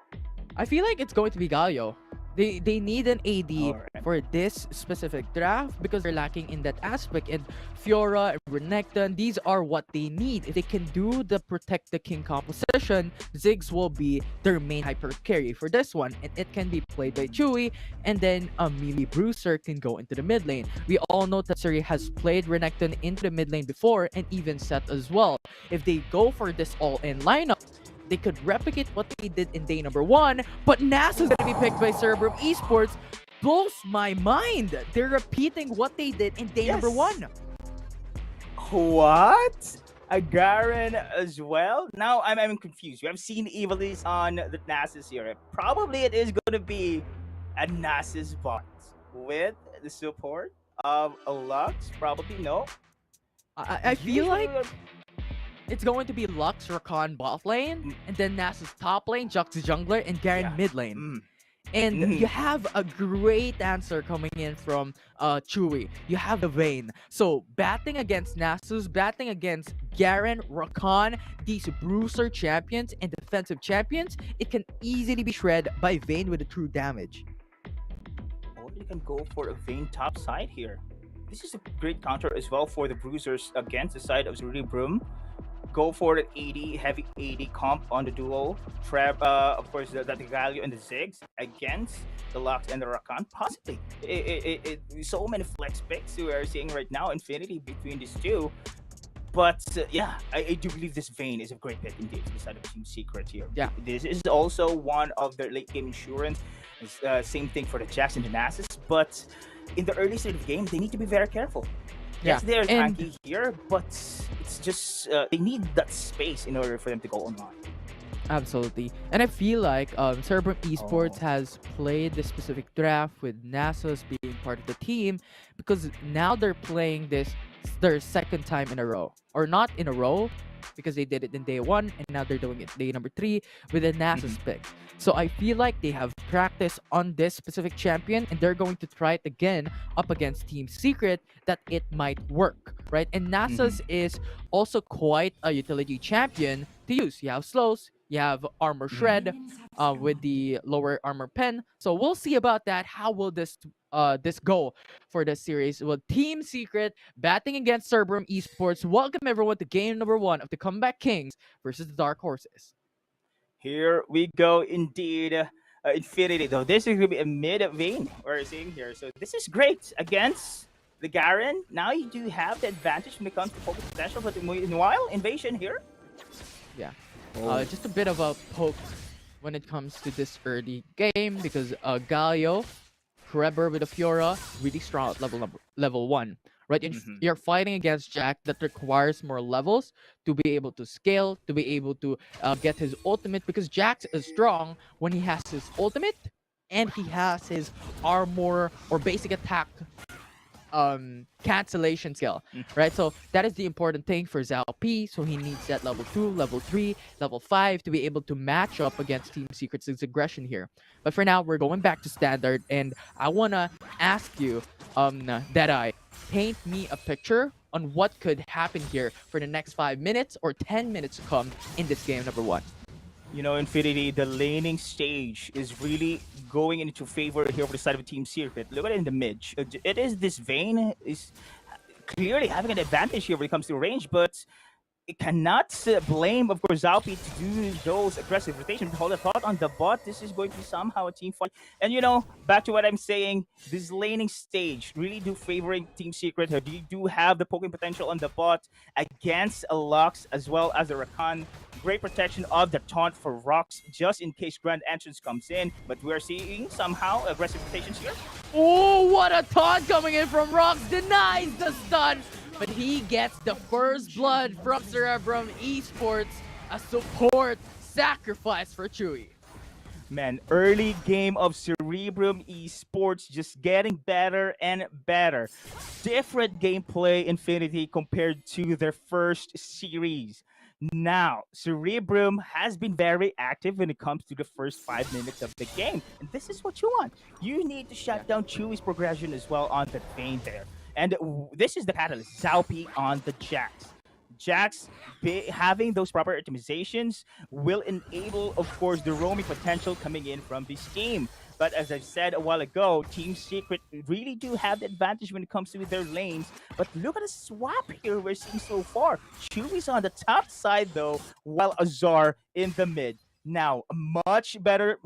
I feel like it's going to be Galio. They need an AD for this specific draft because they're lacking in that aspect. And Fiora and Renekton, these are what they need. If they can do the protect the king composition, Ziggs will be their main hyper carry for this one. And it can be played by Chewy, and then a melee bruiser can go into the mid lane. We all know that Suri has played Renekton into the mid lane before, and even Seth as well. If they go for this all-in lineup, they could replicate what they did in day number 1, but NASA's gonna be picked by Cerebrum Esports. Blows my mind. They're repeating what they did in day number 1. What? A Garen as well? Now I'm confused. We have seen Evilise on the Nasus here. Probably it is going to be a Nasus bot with the support of a Lux. Probably no. I feel like it's going to be Lux, Rakan bot lane, and then Nasus top lane, Jux jungler, and Garen mid lane. And you have a great answer coming in from Chewy. You have the Vayne. So batting against Nasus, batting against Garen, Rakan, these bruiser champions and defensive champions, it can easily be shred by Vayne with the true damage. Or you can go for a Vayne top side here. This is a great counter as well for the bruisers against the side of Cerebrum. Go for an 80, heavy 80 comp on the duo. Of course, the Galio and the Ziggs against the Lux and the Rakan. Possibly. So many flex picks we are seeing right now, Infinity between these two. But yeah, I do believe this Vayne is a great pick indeed for the side of Team Secret here. Yeah. This is also one of their late game insurance. Same thing for the Jax and the Nasus. But in the early stage of the game, they need to be very careful. Yes, they're tanky here, but it's just they need that space in order for them to go online. Absolutely. And I feel like Cerebrum Esports Oh. has played this specific draft with NASA's being part of the team because now they're playing this their second time in a row. Or not in a row because they did it in day one and now they're doing it day number 3 with a NASA's pick. So I feel like they have practice on this specific champion and they're going to try it again up against Team Secret that it might work, right? And NASA's is also quite a utility champion to use. You have slows, you have armor shred with the lower armor pen. So we'll see about that. How will this go for this series? Well, Team Secret batting against Cerebrum Esports. Welcome everyone to game number 1 of the Comeback Kings versus the Dark Horses. Here we go, indeed. Infinity, though. This is going to be a mid vein we're seeing here. So this is great against the Garen. Now you do have the advantage when it comes to focus potential, but meanwhile, invasion here. Yeah. Just a bit of a poke when it comes to this early game because Galio, Kreber with a Fiora, really strong at level 1. Right? You're fighting against Jack that requires more levels to be able to scale, to be able to get his ultimate because Jax is strong when he has his ultimate and he has his armor or basic attack cancellation skill, right? So that is the important thing for Zhao P. So he needs that level 2, level 3, level 5 to be able to match up against Team Secret's aggression here. But for now, we're going back to standard, and I wanna ask you, Deadeye, paint me a picture on what could happen here for the next 5 minutes or 10 minutes to come in this game number 1. You know, Infinity, the laning stage is really going into favor here for the side of Team Secret. Look at it in the mid. It is this Vayne is clearly having an advantage here when it comes to range, but it cannot blame, of course, Zalpi to do those aggressive rotations. Hold a thought on the bot. This is going to be somehow a team fight. And, you know, back to what I'm saying, this laning stage really do favoring Team Secret. You do have the poking potential on the bot against a Lux as well as a Rakan. Great protection of the taunt for Rocks just in case Grand Entrance comes in. But we are seeing somehow aggressive rotations here. Oh, what a taunt coming in from Rocks. Denies the stun. But he gets the first blood from Cerebrum Esports, a support sacrifice for Chewy. Man, early game of Cerebrum Esports just getting better and better. Different gameplay, Infinity, compared to their first series. Now, Cerebrum has been very active when it comes to the first 5 minutes of the game. And this is what you want. You need to shut down Chewy's progression as well on the Vayne there. And this is the catalyst, Zalpi on the Jax. Jax having those proper optimizations will enable, of course, the roaming potential coming in from this team. But as I said a while ago, Team Secret really do have the advantage when it comes to their lanes. But look at the swap here we're seeing so far. Chewy's on the top side, though, while Azar in the mid. Now, much better,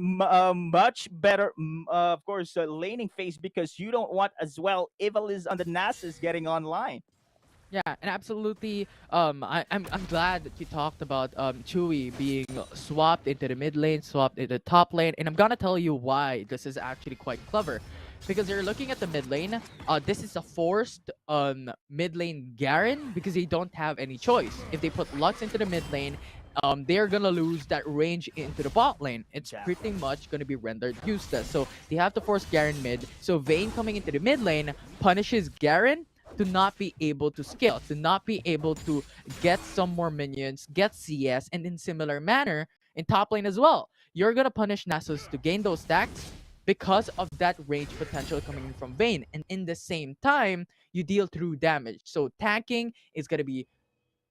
of course, laning phase because you don't want as well Ivaliz on the Nasus getting online. Yeah, and absolutely. I'm glad that you talked about Chewy being swapped into the mid lane, swapped into the top lane, and I'm gonna tell you why this is actually quite clever. Because you're looking at the mid lane, this is a forced mid lane Garen because they don't have any choice. If they put Lux into the mid lane, they're gonna lose that range into the bot lane. It's pretty much gonna be rendered useless. So they have to force Garen mid. So Vayne coming into the mid lane punishes Garen to not be able to scale, to not be able to get some more minions, get CS, and in similar manner, in top lane as well. You're gonna punish Nasus to gain those stacks because of that range potential coming in from Vayne. And in the same time, you deal true damage. So tanking is gonna be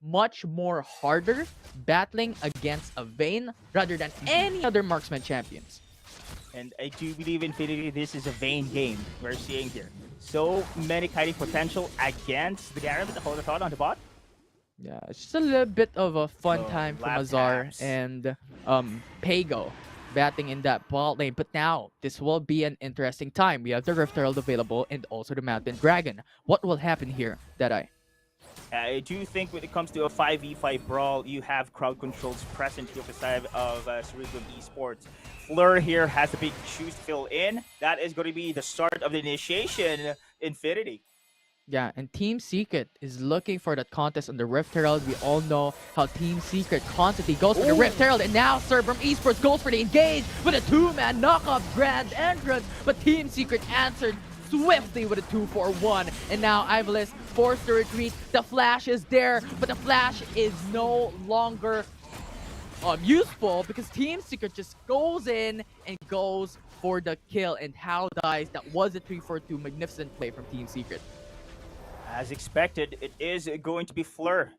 much more harder battling against a Vayne rather than any other marksman champions. And I do believe, Infinity, this is a Vayne game we're seeing here. So many kiting potential against the Garen with the hold of thought on the bot. Yeah, it's just a little bit of a fun time for lap Mazar taps. and Pago batting in that bot lane. But now, this will be an interesting time. We have the Rift Herald available and also the Mountain Dragon. What will happen here, Deadeye? I do think when it comes to a 5v5 brawl, you have crowd controls present here beside of Cerebrum Esports. Fleur here has a big shoes to fill in. That is going to be the start of the initiation, Infinity. Yeah, and Team Secret is looking for that contest on the Rift Herald. We all know how Team Secret constantly goes for the Rift Herald, and now Cerebrum Esports goes for the engage with a 2-man knockup grand entrance, but Team Secret answered swiftly with a 2-4-1, and now Ivalice forced to retreat. The flash is there, but the flash is no longer useful because Team Secret just goes in and goes for the kill, and how dies. That was a 3-4-2 magnificent play from Team Secret. As expected, it is going to be Fleur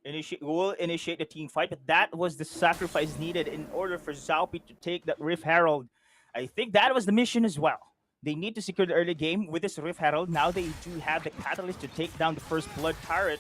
will initiate the team fight, but that was the sacrifice needed in order for Zalpi to take that Rift Herald. I think that was the mission as well. They need to secure the early game with this Rift Herald. Now they do have the catalyst to take down the first blood turret.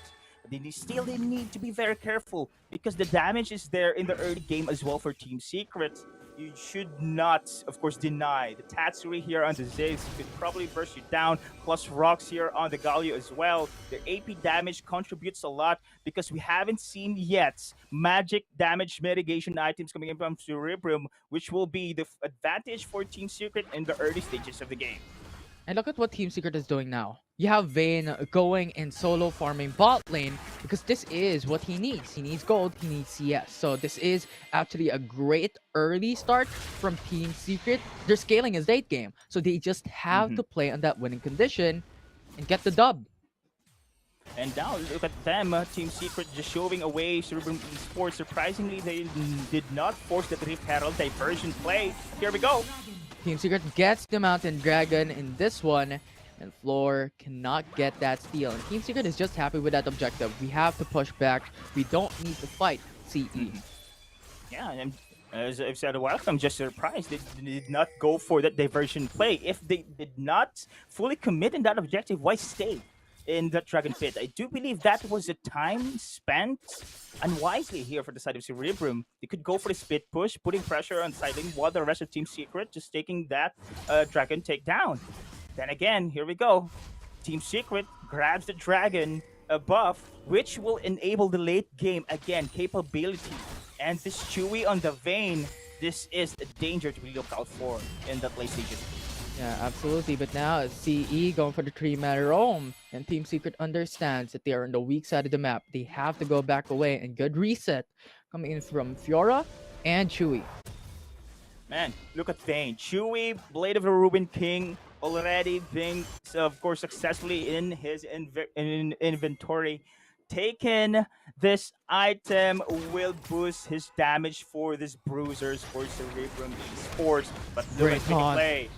They need to be very careful because the damage is there in the early game as well for Team Secret. You should not, of course, deny the Tatsuri here on the Ziggs could probably burst you down, plus rocks here on the Galio as well. The AP damage contributes a lot because we haven't seen yet magic damage mitigation items coming in from Cerebrum, which will be the advantage for Team Secret in the early stages of the game. And look at what Team Secret is doing now. You have Vayne going in solo farming bot lane because this is what he needs. He needs gold, he needs CS. So this is actually a great early start from Team Secret. They're scaling his late game. So they just have to play on that winning condition and get the dub. And now look at them, Team Secret just showing away Cerebrum Esports. Surprisingly, they did not force the Rift Herald diversion play. Here we go. Team Secret gets the Mountain Dragon in this one, and Floor cannot get that steal. And Team Secret is just happy with that objective. We have to push back. We don't need to fight CE. Yeah, and as I've said a while ago, I'm just surprised they did not go for that diversion play. If they did not fully commit in that objective, why stay in that Dragon Pit? I do believe that was a time spent unwisely here for the side of Cerebrum. They could go for the split push, putting pressure on side lane while the rest of Team Secret just taking that Dragon takedown. Then again, here we go. Team Secret grabs the Dragon buff, which will enable the late game again capability. And this Chewy on the Vayne, this is a danger to be looked out for in that late stages. Yeah, absolutely. But now it's CE going for the 3-man roam. And Team Secret understands that they are on the weak side of the map. They have to go back away, and good reset coming in from Fiora and Chewy. Man, look at Vayne. Chewy, Blade of the Ruben King, already being, of course, successfully in his inventory. Taken this item will boost his damage for this Bruisers for Cerebrum Esports. But look at the play.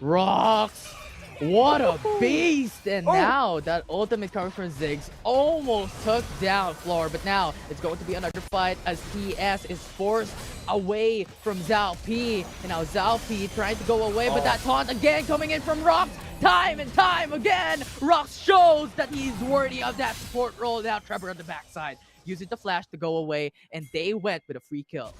Rocks! What a beast! And now that ultimate comes from Ziggs almost took down Floor, but now it's going to be another fight as TS is forced away from Zhao P. And now Zhao P trying to go away, but that taunt again coming in from Rocks. Time and time again, Rocks shows that he's worthy of that support role. Now Trevor on the backside using the flash to go away, and they went with a free kill.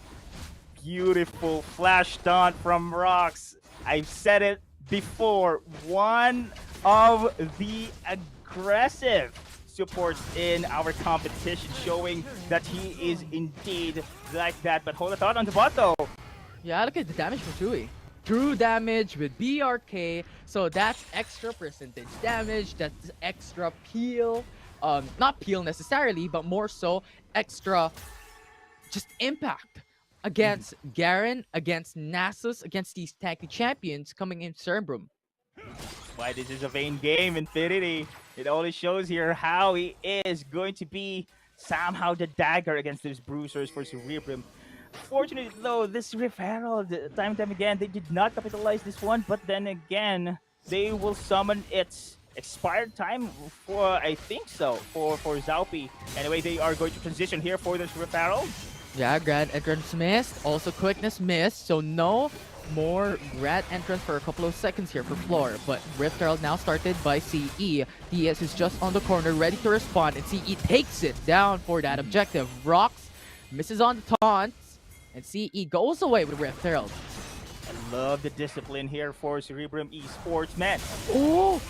Beautiful flash taunt from Rocks. I've said it before, one of the aggressive supports in our competition, showing that he is indeed like that. But hold a thought on the bot though. Yeah, look at the damage from Chewy. True damage with BRK, so that's extra percentage damage, that's extra peel. Not peel necessarily, but more so extra just impact against Garen, against Nasus, against these tanky champions coming in Cerebrum. Why this is a Vayne game, Infinity. It only shows here how he is going to be somehow the dagger against these Bruisers for Cerebrum. Fortunately though, this Rift Herald, time and time again, they did not capitalize this one, but then again, they will summon its expired time for, I think so, for Zalpi. Anyway, they are going to transition here for this Rift Herald. Yeah, Grand Entrance missed, also Quickness missed, so no more Grand Entrance for a couple of seconds here for Floor. But Rift Herald now started by CE. DS is just on the corner, ready to respond, and CE takes it down for that objective. Rocks misses on the taunts, and CE goes away with Rift Herald. I love the discipline here for Cerebrum Esports, man. Oh,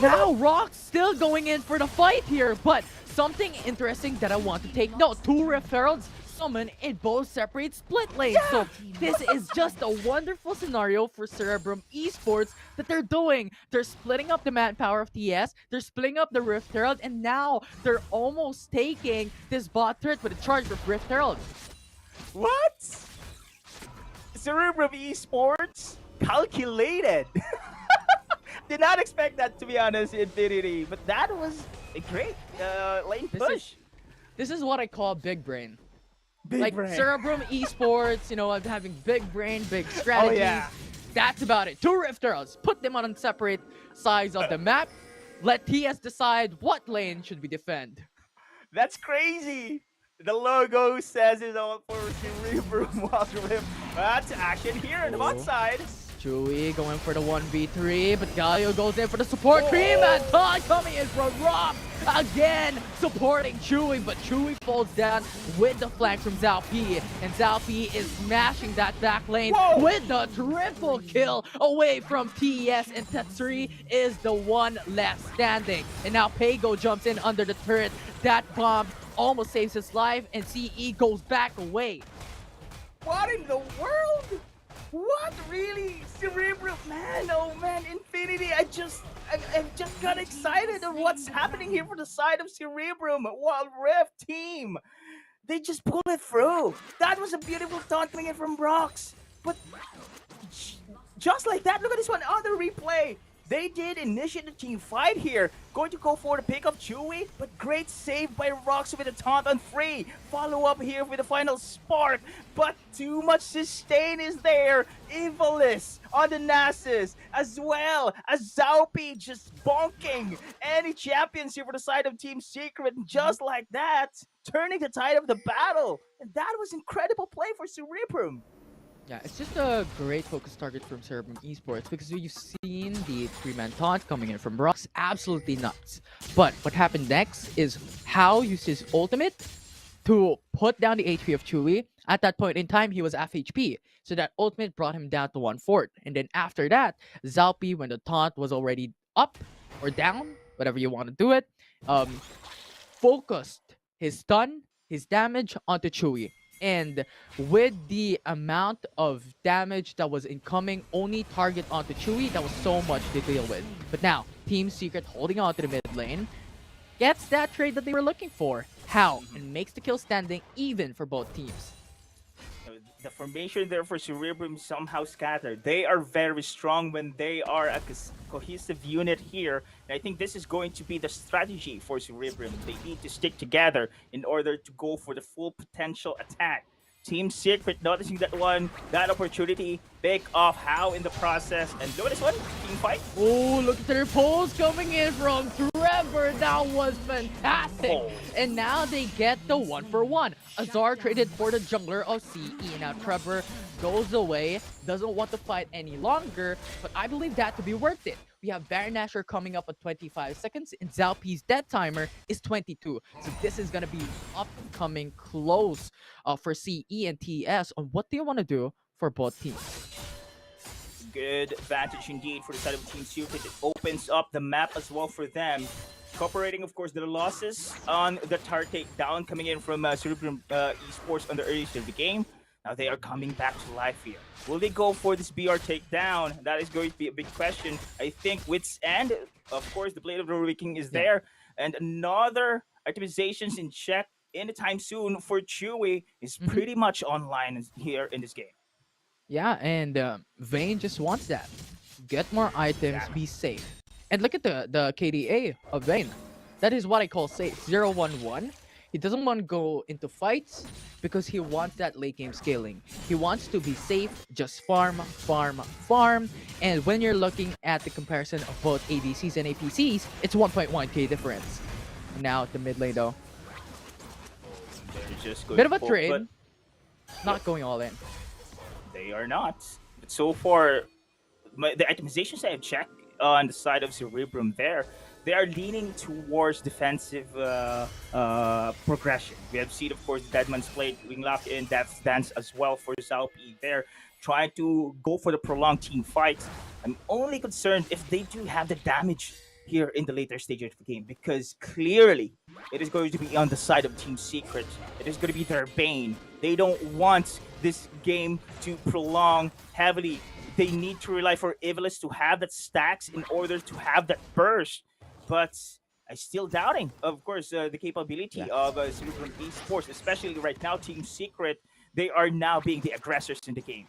now Rocks still going in for the fight here, but something interesting that I want to take note. 2 Rift Heralds summon in both separate split lanes. So this is just a wonderful scenario for Cerebrum Esports that they're doing. They're splitting up the manpower of TS, they're splitting up the Rift Herald, and now they're almost taking this bot turret with a charge of Rift Herald. What? Cerebrum Esports? Calculated. Did not expect that, to be honest, Infinity. But that was a great lane push. This is what I call big brain. Big brain. Cerebrum Esports, you know, having big brain, big strategies. Oh, yeah. That's about it. 2 Rift Heralds. Put them on separate sides of the map. Let TS decide what lane should we defend. That's crazy. The logo says it all for Cerebrum Wildrift. That's action here on the bot side. Chewy going for the 1v3, but Galio goes in for the support cream, and Todd coming in from Rock again, supporting Chewy, but Chewy falls down with the flank from Zalpi, and Zalpi is smashing that back lane with the triple kill away from TES, and Tetsuri is the one left standing. And now Pago jumps in under the turret. That bomb almost saves his life, and CE goes back away. What in the world? What really? Cerebrum, man, oh man, Infinity, I just got excited of what's happening here for the side of Cerebrum, Wild Rift team. They just pulled it through. That was a beautiful taunt coming in from Brox. But just like that, look at this one on the replay. They did initiate the team fight here. Going to go for the pick of Chewy, but great save by Rox with a taunt on 3. Follow up here with the final spark, but too much sustain is there. Evilis on the Nasus, as well as Zaupi just bonking any champions here for the side of Team Secret. And just like that, turning the tide of the battle. And that was incredible play for Cerebrum. Yeah, it's just a great focus target from Cerebrum Esports because you've seen the 3-man taunt coming in from Brox, absolutely nuts. But what happened next is How used his ultimate to put down the HP of Chewy. At that point in time, he was FHP, so that ultimate brought him down to 1/4. And then after that, Zalpi, when the taunt was already up or down, whatever you want to do it, focused his stun, his damage onto Chewy. And with the amount of damage that was incoming, only target onto Chewy, that was so much to deal with. But now, Team Secret holding on to the mid lane, gets that trade that they were looking for. How? And makes the kill standing even for both teams. The formation there for Cerebrum somehow scattered. They are very strong when they are a cohesive unit here. And I think this is going to be the strategy for Cerebrum. They need to stick together in order to go for the full potential attack. Team Secret noticing that opportunity, pick off How in the process. And look at this one, team fight. Oh, look at their pulls coming in from Trevor. That was fantastic. Oh. And now they get the 1-for-1. Azar traded for the jungler of CE. Now Trevor goes away, doesn't want to fight any longer, but I believe that to be worth it. We have Baron Nashor coming up at 25 seconds, and Zalpi's death timer is 22. So this is going to be upcoming close for CE and TS on what they want to do for both teams. Good advantage indeed for the side of Team Secret. It opens up the map as well for them. Cooperating, of course, the losses on the tower takedown coming in from Cerebrum Esports on the early stage of the game. Now they are coming back to life here. Will they go for this BR takedown? That is going to be a big question. I think Wits End, of course, the Blade of the Ruby King is there. And another optimizations in check anytime soon for Chewy is pretty much online here in this game. Yeah, and Vayne just wants that. Get more items, be safe. And look at the KDA of Vayne. That is what I call safe. 0-1-1. He doesn't want to go into fights because he wants that late game scaling. He wants to be safe, just farm, farm, farm. And when you're looking at the comparison of both ADCs and APCs, it's 1.1k difference. Now at the mid lane though. Bit of a trade. Not going all in. They are not. But so far, the itemizations I have checked on the side of Cerebrum there, they are leaning towards defensive progression. We have seen, of course, Deadman's Blade, Wing Lock in Death's Dance as well for Zalpi there, trying to go for the prolonged team fight. I'm only concerned if they do have the damage here in the later stage of the game, because clearly it is going to be on the side of Team Secret. It is going to be their bane They don't want this game to prolong heavily. They need to rely for Evilus to have that stacks in order to have that burst. But I still doubting, of course, the capability of Cerebrum Esports, especially right now, Team Secret. They are now being the aggressors in the game.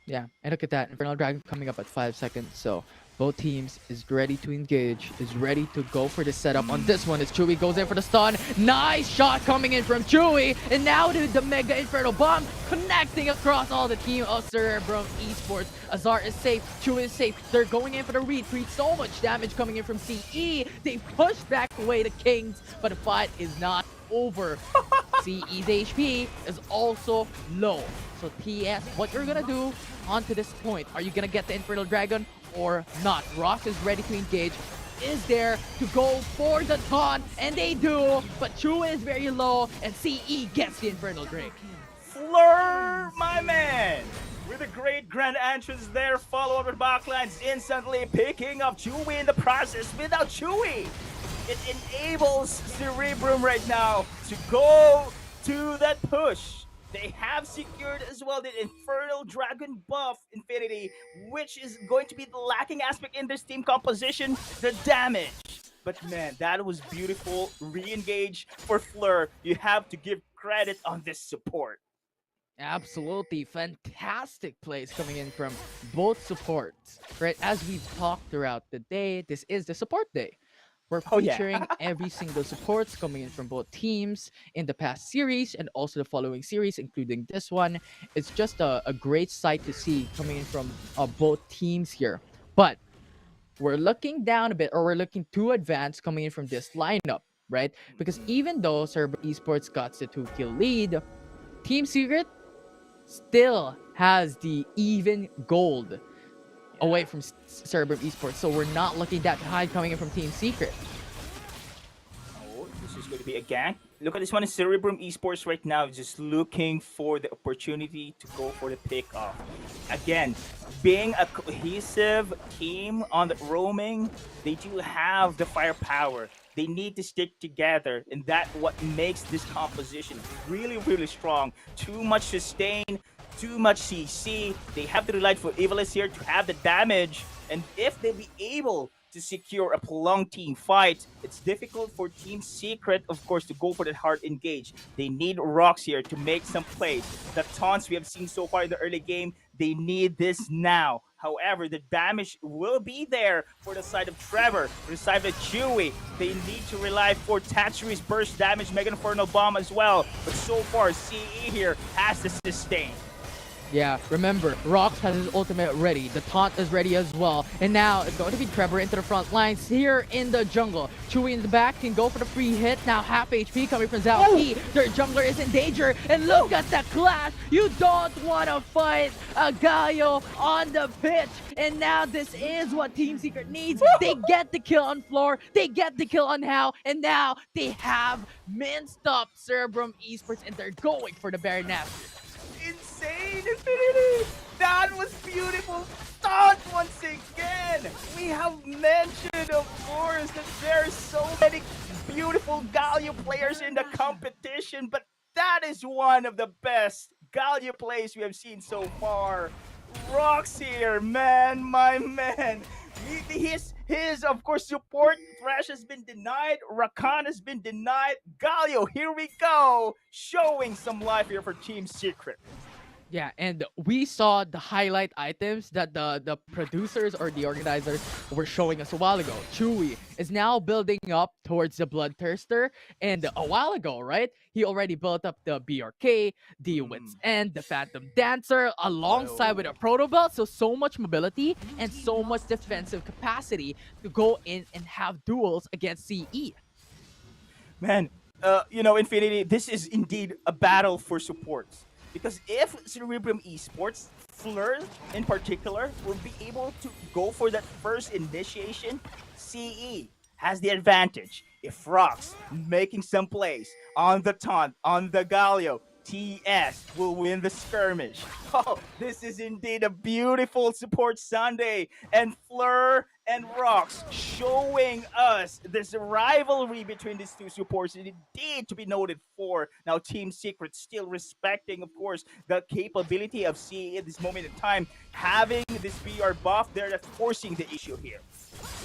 Yeah, and look at that. Infernal Dragon coming up at 5 seconds, so both teams is ready to engage, is ready to go for the setup. On this one, as Chewy goes in for the stun. Nice shot coming in from Chewy, and now the Mega Inferno Bomb connecting across all the team of Cerebrum Esports. Azar is safe, Chewy is safe. They're going in for the retreat. So much damage coming in from CE. They push back away the Kings, but the fight is not over. CE's HP is also low. So TS, what you're gonna do onto this point? Are you gonna get the Infernal Dragon or not? Ross is ready to engage, is there to go for the taunt, and they do, but Chua is very low, and CE gets the Infernal Drake. Fleur, my man, with a great grand entrance there, followed with backlines, instantly picking up Chewy in the process. Without Chewy, it enables Cerebrum right now to go to that push. They have secured as well the Infernal Dragon buff Infinity, which is going to be the lacking aspect in this team composition, the damage. But man, that was beautiful. Re-engage for Fleur. You have to give credit on this support. Absolutely fantastic plays coming in from both supports, right? As we've talked throughout the day, this is the support day. We're featuring every single supports coming in from both teams in the past series and also the following series, including this one. It's just a great sight to see coming in from both teams here. But we're looking down a bit, or we're looking too advanced coming in from this lineup, right? Because even though Cerebrum Esports got the 2-kill lead, Team Secret still has the even gold away from Cerebrum Esports, so we're not looking that high coming in from Team Secret. Oh, this is going to be a gank. Look at this one. Cerebrum Esports right now just looking for the opportunity to go for the pick-off. Again, being a cohesive team on the roaming, they do have the firepower. They need to stick together, and that's what makes this composition really, really strong. Too much sustain, too much CC. They have to rely for Evilus here to have the damage, and if they be able to secure a prolonged team fight, it's difficult for Team Secret, of course, to go for that hard engage. They need rocks here to make some plays. The taunts we have seen so far in the early game, they need this now. However, the damage will be there for the side of Trevor, for the side of Chewy. They need to rely for Tatsui's burst damage, Mega Inferno Bomb as well. But so far, CE here has to sustain. Yeah, remember, Rox has his ultimate ready. The taunt is ready as well. And now it's going to be Trevor into the front lines here in the jungle. Chewy in the back can go for the free hit. Now half HP coming from Zhao P. Their jungler is in danger. And look at the clash. You don't want to fight a Galio on the pitch. And now this is what Team Secret needs. They get the kill on Floor. They get the kill on Hao. And now they have minced up Cerebrum Esports and they're going for the Baronet. Insane Infinity! That was beautiful stunt once again! We have mentioned, of course, that there are so many beautiful Galio players in the competition, but that is one of the best Galio plays we have seen so far. Rox here, man, my man. His of course, support. Thresh has been denied. Rakan has been denied. Galio, here we go. Showing some life here for Team Secret. Yeah, and we saw the highlight items that the producers or the organizers were showing us a while ago. Chewy is now building up towards the Bloodthirster, and a while ago, right? He already built up the BRK, the Wits End, the Phantom Dancer, alongside with a Proto Belt, so much mobility and so much defensive capacity to go in and have duels against CE. Man, you know, Infinity, this is indeed a battle for supports. Because if Cerebrum Esports, Fleur in particular, will be able to go for that first initiation, CE has the advantage. If Rox making some plays on the taunt, on the Galio, TS will win the skirmish. Oh, this is indeed a beautiful support Sunday. And Fleur and Rocks showing us this rivalry between these two supports is indeed to be noted for. Now, Team Secret still respecting, of course, the capability of CE at this moment in time, having this BR buff, they're forcing the issue here.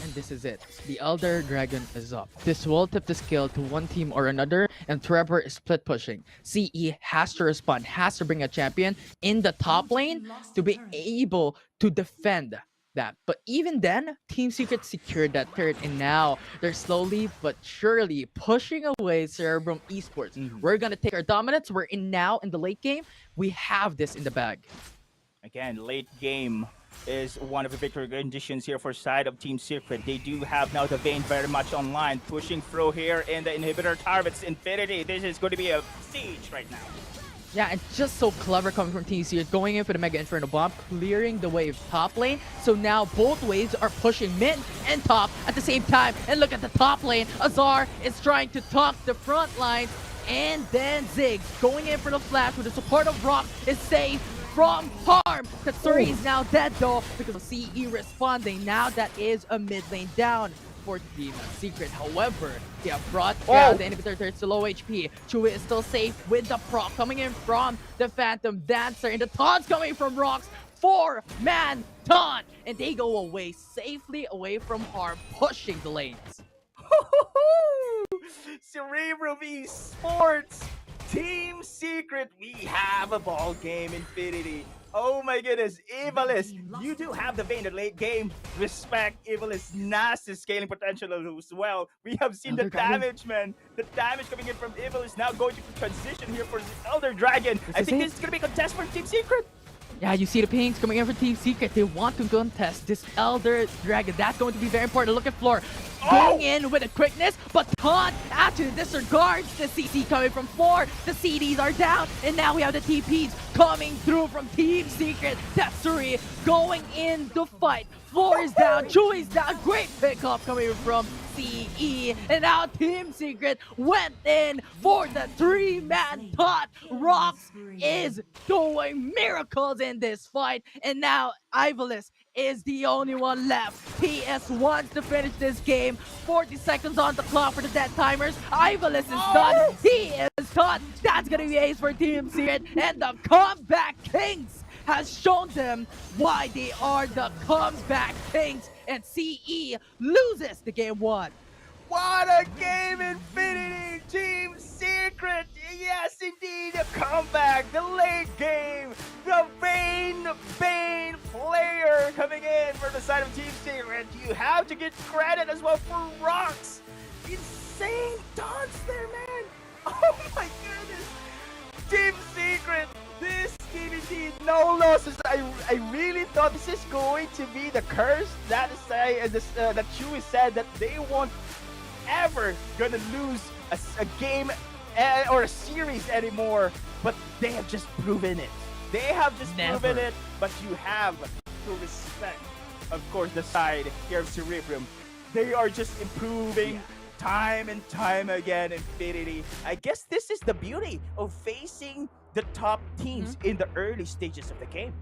And this is it. The Elder Dragon is up. This will tip the scale to one team or another, and Trevor is split pushing. CE has to respond, has to bring a champion in the top lane to be able to defend that. But even then, Team Secret secured that turret, and now they're slowly but surely pushing away Cerebrum Esports. We're gonna take our dominance. We're now in the late game. We have this in the bag. Again, late game is one of the victory conditions here for side of Team Secret. They do have now the Vayne very much online, pushing through here in the inhibitor targets Infinity. This is going to be a siege right now. Yeah, and just so clever coming from Team Secret, going in for the Mega Inferno Bomb, clearing the wave top lane. So now both waves are pushing mid and top at the same time. And look at the top lane. Azar is trying to talk the front line. And then Ziggs going in for the flash with the support of Rock is safe from harm. Katsuri is now dead though because of CE responding. Now that is a mid lane down for Team Secret. However, they have brought down the inhibitor turrets to low HP. Chewy is still safe with the proc coming in from the Phantom Dancer, and the taunts coming from Rocks. 4-man taunt, and they go away safely away from harm, pushing the lanes. Cerebrum Esports, Team Secret, we have a ball game, Infinity. Oh my goodness, Evalis, you do have the Vayne in the late game. Respect Evalis' nasty scaling potential as well. We have seen the damage, man. The damage coming in from Evalis now going to transition here for the Elder Dragon. I think this is going to be a contest for Team Secret. Yeah, you see the pings coming in for Team Secret. They want to contest this Elder Dragon. That's going to be very important. Look at Floor going in with a quickness, but Taunt actually disregards the CC coming from 4. The CDs are down, and now we have the TPs coming through from Team Secret. Tatsuri going in the fight. Floor is down, Chewy's down. Great pickup coming from CE, and now Team Secret went in for the 3-man taunt. Rocks is doing miracles in this fight, and now Ivalis is the only one left. PS wants to finish this game. 40 seconds on the clock for the dead timers. Ivalis is done. He is done. That's gonna be ace for Team Secret, and the Comeback Kings has shown them why they are the Comeback Kings, and CE loses the game 1. What a game, Infinity! Team Secret! Yes, indeed, a comeback, the late game, the Vayne player coming in for the side of Team Secret. You have to get credit as well for Rocks. Insane taunts there, man! Oh my goodness! Team Secret, this game indeed, no losses. I really thought this is going to be the curse. That Chewy said that they won't ever gonna lose a game or a series anymore, but they have just proven it. They have just proven it, but you have to respect, of course, the side here of Cerebrum. They are just improving time and time again, Infinity. I guess this is the beauty of facing the top teams in the early stages of the game.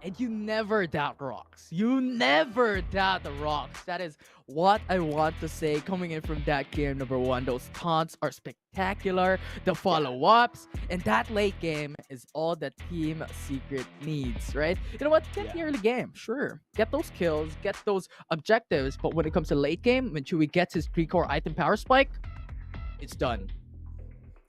And you never doubt Rocks. You never doubt the Rocks. That is what I want to say coming in from that game number 1. Those taunts are spectacular. The follow-ups. And that late game is all that Team Secret needs, right? You know what? Get the early game. Sure. Get those kills. Get those objectives. But when it comes to late game, when Chewy gets his 3-core item power spike, it's done.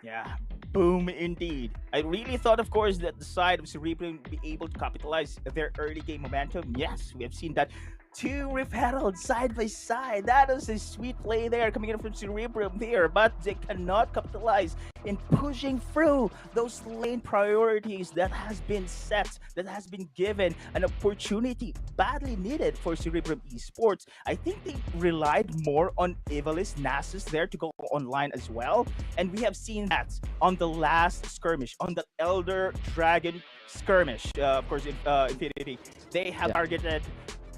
Yeah. Boom, indeed. I really thought, of course, that the side of Cerebrum would be able to capitalize their early game momentum. Yes, we have seen that. 2 Rift Heralds side by side. That is a sweet play there coming in from Cerebrum there, but they cannot capitalize in pushing through those lane priorities that has been set, that has been given an opportunity badly needed for Cerebrum Esports. I think they relied more on Evalis Nasus there to go online as well, and we have seen that on the last skirmish, on the Elder Dragon skirmish. Of course, Infinity, they have targeted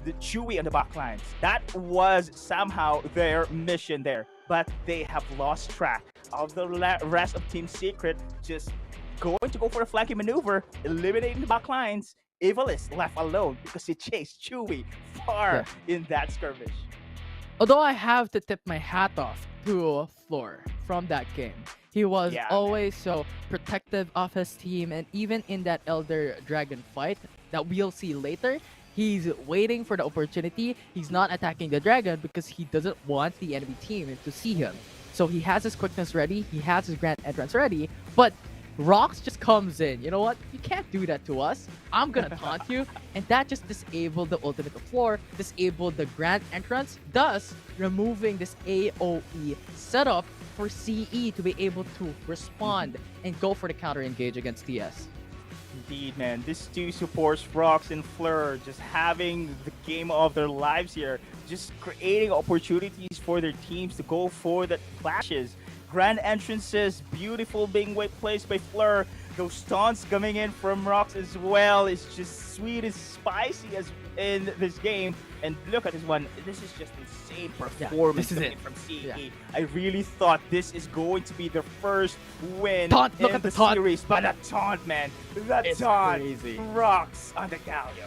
the Chewy on the back lines. That was somehow their mission there, but they have lost track of the rest of Team Secret, just going to go for a flanking maneuver, eliminating the back lines. Evalis left alone because he chased Chewy Azar in that skirmish. Although I have to tip my hat off to Floor from that game. He was always so protective of his team, and even in that Elder Dragon fight that we'll see later, he's waiting for the opportunity. He's not attacking the dragon because he doesn't want the enemy team to see him. So he has his quickness ready, he has his grand entrance ready, but Rox just comes in. You know what? You can't do that to us. I'm gonna taunt you. And that just disabled the ultimate of Floor, disabled the grand entrance, thus removing this AoE setup for CE to be able to respond and go for the counter engage against TS. Indeed, man. These two supports, Rox and Fleur, just having the game of their lives here, just creating opportunities for their teams to go for the clashes. Grand entrances, beautiful being placed by Fleur. Those taunts coming in from Rox as well is just sweet and spicy as in this game. And look at this one. This is just insane performance coming in from CE. I really thought this is going to be their first win in the series. But that taunt, man. That taunt. Crazy. Rox on the Galio.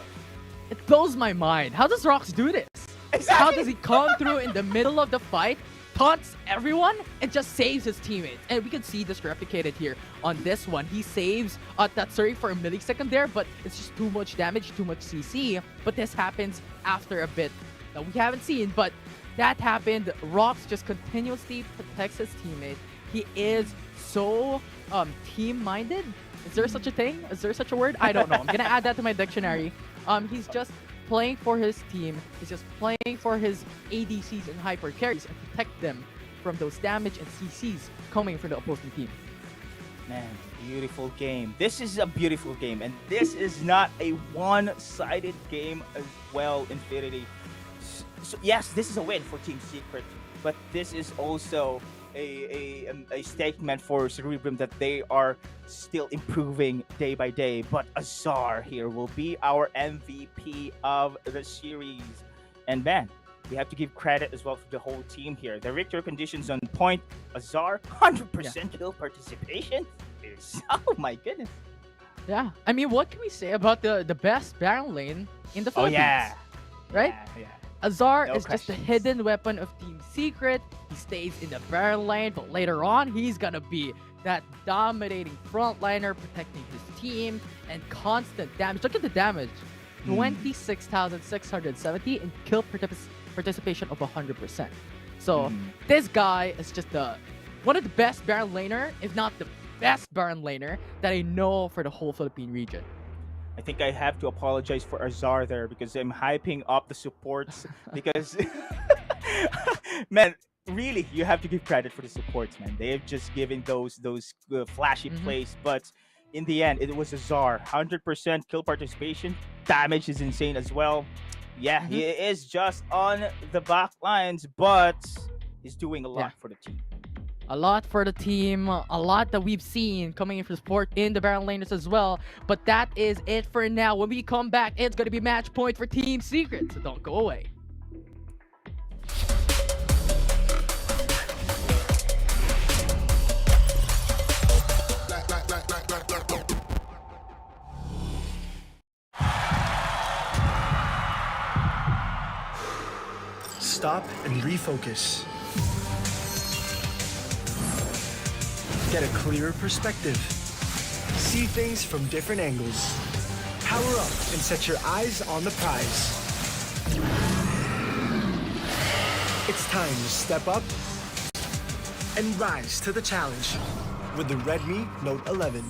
It blows my mind. How does Rox do this? Exactly. How does he come through in the middle of the fight, taunts everyone, and just saves his teammates? And we can see this replicated here on this one. He saves Tatsuri for a millisecond there, but it's just too much damage, too much CC. But this happens after a bit that we haven't seen, but that happened. Rox just continuously protects his teammate. He is so team-minded. Is there such a thing? Is there such a word? I don't know. I'm gonna add that to my dictionary. He's just playing for his team. He's just playing for his ADCs and hyper carries and protect them from those damage and CCs coming from the opposing team. Man, beautiful game. This is a beautiful game, and this is not a one-sided game as well, Infinity. So, yes, this is a win for Team Secret, but this is also a statement for Cerebrum that they are still improving day by day. But Azar here will be our MVP of the series. And man, we have to give credit as well to the whole team here. The Richter conditions on point. Azar, 100% kill participation. Oh my goodness. Yeah, I mean, what can we say about the best Baron lane in the Philippines? Oh yeah. Right? Yeah. Azar No is just the questions. hidden weapon of Team Secret. He stays in the Baron lane, but later on, he's gonna be that dominating frontliner, protecting his team, and constant damage. Look at the damage. 26,670 and kill participation of 100%. So this guy is just one of the best Baron laner, if not the best Baron laner that I know for the whole Philippine region. I think I have to apologize for Azar there because I'm hyping up the supports because man, really, you have to give credit for the supports, man. They have just given those flashy plays, but in the end, it was Azar. 100% kill participation. Damage is insane as well. Yeah, he is just on the back lines, but he's doing a lot for the team. A lot for the team, a lot that we've seen coming in for support in the Baron laners as well. But that is it for now. When we come back, it's going to be match point for Team Secret, so don't go away. Stop and refocus. Get a clearer perspective. See things from different angles. Power up and set your eyes on the prize. It's time to step up and rise to the challenge with the Redmi Note 11.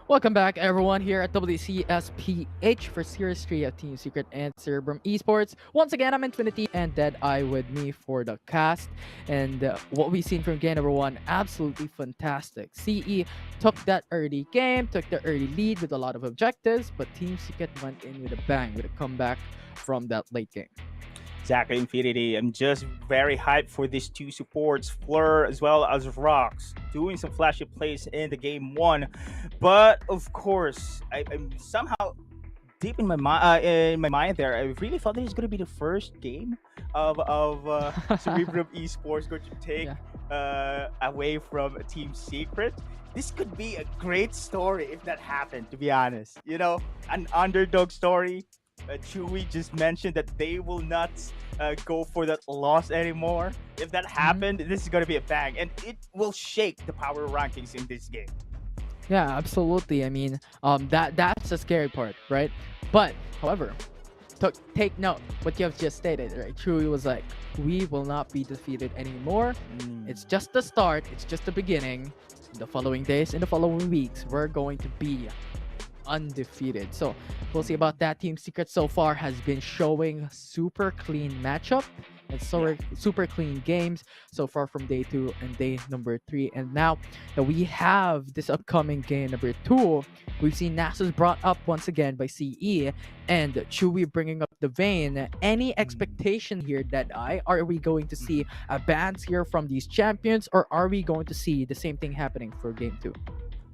Welcome back, everyone, here at WCSPH for Series 3 of Team Secret and Cerebrum Esports. Once again, I'm Infinity and Deadeye with me for the cast. And what we've seen from game number 1, absolutely fantastic. CE took that early game, took the early lead with a lot of objectives, but Team Secret went in with a bang, with a comeback from that late game. Exactly, Infinity. I'm just very hyped for these two supports, Fleur as well as Rocks, doing some flashy plays in the game 1. But of course, I'm somehow deep in my mind there. I really thought this was going to be the first game of Cerebrum Esports going to take away from Team Secret. This could be a great story if that happened, to be honest. You know, an underdog story. Chewy just mentioned that they will not go for that loss anymore. If that happened, this is going to be a bang, and it will shake the power rankings in this game. Yeah, absolutely. I mean, that's the scary part, right? But, however, take note what you have just stated, right? Chewy was like, we will not be defeated anymore. It's just the start. It's just the beginning. In the following days, in the following weeks, we're going to be undefeated. So we'll see about that. Team Secret so far has been showing super clean matchup and super clean games so far from day 2 and day number 3. And now that we have this upcoming game number 2, we've seen Nasus brought up once again by CE and Chewy bringing up the Vayne. Any expectation here that are we going to see a bans here from these champions, or are we going to see the same thing happening for game 2?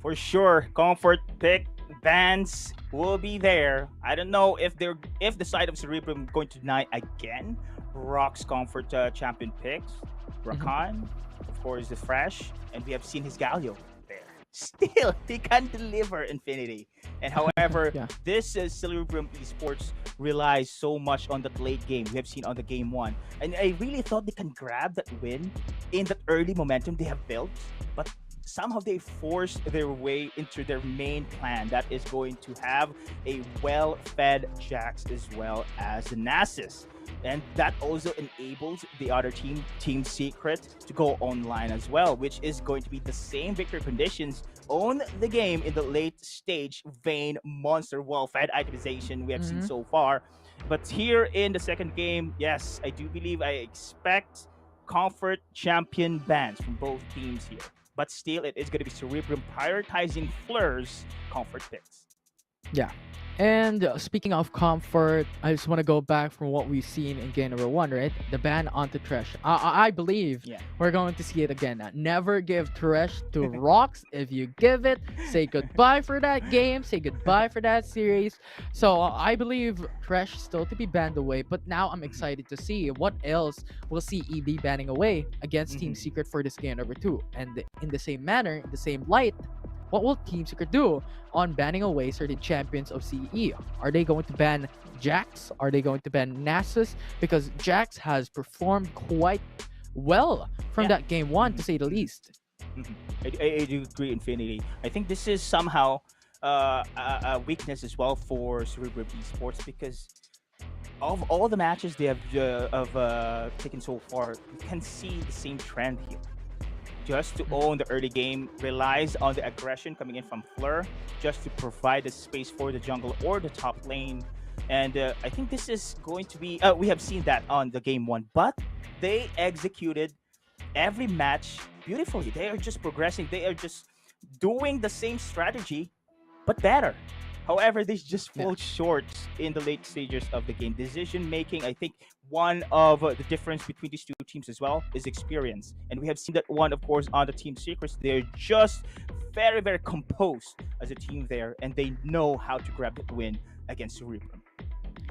For sure, comfort pick bans will be there. I don't know if the side of Cerebrum going to deny again Rock's comfort champion picks. Rakan, of course, is fresh, and we have seen his Galio there. Still, he can deliver Infinity. And however, this Cerebrum Esports relies so much on that late game. We have seen on the game 1, and I really thought they can grab that win in that early momentum they have built, but somehow they forced their way into their main plan that is going to have a well-fed Jax as well as Nasus. And that also enables the other team, Team Secret, to go online as well, which is going to be the same victory conditions on the game in the late stage Vayne monster well-fed itemization we have seen so far. But here in the second game, yes, I do believe I expect comfort champion bans from both teams here. But still, it is going to be Cerebrum prioritizing Fleur's comfort picks. Yeah. And speaking of comfort, I just want to go back from what we've seen in game number 1, right? The ban onto Thresh. I believe we're going to see it again. Never give Thresh to Rocks. If you give it, say goodbye for that game. Say goodbye for that series. So I believe Thresh still to be banned away. But now I'm excited to see what else will see EB banning away against Team Secret for this game number 2. And in the same manner, in the same light, what will Team Secret do on banning away certain champions of CE? Are they going to ban Jax? Are they going to ban Nasus? Because Jax has performed quite well from that game 1, to say the least. I do agree, Infinity. I think this is somehow a weakness as well for Cerebrum Esports, because of all the matches they have taken so far, you can see the same trend here. Just to own the early game, relies on the aggression coming in from Fleur, just to provide the space for the jungle or the top lane. And I think this is going to be, we have seen that on the game 1, but they executed every match beautifully. They are just progressing. They are just doing the same strategy, but better. However, they just fall short in the late stages of the game. Decision making, I think one of the difference between these two teams as well is experience. And we have seen that one, of course, on the Team Secrets. They're just very, very composed as a team there, and they know how to grab that win against Cerebrum.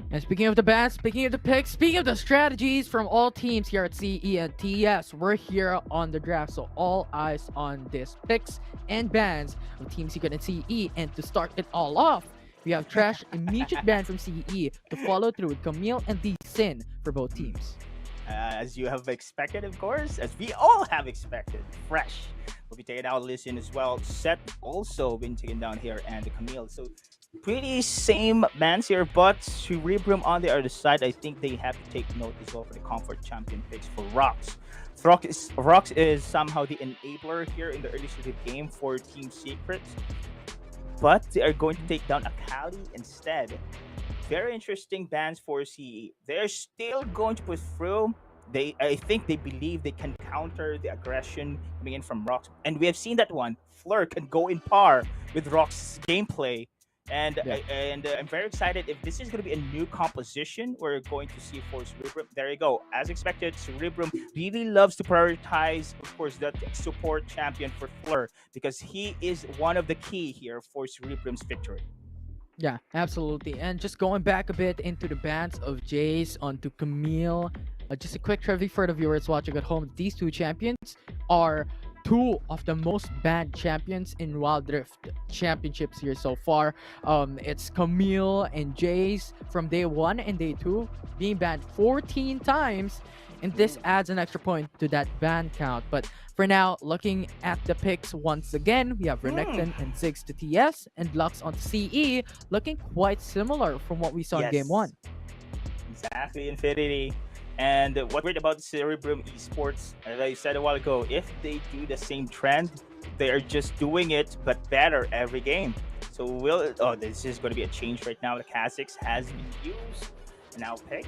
And speaking of the bans, speaking of the picks, speaking of the strategies from all teams here at CE and TS, we're here on the draft, so all eyes on this picks and bans of Team Secret and CE. And to start it all off, we have Trash immediate ban from CE to follow through with Camille and Lee Sin for both teams. As you have expected, of course, as we all have expected, Fresh will be taken out. Lee Sin as well. Set also been taken down here, and the Camille. So pretty same bans here, but Cerebrum on the other side, I think they have to take note as well for the comfort champion picks for Rocks. Rocks is somehow the enabler here in the early stage of the game for Team Secret. but they are going to take down Akali instead. Very interesting bans for CE. They're still going to push through. I think they believe they can counter the aggression coming in from Rox, and we have seen that one. Fleur can go in par with Rox's gameplay, and I'm very excited if this is going to be a new composition we're going to see for Cerebrum. There you go. As expected, Cerebrum really loves to prioritize, of course, that support champion for Fleur because he is one of the key here for Cerebrum's victory. Yeah, absolutely. And just going back a bit into the bans of Jace onto Camille, just a quick trivia for the viewers watching at home. These two champions are two of the most banned champions in Wildrift championships here so far. It's Camille and Jace from day 1 and day 2 being banned 14 times, and this adds an extra point to that ban count. But for now, looking at the picks once again, we have Renekton and Ziggs to TS and Lux on CE, looking quite similar from what we saw in game 1. Exactly, Infinity. And what's great about Cerebrum Esports, as I said a while ago, if they do the same trend, they are just doing it but better every game. So this is going to be a change right now. The Kha'Zix has been used. Now pick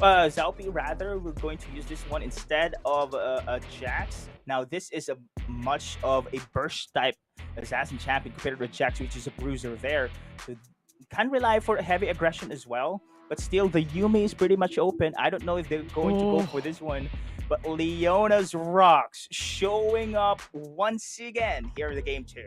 Zalpi, rather, we're going to use this one instead of a Jax. Now this is a much of a burst type assassin champion compared to Jax, which is a bruiser there. So can rely for heavy aggression as well. But still, the Yuumi is pretty much open. I don't know if they're going to go for this one. But Leona's Rox showing up once again here in the game 2.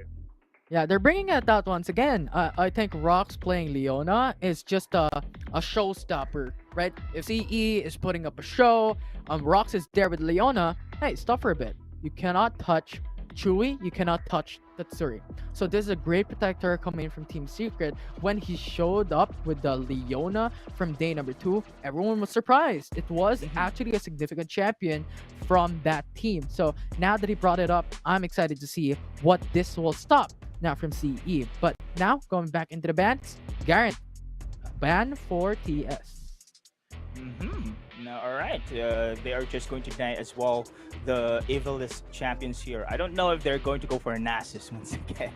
Yeah, they're bringing it out once again. I think Rox playing Leona is just a showstopper, right? If CE is putting up a show, Rox is there with Leona. Hey, stop for a bit. You cannot touch Chewy, you cannot touch Tatsuri. So this is a great protector coming in from Team Secret. When he showed up with the Leona from day number 2, everyone was surprised. It was actually a significant champion from that team. So now that he brought it up, I'm excited to see what this will stop now from CE. But now, going back into the bans, Garrett, ban for TS. No, all right. They are just going to deny as well the evilest champions here. I don't know if they're going to go for a Nasus once again,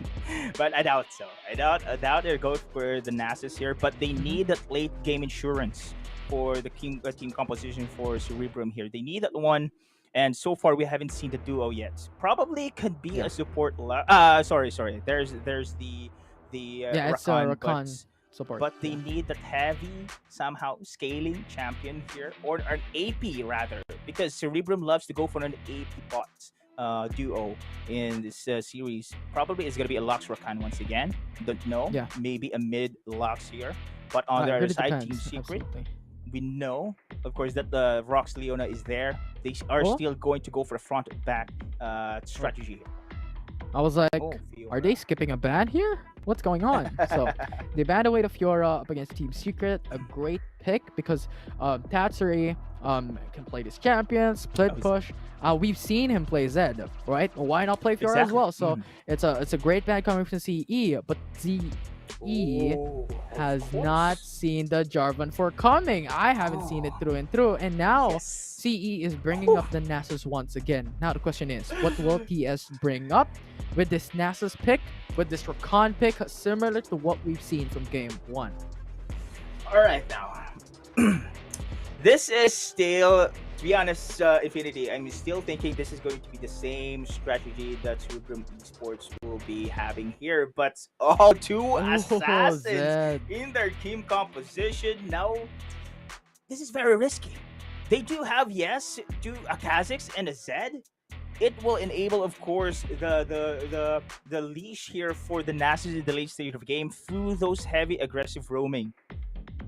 but I doubt so. I doubt they're going for the Nasus here, but they need that late game insurance for the team composition for Cerebrum here. They need that one, and so far we haven't seen the duo yet. Probably could be a support. Sorry. There's the it's Rakan support. But they need that heavy, somehow scaling champion here, or an AP rather, because Cerebrum loves to go for an AP bot duo in this series. Probably it's gonna be a Lux Rakan once again. Don't know. Yeah. Maybe a mid Lux here. But on the other really side, depends, Team Secret, absolutely. we know, of course, that the Rox Leona is there. They are still going to go for a front back strategy here. I was like, Fiora. are they skipping a ban here? What's going on? So they banned away the Fiora up against Team Secret. A great pick because Tatsuri can play this champion, split push. We've seen him play Zed, right? Why not play Fiora as well? So it's a great ban coming from CE, but CE has not seen the Jarvan for coming. I haven't seen it through and through, and now CE is bringing up the Nasus once again. Now the question is, what will TS bring up with this Nasus pick, with this Rakan pick, similar to what we've seen from game 1? All right, now this is still, to be honest, Infinity, I'm still thinking this is going to be the same strategy that Cerebrum Esports will be having here, but all two assassins Zed. in their team composition. Now, this is very risky. They do have, a Kha'Zix and a Zed. It will enable, of course, the leash here for the Nasus in the late stage of the game through those heavy aggressive roaming.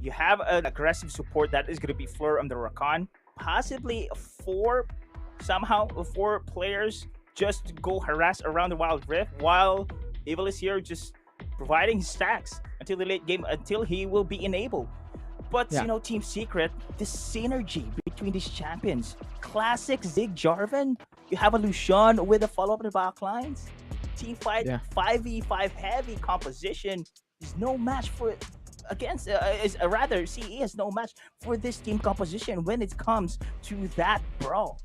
You have an aggressive support that is going to be Fleur on the Rakan. Possibly four players just go harass around the Wild Rift while Evil is here just providing his stacks until the late game, until he will be enabled. But, Team Secret, the synergy between these champions. Classic Zig Jarvan. You have a Lucian with a follow-up in the back lines. Team fight, 5v5 heavy composition is no match for against rather CE is no match for this team composition when it comes to that brawl.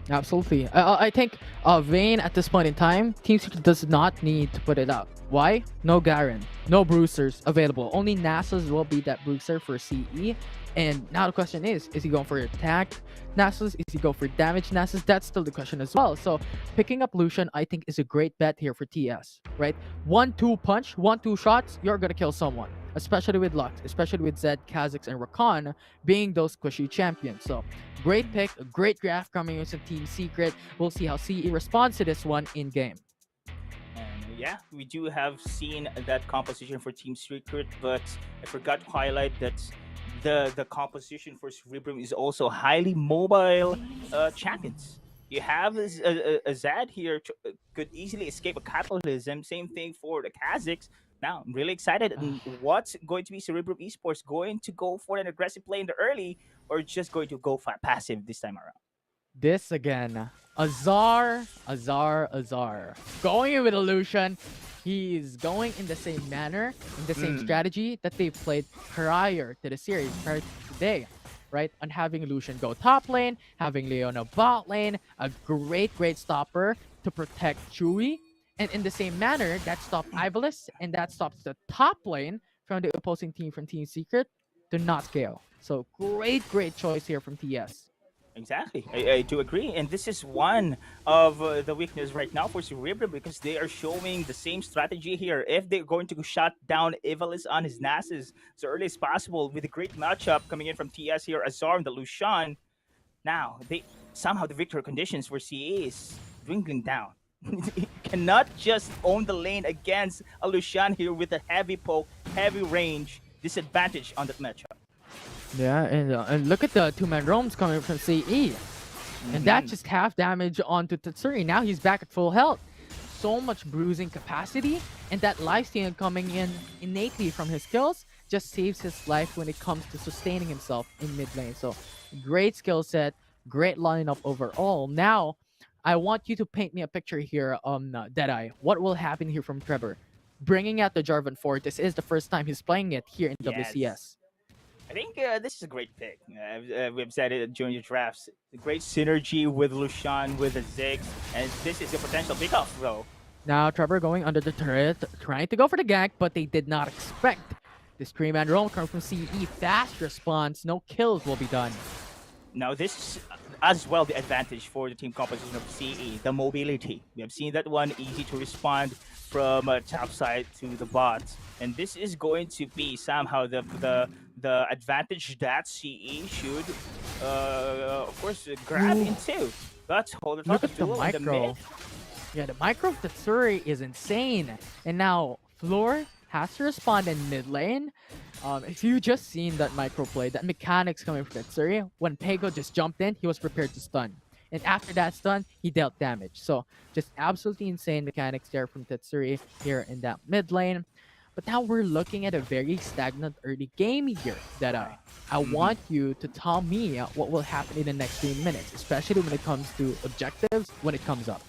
Absolutely. I think Vayne at this point in time, Team Secret does not need to put it up. Why? No Garen, no bruisers available. Only Nasus will be that bruiser for CE. And now the question is he going for attack Nasus? Is he going for damage Nasus? That's still the question as well. So picking up Lucian, I think, is a great bet here for TS, right? 1-2 punch, 1-2 shots, you're gonna kill someone. Especially with Lux, especially with Zed, Kha'Zix, and Rakan being those squishy champions. So great pick, a great draft coming in from Team Secret. We'll see how CE responds to this one in game. And yeah, we do have seen that composition for Team Secret, but I forgot to highlight that the composition for Cerebrum is also highly mobile champions. You have a Zad here could easily escape a Catalysm. Same thing for the Kha'Zix. Now, I'm really excited. And what's going to be Cerebrum Esports going to go for an aggressive play in the early, or just going to go passive this time around? This again. Azar. Going in with Illusion. He's going in the same manner, in the same strategy that they played prior to the series, prior to today, right? On having Illusion go top lane, having Leona bot lane, a great stopper to protect Chewie. And in the same manner, that stopped Ivalice, and that stops the top lane from the opposing team from Team Secret to not scale. So great choice here from TS. Exactly, I do agree, and this is one of the weakness right now for Cerebrum because they are showing the same strategy here. If they're going to shut down Ivalice on his Nasus as early as possible, with a great matchup coming in from TS here, Azar and the Lucian. Now somehow the victory conditions for CA is dwindling down. You cannot just own the lane against a Lucian here with a heavy poke, heavy range disadvantage on that matchup. Yeah, and look at the two-man roams coming from CE. And that just half damage onto Tatsuri. Now he's back at full health. So much bruising capacity, and that lifesteal coming in innately from his skills just saves his life when it comes to sustaining himself in mid lane. So great skill set, great lineup overall. Now, I want you to paint me a picture here, Deadeye. What will happen here from Trevor? Bringing out the Jarvan Fort. This is the first time he's playing it here in WCS. I think this is a great pick. We've said it during the drafts. A great synergy with Lucian, with the Ziggs, and this is a potential pickup, though. Now Trevor going under the turret, trying to go for the gank, but they did not expect this 3-man roam coming from CE. Fast response, no kills will be done. Now this is as well the advantage for the team composition of CE, the mobility. We have seen that one, easy to respond from top side to the bot, and this is going to be somehow the advantage that CE should of course grab into. But hold it, look at the micro. Yeah, the micro of Tatsuri is insane, and now Floor has to respond in mid lane. If you just seen that micro play, that mechanics coming from Tatsuri, when Pego just jumped in, he was prepared to stun. And after that stun, he dealt damage. So just absolutely insane mechanics there from Tatsuri here in that mid lane. But now we're looking at a very stagnant early game here, Deadeye. I want you to tell me what will happen in the next 3 minutes, especially when it comes to objectives, when it comes up.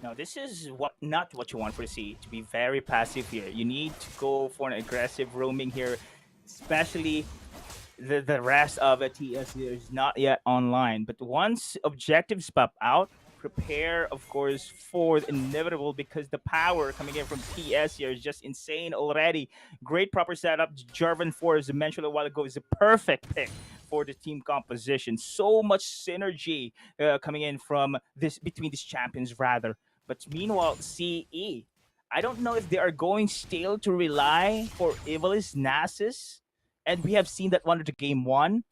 Now, this is not what you want for the C, to be very passive here. You need to go for an aggressive roaming here, especially the rest of the TS here is not yet online. But once objectives pop out, prepare, of course, for the inevitable, because the power coming in from TS here is just insane already. Great proper setup. Jarvan 4, as I mentioned a while ago, is a perfect pick for the team composition. So much synergy coming in from between these champions, rather. But meanwhile, CE, I don't know if they are going still to rely for Ivalice Nasus. And we have seen that one of the game one.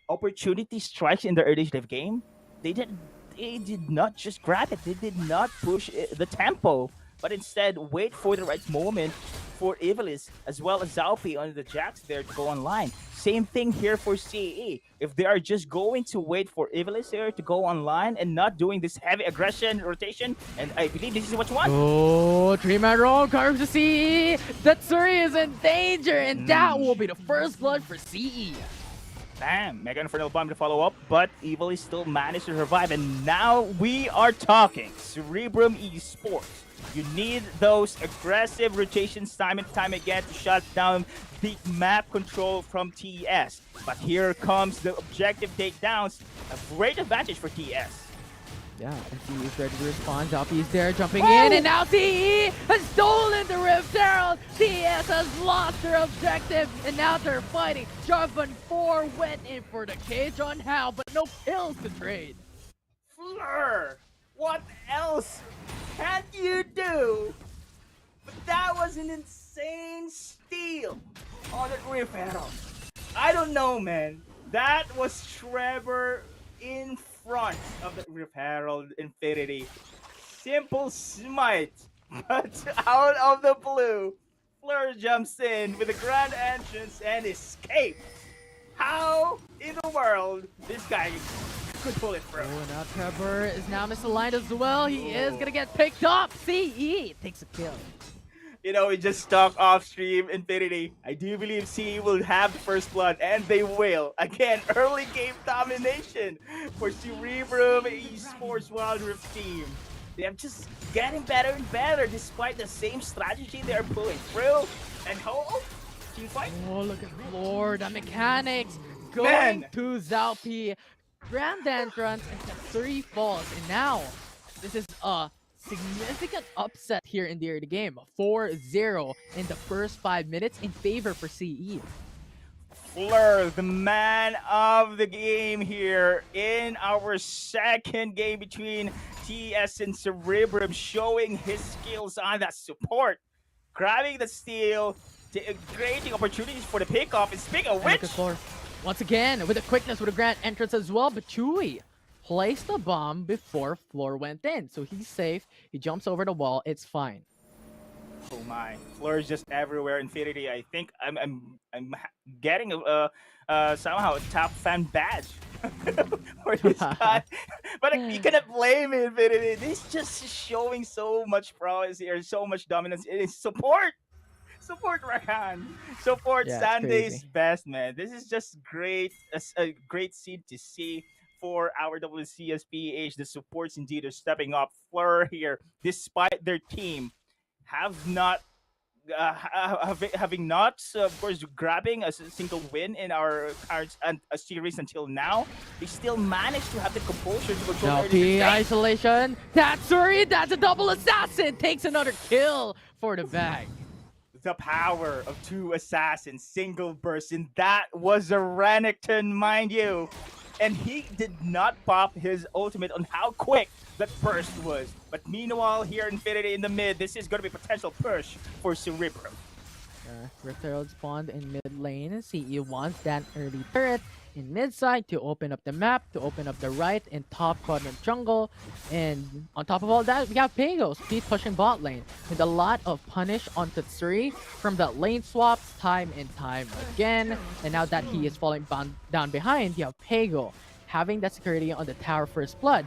Opportunity strikes in the early stage of game. They did not just grab it. They did not push the tempo, but instead wait for the right moment for Ivalice as well as Zalpi on the Jax there to go online. Same thing here for CE. If they are just going to wait for Ivalice here to go online and not doing this heavy aggression rotation, and I believe this is what you want. Oh, 3-man roll comes to CE. Tatsuri is in danger, and that will be the first blood for CE. Bam! Mega Infernal Bomb to follow up, but Ivalice still managed to survive, and now we are talking Cerebrum Esports. You need those aggressive rotations time and time again to shut down the map control from TS. But here comes the objective takedowns. A great advantage for TS. Yeah, and CE is ready to respond. Zalpi is there, jumping in, and now CE has stolen the Rift Herald. CS has lost their objective, and now they're fighting. Jarvan 4 went in for the cage on Hal, but no kills to trade. Fleur, what else can you do? But that was an insane steal on the Griffaro. I don't know, man. That was Trevor in front of the Rip Herald Infinity. Simple smite, but out of the blue, Fleur jumps in with a grand entrance and escape. How in the world this guy could pull it through? Oh, now Trevor is now misaligned as well. He is gonna get picked up. CE takes a kill. You know, we just talk off stream Infinity. I do believe CE will have the first blood, and they will. Again, early game domination for Cerebrum Esports Wildrift team. They are just getting better and better despite the same strategy they are pulling through. And team fight. Oh, look at Lord, the mechanics going Man. to Zalpi. Grand entrance and 3 falls, and now this is a significant upset here in the early game. 4-0 in the first 5 minutes in favor for CE. Fleur, the man of the game here in our second game between TS and Cerebrum, showing his skills on that support, grabbing the steal, creating opportunities for the pickoff, and speaking of which, Once again, with the quickness, with a grand entrance as well, but Chewy placed the bomb before Floor went in. So he's safe. He jumps over the wall. It's fine. oh my, Fleur is just everywhere. Infinity, I think I'm getting somehow a top fan badge for this guy. But you cannot blame Infinity. This just showing so much prowess here, so much dominance. It is support. Support Rakan. Support Sunday's best, man. This is just great. A great scene to see for our WCS PH. The supports indeed are stepping up. Fleur here, despite their team have not having not of course grabbing a single win in our cards and a series until now, they still managed to have the composure to control P isolation. That's a double assassin. Takes another kill for the bag. The power of 2 assassins, single burst, and that was a Renekton, mind you. And he did not pop his ultimate on how quick that burst was. But meanwhile, here Infinity in the mid, this is going to be a potential push for Cerebrum. Rift Herald spawned in mid lane. CE wants that early turret in mid side to open up the map, to open up the right and top quadrant jungle. And on top of all that, we have Pago speed pushing bot lane with a lot of punish on Tatsuri from the lane swaps time and time again. And now that he is falling down behind, you have Pago having that security on the tower first blood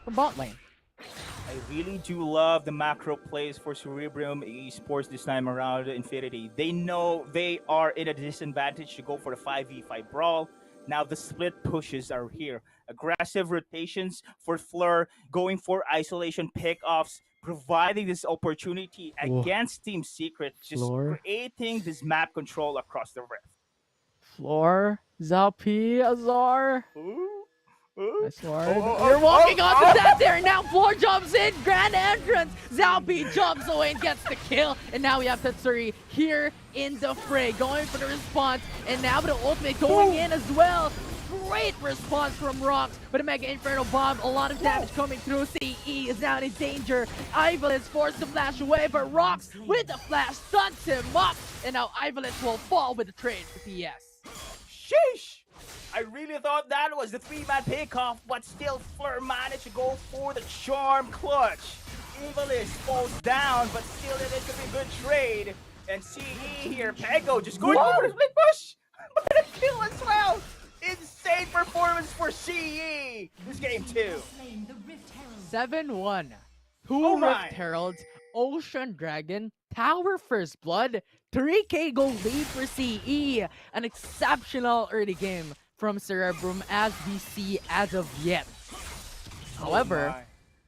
for bot lane. I really do love the macro plays for Cerebrum Esports this time around. Infinity, they know they are in a disadvantage to go for the 5v5 brawl. Now the split pushes are here. Aggressive rotations for Fleur, going for isolation pickoffs, providing this opportunity against Team Secret, just creating this map control across the rift. Floor, Zalpi, Azar. Nice one. Oh, You're walking onto that there. Now Floor jumps in. Grand entrance. Zalpi jumps away and gets the kill. And now we have Tatsuri here in the fray, going for the response. And now with the ultimate going in as well. Great response from Rox, but a Mega Inferno Bomb. A lot of damage coming through. CE is now in danger. Ivalice is forced to flash away, but Rox with the flash stuns him up. And now Ivalice will fall with the trade for TS. Sheesh! I really thought that was the 3-man pickoff, but still Fleur managed to go for the charm clutch. Ivalice falls down, but still it is going to be a good trade. And CE here, Pego just going over the split push, but a kill as well. Insane performance for CE. This game too. 7-1. Two Rift Heralds, Ocean Dragon, Tower First Blood, 3k goal lead for CE. An exceptional early game from Cerebrum as we see as of yet. However,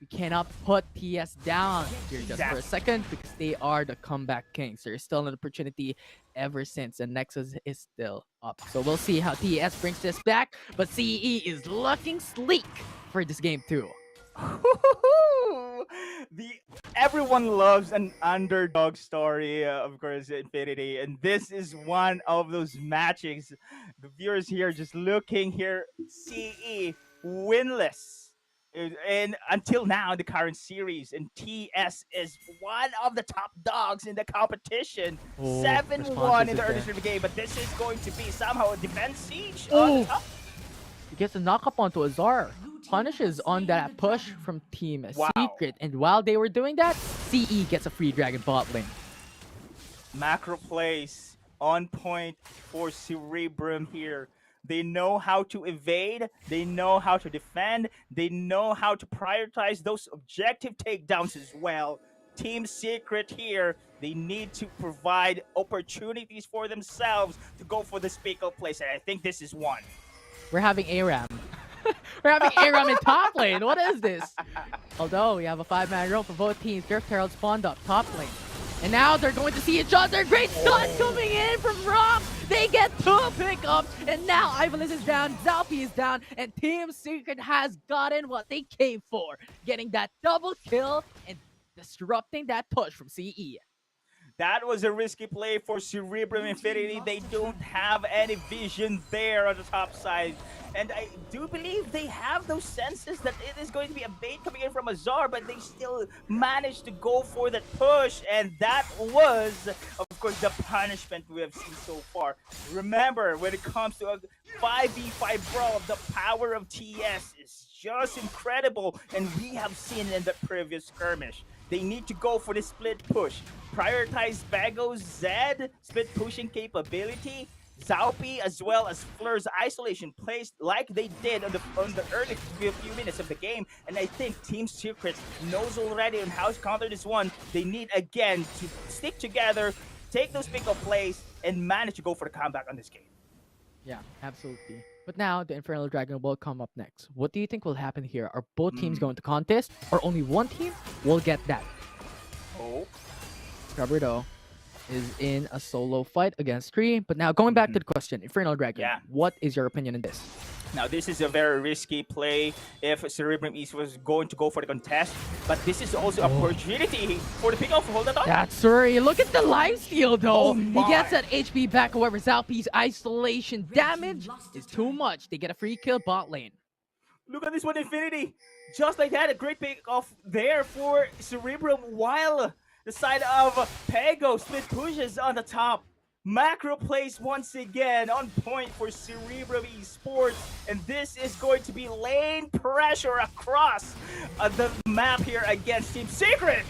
we cannot put TS down here just for a second because they are the comeback kings. There's still an opportunity ever since, and Nexus is still up. So we'll see how TS brings this back, but CE is looking sleek for this game too. the everyone loves an underdog story, of course, Infinity, and this is one of those matches. The viewers here just looking here, CE winless. And until now, in the current series, and TS is one of the top dogs in the competition. Oh, 7-1 in responses the early there. start of the game, but this is going to be somehow a defense siege on the Oh, top. he gets a knock up onto Azar. Punishes on that push from Team Wow. Secret. And while they were doing that, CE gets a free dragon bot lane. Macro plays on point for Cerebrum here. They know how to evade, they know how to defend, they know how to prioritize those objective takedowns as well. Team Secret here, they need to provide opportunities for themselves to go for the pick up place, and I think this is one. We're having ARAM. We're having ARAM in top lane. What is this? Although we have a 5-man roll for both teams. Drift Herald spawned up top lane. And now they're going to see each other. Great stun coming in from Rock. They get 2 pickups. And now Ivalice is down. Zalpi is down. And Team Secret has gotten what they came for. Getting that double kill and disrupting that push from CE. That was a risky play for Cerebrum Infinity. They don't have any vision there on the top side. And I do believe they have those senses that it is going to be a bait coming in from Azar, but they still managed to go for that push. And that was, of course, the punishment we have seen so far. Remember, when it comes to a 5v5 brawl, the power of TS is just incredible. And we have seen it in the previous skirmish. They need to go for the split push. Prioritize Bago's Zed split pushing capability. Zalpi as well as Fleur's isolation placed like they did on the early few minutes of the game. And I think Team Secret knows already on how to counter this one. They need again to stick together, take those pick-up plays, and manage to go for the comeback on this game. Yeah, absolutely. But now the Infernal Dragon will come up next. What do you think will happen here? Are both teams going to contest, or only one team will get that? Oh. Roberto is in a solo fight against 3. But now going back to the question, Infernal Dragon, what is your opinion on this? Now, this is a very risky play if Cerebrum East was going to go for the contest. But this is also an opportunity for the pick-off. Hold that on. That's right. Look at the lifesteal, though. Oh He gets that HP back. However, Zalpi's isolation damage is too much. They get a free kill bot lane. Look at this one, Infinity. Just like that, a great pick-off there for Cerebrum, while the side of Pego split pushes on the top. Macro plays once again on point for Cerebrum Esports, and this is going to be lane pressure across the map here against Team Secret.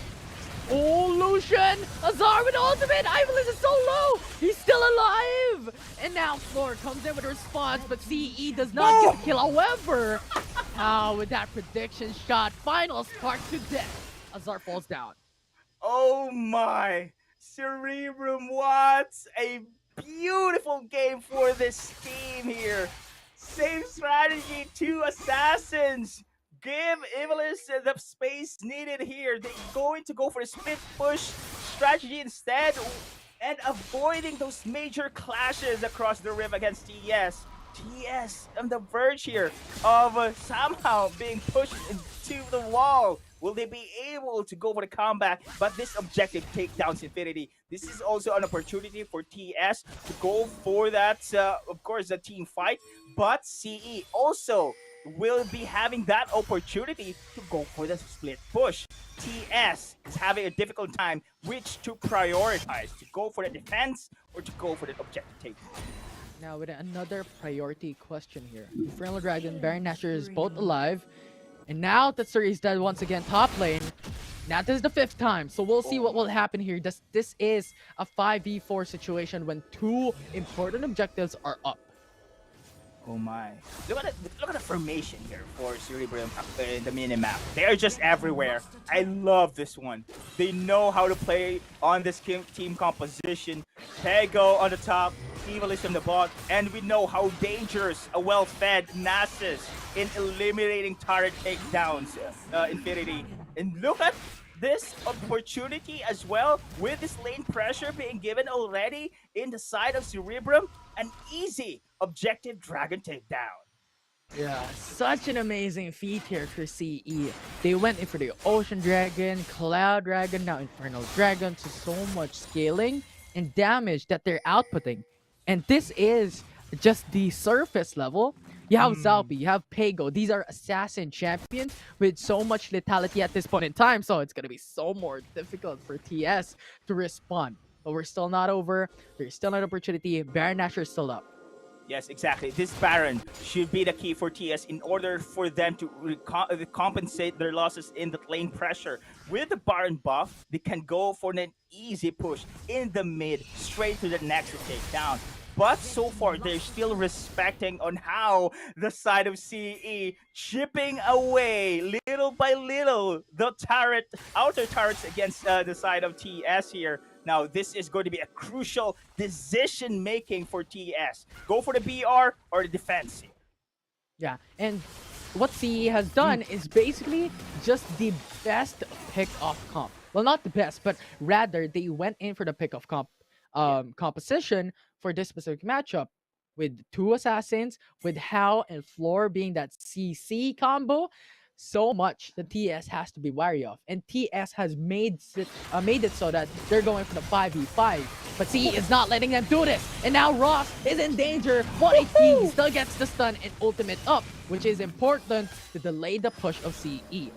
Oh, Lucian! Azar with ultimate! Ivalice is so low! He's still alive! And now Floor comes in with a response, but CE does not get a kill. However, with that prediction shot, final spark to death. Azar falls down. Oh my! Cerebrum, what a beautiful game for this team here. Same strategy, 2 assassins. Give Ivalice the space needed here. They're going to go for a split push strategy instead and avoiding those major clashes across the river against TS. TS on the verge here of somehow being pushed into the wall. Will they be able to go for the comeback? But this objective takedowns Infinity. This is also an opportunity for TS to go for that, of course, a team fight. But CE also will be having that opportunity to go for the split push. TS is having a difficult time which to prioritize, to go for the defense or to go for the objective takedown. Now with another priority question here. Infernal Dragon, Baron Nashor is both alive. And now that Suri is dead once again top lane. Now this is the 5th time, so we'll see what will happen here. This is a 5v4 situation when 2 important objectives are up. Oh my. Look at the formation here for Cerebrum in the minimap. They are just everywhere. I love this one. They know how to play on this team composition. Pego on the top, Ivalice on the bot, and we know how dangerous a well-fed Nasus in eliminating turret takedowns, Infinity. And look at this opportunity as well, with this lane pressure being given already in the side of Cerebrum. An easy objective dragon takedown. Yeah, such an amazing feat here for CE. They went in for the Ocean Dragon, Cloud Dragon, now Infernal Dragon, to so much scaling and damage that they're outputting. And this is just the surface level. You have Zalpi, you have Pago. These are assassin champions with so much lethality at this point in time. So it's going to be so more difficult for TS to respond. But we're still not over. There's still an opportunity. Baron Nashor is still up. Yes, exactly. This Baron should be the key for TS in order for them to compensate their losses in the lane pressure. With the Baron buff, they can go for an easy push in the mid, straight to the next takedown. But so far, they're still respecting on how the side of CE chipping away little by little the outer turrets against the side of TS here. Now, this is going to be a crucial decision making for TS. Go for the BR or the defense. Yeah, and what CE has done is basically just the best pick of comp. Well, not the best, but rather they went in for the pick of comp composition for this specific matchup with two assassins, with Hao and Floor being that CC combo. So much the TS has to be wary of, and TS has made it so that they're going for the 5v5, but CE is not letting them do this, and now Ross is in danger. 1 HP, he still gets the stun and ultimate up, which is important to delay the push of CE.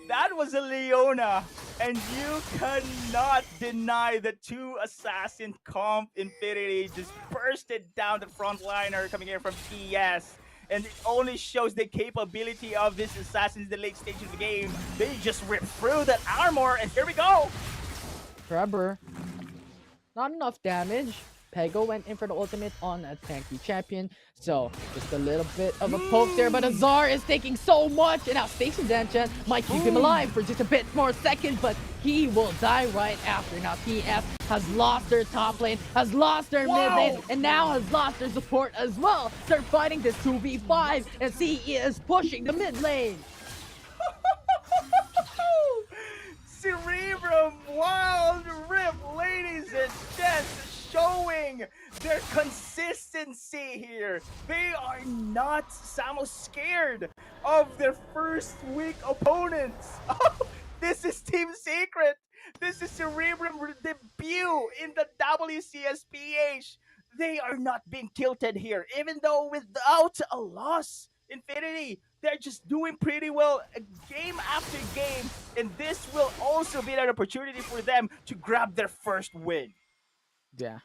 That was a Leona, and you cannot deny the two assassin comp Infinity just bursted down the frontliner coming here from TS. And it only shows the capability of this assassins in the late stage of the game. They just rip through that armor, and here we go! Trevor, not enough damage. Pego went in for the ultimate on a tanky champion, so just a little bit of a poke there, but Azar is taking so much, and now Station Danchan might keep him alive for just a bit more seconds, but he will die right after. Now TS has lost their top lane, has lost their mid lane, and now has lost their support as well. They're fighting this 2v5, and CE is pushing the mid lane. Cerebrum Wildrift, ladies and gents, showing their consistency here. They are not somehow scared of their first week opponents. This is Team Secret. This is Cerebrum debut in the WCS PH. They are not being tilted here, even though without a loss. Infinity, they're just doing pretty well game after game, and this will also be an opportunity for them to grab their first win. Yeah,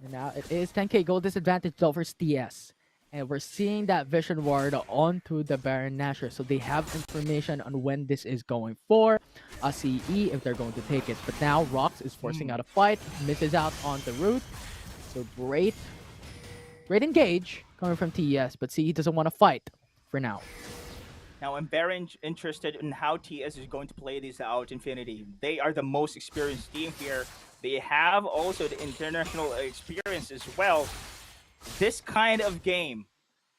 and now it is 10k gold disadvantage over TS. And we're seeing that Vision Ward onto the Baron Nashor, so they have information on when this is going for a CE if they're going to take it. But now Rox is forcing out a fight, misses out on the route. So great engage coming from TS, but CE doesn't want to fight for now. Now, I'm very interested in how TS is going to play this out, Infinity. They are the most experienced team here. They have also the international experience as well. This kind of game,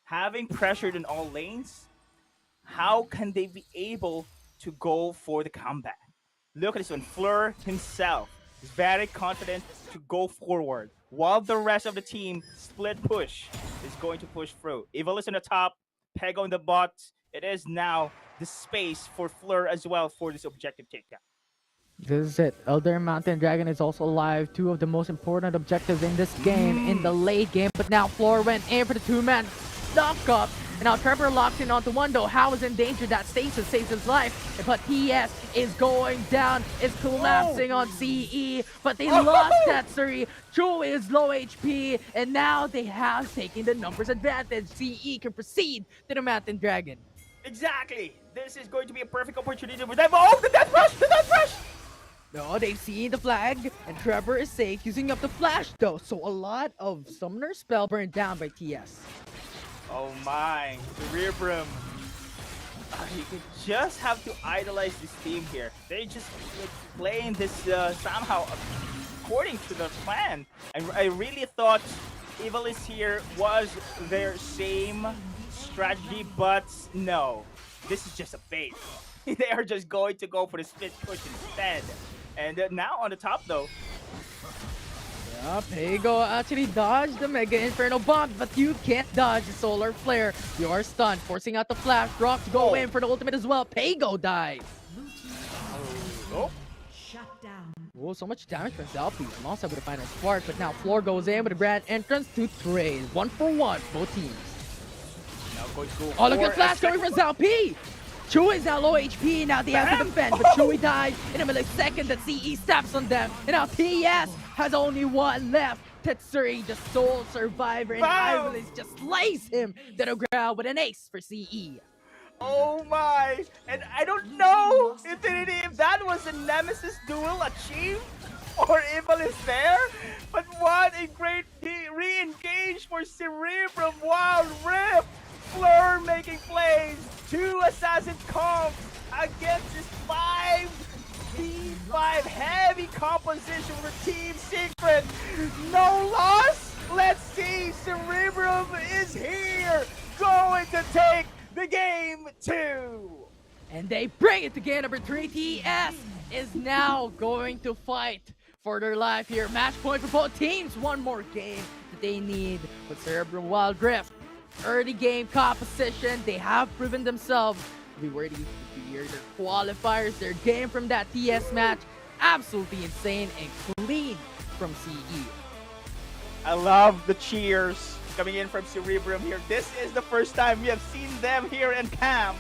having pressured in all lanes, how can they be able to go for the comeback? Look at this one. Fleur himself is very confident to go forward, while the rest of the team split push is going to push through. Evil is on the top, Peg on the bot. It is now the space for Fleur as well for this objective takedown. This is it. Elder Mountain Dragon is also alive. Two of the most important objectives in this game, in the late game. But now Floor went in for the two-man knock-up. And now Trevor locks in onto one, though. How is in danger. That stasis saves his life. But TS is going down, is collapsing on CE. But they lost that Suri. Chu is low HP. And now they have taken the numbers advantage. CE can proceed to the Mountain Dragon. Exactly. This is going to be a perfect opportunity for them. Oh, the death rush! The death rush! No, they see the flag, and Trevor is safe using up the flash, though. So a lot of Summoner spell burned down by TS. Oh my, Cerebrum. You just have to idolize this team here. They just playing this somehow according to their plan. I really thought Evilis here was their same strategy, but no. This is just a bait. They are just going to go for the split push instead. And now on the top though. Pago actually dodged the Mega Inferno Bomb, but you can't dodge the Solar Flare. You are stunned, forcing out the flash. Rock to go in for the ultimate as well. Pago dies. Oh, so much damage from Zalpi. Alongside with the final spark, but now Floor goes in with a grand entrance to trade. 1-for-1, both teams. Now going to Oh, look at flash coming from Zalpi! Chewy's now low HP, now they have to defend, but Chewy dies in a millisecond that CE steps on them. And now TS has only one left. Tetsuri, the sole survivor, and Ivalis just lays him to the ground with an ace for CE. Oh my! And I don't know, Infinity, if that was a Nemesis duel achieved or Evil is there, but what a great re-engage for Cerebrum. Wildrift! Fleur making plays, 2 assassin comps against his 5v5 heavy composition for Team Secret. No loss? Let's see, Cerebrum is here, going to take the game 2. And they bring it to game number 3. TS is now going to fight for their life here. Match point for both teams. One more game that they need with Cerebrum Wildrift. Early game composition. They have proven themselves to be worthy to be their qualifiers. Their game from that TS match, absolutely insane and clean from CE. I love the cheers coming in from Cerebrum here. This is the first time we have seen them here in camp,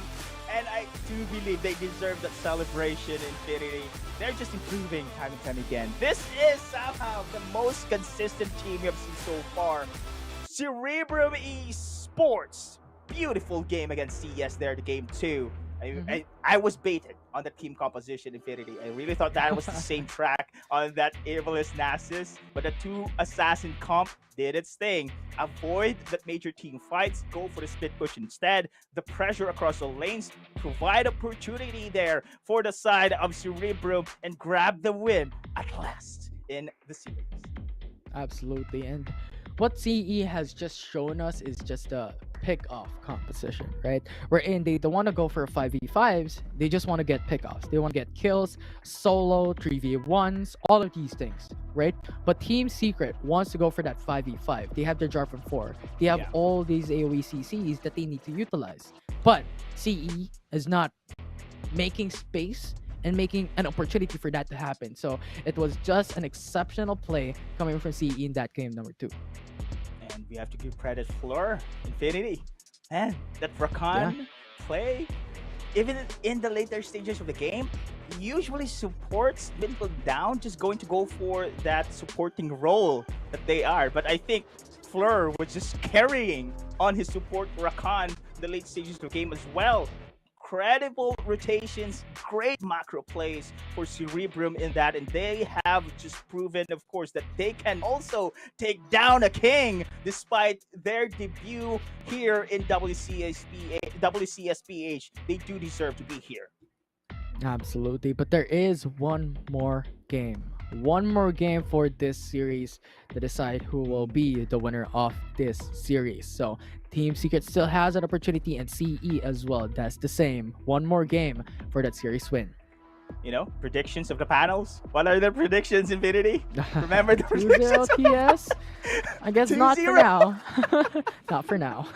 and I do believe they deserve that celebration. Infinity, they're just improving time and time again. This is somehow the most consistent team we have seen so far. Cerebrum Esports, beautiful game against CS there, the game 2. I was baited on the team composition, Infinity. I really thought that was the same track on that Evilist Nasus, but the 2 assassin comp did its thing. Avoid the major team fights, go for the split push instead. The pressure across the lanes, provide opportunity there for the side of Cerebrum, and grab the win at last in the series. Absolutely, and what CE has just shown us is just a pick-off composition, right? Wherein they don't want to go for 5v5s, they just want to get pick-offs. They want to get kills, solo, 3v1s, all of these things, right? But Team Secret wants to go for that 5v5. They have their jar from 4. They have all these AoE CCs that they need to utilize. But CE is not making space and making an opportunity for that to happen. So it was just an exceptional play coming from CE in that game number 2. And we have to give credit for Infinity. And that Rakan play, even in the later stages of the game, usually supports middle down, just going to go for that supporting role that they are. But I think Fleur was just carrying on his support Rakan in the late stages of the game as well. Incredible rotations, great macro plays for Cerebrum in that, and they have just proven, of course, that they can also take down a king despite their debut here in WCSPH. They do deserve to be here. Absolutely, but there is one more game. One more game for this series to decide who will be the winner of this series. So Team Secret still has an opportunity, and CE as well. That's the same. One more game for that series win. You know, predictions of the panels. What are the predictions, Infinity? Remember the predictions? 2-0 TS? I guess not for now. Not for now.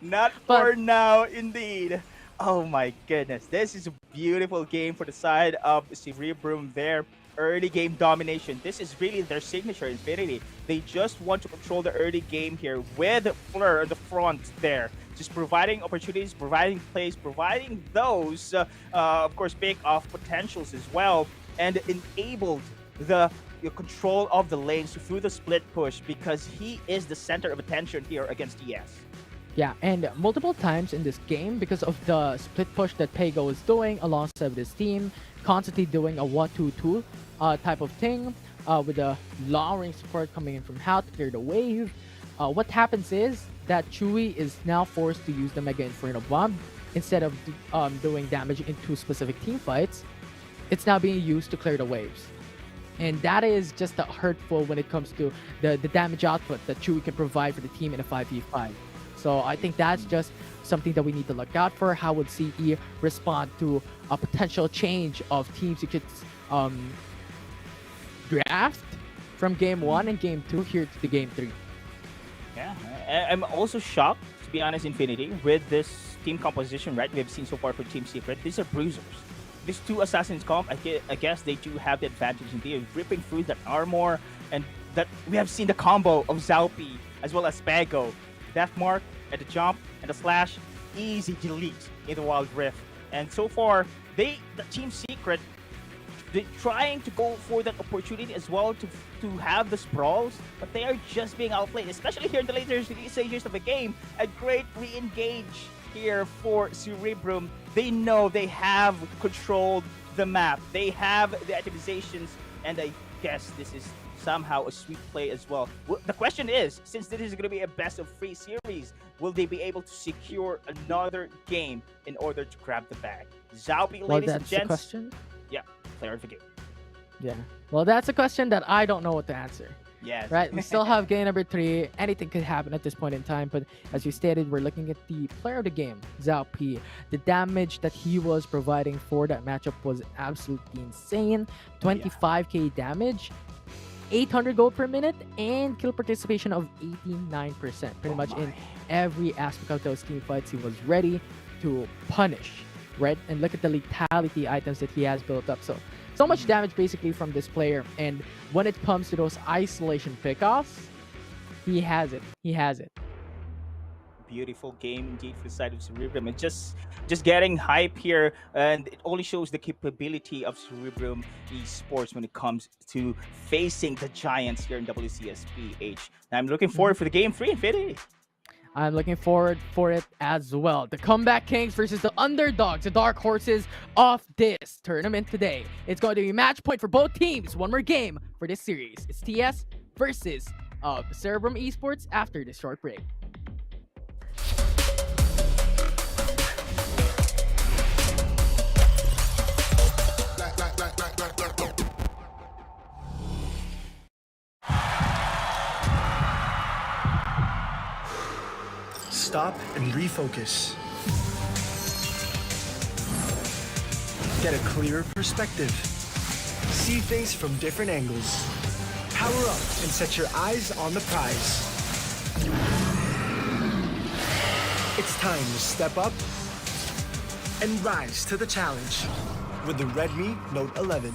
Not for now, indeed. Oh my goodness. This is a beautiful game for the side of Cerebrum there. Early game domination. This is really their signature, Infinity. They just want to control the early game here with Fleur at the front there. Just providing opportunities, providing plays, providing those, of course, bake-off potentials as well, and enabled the control of the lanes through the split push, because he is the center of attention here against TS. Yeah, and multiple times in this game, because of the split push that Pago is doing alongside with his team, constantly doing a 1-2-2 type of thing, with the long-range support coming in from Hal to clear the wave. What happens is that Chewy is now forced to use the Mega Inferno Bomb instead of doing damage into specific team fights. It's now being used to clear the waves. And that is just hurtful when it comes to the damage output that Chewy can provide for the team in a 5v5. So I think that's just something that we need to look out for. How would CE respond to a potential change of Team Secret's draft from game 1 and game 2 here to the game 3. Yeah, I'm also shocked, to be honest, Infinity, with this team composition, right? We have seen so far for Team Secret. These are bruisers. These two Assassin's comp, I guess they do have the advantage in there, ripping through that armor, and that we have seen the combo of Zaupi as well as Spago. Death Mark at the jump and the slash, easy delete in the Wildrift. And so far, the Team Secret, they're trying to go for that opportunity as well to have the sprawls, but they are just being outplayed, especially here in the later stages of the game. A great re-engage here for Cerebrum. They know they have controlled the map. They have the itemizations, and I guess this is somehow a sweet play as well. The question is, since this is going to be a best of 3 series, will they be able to secure another game in order to grab the bag? Zaupi, Well, ladies and that's the gents. question. Yeah, player of the game. Yeah. Well, that's a question that I don't know what to answer. Yes. Right? We still have game number 3. Anything could happen at this point in time. But as you stated, we're looking at the player of the game, Zhao P. The damage that he was providing for that matchup was absolutely insane. 25k damage, 800 gold per minute, and kill participation of 89%. Pretty much in every aspect of those team fights, he was ready to punish. Right? And look at the lethality items that he has built up. So much damage basically from this player, and when it comes to those isolation pickoffs, he has it. He has it. Beautiful game indeed for the side of Cerebrum, and just getting hype here, and it only shows the capability of Cerebrum Esports when it comes to facing the giants here in WCS PH. Now I'm looking forward for the game 3, Infinity. I'm looking forward for it as well. The Comeback Kings versus the underdogs, the dark horses of this tournament today. It's going to be match point for both teams. One more game for this series. It's TS versus Cerebrum Esports after this short break. Stop and refocus. Get a clearer perspective. See things from different angles. Power up and set your eyes on the prize. It's time to step up and rise to the challenge with the Redmi Note 11.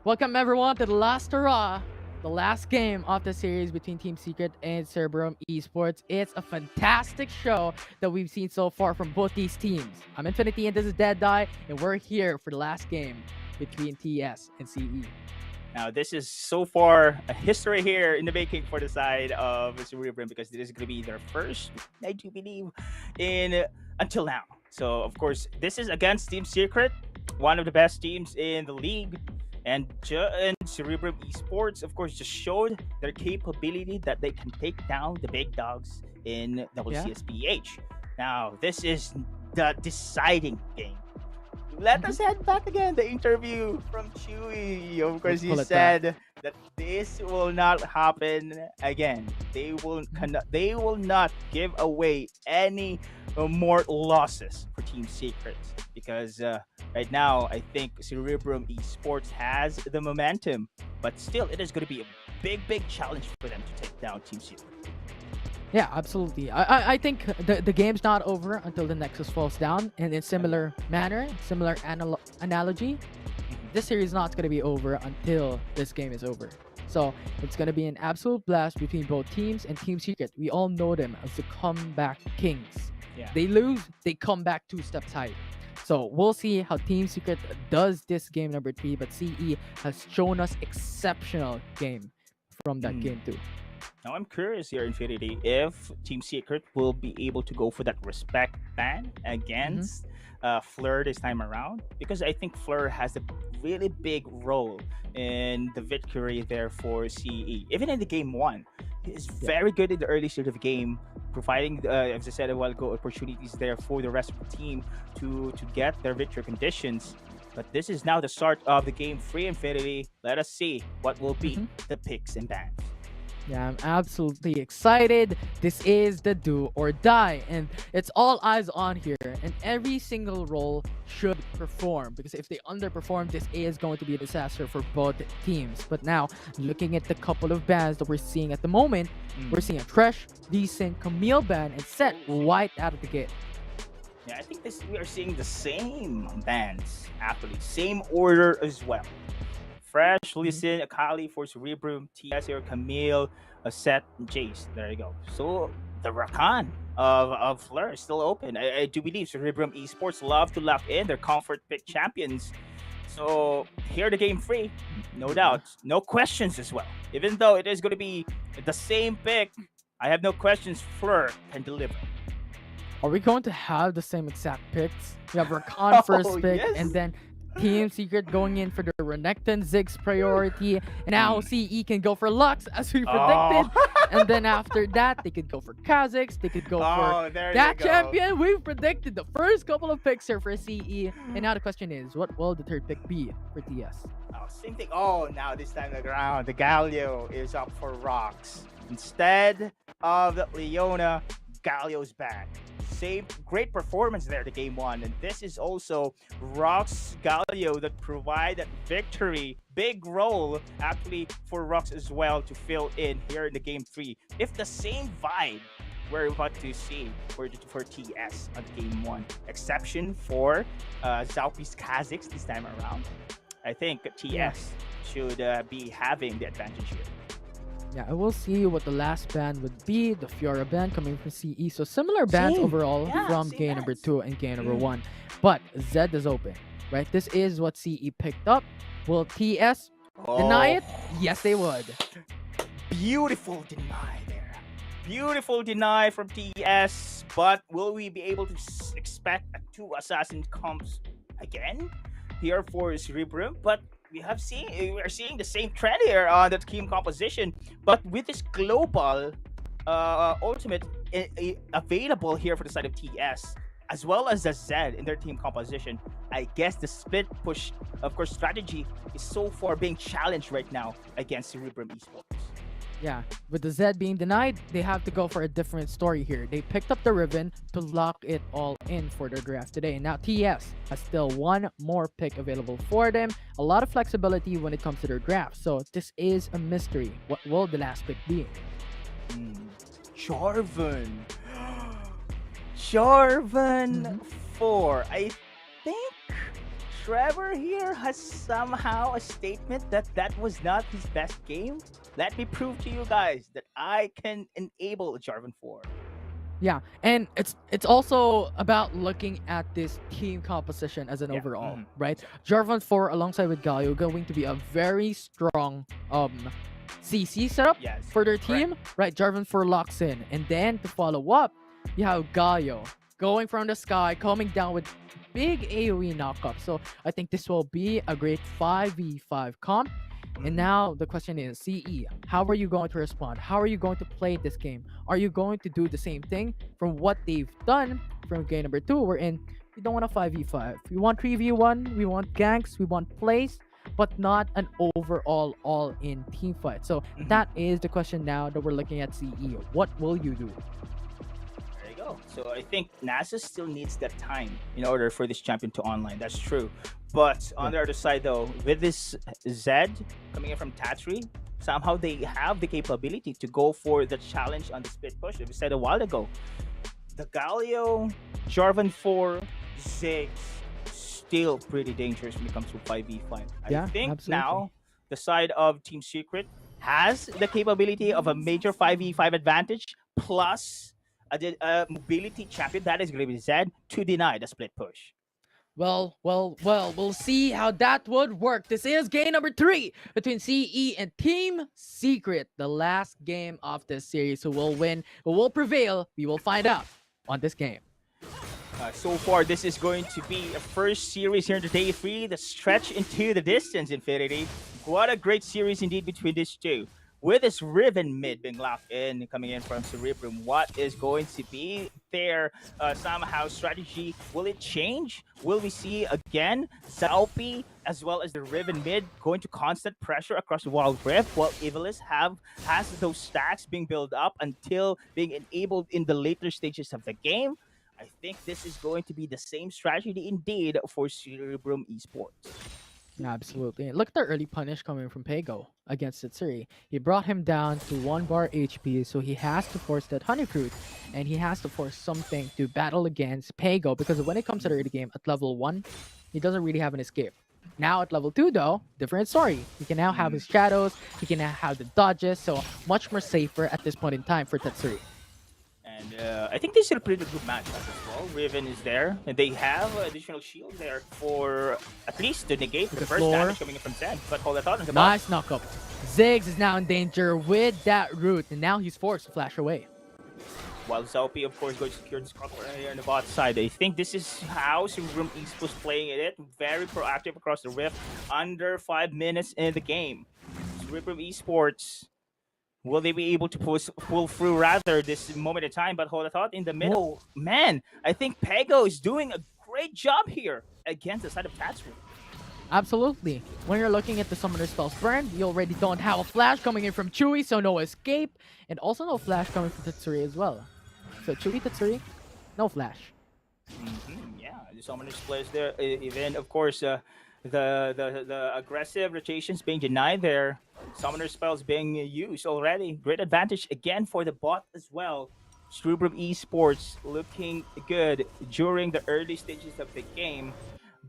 Welcome everyone to the last hurrah, the last game of the series between Team Secret and Cerebrum Esports. It's a fantastic show that we've seen so far from both these teams. I'm Infinity and this is Dead Die, and we're here for the last game between TS and CE. Now, this is so far a history here in the making for the side of Cerebrum because this is going to be their first, I do believe, in until now. So, of course, this is against Team Secret, one of the best teams in the league. And Cerebrum Esports, of course, just showed their capability that they can take down the big dogs in WCS. Now, this is the deciding game. Let us head back again. The interview from Chewy. Of course, he said that this will not happen again. They will not give away any more losses for Team Secret because right now I think Cerebrum Esports has the momentum, but still it is going to be a big challenge for them to take down Team Secret. Yeah, absolutely. I think the game's not over until the Nexus falls down. And in similar manner, similar analogy, this series is not going to be over until this game is over. So it's going to be an absolute blast between both teams and Team Secret. We all know them as the comeback kings. Yeah. They lose, they come back 2 steps higher. So we'll see how Team Secret does this game number 3. But CE has shown us exceptional game from that game too. Now I'm curious here, Infinity, if Team Secret will be able to go for that respect ban against Fleur this time around, because I think Fleur has a really big role in the victory there for CE. Even in the game 1, he's very good in the early stage of the game, providing, as I said a while ago, opportunities there for the rest of the team to get their victory conditions. But this is now the start of the game 3, Infinity. Let us see what will be the picks and bans. Yeah, I'm absolutely excited. This is the do or die, and it's all eyes on here, and every single role should perform, because if they underperform, this is going to be a disaster for both teams. But now, looking at the couple of bans that we're seeing at the moment, we're seeing a Thresh, Decent, Camille ban, and Set right out of the gate. Yeah, I think we are seeing the same bans, actually. Same order as well. Fresh, Listen, Akali for Cerebrum, TS or Camille, Set, and Jace. There you go. So the Rakan of Fleur is still open. I do believe Cerebrum Esports love to lock in their comfort pick champions. So here the game 3, no doubt. No questions as well. Even though it is going to be the same pick, I have no questions. Fleur can deliver. Are we going to have the same exact picks? We have Rakan first pick, yes. and then Team Secret going in for the Renekton Ziggs priority, and now CE can go for Lux as we predicted, and then after that they could go for Kha'Zix, they could go for that champion. We've predicted the first couple of picks here for CE, and now the question is, what will the third pick be for TS? Same thing. Now this time around, the Galio is up for Rocks. Instead of the Leona, Galio's back. Same great performance there to game 1, and this is also Rox Galio that provide that victory, big role actually for Rox as well to fill in here in the game 3. If the same vibe we're about to see for TS on game 1, exception for Zaupi's Kha'Zix this time around, I think TS should be having the advantage here. Yeah, I will see what the last ban would be. The Fiora ban coming from CE. So similar bans overall from game number 2 and game number 1. But Zed is open, right? This is what CE picked up. Will TS deny it? Yes, they would. Beautiful deny there. Beautiful deny from TS. But will we be able to expect a 2 assassin comps again here for Cerebrum? But we are seeing the same trend here on the team composition, but with this global ultimate available here for the side of TS, as well as the Zed in their team composition, I guess the split push, of course, strategy is so far being challenged right now against Cerebrum Esports. Yeah, with the Zed being denied, they have to go for a different story here. They picked up the Riven to lock it all in for their draft today. Now TS has still one more pick available for them. A lot of flexibility when it comes to their draft. So this is a mystery. What will the last pick be? Jarvan. Jarvan 4. I think Trevor here has somehow a statement that that was not his best game. Let me prove to you guys that I can enable Jarvan 4. Yeah, and it's also about looking at this team composition as an overall, right? Jarvan 4 alongside with Galio going to be a very strong CC setup for their team, right? Jarvan 4 locks in, and then to follow up, you have Galio going from the sky, coming down with big AoE knockup. So I think this will be a great 5v5 comp. And now the question is, CE, how are you going to respond? How are you going to play this game? Are you going to do the same thing from what they've done from game number 2? We're in, we don't want a 5v5. We want 3v1, we want ganks, we want plays, but not an overall all-in team fight. So that is the question now that we're looking at CE. What will you do? There you go. So I think NASA still needs that time in order for this champion to online. That's true. But on the other side, though, with this Zed coming in from Tatri, somehow they have the capability to go for the challenge on the split push that we said a while ago. The Galio, Jarvan 4, Ziggs, still pretty dangerous when it comes to 5v5. I think now the side of Team Secret has the capability of a major 5v5 advantage plus a mobility champion that is going to be Zed to deny the split push. Well, we'll see how that would work. This is game number 3 between CE and Team Secret, the last game of this series. Who will win, who will prevail, we will find out on this game. So far, this is going to be a first series here in the day 3, the stretch into the distance, Infinity. What a great series indeed between these two. With this Riven mid being locked in, coming in from Cerebrum, what is going to be their somehow strategy? Will it change? Will we see again Zalpi as well as the Riven mid going to constant pressure across the Wildrift while Evilis has those stacks being built up until being enabled in the later stages of the game? I think this is going to be the same strategy indeed for Cerebrum Esports. Absolutely. And look at the early punish coming from Pego against Tsuri. He brought him down to 1 bar HP, so he has to force that honey fruit, and he has to force something to battle against Pego, because when it comes to the early game at level 1, he doesn't really have an escape. Now at level 2 though, different story. He can now have his shadows, he can now have the dodges, so much more safer at this point in time for Tatsuri. And I think this is a pretty good matchup as well. Riven is there, and they have additional shield there for at least to negate the first damage coming in from Zed. But hold that thought on the nice knockup. Ziggs is now in danger with that root, and now he's forced to flash away. While Zalpi, of course, going to secure this corner here on the bot side. I think this is how Cerebrum Esports playing it. Very proactive across the rift. Under 5 minutes in the game. Cerebrum Esports, will they be able to pull through rather this moment in time? But hold a thought in the middle. Oh, man, I think Pego is doing a great job here against the side of Tatsu. Absolutely. When you're looking at the summoner spells burned, you already don't have a flash coming in from Chewy, so no escape. And also no flash coming from Tatsuri as well. So Chewy, Tatsuri, no flash. Yeah, the summoner splits there. Even, of course, the aggressive rotations being denied there. Summoner spells being used already. Great advantage again for the bot as well. Cerebrum Esports looking good during the early stages of the game.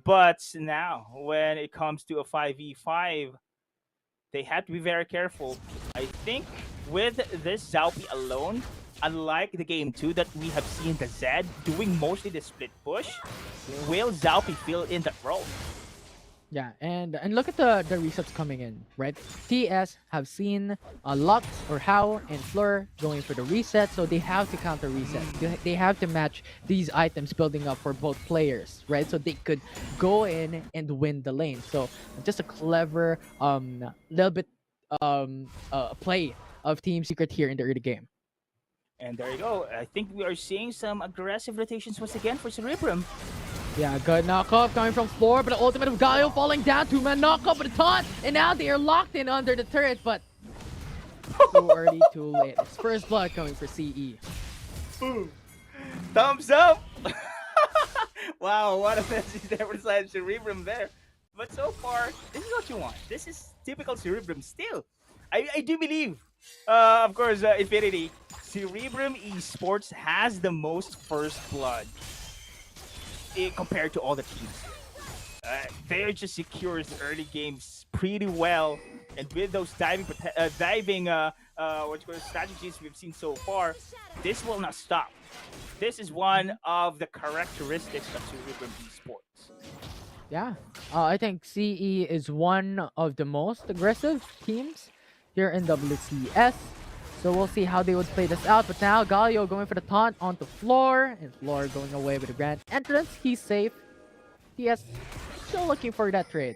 But now, when it comes to a 5v5, they have to be very careful. I think with this Zalpi alone, unlike the game 2 that we have seen the Zed doing mostly the split push, will Zalpi fill in that role? Yeah, and look at the resets coming in, right? TS have seen Lux or How and Fleur going for the reset, so they have to counter reset. They have to match these items building up for both players, right? So they could go in and win the lane. So just a clever little bit play of Team Secret here in the early game. And there you go. I think we are seeing some aggressive rotations once again for Cerebrum. Yeah, good knockup coming from Floor, but the ultimate of Galio falling down. 2-man knockup with a taunt, and now they are locked in under the turret, but too early, too late. It's first blood coming for CE. Boom. Thumbs up! Wow, what a message there for side Cerebrum there. But so far, this is what you want. This is typical Cerebrum still. I do believe, of course, Infinity, Cerebrum Esports has the most first blood compared to all the teams. They just secures the early games pretty well, and with those diving strategies we've seen so far, this will not stop. This is one of the characteristics of Cerebrum Esports. Yeah, I think CE is one of the most aggressive teams here in WCS. So we'll see how they would play this out. But now Galio going for the taunt onto Floor, and Floor going away with the grand entrance. He's safe. TS still looking for that trade.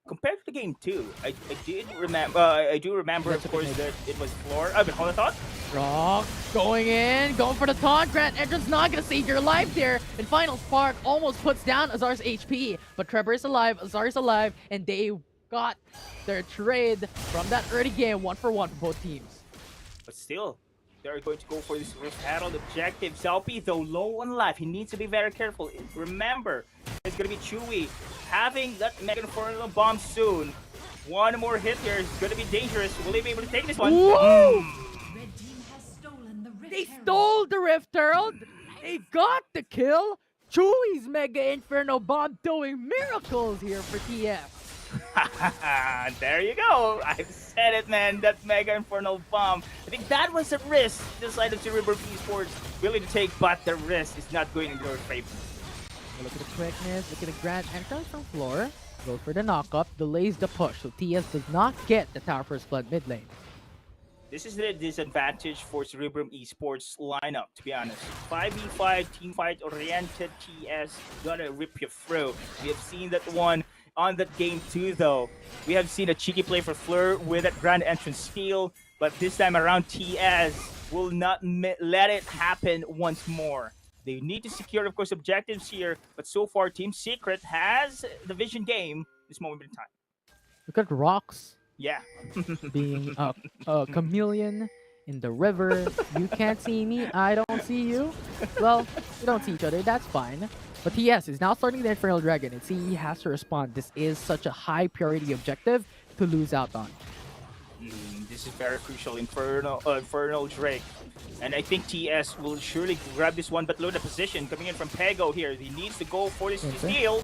Compared to game 2, I do remember, of course, that it was Floor. But hold on, thought. Rock going in, going for the taunt. Grand entrance not gonna save your life there. And Final Spark almost puts down Azar's HP. But Trevor is alive, Azar is alive, and they got their trade from that early game, 1-for-1 for both teams. But still, they're going to go for this Rift Herald objective. Zelpy, though low on life, he needs to be very careful. Remember, it's going to be Chewy having that Mega Infernal Bomb soon. One more hit here is going to be dangerous. Will he be able to take this one? Whoa! They stole the Rift Herald. They got the kill. Chewy's Mega Inferno Bomb doing miracles here for TF. There you go. I've said it, man. That Mega Infernal Bomb. I think that was a risk the side of Cerebrum Esports willing to take, but the risk is not going in your favor. Look at the quickness. Look at the grand entrance from Floor. Go for the knockup. Delays the push. So TS does not get the Tower First Blood mid lane. This is the disadvantage for Cerebrum Esports lineup, to be honest. 5v5, teamfight oriented TS gonna rip you through. We have seen that one on that game 2, though. We have seen a cheeky play for Fleur with that grand entrance steal, but this time around TS will not let it happen once more. They need to secure, of course, objectives here, but so far Team Secret has the vision game this moment in time. Look at Rocks. Yeah. Being a chameleon in the river. You can't see me, I don't see you. Well, we don't see each other, that's fine. But TS is now starting the Infernal Dragon, and CE has to respond. This is such a high priority objective to lose out on. This is very crucial, Infernal Drake. And I think TS will surely grab this one, but load the position coming in from Pego here. He needs to go for this steal.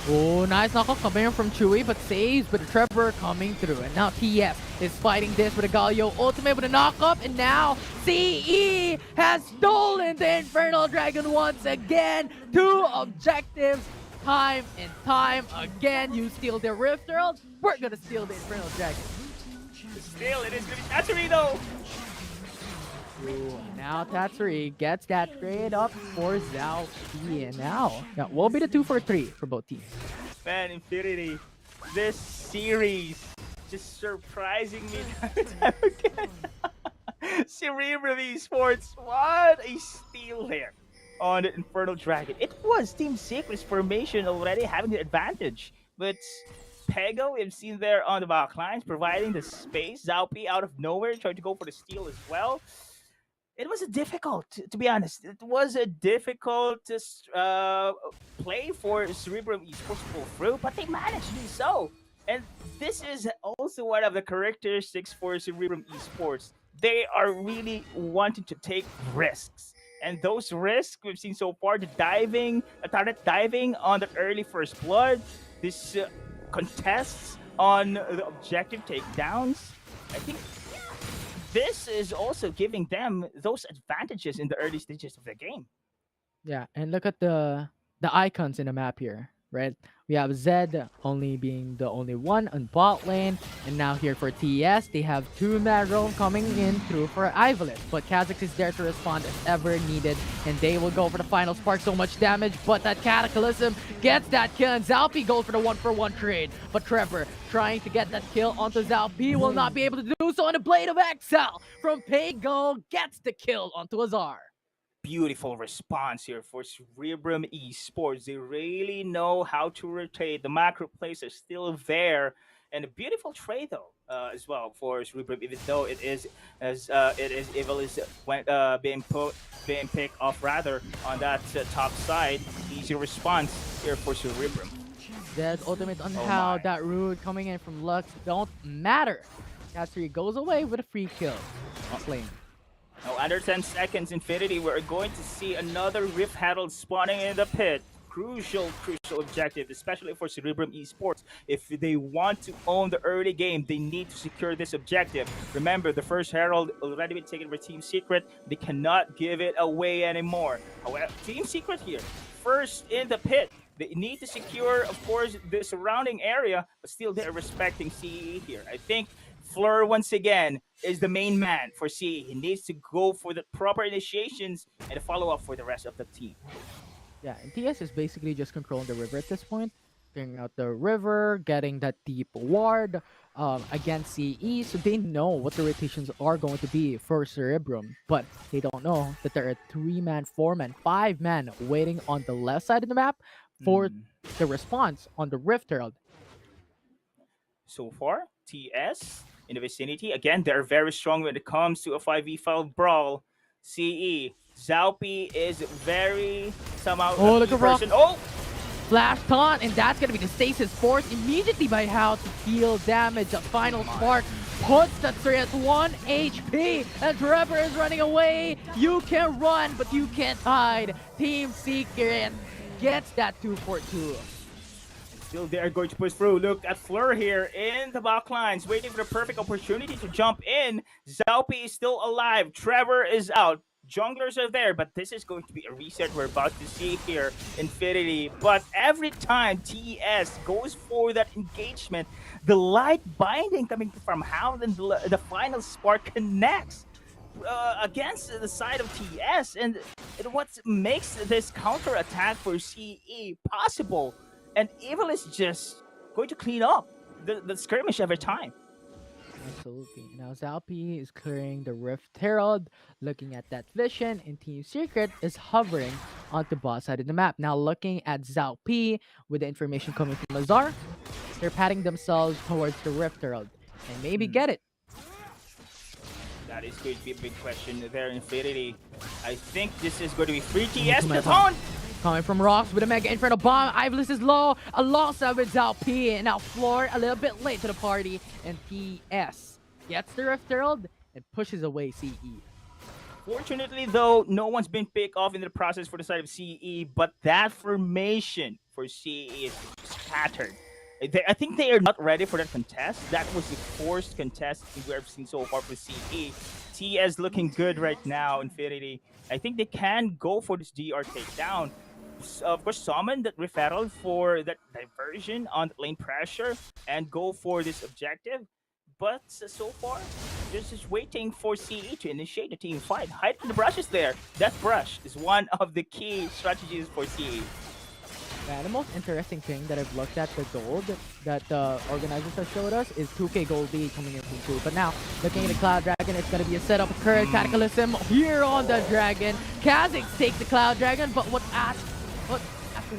Oh, nice knockoff coming in from Chewy, but saves with Trevor coming through. And now TS is fighting this with a Galio ultimate with a knockup, and now CE has stolen the Infernal Dragon once again. 2 objectives, time and time again. You steal the Rift Herald, we're gonna steal the Infernal Dragon. Still, it is gonna be Tatsuri though. Ooh, now Tatsuri gets that trade up for Zhao P, and now that will be the 2-for-3 for both teams. Man, Infinity, this series just surprising me time again. Cerebrum Esports, what a steal here on the Infernal Dragon. It was Team Secret's formation already having the advantage, but Pego, we've seen there on the back lines, providing the space. Zhao P out of nowhere, trying to go for the steal as well. It was a difficult, to be honest. It was a difficult play for Cerebrum Esports to pull through, but they managed to do so. And this is also one of the characteristics for Cerebrum Esports. They are really wanting to take risks. And those risks we've seen so far, the diving, turret diving on the early first blood, this contests on the objective takedowns. I think this is also giving them those advantages in the early stages of the game. Yeah, and look at the icons in the map here, right? We have Zed only being the only one on bot lane, and now here for TS, they have 2 Magro coming in through for Ivalet, but Kha'Zix is there to respond if ever needed, and they will go for the final spark. So much damage, but that Cataclysm gets that kill, and Zalpi goes for the 1-for-1 trade, but Trevor trying to get that kill onto Zalpi will not be able to do so, and a Blade of Exile from Pego gets the kill onto Azar. Beautiful response here for Cerebrum Esports. They really know how to rotate. The macro plays are still there, and a beautiful trade though as well for Cerebrum. Even though it is Evil is being picked off rather on that top side. Easy response here for Cerebrum. Dead ultimate on how that root coming in from Lux don't matter. Cassidy goes away with a free kill. Top lane. Now, under 10 seconds, Infinity, we're going to see another Rift Herald spawning in the pit. crucial objective, especially for Cerebrum Esports. If they want to own the early game, they need to secure this objective. Remember, the first Herald already been taken by Team Secret. They cannot give it away anymore. However, Team Secret here, first in the pit. They need to secure, of course, the surrounding area, but still they're respecting CE here. I think Fleur, once again, is the main man for CE. He needs to go for the proper initiations and a follow-up for the rest of the team. Yeah, and TS is basically just controlling the river at this point. Clearing out the river, getting that deep ward against CE, so they know what the rotations are going to be for Cerebrum. But they don't know that there are 3-man, 4-man, 5-man waiting on the left side of the map for the response on the Rift Herald. So far, TS in the vicinity. Again, they're very strong when it comes to a 5v5 brawl. CE. Zaupi is very somehow Oh, look at Rock. Oh! Flash taunt, and that's gonna be the stasis force immediately by how to deal damage. A final spark puts that 3 at 1 HP, and Trevor is running away. You can run, but you can't hide. Team Secret gets that 2-4-2. Still, they are going to push through. Look at Fleur here in the back lines, waiting for the perfect opportunity to jump in. Zaupi is still alive. Trevor is out. Junglers are there, but this is going to be a reset we're about to see here, Infinity. But every time TS goes for that engagement, the light binding coming from Hound and the final spark connects against the side of TS. And what makes this counter attack for CE possible? And Evil is just going to clean up the skirmish every time. Absolutely. Now Zalpi is clearing the Rift Herald, looking at that vision, and Team Secret is hovering onto the boss side of the map. Now looking at Zalpi with the information coming from Lazar, they're patting themselves towards the Rift Herald and maybe get it. That is going to be a big question there, Infinity. I think this is going to be free TS Baton. Coming from Rocks with a Mega Inferno Bomb. Ivlis is low alongside with Zhao P. And now Floor a little bit late to the party. And TS gets the Rift Herald and pushes away CE. Fortunately, though, no one's been picked off in the process for the side of CE, but that formation for CE is scattered. I think they are not ready for that contest. That was the forced contest we've seen so far for CE. TS looking good right now, Infinity. I think they can go for this DR takedown. Of course, summon that referral for that diversion on lane pressure and go for this objective. But so far, just waiting for CE to initiate the team fight. Hiding the brushes there. Death Brush is one of the key strategies for CE. Yeah, the most interesting thing that I've looked at the gold that the organizers have showed us is 2K Gold League coming in from 2. But now, looking at the Cloud Dragon, it's going to be a setup of Courage Cataclysm here on the Dragon. Kha'Zix takes the Cloud Dragon, but at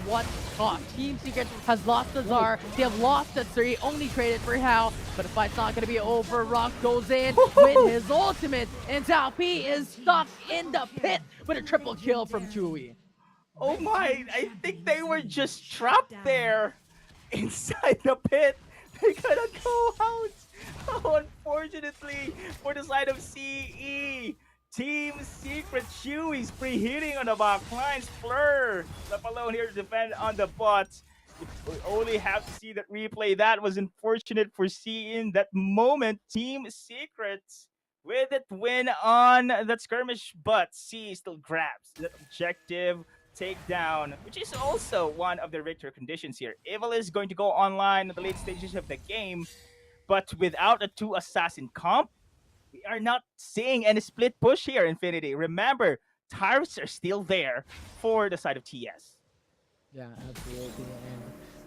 what cost? Team Secret has lost the Tsar, they have lost the 3, only traded for Hao, but the fight's not going to be over. Rock goes in with his ultimate, and Zhao P is stuck in the pit with a triple kill from Chewy. Oh my, I think they were just trapped there inside the pit. They cannot go out. Oh, unfortunately, for the side of CE. Team Secret Chewy's preheating on the back lines. Fleur left alone here to defend on the bots. We only have to see that replay. That was unfortunate for CE in that moment. Team Secret with it win on that skirmish, but CE still grabs that objective takedown, which is also one of the victory conditions here. Evil is going to go online in the late stages of the game, but without a 2 assassin comp, we are not seeing any split push here, Infinity. Remember, tariffs are still there for the side of TS. Yeah, absolutely.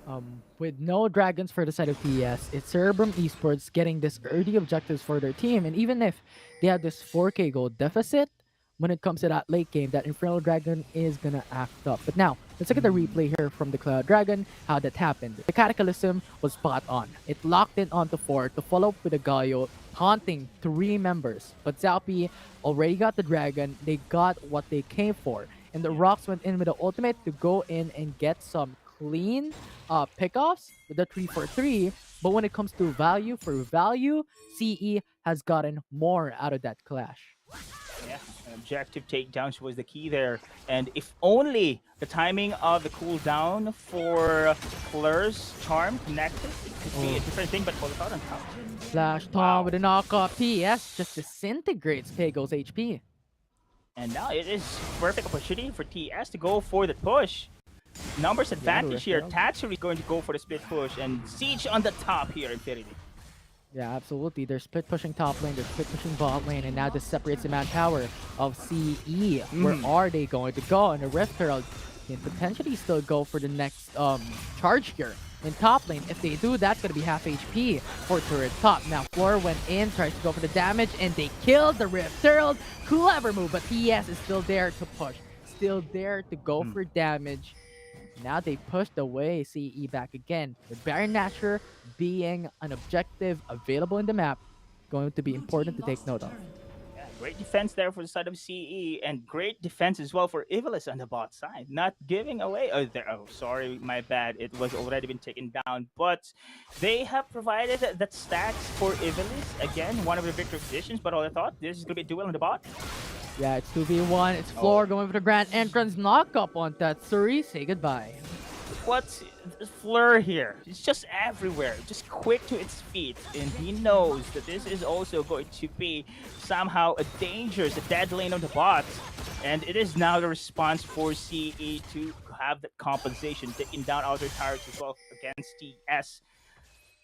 And with no dragons for the side of TS, it's Cerebrum Esports getting this early objectives for their team. And even if they have this 4K gold deficit, when it comes to that late game, that Infernal Dragon is gonna act up. But now, let's look at the replay here from the Cloud Dragon, how that happened. The Cataclysm was spot on. It locked in onto 4 to follow up with a Galio, taunting 3 members. But Zalpi already got the Dragon, they got what they came for. And the Rocks went in with the ultimate to go in and get some clean pickoffs with the 3-4-3. But when it comes to value for value, CE has gotten more out of that clash. Yeah, Objective takedowns was the key there. And if only the timing of the cooldown for Fleur's charm connected, it could be a different thing, but hold on top. Flash Tom with a knockoff. TS just disintegrates Kego's HP. And now it is perfect opportunity for TS to go for the push. Numbers advantage here. Tatsuri is going to go for the split push, and Siege on the top here, Infinity. Yeah, absolutely. They're split pushing top lane, they're split pushing bot lane, and now this separates the manpower of CE. Where are they going to go? And the Rift Herald can potentially still go for the next charge here in top lane. If they do, that's going to be half HP for turret top. Now, Floor went in, tries to go for the damage, and they killed the Rift Herald. Clever move, but TS is still there to push. Still there to go for damage. Now they pushed away CE back again. With Baron Nashor being an objective available in the map, going to be important to take note of. Yeah, great defense there for the side of CE, and great defense as well for Ivalice on the bot side. Not giving away. Oh, sorry, my bad. It was already been taken down, but they have provided that stacks for Ivalice. Again, one of the victory positions, but all I thought, this is going to be a duel on the bot. Yeah, it's 2v1. It's Floor going for the grand entrance. Knock up on Tatsuri. Say goodbye. What's Fleur here? It's just everywhere, just quick to its feet, and he knows that this is also going to be somehow a dangerous, a dead lane on the bot, and it is now the response for CE to have that compensation, taking down other tires as well against TS.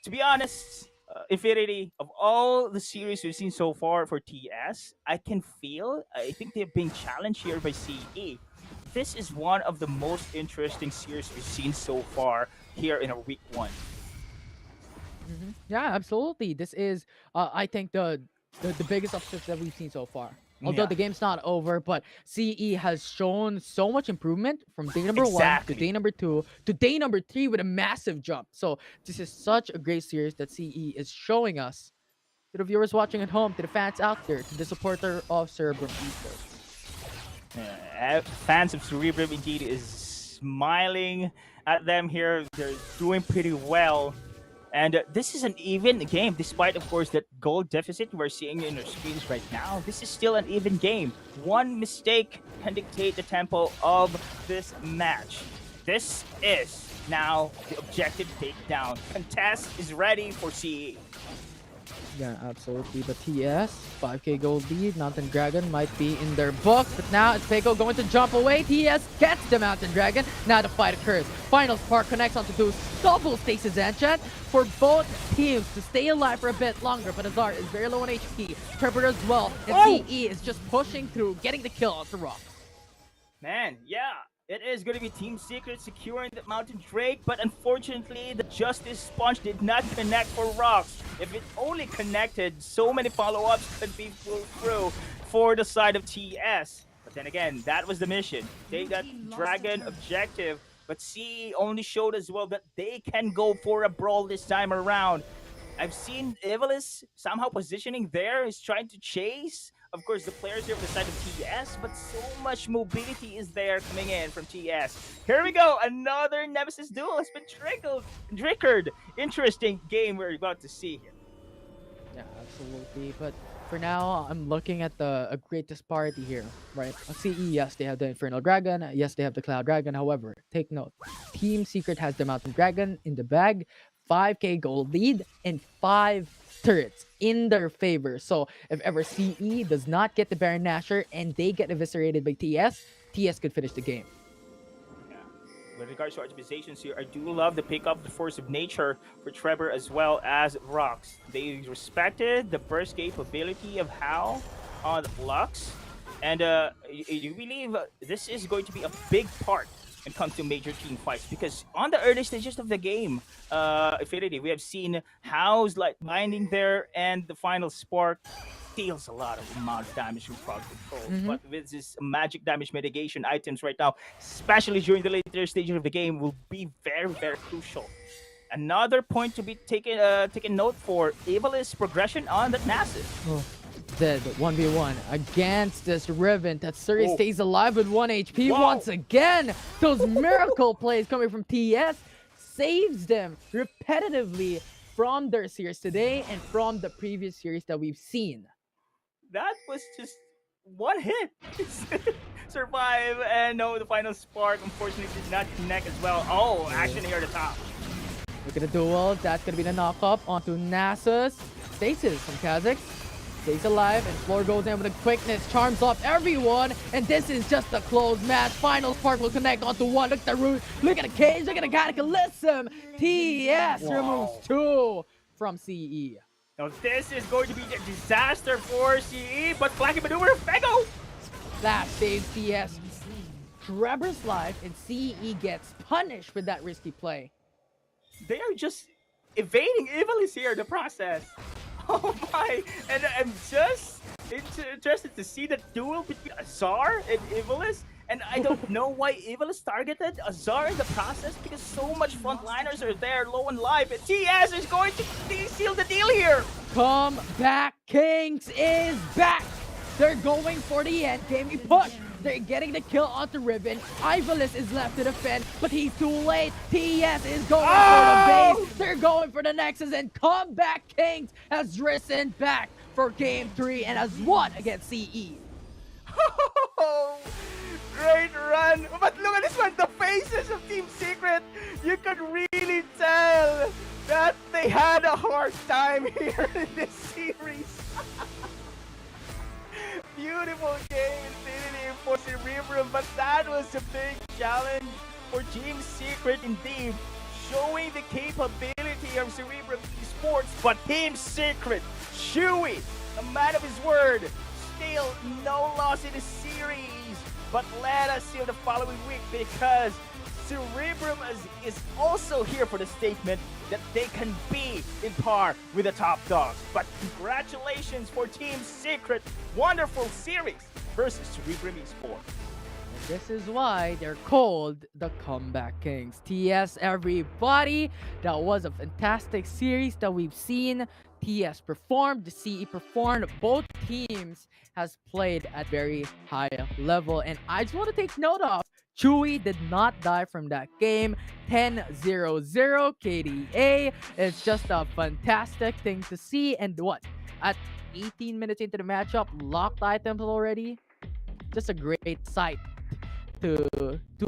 To be honest, Infinity, of all the series we've seen so far for TS, I think they're being challenged here by CE. This is one of the most interesting series we've seen so far here in our week 1. Yeah, absolutely. This is, I think, the biggest upset that we've seen so far. Although the game's not over, but CE has shown so much improvement from day number 1 to day number 2 to day number 3 with a massive jump. So this is such a great series that CE is showing us, to the viewers watching at home, to the fans out there, to the supporter of Cerebrum Esports. Fans of Cerebrum indeed is smiling at them here. They're doing pretty well. And this is an even game, despite, of course, that goal deficit we're seeing in our screens right now. This is still an even game. One mistake can dictate the tempo of this match. This is now the objective takedown. Contest is ready for CE. Yeah, absolutely. But TS, 5k gold lead. Mountain Dragon might be in their books, but now it's Peko going to jump away. TS gets the Mountain Dragon. Now the fight occurs. Final Spark connects onto Deuce. Double stasis enchant for both teams to stay alive for a bit longer, but Azar is very low on HP. Trevor as well, and CE is just pushing through, getting the kill onto Rocks. Man, yeah. It is going to be Team Secret securing the Mountain Drake, but unfortunately, the Justice Sponge did not connect for Rocks. If it only connected, so many follow-ups could be pulled through for the side of TS. But then again, that was the mission. Take that Dragon objective, but CE only showed as well that they can go for a brawl this time around. I've seen Ivalice somehow positioning there, is trying to chase. Of course, the players here on the side of TS, but so much mobility is there coming in from TS. Here we go, another Nemesis duel has been triggered. Interesting game we're about to see here. Yeah, absolutely. But for now, I'm looking at a great disparity here, right? CE, yes, they have the Infernal Dragon. Yes, they have the Cloud Dragon. However, take note, Team Secret has the Mountain Dragon in the bag, 5k gold lead, and 5 turrets in their favor. So if ever CE does not get the Baron Nashor and they get eviscerated by TS, TS could finish the game. Yeah. With regards to optimizations here, I do love the pick up the Force of Nature for Trevor as well as Rocks. They respected the burst capability of Hal on Lux, and you believe this is going to be a big part when it comes to major team fights, because on the early stages of the game, Infinity, we have seen House like binding there, and the final spark deals a lot of amount of damage from crowd control. But with this magic damage mitigation items right now, especially during the later stages of the game, will be very, very crucial. Another point to be taken note for Ivalice's progression on that massive. Dead 1v1 against this Riven. Tatsuri stays alive with 1 HP once again. Those miracle plays coming from TS saves them repetitively from their series today and from the previous series that we've seen. That was just one hit. Survive, and no, the final spark unfortunately did not connect as well. Oh, action here at the top. Look at the duel. That's going to be the knock-up onto Nasus. Stasis from Kha'Zix. Stays alive, and Floor goes in with a quickness. Charms off everyone, and this is just a close match. Final spark will connect onto one. Look at the root. Look at the cage. Look at the Cataclysm. TS removes 2 from CE. Now this is going to be a disaster for CE, but flanking maneuver, Fego! That saves TS. Trevor's life, and CE gets punished with that risky play. They are just evading Ivalice here in the process. Oh my! And I'm just interested to see the duel between Azar and Ivalice. And I don't know why Ivalice targeted Azar in the process because so much frontliners are there low on life. And TS is going to seal the deal here. Come back, Kings is back. They're going for the end game. We push. They're getting the kill onto Ribbon. Ivalice is left to defend, but he's too late. TS is going for the base. They're going for the Nexus, and Comeback Kings has risen back for Game 3 and has won against CE. Great run. But look at this one. The faces of Team Secret. You could really tell that they had a hard time here in this series. Beautiful game infinity for Cerebrum, but that was a big challenge for Team Secret indeed, showing the capability of Cerebrum Esports. But Team Secret, Chewy, a man of his word, still no loss in the series. But let us see the following week because Cerebrum is also here for the statement that they can be in par with the top dogs. But congratulations for Team Secret. Wonderful series versus Cerebrum Esports. This is why they're called the Comeback Kings. TS, everybody. That was a fantastic series that we've seen. TS performed, the CE performed. Both teams has played at very high level. And I just want to take note of Chewy did not die from that game. 10-0-0 KDA. It's just a fantastic thing to see. And what? At 18 minutes into the matchup, locked items already. Just a great sight to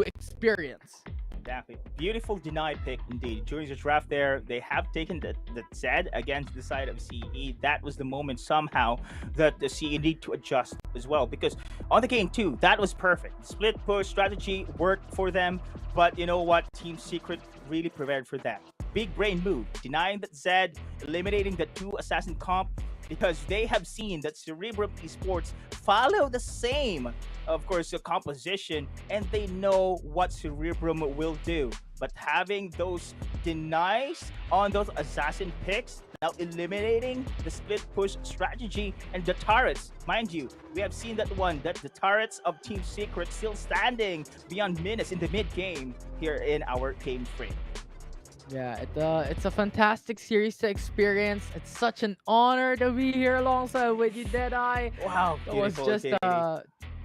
experience. Exactly. Beautiful deny pick indeed. During the draft there, they have taken the Zed against the side of CE. That was the moment somehow that the CE need to adjust as well. Because on the game 2, that was perfect. The split push strategy worked for them. But you know what? Team Secret really prepared for that. Big brain move. Denying that Zed, eliminating the 2 assassin comp. Because they have seen that Cerebrum Esports follow the same, of course, the composition, and they know what Cerebrum will do. But having those denies on those assassin picks, now eliminating the split push strategy and the turrets. Mind you, we have seen that the turrets of Team Secret still standing beyond minutes in the mid game here in our game 3. Yeah, it's a fantastic series to experience. It's such an honor to be here alongside with you, Deadeye. Wow, that was just that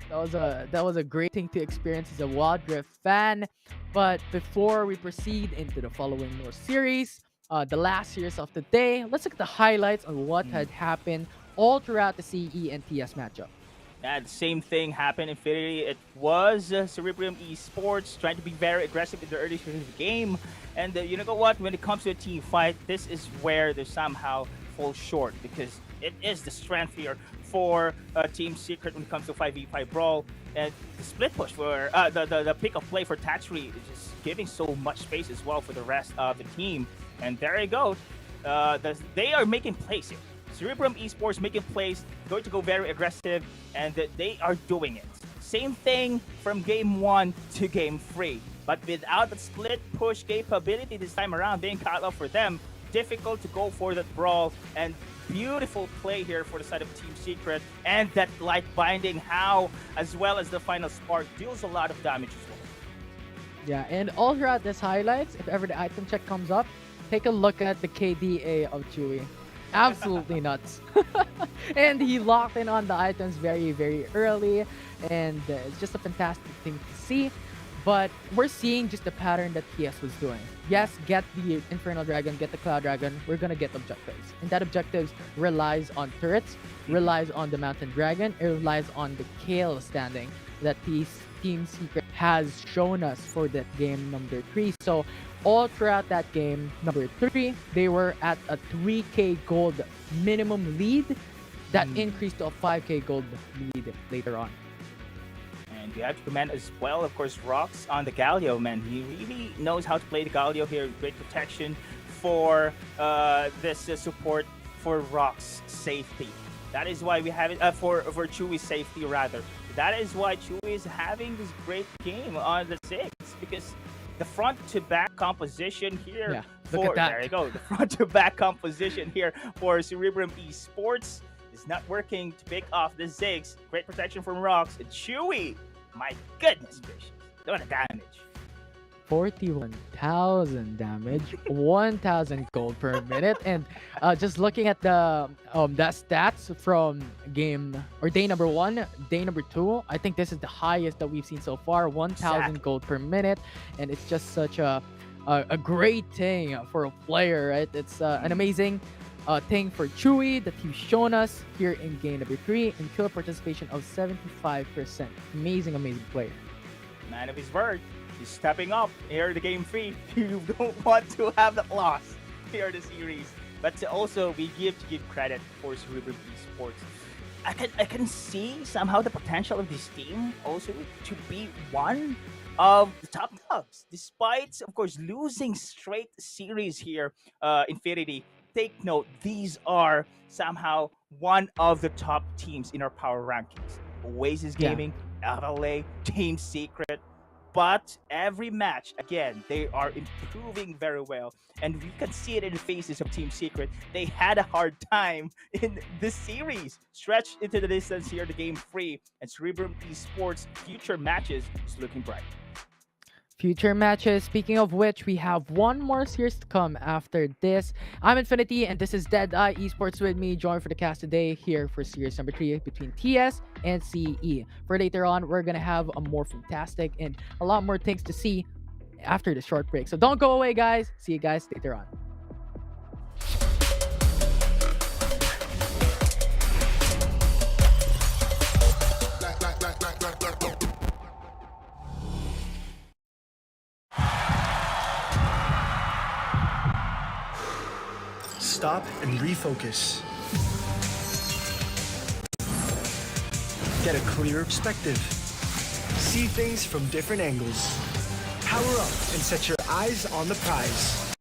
was a great thing to experience as a Wildrift fan. But before we proceed into the following more series, the last series of the day, let's look at the highlights on what had happened all throughout the CE and TS matchup. Yeah, the same thing happened in Infinity. It was Cerebrum Esports trying to be very aggressive in the early stages of the game. And you know what? When it comes to a team fight, this is where they somehow fall short because it is the strength here for Team Secret when it comes to 5v5 brawl. And the split push for the pick of play for Tatchery is just giving so much space as well for the rest of the team. And there you go. They are making plays here. Cerebrum Esports making plays, going to go very aggressive, and they are doing it. Same thing from game 1 to game 3. But without the split push capability this time around being cut off for them, difficult to go for that brawl. And beautiful play here for the side of Team Secret. And that light binding, how, as well as the final spark, deals a lot of damage as well. Yeah, and all throughout this highlights, if ever the item check comes up, take a look at the KDA of Chewy. Absolutely nuts. And he locked in on the items very, very early. And it's just a fantastic thing to see. but we're seeing just the pattern that TS was doing. Yes, get the Infernal Dragon, get the Cloud Dragon, we're gonna get objectives. And that objectives relies on turrets, relies on the Mountain Dragon, it relies on the Kale standing that Team Secret has shown us for that game number 3. So all throughout that game number 3, they were at a 3k gold minimum lead that increased to a 5k gold lead later on. And we have to commend as well, of course, Rox on the Galio, man. He really knows how to play the Galio here. Great protection for this support for Rox safety. That is why we have it for Chewy's safety rather. That is why Chewy is having this great game on the 6, because the front to back composition here there you go. The front to back composition here for Cerebrum Esports is not working to pick off the Ziggs. Great protection from Rox and Chewy. My goodness gracious. What a damage. 41,000 damage, 1,000 gold per minute, and just looking at the stats from day number 1, day number 2, I think this is the highest that we've seen so far, 1,000 gold per minute, and it's just such a great thing for a player, right? It's an amazing thing for Chewy that he's shown us here in game number 3, in kill participation of 75%. Amazing player. Man of his word. He's stepping up here in the game 3. You don't want to have that loss here in the series. But also, we give credit for Cerebrum Esports. I can see somehow the potential of this team also to be one of the top dogs. Despite, of course, losing straight series here, Infinity. Take note, these are somehow one of the top teams in our power rankings. Oasis Gaming, LA, Team Secret. But every match, again, they are improving very well. And we can see it in the faces of Team Secret. They had a hard time in this series. Stretched into the distance here, the game 3. And Cerebrum Esports' future matches is looking bright. Future matches, speaking of which, we have one more series to come after this. I'm Infinity, and this is Deadeye Esports with me. Join for the cast today here for series number 3 between TS and CE. For later on, we're going to have a more fantastic and a lot more things to see after the short break. So don't go away, guys. See you guys later on. Stop and refocus. Get a clearer perspective. See things from different angles. Power up and set your eyes on the prize.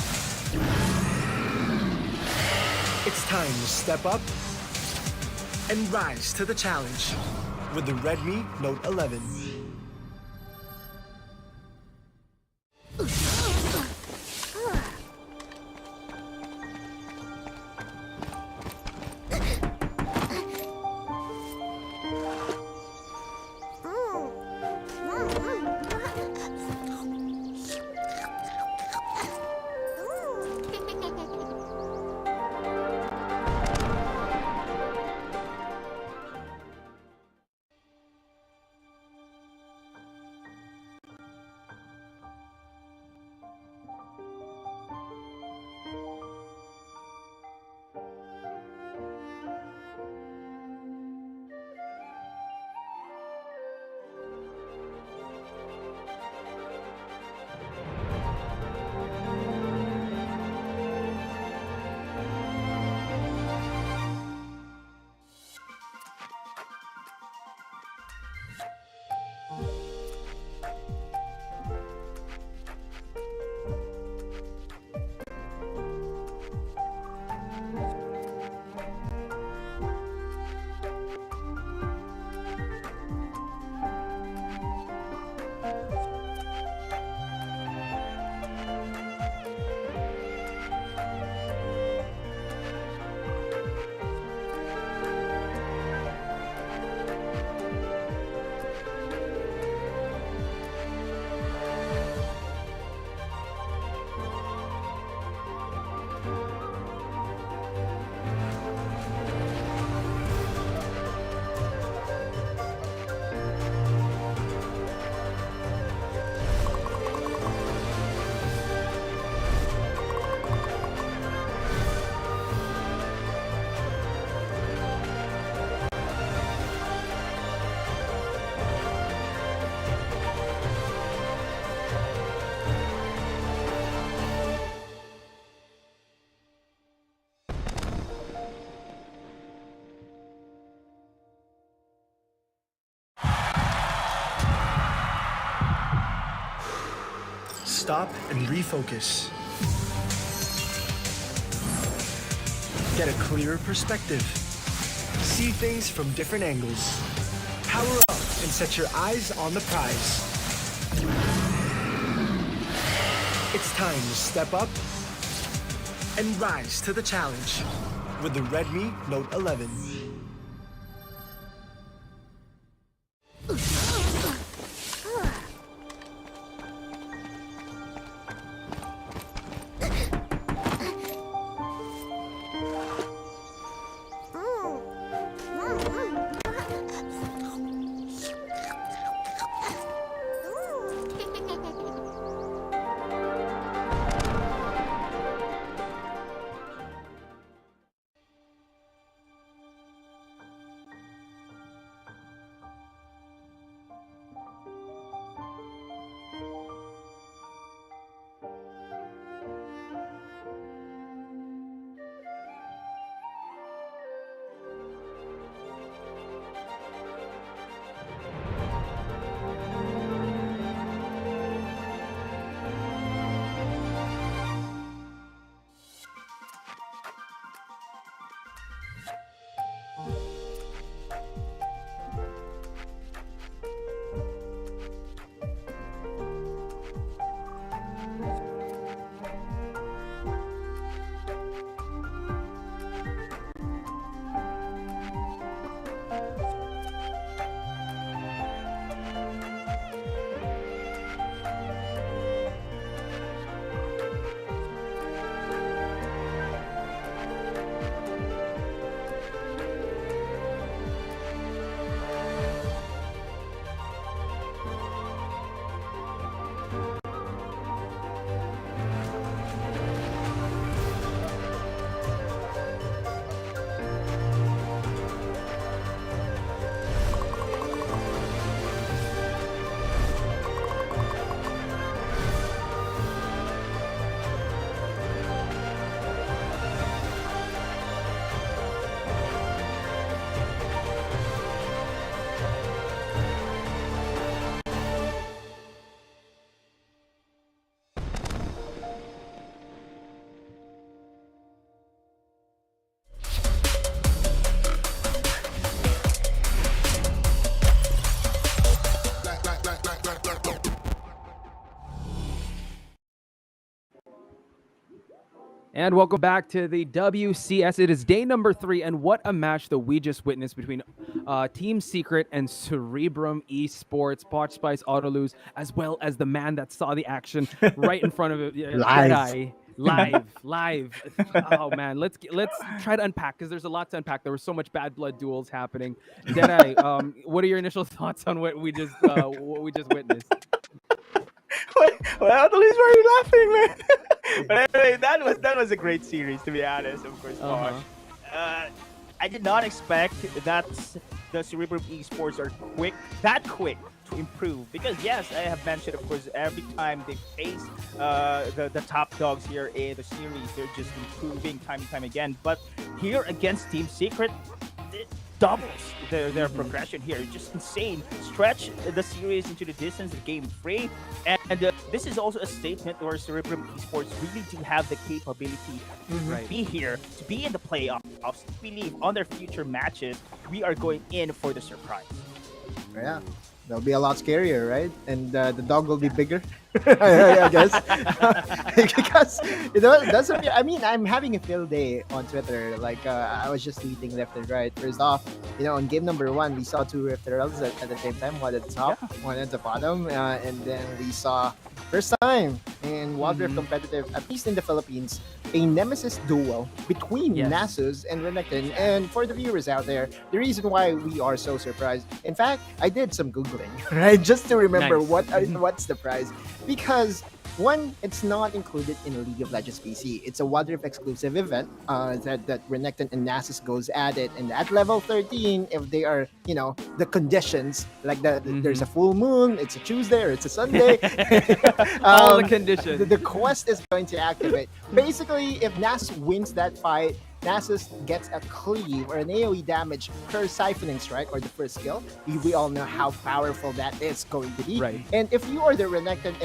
It's time to step up and rise to the challenge with the Redmi Note 11. stop and refocus. Get a clearer perspective. See things from different angles. Power up and set your eyes on the prize. It's time to step up and rise to the challenge with the Redmi Note 11. And welcome back to the WCS. It is day number 3, and what a match that we just witnessed between Team Secret and Cerebrum Esports, Potch Spice Autolose, as well as the man that saw the action right in front of it. Live. Oh man, let's try to unpack, because there's a lot to unpack. There was so much bad blood duels happening. Deadeye, what are your initial thoughts on what we just witnessed? Well, at least why are you laughing, man? But anyway, that was a great series, to be honest. Of course, I did not expect that the Cerebrum Esports are that quick to improve, because yes, I have mentioned, of course, every time they face the top dogs here in the series, they're just improving time and time again. But here against Team Secret, it doubles their progression here. Just insane. Stretch the series into the distance, the game free, and this is also a statement where Cerebrum Esports really do have the capability to be here, to be in the playoffs. To believe on their future matches, we are going in for the surprise. Yeah, they'll be a lot scarier, right? And the dog will be bigger, I guess. Because I mean, I'm having a field day on Twitter. Like I was just tweeting left and right. First off, on game number 1, we saw 2 Rifterals at the same time, one at the top, one at the bottom, and then we saw first time in Wildrift competitive, at least in the Philippines, a nemesis duel between Nasus and Renekton. And for the viewers out there, the reason why we are so surprised, in fact, I did some Googling, right? Just to remember what's the prize. Because, one, it's not included in League of Legends PC. It's a Wildrift exclusive event that Renekton and Nasus goes at it. And at level 13, if they are, the conditions, like there's a full moon, it's a Tuesday or it's a Sunday. All the conditions. The quest is going to activate. Basically, if Nasus wins that fight, Nasus gets a cleave or an AoE damage per siphoning strike or the first skill. We all know how powerful that is going to be. Right. And if you are the Renekton,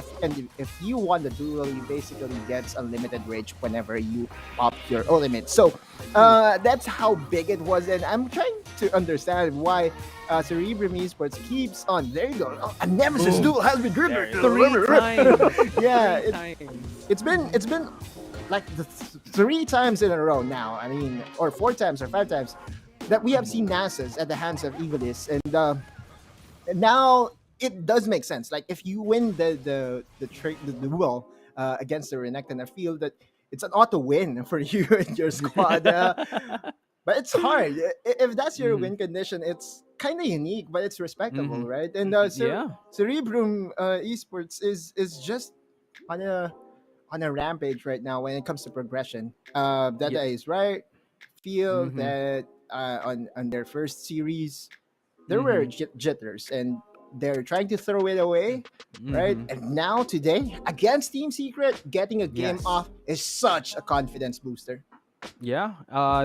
if you won the duel, you basically get unlimited rage whenever you pop your ultimate. So that's how big it was, and I'm trying to understand why Cerebrum Esports keeps on. There you go. Oh, a Nemesis duel has been driven. 3 times. Yeah, 3 times. it's been like the 3 times in a row now. I mean, or 4 times or 5 times that we have seen Nasus at the hands of Evilis, and now it does make sense. Like if you win the duel against the Renekton, I feel that it's an auto win for you and your squad. But it's hard. If that's your win condition, it's kind of unique, but it's respectable, right? And Cerebrum Esports is just on a rampage right now when it comes to progression. That is right. Feel that on their first series, there were jitters, and they're trying to throw it away, right? And now today against Team Secret, getting a game off is such a confidence booster. Yeah,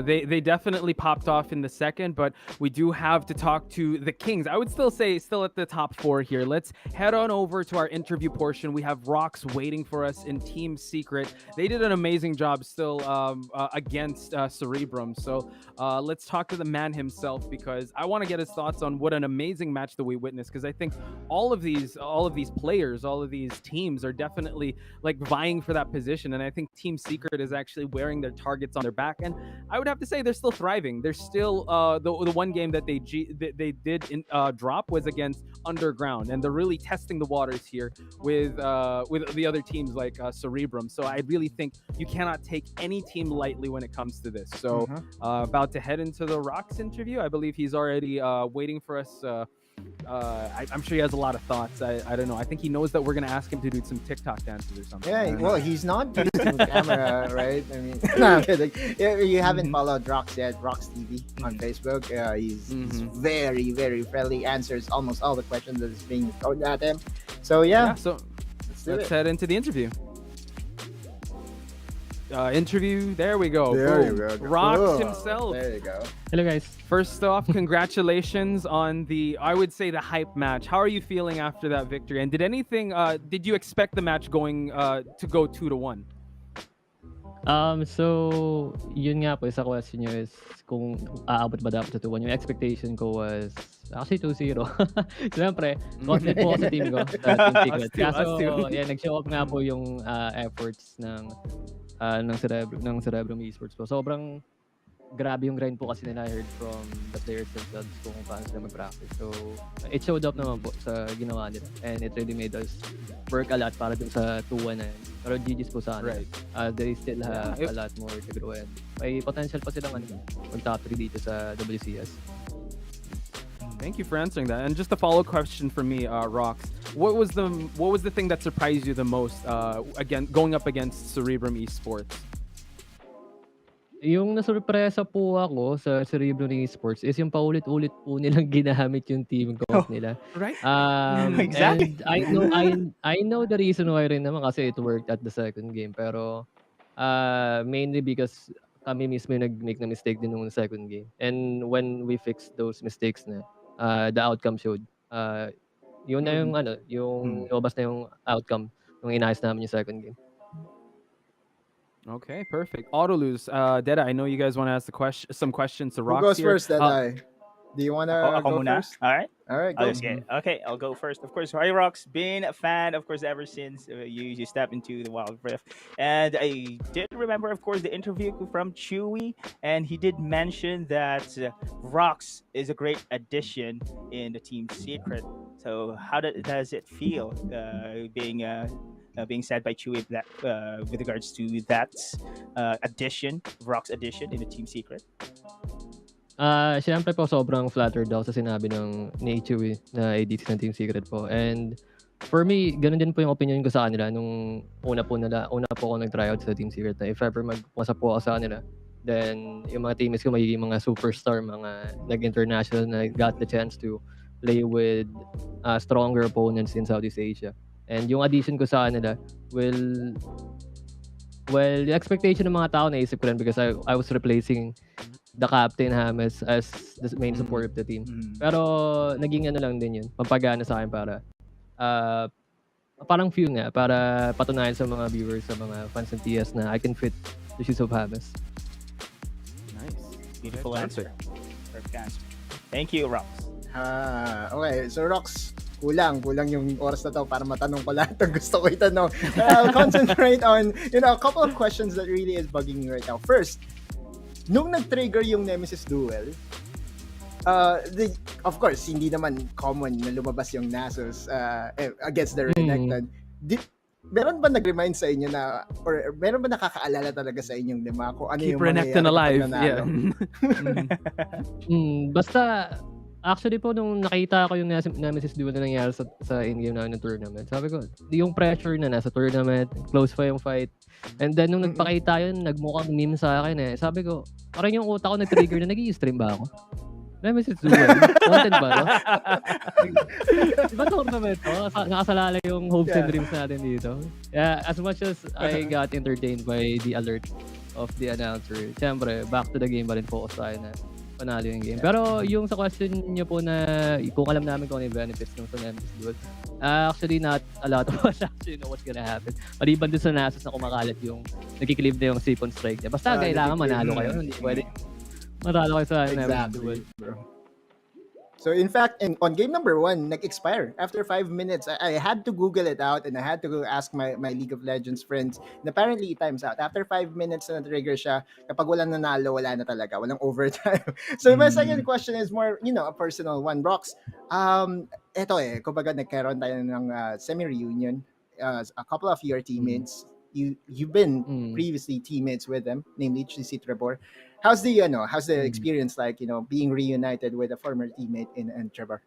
they definitely popped off in the second, but we do have to talk to the Kings. I would still say still at the top 4 here. Let's head on over to our interview portion. We have Rox waiting for us in Team Secret. They did an amazing job still against Cerebrum. So let's talk to the man himself, because I want to get his thoughts on what an amazing match that we witnessed, because I think all of these players, all of these teams are definitely like vying for that position, and I think Team Secret is actually wearing their targets on their back, and I would have to say they're still thriving. They're still the one game that they did drop was against Underground, and they're really testing the waters here with the other teams like Cerebrum. So I really think you cannot take any team lightly when it comes to this. So about to head into the Rox interview. I believe he's already waiting for us. I'm sure he has a lot of thoughts. I don't know. I think he knows that we're going to ask him to do some TikTok dances or something. Yeah, well, he's not using camera, right? I mean, no, I'm kidding. You haven't followed Rox yet, Rox TV on Facebook. He's very, very friendly, answers almost all the questions that is being thrown at him. So, so let's head into the interview. Interview. There we go. There you go. Rox himself. There you go. Hello, guys. First off, congratulations on I would say the hype match. How are you feeling after that victory? And did you expect the match going to go 2-1? So, yun nga po, isa question nyo is kung aabot ba dapat sa 2-1. Yung expectation ko was actually 2-0. Siyempre, confident po ako sa team ko, sa Team Secret. Kaso, nag-show up nga po yung efforts ng Cerebrum Esports po. Sobrang grabe yung grind po kasi nila. I heard from the players themselves kung paano sila mag-practice. So, it showed up naman po sa ginawa nila. And it really made us work a lot para dun sa 2-1 na yun. Pero GG's po sa akin. They still have a lot more to grow, and may potential pa silang mag-top 3 dito sa WCS. Thank you for answering that. And just a follow-up question for me, Rox. What was the thing that surprised you the most again going up against Cerebrum Esports? Yung nasurpresa po ako sa Cerebrum Esports is yung paulit-ulit po nilang ginamit yung team comp nila. Right. Exactly. And I know the reason why rin naman, kasi it worked at the second game, pero mainly because kami mismo yung nag-make na mistake din nung second game. And when we fixed those mistakes na, the outcome showed. Yun na yung yung lumabas na yung outcome nung inayos namin yung second game. Okay, perfect. Autolose, Deda, I know you guys want to ask some questions to Rox. Who goes here. first, Deda? Do you want to go first? All right. All right, go. Okay, I'll go first. Of course, hi Rox, been a fan, of course, ever since you stepped into the Wildrift. And I did remember, of course, the interview from Chewy, and he did mention that Rox is a great addition in the Team Secret. So how does it feel being said by Chewy that with regards to that Rox addition in the Team Secret? Siyempre po sobrang flattered daw sa sinabi ni Chewy na ADC ng Team Secret po. And for me, ganun din po yung opinion ko sa kanila nung una po ako nag-tryout sa Team Secret na if ever magpasa po ako sa kanila, then yung mga teammates ko magiging mga superstar, mga nag-international na got the chance to play with stronger opponents in Southeast Asia. And yung addition ko sa kanila will Well, the expectation ng mga tao naisip ko rin because I was replacing the captain James as the main support of the team. Pero naging ano lang din yun, pampagana sa akin para parang fuel nga, para patunayan sa mga viewers, sa mga fans ng TS na I can fit the shoes of James. Nice. Beautiful answer. Perfect answer. Thank you, Rox. Okay, so Rox, kulang yung oras na to para matanong ko lahat ng gusto ko itanong. I'll concentrate on, a couple of questions that really is bugging me right now. First, nung nag-trigger yung Nemesis duel, of course, hindi naman common na lumabas yung Nasus against the Renekton. Meron ba nag-remind sa inyo na, or meron ba nakakaalala talaga sa inyong lima kung ano Keep yung Renekton alive. Yeah. Basta, actually po, nung nakita ko yung Nemesis duel na nangyari sa in-game namin ng tournament, sabi ko, yung pressure na nasa tournament, close pa yung fight, and then nung nagpakita yun, nagmukhang meme sa akin eh. Sabi ko, parang yung utak ko nag-trigger na nag-i-stream ba ako? Nemesis duel? Content ba? No? Diba tournament to? Nakasalala yung hopes and dreams natin dito. Yeah, as much as I got entertained by the alert of the announcer, siyempre, back to the game pa rin focus tayo na panalo yung game. Pero yung sa question nyo po na kung alam namin kung ano yung benefits ng sa Nemesis duel, actually not a lot of us actually know what's gonna happen. Maliban dun sa Nasus na kumakalat yung nagkiklib na yung sipon strike niya. Basta kailangan manalo kayo. Hindi pwede matalo kayo sa Nemesis duel. So in fact, on game number 1, nag-expire after 5 minutes. I had to Google it out and I had to go ask my League of Legends friends. And apparently, it times out. After 5 minutes na trigger siya, kapag walang nanalo, wala na talaga. Walang overtime. So my second question is more, a personal one. Rox, eto kumbaga nagkaroon tayo ng semi-reunion. A couple of your teammates, you've been previously teammates with them, namely Trevor. How's the experience like, being reunited with a former teammate in Trevor?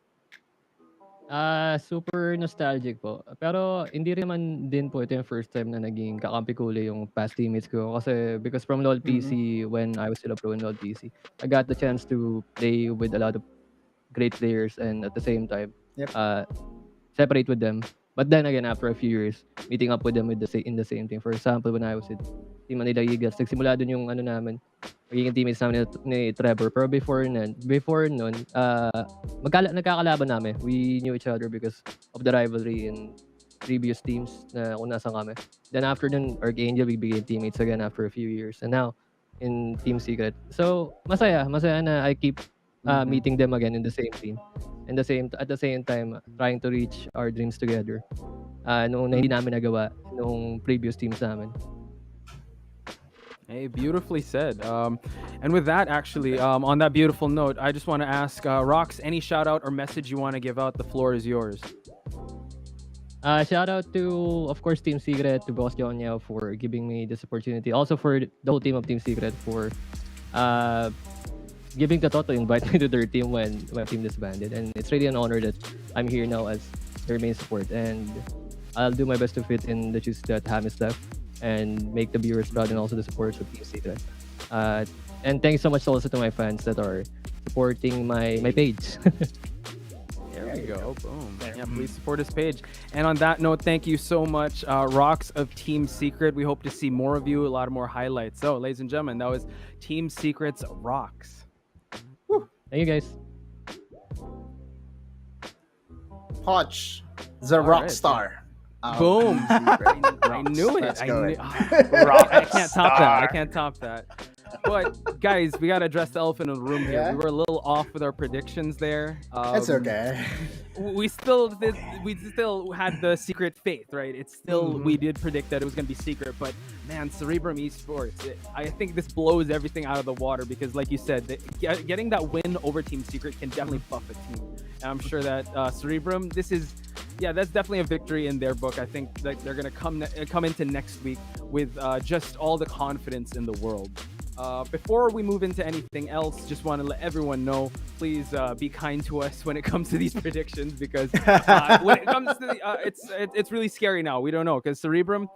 Super nostalgic po. Pero hindi naman din po ito yung first time na naging kakampi ko yung past teammates ko. Kasi because from LoL PC, when I was still a pro in LoL PC, I got the chance to play with a lot of great players and at the same time, separate with them. But then again, after a few years, meeting up with them in the same team. For example, when I was with Team Manila Eagles, nagsimula dun yung namin, magiging teammates namin ni Trevor. Pero before nun, nagkakalaban namin. We knew each other because of the rivalry in previous teams na kung nasan kami. Then after nun, Archangel, we became teammates again after a few years. And now, in Team Secret. So, masaya na I keep meeting them again in the same team. At the same time, trying to reach our dreams together. Nung hindi namin nagawa nung previous teams namin. Hey, beautifully said. And with that, actually, on that beautiful note, I just want to ask Rox, any shout out or message you want to give out? The floor is yours. Shout out to, of course, Team Secret, to Boss Jonyo for giving me this opportunity. Also for the whole team of Team Secret for giving the thought to invite me to their team when my team disbanded. And it's really an honor that I'm here now as their main support. And I'll do my best to fit in the shoes that James left and make the viewers proud and also the supporters of Team Secret. And thanks so much also to my fans that are supporting my page. There we go. Boom. Yeah, please support his page. And on that note, thank you so much, Rox of Team Secret. We hope to see more of you, a lot more highlights. So, ladies and gentlemen, that was Team Secret's Rox. Woo. Thank you, guys. Poch, the rock star. Boom. I knew it. I can't top that. But guys, we gotta address the elephant in the room here. We were a little off with our predictions there. That's okay. We still had the secret faith, right? It's still we did predict that it was gonna be secret, but man, Cerebrum Esports, I think this blows everything out of the water because, like you said, getting that win over Team Secret can definitely buff a team. And I'm sure that Cerebrum, that's definitely a victory in their book. I think that they're gonna come into next week with just all the confidence in the world. Before we move into anything else, just want to let everyone know, please be kind to us when it comes to these predictions because when it comes to it's really scary now. We don't know because Cerebrum,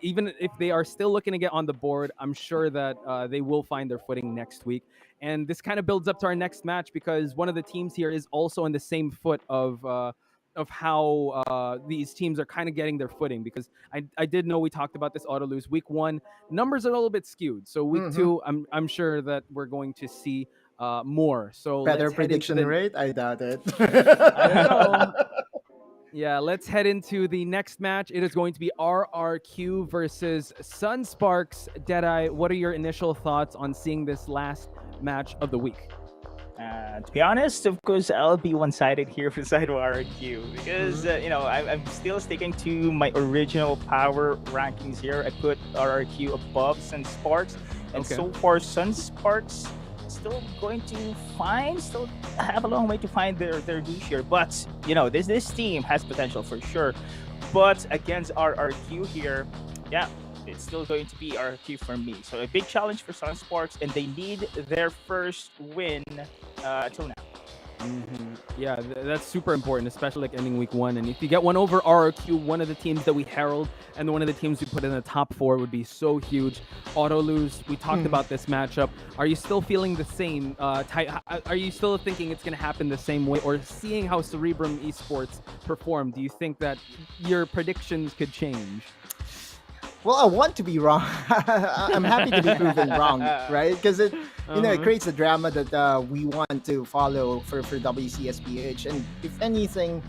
even if they are still looking to get on the board, I'm sure that they will find their footing next week. And this kind of builds up to our next match because one of the teams here is also in the same foot of of how these teams are kind of getting their footing, because I did know we talked about this auto lose week 1. Numbers are a little bit skewed, so week 2 I'm sure that we're going to see more. So Better let's head into prediction the rate? I doubt it. I don't know. Yeah, let's head into the next match. It is going to be RRQ versus SUNSPARKS. Deadeye, what are your initial thoughts on seeing this last match of the week? To be honest, of course, I'll be one-sided here for side of RRQ because I'm still sticking to my original power rankings here. I put RRQ above SUNSPARKS, and so far SUNSPARKS still going to still have a long way to find their niche here. But this team has potential for sure. But against RRQ here, yeah, it's still going to be RRQ for me. So a big challenge for SUNSPARKS, and they need their first win until now. Yeah, that's super important, especially like ending week 1. And if you get one over RRQ, one of the teams that we herald and one of the teams we put in the top 4 would be so huge. Auto lose, we talked about this matchup. Are you still feeling the same? Are you still thinking it's going to happen the same way? Or seeing how Cerebrum Esports performed, do you think that your predictions could change? Well, I want to be wrong. I'm happy to be proven wrong, right? Because it creates a drama that we want to follow for WCS. And if anything,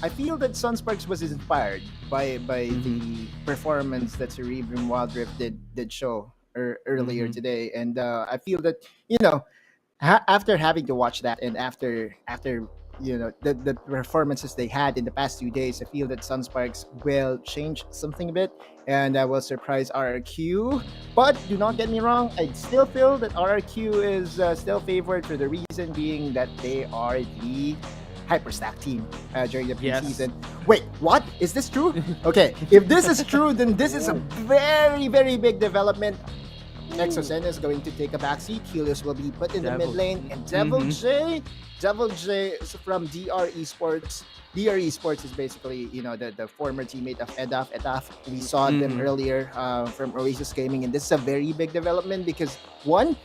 I feel that SUNSPARKS was inspired by the performance that Cerebrum Wildrift did show earlier today. And I feel that after having to watch that, and after the performances they had in the past 2 days, I feel that SUNSPARKS will change something a bit, and I will surprise RRQ. But do not get me wrong, I still feel that RRQ is still favored, for the reason being that they are the hyperstack team during the preseason. Wait, what? Is this true? Okay, if this is true, then this is a very, very big development. Exosen is going to take a backseat. Helios will be put in the mid lane, and Devil J is from DR Esports. DR Esports is basically, the former teammate of Edaf. We saw them earlier from Oasis Gaming, and this is a very big development because one,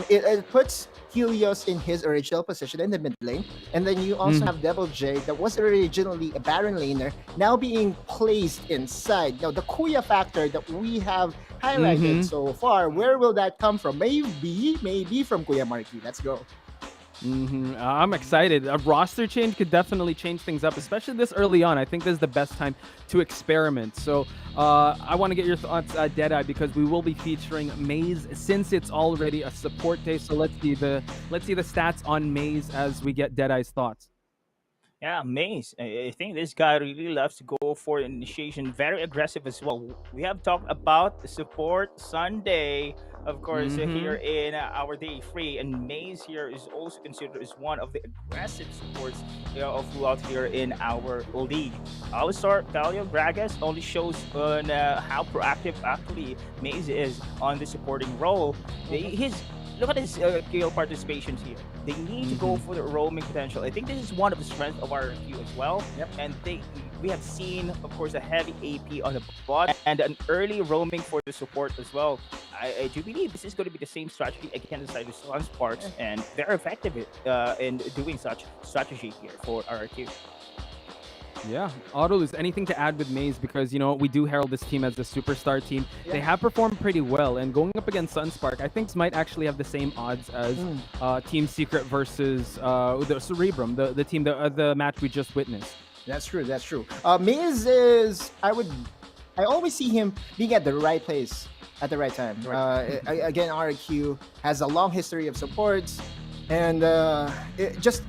it puts Helios in his original position in the mid lane, and then you also have Devil J that was originally a Baron laner, now being placed inside. Now the Kuya factor that we have highlighted so far, where will that come from? Maybe from Kuya Marquis. Let's go. I'm excited. A roster change could definitely change things up, especially this early on. I think this is the best time to experiment. So I want to get your thoughts, Deadeye, because we will be featuring Maze since it's already a support day. So let's see the stats on Maze as we get Deadeye's thoughts. Yeah, Maze. I think this guy really loves to go for initiation. Very aggressive as well. We have talked about support Sunday, of course, here in our day 3. And Maze here is also considered as one of the aggressive supports throughout here in our league. Alistar Galio Gragas only shows on how proactive actually Maze is on the supporting role. Look at his kill participations here. They need to go for the roaming potential. I think this is one of the strengths of our queue as well. And we have seen, of course, a heavy AP on the bot and an early roaming for the support as well. I do believe this is going to be the same strategy against the side of SUNSPARKS, and they're effective in doing such strategy here for RRQ. Yeah, Autolus, anything to add with Maze? Because, we do herald this team as the superstar team. They have performed pretty well, and going up against SUNSPARK, I think might actually have the same odds as Team Secret versus the Cerebrum, the team, the match we just witnessed. That's true. Maze is, I always see him being at the right place at the right time. Again, RQ has a long history of supports, and just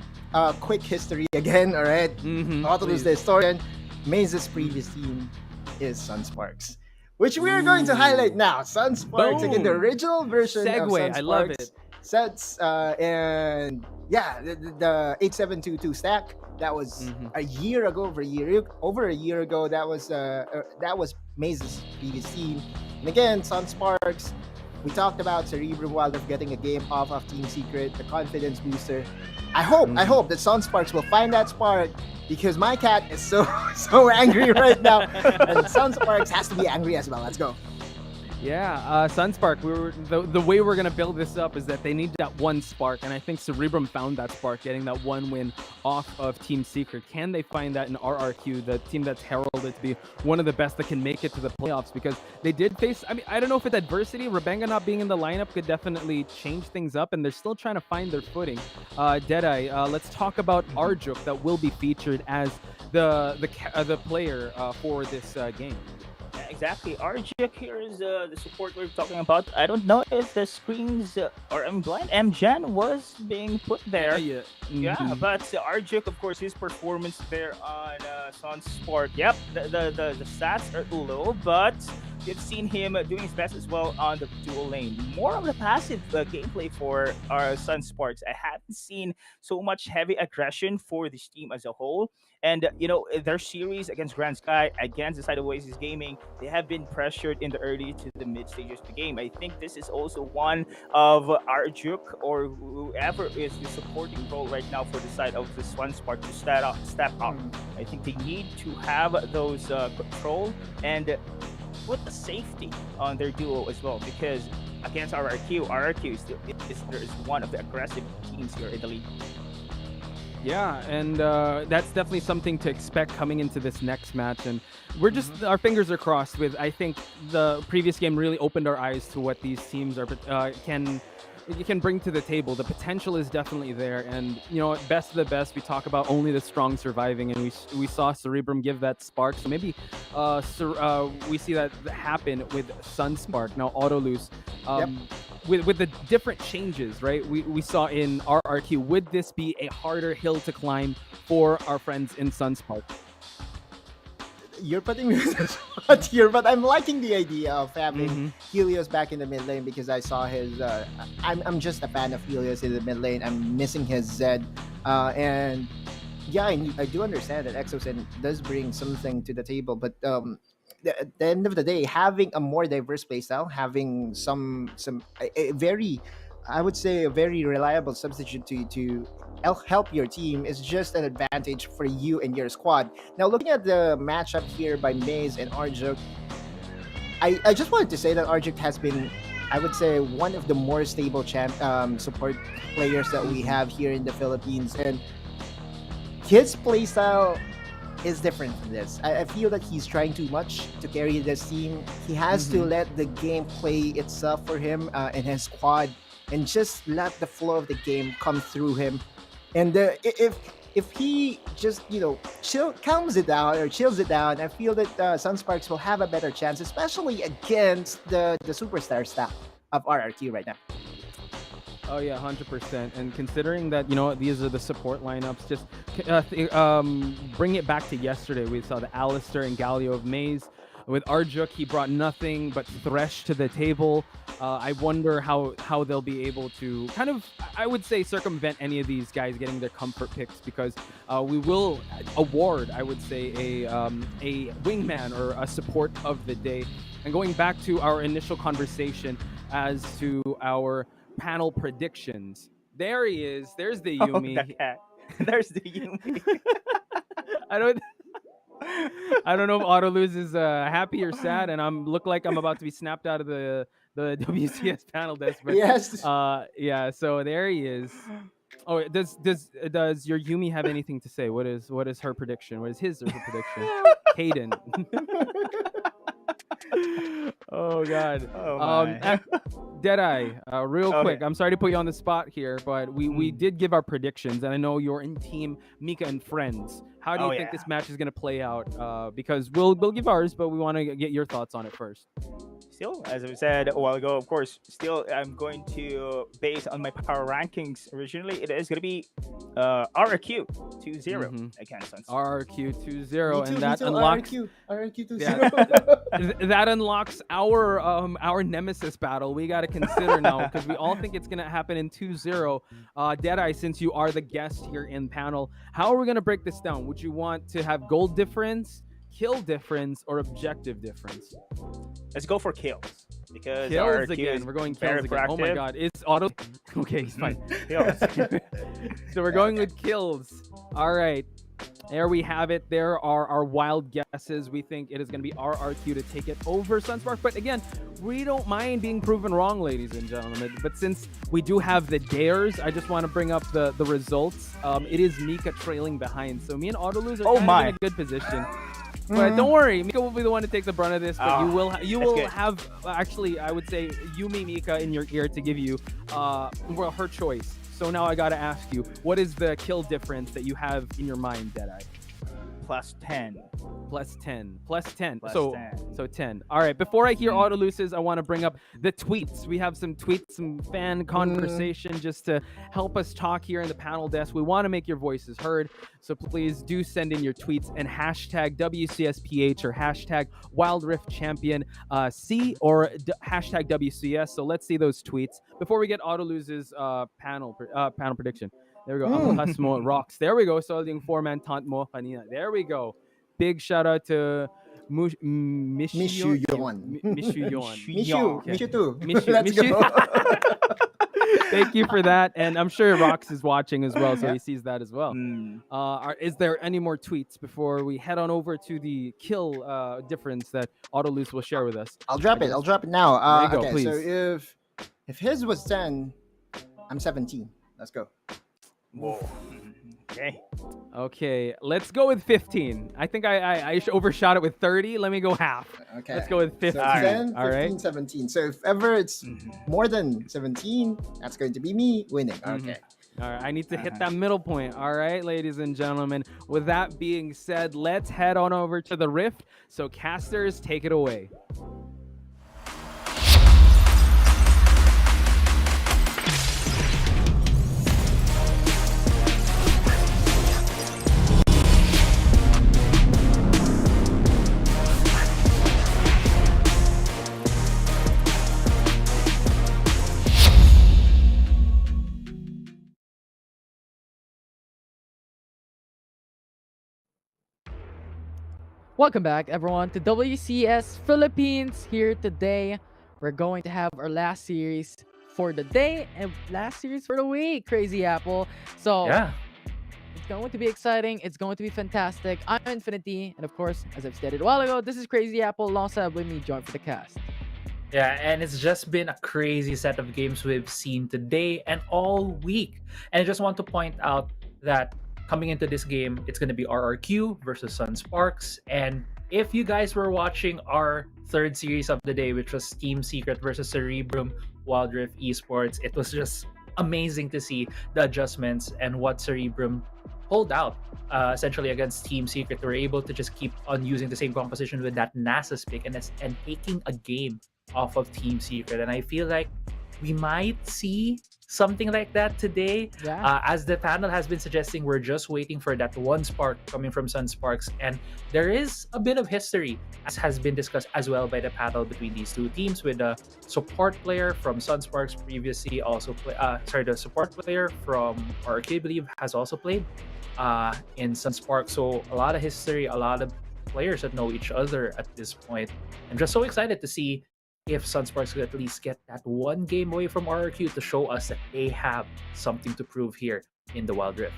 quick history again, all right? Autolus the historian. Maze's previous team is SUNSPARKS, which we are going to highlight now. SUNSPARKS, again, the original version of SUNSPARKS. I love it. Sets, and yeah, the 8722 stack, that was a year ago, over a year ago, that was Maze's previous team. And again, SUNSPARKS, we talked about Cerebrum Wildrift getting a game off of Team Secret, the confidence booster. I hope that SUNSPARKS will find that spark, because my cat is so angry right now, and SUNSPARKS has to be angry as well. Let's go. Yeah, Sunspark. The way we're gonna build this up is that they need that one spark, and I think Cerebrum found that spark, getting that one win off of Team Secret. Can they find that in RRQ, the team that's heralded to be one of the best that can make it to the playoffs? Because they did face. I mean, I don't know if it's adversity. Rabenga not being in the lineup could definitely change things up, and they're still trying to find their footing. Deadeye. Let's talk about Arjuk that will be featured as the player for this game. Yeah, exactly. Arjuk here is the support we're talking about. I don't know if the screens or I'm blind. Mjan was being put there. Yeah. Yeah, but Arjuk, of course, his performance there on SUNSPARKS. Yep, the stats are low, but you've seen him doing his best as well on the dual lane. More of the passive gameplay for our SUNSPARKS. I haven't seen so much heavy aggression for this team as a whole. And, their series against Grindsky, against the side of Oasis Gaming, they have been pressured in the early to the mid stages of the game. I think this is also one of Arjuk or whoever is the supporting role right now for the side of the SUNSPARKS to step up. I think they need to have those control and put the safety on their duo as well, because against RRQ is one of the aggressive teams here in the league. Yeah, and that's definitely something to expect coming into this next match. And we're just, our fingers are crossed with, I think the previous game really opened our eyes to what these teams are can bring to the table. The potential is definitely there. And, best of the best, we talk about only the strong surviving. And we saw Cerebrum give that spark. So maybe we see that happen with SUNSPARKS. Now, Autolus. With the different changes, right, we saw in RRQ, would this be a harder hill to climb for our friends in SUNSPARKS? You're putting me on the spot here, but I'm liking the idea of having Helios back in the mid lane because I saw his. I'm just a fan of Helios in the mid lane. I'm missing his Zed, and yeah, I do understand that Exosen does bring something to the table, but at the end of the day, having a more diverse playstyle, having a very, I would say, a very reliable substitute to help your team is just an advantage for you and your squad. Now, looking at the matchup here by Maze and Arjuk, I just wanted to say that Arjuk has been, I would say, one of the more stable support players that we have here in the Philippines, and his playstyle is different from this. I feel that he's trying too much to carry this team. He has to let the game play itself for him and his squad, and just let the flow of the game come through him. And if he just calms it down or chills it down, I feel that SUNSPARKS will have a better chance, especially against the superstar staff of RRQ right now. Oh yeah, 100%. And considering that these are the support lineups, just bring it back to yesterday. We saw the Alistair and Galio of Maze. With Arjuk, he brought nothing but Thresh to the table. I wonder how they'll be able to kind of, I would say, circumvent any of these guys getting their comfort picks, because we will award, I would say, a wingman or a support of the day. And going back to our initial conversation as to our panel predictions, there he is. There's the Yuumi. Oh, the cat. There's the Yuumi. I don't know if Autolus is happy or sad, and look like I'm about to be snapped out of the WCS panel desk. But, yes. Yeah. So there he is. Oh, does your Yuumi have anything to say? What is her prediction? What is his or her prediction? Hayden. Oh God. Oh my. Deadeye, real Okay. quick. I'm sorry to put you on the spot here, but we did give our predictions, and I know you're in team Mika and Friends. How do you think this match is going to play out? Because we'll give ours, but we want to get your thoughts on it first. Still, as I said a while ago, of course, still I'm going to base on my power rankings. Originally, it is going to be RRQ 2-0 against SUNSPARKS. RRQ 2-0, and that too, unlocks RRQ 2-0. Yeah, that unlocks our nemesis battle. We got to consider now, because we all think it's going to happen in 2-0. Deadeye, since you are the guest here in panel, how are we going to break this down? Would you want to have goal difference, kill difference, or objective difference? Let's go for kills, because Kills RRQ again. is We're going very kills again. Oh my proactive. God, it's auto. Okay, he's fine. Kills. So we're going with kills. All right. There we have it. There are our wild guesses. We think it is going to be RRQ to take it over SUNSPARKS. But again, we don't mind being proven wrong, ladies and gentlemen. But since we do have the dares, I just want to bring up the results. It is Mika trailing behind. So me and Autoluz are kind of in a good position. But don't worry, Mika will be the one to take the brunt of this. But you will have actually, I would say, Yumi Mika in your ear to give you her choice. So now I gotta ask you, what is the kill difference that you have in your mind, Deadeye? Plus 10. Plus 10. Plus 10. Plus so 10. So 10. All right. Before I hear Autoluces, I want to bring up the tweets. We have some tweets, some fan conversation just to help us talk here in the panel desk. We want to make your voices heard. So please do send in your tweets and hashtag WCSPH or hashtag Wildrift Champion C or hashtag WCS. So let's see those tweets before we get Autoluces panel prediction. There we go. Ang lakas mo, rocks. There we go. Solding 4-man taunt mo kanina. There we go. Big shout out to Mishu Yon. Mishu too. Let's go. Thank you for that. And I'm sure Rox is watching as well, so he sees that as well. Is there any more tweets before we head on over to the kill difference that Autoluz will share with us? I'll drop it now. There you go, okay, please. so if his was 10, I'm 17. Let's go. Whoa. Okay, let's go with 15. I think I overshot it with 30. Let me go half. Okay. Let's go with 15. So 10, All 15, right. 17. So if ever it's more than 17, that's going to be me winning. Okay. All right, I need to hit that middle point. All right, ladies and gentlemen. With that being said, let's head on over to the Rift. So casters, take it away. Welcome back, everyone, to WCS Philippines. Here today, we're going to have our last series for the day and last series for the week, Crazy Apple. So, it's going to be exciting. It's going to be fantastic. I'm Infinity, and of course, as I've stated a while ago, this is Crazy Apple, alongside with me, join for the cast. Yeah, and it's just been a crazy set of games we've seen today and all week. And I just want to point out that coming into this game, it's going to be RRQ versus SUNSPARKS. And if you guys were watching our third series of the day, which was Team Secret versus Cerebrum, Wildrift Esports, it was just amazing to see the adjustments and what Cerebrum pulled out essentially against Team Secret. They were able to just keep on using the same composition with that Nasus pick and taking a game off of Team Secret. And I feel like we might see something like that today. As the panel has been suggesting, we're just waiting for that one spark coming from SUNSPARKS. And there is a bit of history, as has been discussed as well by the panel, between these two teams, with the support player from SUNSPARKS previously also the support player from RRQ, I believe, has also played in SUNSPARKS. So a lot of history, a lot of players that know each other at this point. I'm just so excited to see if SUNSPARKS could at least get that one game away from RRQ to show us that they have something to prove here in the Wild Rift.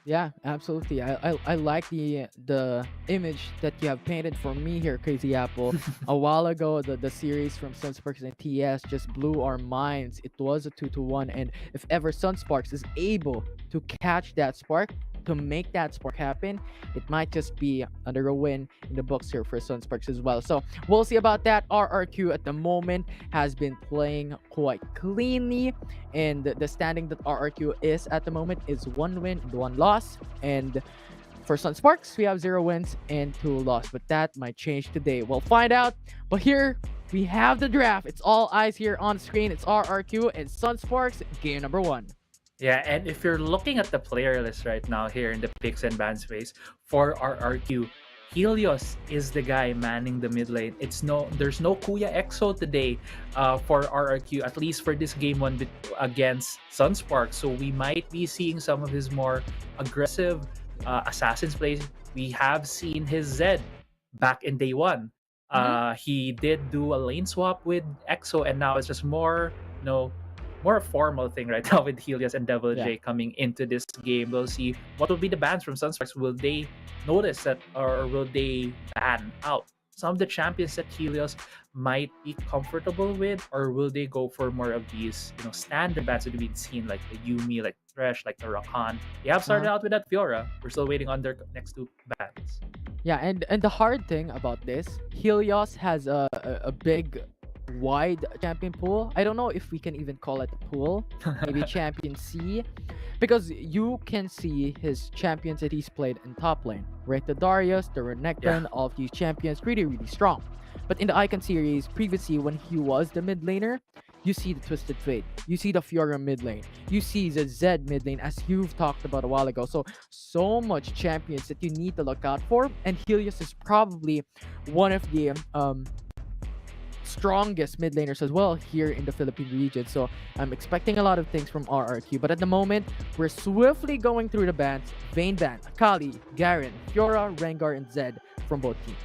Yeah, absolutely. I like the image that you have painted for me here, Crazy Apple. A while ago, the series from SUNSPARKS and TS just blew our minds. It was a 2-1, and if ever SUNSPARKS is able to catch that spark, to make that spark happen, it might just be another win in the books here for SUNSPARKS as well. So we'll see about that. RRQ at the moment has been playing quite cleanly, and the standing that RRQ is at the moment is 1 win and 1 loss. And for SUNSPARKS, we have 0 wins and 2 losses, but that might change today. We'll find out. But here we have the draft. It's all eyes here on screen. It's RRQ and SUNSPARKS, game number 1. Yeah, and if you're looking at the player list right now here in the picks and ban space for RRQ, Helios is the guy manning the mid lane. There's no Kuya EXO today for RRQ, at least for this game 1 against SUNSPARKS. So we might be seeing some of his more aggressive Assassin's plays. We have seen his Zed back in day 1. He did do a lane swap with EXO, and now it's just more, more formal thing right now with Helios and Devil Yeah. J coming into this game. We'll see what will be the bans from SUNSPARKS. Will they notice that, or will they ban out some of the champions that Helios might be comfortable with, or will they go for more of these, standard bans that we've been seen, like the Yumi, like Thresh, like the Rakan? They have started out with that Fiora. We're still waiting on their next two bans. Yeah, and the hard thing about this, Helios has a big, wide champion pool. I don't know if we can even call it a pool. Maybe champion C, because you can see his champions that he's played in top lane. Right, the Darius, the Renekton, all of these champions really, really strong. But in the Icon series, previously when he was the mid laner, you see the Twisted Fate, you see the Fiora mid lane, you see the Zed mid lane, as you've talked about a while ago. So much champions that you need to look out for, and Helios is probably one of the strongest mid laners as well here in the Philippine region. So I'm expecting a lot of things from RRQ, but at the moment we're swiftly going through the bans. Vayne ban, Akali, Garen, Fiora, Rengar, and Zed from both teams.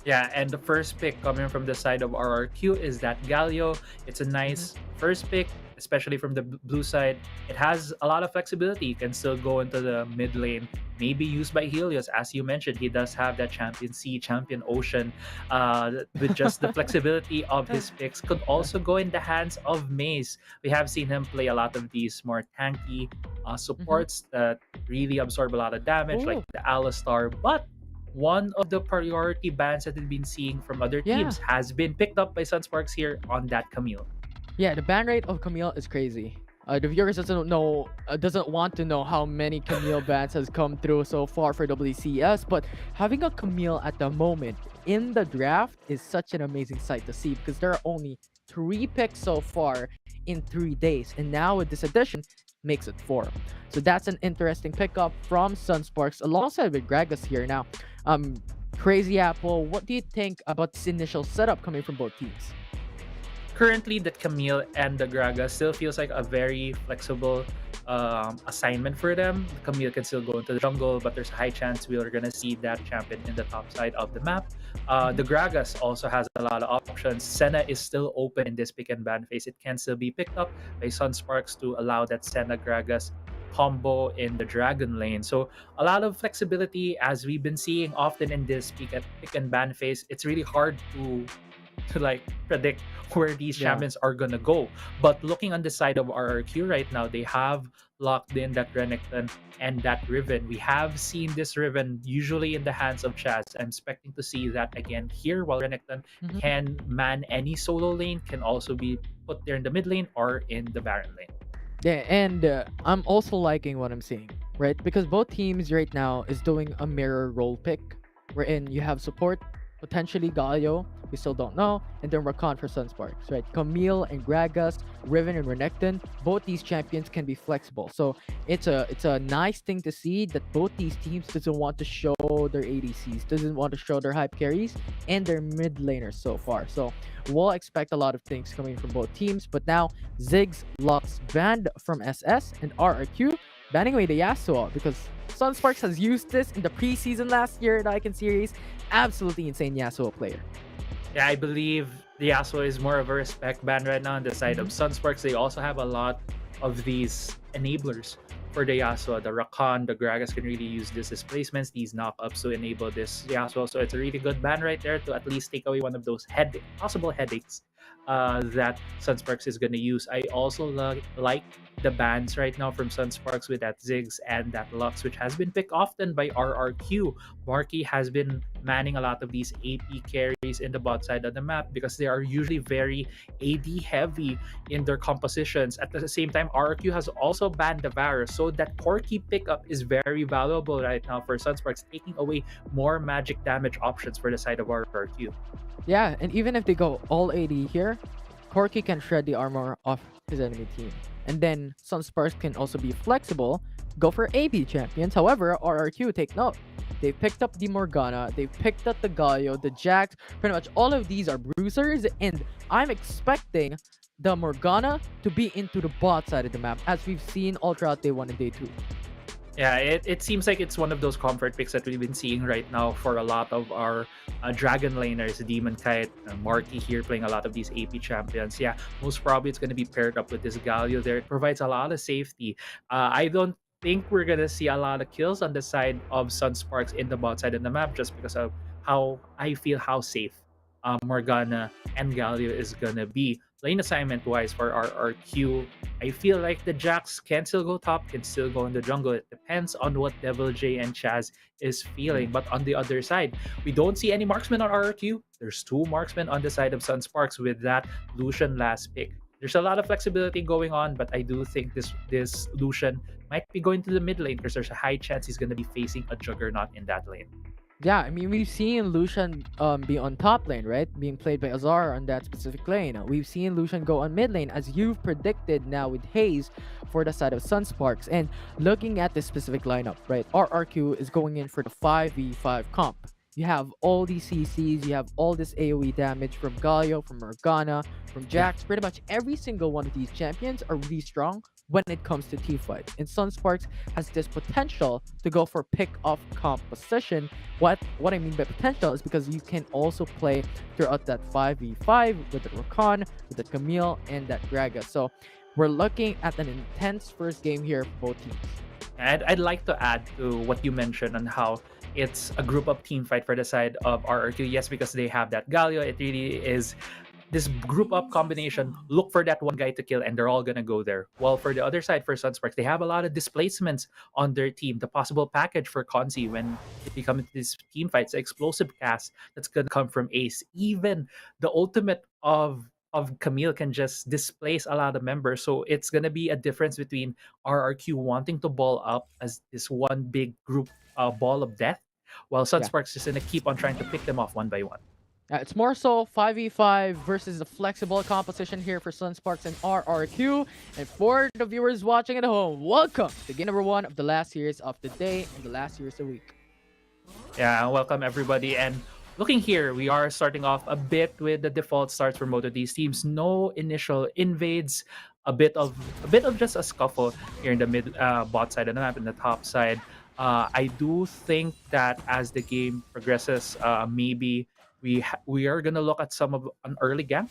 Yeah, and the first pick coming from the side of RRQ is that Galio. It's a nice first pick, especially from the blue side. It has a lot of flexibility. You can still go into the mid lane, maybe used by Helios. As you mentioned, he does have that Champion Sea, Champion Ocean. With just the flexibility of his picks, could also go in the hands of Maze. We have seen him play a lot of these more tanky supports that really absorb a lot of damage, like the Alistar. But one of the priority bans that we've been seeing from other teams has been picked up by SUNSPARKS here on that Camille. Yeah, the ban rate of Camille is crazy. The viewers doesn't want to know how many Camille bans has come through so far for WCS, but having a Camille at the moment in the draft is such an amazing sight to see, because there are only 3 picks so far in 3 days, and now with this addition makes it 4. So that's an interesting pickup from SUNSPARKS alongside with Gragas here. Now, Crazy Apple, what do you think about this initial setup coming from both teams? Currently, the Camille and the Gragas still feels like a very flexible assignment for them. Camille can still go into the jungle, but there's a high chance we're gonna see that champion in the top side of the map. The Gragas also has a lot of options. Senna is still open in this pick and ban phase. It can still be picked up by SUNSPARKS to allow that Senna Gragas combo in the dragon lane. So a lot of flexibility, as we've been seeing often in this pick and ban phase. It's really hard to like predict where these champions are gonna go. But looking on the side of RRQ right now, they have locked in that Renekton and that Riven. We have seen this Riven usually in the hands of Chaz. I'm expecting to see that again here, while Renekton can man any solo lane, can also be put there in the mid lane or in the Baron lane. Yeah, and I'm also liking what I'm seeing, right? Because both teams right now is doing a mirror role pick, wherein you have support, potentially Galio, we still don't know, and then Rakan for SUNSPARKS, right? Camille and Gragas, Riven and Renekton, both these champions can be flexible. So it's a nice thing to see that both these teams doesn't want to show their ADCs, doesn't want to show their hype carries and their mid laners so far. So we'll expect a lot of things coming from both teams. But now Ziggs, Lux banned from SS, and RRQ banning away the Yasuo, because SUNSPARKS has used this in the preseason last year in the Icon series. Absolutely insane Yasuo player. Yeah, I believe the Yasuo is more of a respect ban right now on the side of SUNSPARKS. They also have a lot of these enablers for the Yasuo. The Rakan, the Gragas can really use these displacements, these knockups to enable this Yasuo. So it's a really good ban right there to at least take away one of those possible headaches that SUNSPARKS is going to use. I also like the bans right now from SUNSPARKS with that Ziggs and that Lux, which has been picked often by RRQ. Marky has been manning a lot of these AP carries in the bot side of the map because they are usually very AD heavy in their compositions. At the same time, RRQ has also banned the Varus, so that Corki pickup is very valuable right now for SUNSPARKS, taking away more magic damage options for the side of RRQ. Yeah, and even if they go all AD here, Corki can shred the armor off his enemy team. And then SUNSPARKS can also be flexible, go for AP champions. However, RRQ, take note, they picked up the Morgana, they picked up the Galio, the Jax. Pretty much all of these are bruisers, and I'm expecting the Morgana to be into the bot side of the map, as we've seen all throughout day 1 and day 2. Yeah, it seems like it's one of those comfort picks that we've been seeing right now for a lot of our Dragon laners, Demon Kite, Marky here playing a lot of these AP champions. Yeah, most probably it's going to be paired up with this Galio there. It provides a lot of safety. I don't think we're going to see a lot of kills on the side of SUNSPARKS in the bot side of the map just because of how I feel how safe Morgana and Galio is going to be. Lane assignment wise for our RRQ, I feel like the Jax can still go top, can still go in the jungle. It depends on what Devil J and Chaz is feeling. But on the other side, we don't see any marksmen on RRQ. There's two marksmen on the side of SUNSPARKS with that Lucian last pick. There's a lot of flexibility going on, but I do think this Lucian might be going to the mid lane because there's a high chance he's going to be facing a Juggernaut in that lane. Yeah, I mean, we've seen Lucian be on top lane, right? Being played by Azar on that specific lane. We've seen Lucian go on mid lane, as you've predicted now with Haze for the side of SUNSPARKS. And looking at this specific lineup, right? RRQ is going in for the 5v5 comp. You have all these CCs, you have all this AoE damage from Galio, from Morgana, from Jax. Pretty much every single one of these champions are really strong when it comes to teamfight. And SUNSPARKS has this potential to go for pick-off composition. What I mean by potential is because you can also play throughout that 5v5 with the Rakan, with the Camille, and that Gragas. So we're looking at an intense first game here for both teams. And I'd like to add to what you mentioned on how it's a group up team fight for the side of RRQ. Yes, because they have that Galio. It really is this group up combination. Look for that one guy to kill, and they're all gonna go there. While for the other side, for SUNSPARKS, they have a lot of displacements on their team. The possible package for Conzi when it becomes this team fights, the explosive cast that's gonna come from Ace. Even the ultimate of Camille can just displace a lot of members. So it's gonna be a difference between RRQ wanting to ball up as this one big group ball of death, while Yeah. SUNSPARKS is gonna keep on trying to pick them off one by one. It's more so 5v5 versus the flexible composition here for SUNSPARKS and RRQ. And for the viewers watching at home, welcome to game number 1 of the last series of the day and the last series of the week. Yeah, welcome everybody. And looking here, we are starting off a bit with the default starts for both of these teams. No initial invades, a bit of just a scuffle here in the mid bot side of the map and the top side. I do think that as the game progresses, maybe we are gonna look at some of an early gank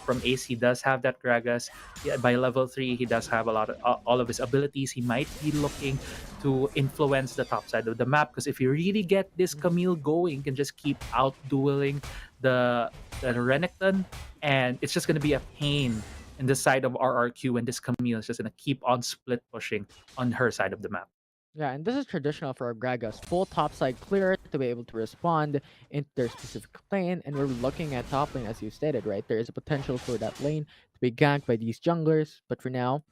from Ace. He does have that Gragas. Yeah, by level 3, he does have a lot of all of his abilities. He might be looking to influence the top side of the map because if you really get this Camille going, you can just keep out dueling the Renekton, and it's just gonna be a pain in the side of RRQ when this Camille is just gonna keep on split pushing on her side of the map. Yeah, and this is traditional for our Gragas. Full topside clear to be able to respond into their specific lane. And we're looking at top lane, as you stated, right? There is a potential for that lane to be ganked by these junglers. But for now,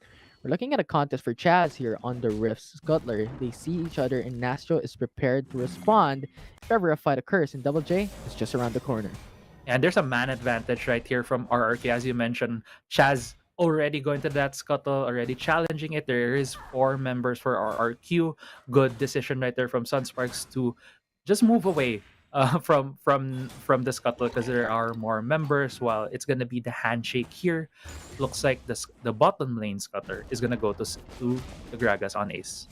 we're looking at a contest for Chaz here on the Rift's Scuttler. They see each other, and Nastro is prepared to respond if ever a fight occurs. And Double J is just around the corner. And there's a man advantage right here from RRQ. As you mentioned, Chaz already going to that scuttle, already challenging it. There is 4 members for RRQ. Good decision right there from SUNSPARKS to just move away from the scuttle because there are more members. While it's gonna be the handshake here, looks like the bottom lane scuttle is gonna go to the Gragas on Ace.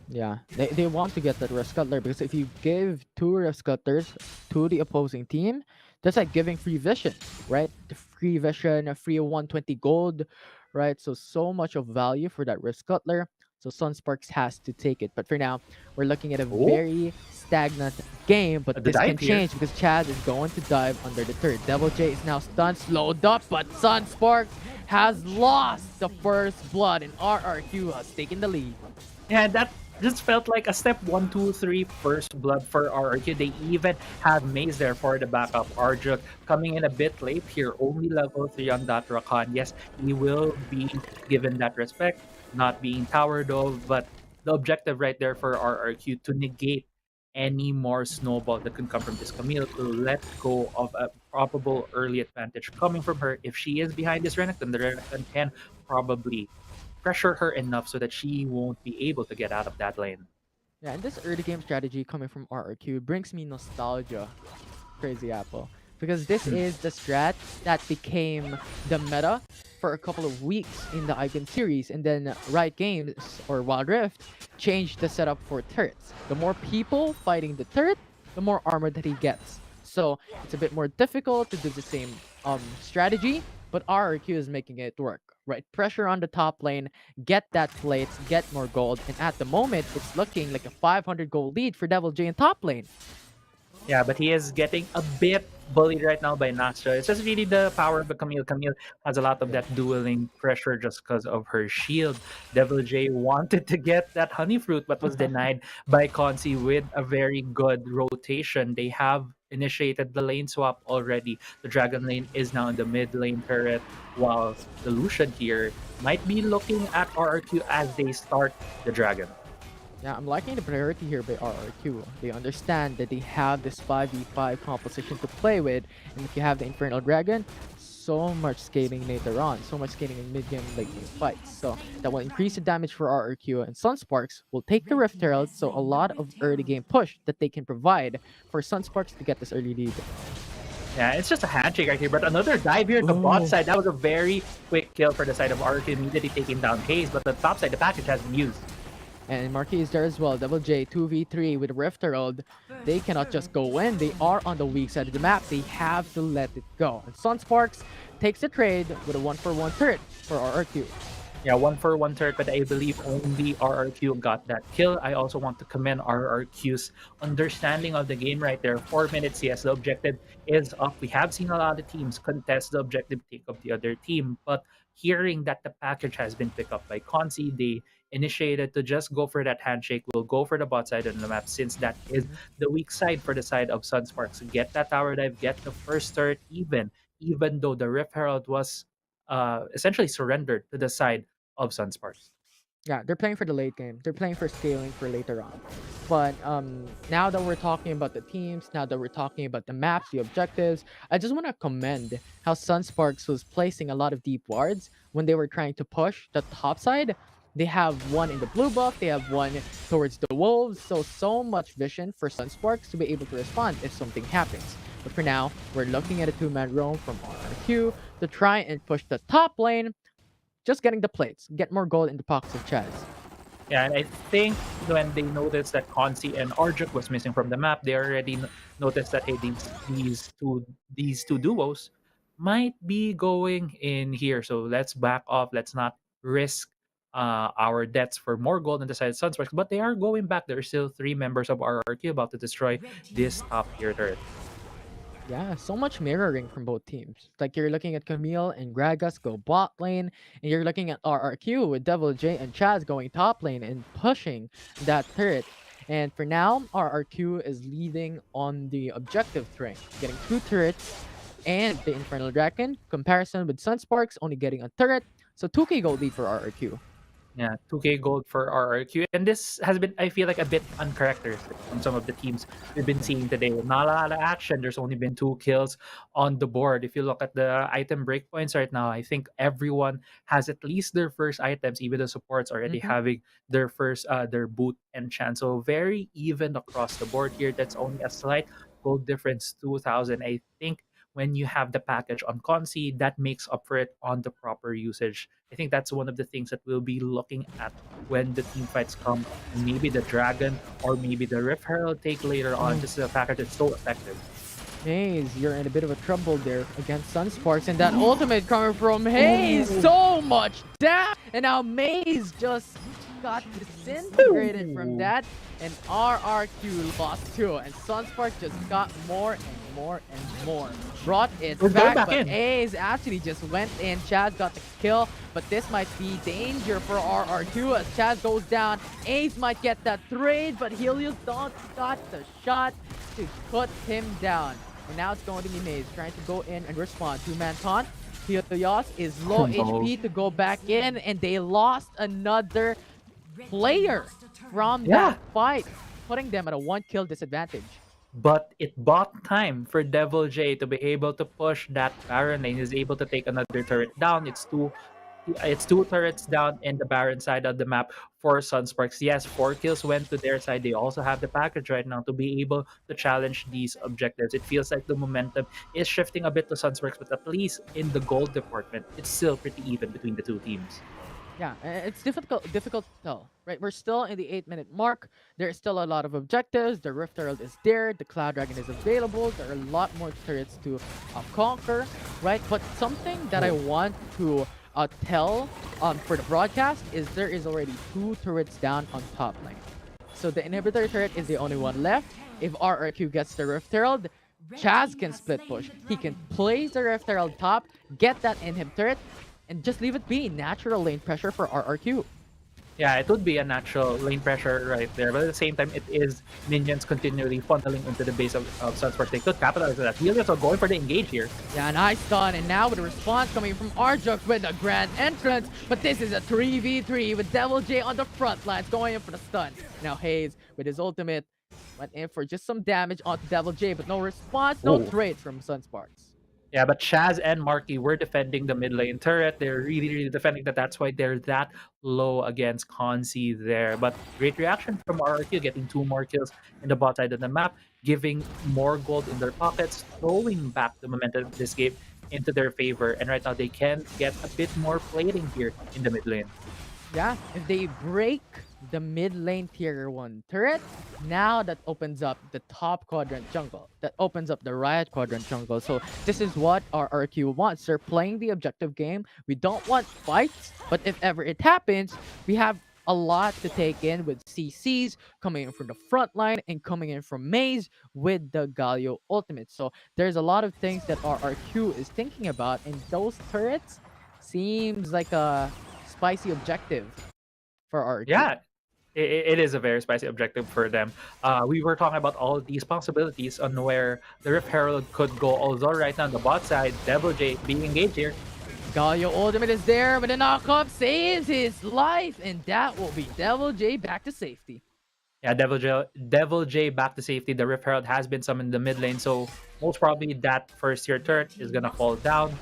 Yeah, they want to get that Rift Scuttler because if you give 2 Rift Scuttlers to the opposing team, that's like giving free vision, right? The free vision, a free 120 gold, right? So much of value for that Rift Scuttler. So SUNSPARKS has to take it. But for now, we're looking at a very stagnant game. But this can change because Chaz is going to dive under the turret. Devil J is now stunned, slowed up, but SUNSPARKS has lost the first blood and RRQ has taken the lead. Yeah, that just felt like a step 1, 2, 3 first blood for RRQ. They even have Maze there for the backup. Arjuk coming in a bit late here, only level 3 on that Rakan. Yes, he will be given that respect, not being towered over, but the objective right there for RRQ to negate any more snowball that can come from this Camille, to let go of a probable early advantage coming from her. If she is behind this Renekton, the Renekton can probably pressure her enough so that she won't be able to get out of that lane. Yeah, and this early game strategy coming from RRQ brings me nostalgia. Crazy Apple. because this is the strat that became the meta for a couple of weeks in the Icon series, and then Riot Games or Wildrift changed the setup for turrets. The more people fighting the turret, the more armor that he gets. So it's a bit more difficult to do the same strategy, but RRQ is making it work. Right, pressure on the top lane, get that plates, get more gold, and at the moment, it's looking like a 500 gold lead for Devil J in top lane. Yeah, but he is getting a bit bullied right now by Nastra. It's just really the power of the Camille. Camille has a lot of that dueling pressure just because of her shield. Devil J wanted to get that honey fruit, but was denied by Consi with a very good rotation. They have initiated the lane swap already. The Dragon lane is now in the mid lane turret, while the Lucian here might be looking at RRQ as they start the Dragon. Yeah, I'm liking the priority here by RRQ. They understand that they have this 5v5 composition to play with, and if you have the Infernal Dragon, so much scaling later on, so much scaling in mid-game and late-game fights. So that will increase the damage for RRQ, and SUNSPARKS will take the Rift Herald, so a lot of early game push that they can provide for SUNSPARKS to get this early lead. Yeah, it's just a handshake right here, but another dive here at the bot side. That was a very quick kill for the side of RRQ, immediately taking down Haze, but the top side, the package has been used. And Marquis is there as well. Double J 2v3 with Rift Herald. They cannot just go in. They are on the weak side of the map. They have to let it go. And SUNSPARKS takes the trade with a 1-for-1 turret for RRQ. Yeah, 1-for-1 turret, but I believe only RRQ got that kill. I also want to commend RRQ's understanding of the game right there. 4 minutes, yes, the objective is up. We have seen a lot of teams contest the objective take of the other team, but hearing that the package has been picked up by Consi, they initiated to just go for that handshake. We'll go for the bot side on the map since that is the weak side for the side of SUNSPARKS. Get that tower dive, get the first turret even though the Rift Herald was essentially surrendered to the side of SUNSPARKS. Yeah, they're playing for the late game. They're playing for scaling for later on. But now that we're talking about the teams, now that we're talking about the maps, the objectives, I just want to commend how SUNSPARKS was placing a lot of deep wards when they were trying to push the top side. They have one in the blue buff, they have one towards the wolves, so much vision for SUNSPARKS to be able to respond if something happens. But for now, we're looking at a two-man roam from RRQ to try and push the top lane, just getting the plates, get more gold in the pockets of Chaz. Yeah, and I think when they noticed that Consi and Arjuk was missing from the map, they already noticed that hey, these two duos might be going in here. So let's back off. Let's not risk our debts for more gold on the side of SUNSPARKS. But they are going back. There are still 3 members of RRQ about to destroy this top tier turret. Yeah, so much mirroring from both teams. Like you're looking at Camille and Gragas go bot lane, and you're looking at RRQ with Devil J and Chaz going top lane and pushing that turret. And for now, RRQ is leading on the objective train, getting 2 turrets and the Infernal Dragon. Comparison with SUNSPARKS only getting a turret, so 2k gold lead for RRQ. Yeah, 2k gold for RRQ. And this has been, I feel like, a bit uncharacteristic from some of the teams we've been seeing today. Not a lot of action. There's only been 2 kills on the board. If you look at the item breakpoints right now, I think everyone has at least their first items. Even the supports already having their first, their boot enchant. So very even across the board here. That's only a slight gold difference, 2,000. I think when you have the package on Consi, that makes up for it on the proper usage. I think that's one of the things that we'll be looking at when the team fights come. And maybe the Dragon or maybe the Rift Herald take later on. Just the package is so effective. Haze, you're in a bit of a trouble there against SUNSPARKS, and that ultimate coming from Haze, so much damage! And now Maze just got disintegrated from that, and RRQ lost 2, and SUNSPARKS just got more and more and more. Brought it back, but Haze actually just went in. Chaz got the kill, but this might be danger for RRQ as Chaz goes down. Haze might get that trade, but Helios don't got the shot to put him down. And now it's going to be Maze trying to go in and respond. 2-man taunt. Helios is low HP to go back in, and they lost another player from that fight, putting them at a 1-kill disadvantage. But it bought time for Devil J to be able to push that Baron lane. He's able to take another turret down. It's 2 It's 2 turrets down in the Baron side of the map for SUNSPARKS. Yes, 4 kills went to their side. They also have the package right now to be able to challenge these objectives. It feels like the momentum is shifting a bit to SUNSPARKS, but at least in the gold department, it's still pretty even between the two teams. Yeah, it's difficult to tell, right? We're still in the 8-minute mark. There's still a lot of objectives. The Rift Herald is there. The Cloud Dragon is available. There are a lot more turrets to conquer, right? But something that I want to tell for the broadcast is there is already 2 turrets down on top lane. So the inhibitor turret is the only one left. If RRQ gets the Rift Herald, Chaz can split push. He can place the Rift Herald top, get that inhib turret, and just leave it be. Natural lane pressure for RRQ. Yeah, it would be a natural lane pressure right there, but at the same time, it is minions continually funneling into the base of SUNSPARKS. They could capitalize on that. Helios are going for the engage here. Yeah, nice stun, and now with a response coming from Arjux with a grand entrance, but this is a 3v3 with Devil J on the front lines going in for the stun. Now Hayes with his ultimate went in for just some damage onto Devil J, but no response, no trade from SUNSPARKS. Yeah, but Chaz and Marky were defending the mid lane turret. They're really defending that. That's why they're that low against Consi there. But great reaction from RRQ, getting 2 more kills in the bot side of the map, giving more gold in their pockets, throwing back the momentum of this game into their favor. And right now, they can get a bit more plating here in the mid lane. Yeah, if they break the mid lane tier 1 turret, now that opens up the top quadrant jungle. That opens up the Riot quadrant jungle. So this is what our RQ wants. They're playing the objective game. We don't want fights, but if ever it happens, we have a lot to take in with CCs coming in from the front line and coming in from Maze with the Galio ultimate. So there's a lot of things that our RQ is thinking about, and those turrets seems like a spicy objective for RQ. Yeah, it is a very spicy objective for them. We were talking about all of these possibilities on where the Rift Herald could go. Although right now on the bot side, Devil J being engaged here. Galio ultimate is there, but the knockup saves his life, and that will be Devil J back to safety. Yeah, Devil J back to safety. The Rift Herald has been summoned in the mid lane, so most probably that first tier turret is gonna fall down.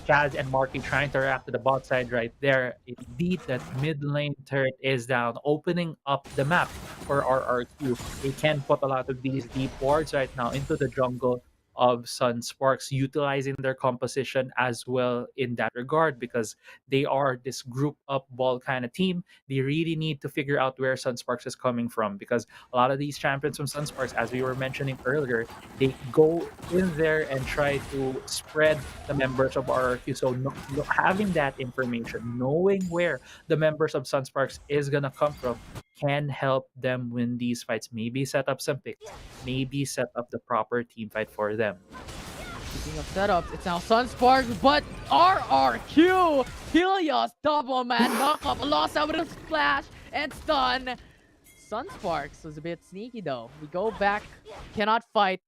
Chaz and Marky trying to react to the bot side right there. Indeed, that mid lane turret is down, opening up the map for RRQ. They can put a lot of these deep wards right now into the jungle of SUNSPARKS, utilizing their composition as well in that regard, because they are this group up ball kind of team. They really need to figure out where SUNSPARKS is coming from, because a lot of these champions from SUNSPARKS, as we were mentioning earlier, they go in there and try to spread the members of RRQ. So having that information, knowing where the members of SUNSPARKS is gonna come from, can help them win these fights. Maybe set up some picks, maybe set up the proper team fight for them. Speaking of setups, it's now SUNSPARKS, but RRQ! Helios double man knockup, lost out with a splash and stun. SUNSPARKS was a bit sneaky though. We go back, cannot fight,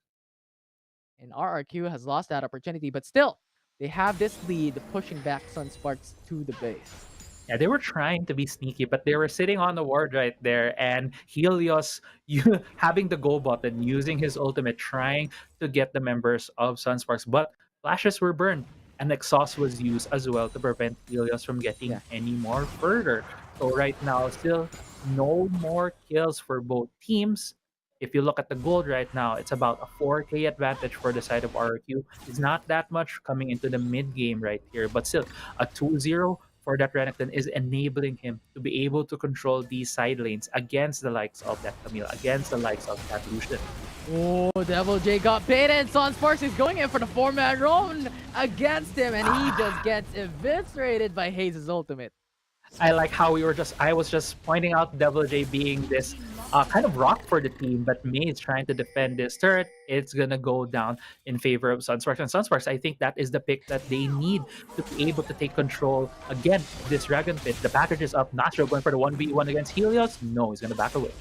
and RRQ has lost that opportunity, but still, they have this lead pushing back SUNSPARKS to the base. Yeah, they were trying to be sneaky, but they were sitting on the ward right there, and Helios having the go button, using his ultimate, trying to get the members of SUNSPARKS, but flashes were burned, and exhaust was used as well to prevent Helios from getting any more further. So right now, still no more kills for both teams. If you look at the gold right now, it's about a 4K advantage for the side of RRQ. It's not that much coming into the mid game right here, but still a 2-0 for that Renekton is enabling him to be able to control these side lanes against the likes of that Camille, against the likes of that Lucian. Oh, Devil J got baited. SUNSPARKS is going in for the 4-man roam against him, and he just gets eviscerated by Hayes' ultimate. I like how I was just pointing out Devil J being this kind of rock for the team, but Maze trying to defend this turret. It's gonna go down in favor of SUNSPARKS. And SUNSPARKS, I think that is the pick that they need to be able to take control again. This Dragon Pit, the package is up. Nastro going for the 1v1 against Helios. No, he's gonna back away.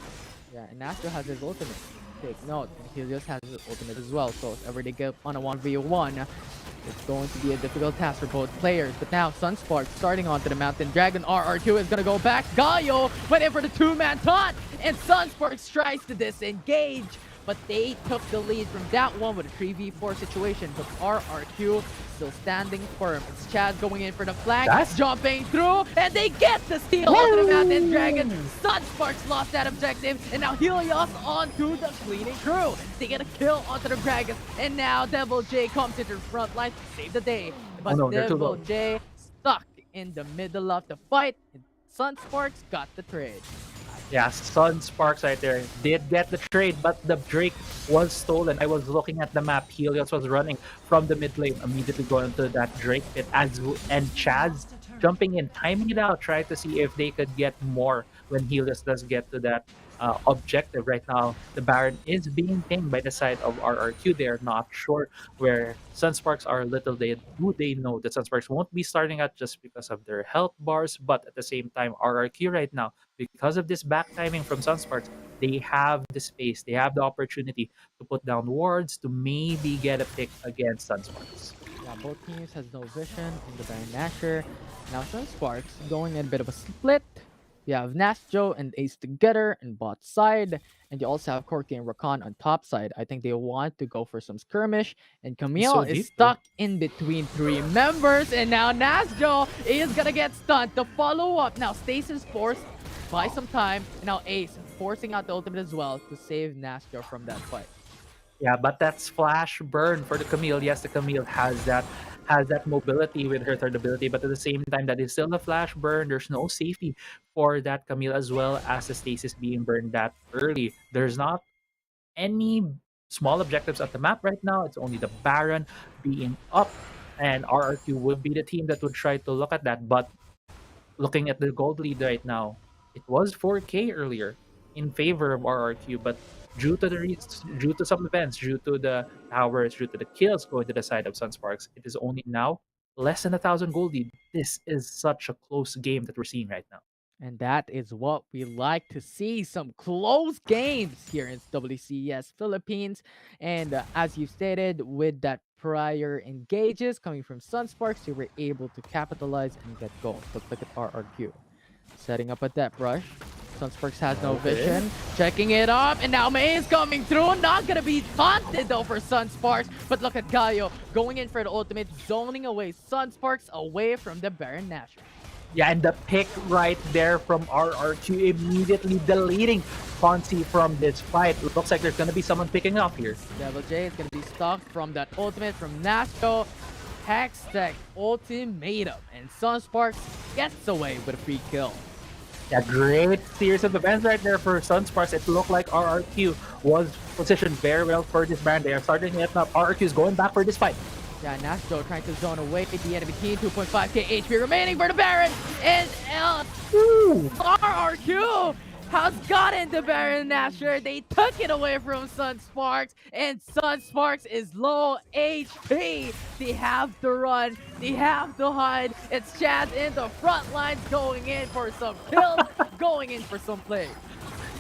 Yeah, and Nastro has his ultimate. Take note, Helios has his ultimate as well. So if ever they get on a 1v1, it's going to be a difficult task for both players. But now SUNSPARKS starting onto the Mountain Dragon. RR2 is going to go back. Galio went in for the 2-man taunt. And SUNSPARKS tries to disengage. but they took the lead from that one with a 3v4 situation. But RRQ still standing firm. It's Chad going in for the flank, jumping through, and they get the steal onto the Mountain Dragon. SUNSPARKS lost that objective, and now Helios onto the cleaning crew. They get a kill onto the Dragons, and now Devil J comes into the front line to save the day. But Devil J stuck in the middle of the fight, and SUNSPARKS got the trade. Yeah, SUNSPARKS right there did get the trade, but the Drake was stolen. I was looking at the map. Helios was running from the mid lane, immediately going to that Drake pit, and Chaz jumping in, timing it out, trying to see if they could get more when Helios does get to that objective. Right now, the Baron is being pinged by the side of RRQ. They are not sure where SUNSPARKS are. Little they know that SUNSPARKS won't be starting out just because of their health bars, but at the same time, RRQ right now, because of this back timing from SUNSPARKS, they have the space, they have the opportunity to put down wards to maybe get a pick against SUNSPARKS. Yeah, both teams has no vision in the Baron Nashor. Now SUNSPARKS going in a bit of a split. You have Nasjo and Ace together in bot side, and you also have Corky and Rakan on top side. I think they want to go for some skirmish, and Camille is stuck in between three members, and now Nasjo is gonna get stunned. The follow up now, Stasis forced by some time, and now Ace forcing out the ultimate as well to save Nasjo from that fight. Yeah, but that's flash burn for the Camille. Yes, the Camille has that mobility with her third ability, but at the same time, that is still a flash burn. There's no safety for that Camille, as well as the Stasis being burned that early. There's not any small objectives at the map right now. It's only the Baron being up, and RRQ would be the team that would try to look at that. But looking at the gold lead right now, it was 4K earlier in favor of RRQ, but due to some events, due to the towers, due to the kills going to the side of SUNSPARKS, it is only now less than 1,000 gold lead. This is such a close game that we're seeing right now. And that is what we like to see, some close games here in WCS Philippines. And as you stated, with that prior engages coming from SUNSPARKS, you were able to capitalize and get gold. But look at RRQ. Setting up a depth rush. SUNSPARKS has no vision. Checking it up, and now May is coming through. Not gonna be taunted though for SUNSPARKS. But look at Galio going in for the ultimate, zoning away SUNSPARKS away from the Baron Nashor. Yeah, and the pick right there from RRQ, immediately deleting Fonzie from this fight. It looks like there's gonna be someone picking up here. Devil J is gonna be stuck from that ultimate from Nasco. Hextech ultimatum, and SUNSPARKS gets away with a free kill. Yeah, great series of events right there for SUNSPARKS. It looked like RRQ was positioned very well for this band. They are starting it up. RRQ is going back for this fight. Yeah, Nasco trying to zone away the enemy team. 2.5k HP remaining for the Baron. And RRQ has gotten the Baron Nashor. They took it away from SUNSPARKS, and SUNSPARKS is low HP. They have to run, they have to hide. It's Chaz in the front lines going in for some kills, going in for some play.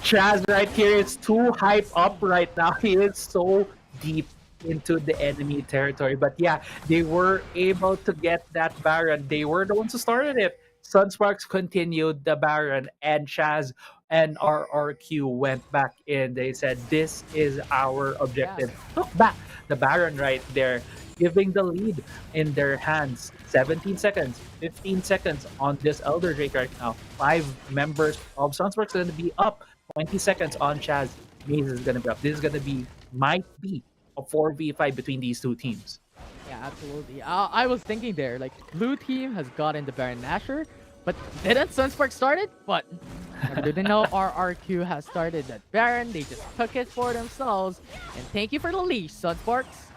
Chaz right here is too hype up right now. He is so deep into the enemy territory. But yeah, they were able to get that Baron. They were the ones who started it. SUNSPARKS continued the Baron, and Chaz and RRQ went back in. They said, this is our objective. Took back the Baron right there, giving the lead in their hands. 17 seconds, 15 seconds on this Elder Drake right now. 5 members of SUNSPARKS are going to be up. 20 seconds on Chaz. Maze is going to be up. This is going to be, might be, a 4v5 between these two teams. Yeah, absolutely. I was thinking there, like, blue team has gotten the Baron Nashor, but didn't SUNSPARKS start it? But I didn't know RRQ has started that Baron. They just took it for themselves. And thank you for the leash, SUNSPARKS.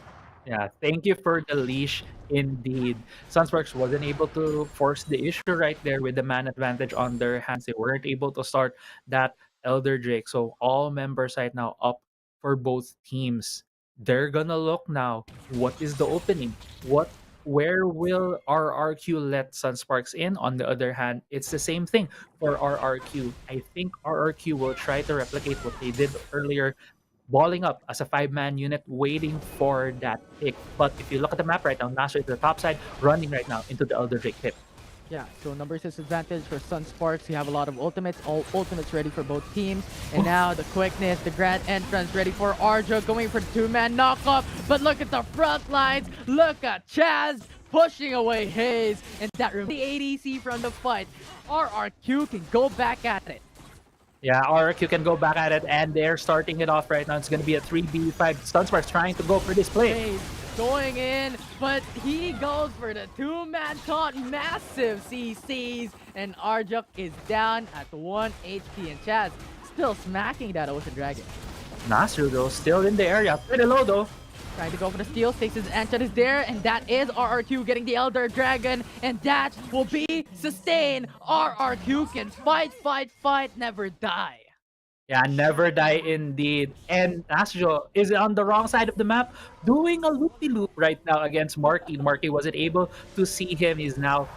Yeah, thank you for the leash indeed. SUNSPARKS wasn't able to force the issue right there with the man advantage on their hands. They weren't able to start that Elder Drake. So all members right now up for both teams. They're gonna look now. What is the opening? Where will RRQ let SUNSPARKS in? On the other hand, it's the same thing for RRQ. I think RRQ will try to replicate what they did earlier, balling up as a 5-man unit, waiting for that pick. But if you look at the map right now, Nasser is the top side, running right now into the Elder Drake pit. Yeah, so numbers disadvantage for SUNSPARKS. You have a lot of ultimates, all ultimates ready for both teams. And now the quickness, the grand entrance ready for Arjo going for the two-man knockoff. But look at the front lines. Look at Chaz pushing away Hayes. And that removes the ADC from the fight. RRQ can go back at it. Yeah, RQ can go back at it, and they're starting it off right now. It's going to be a 3v5. SUNSPARKS trying to go for this play. Hayes going in, but he goes for the two-man taunt, massive CCs, and Arjuk is down at 1 HP, and Chaz still smacking that Ocean Dragon. Nasru though, still in the area, pretty low though. Trying to go for the steal, takes his enchant is there, and that is RRQ getting the Elder Dragon, and that will be sustained. RRQ can fight, never die. Yeah, never die indeed. And Astro is on the wrong side of the map, doing a loop-de-loop right now against Marky. Marky wasn't able to see him. He's now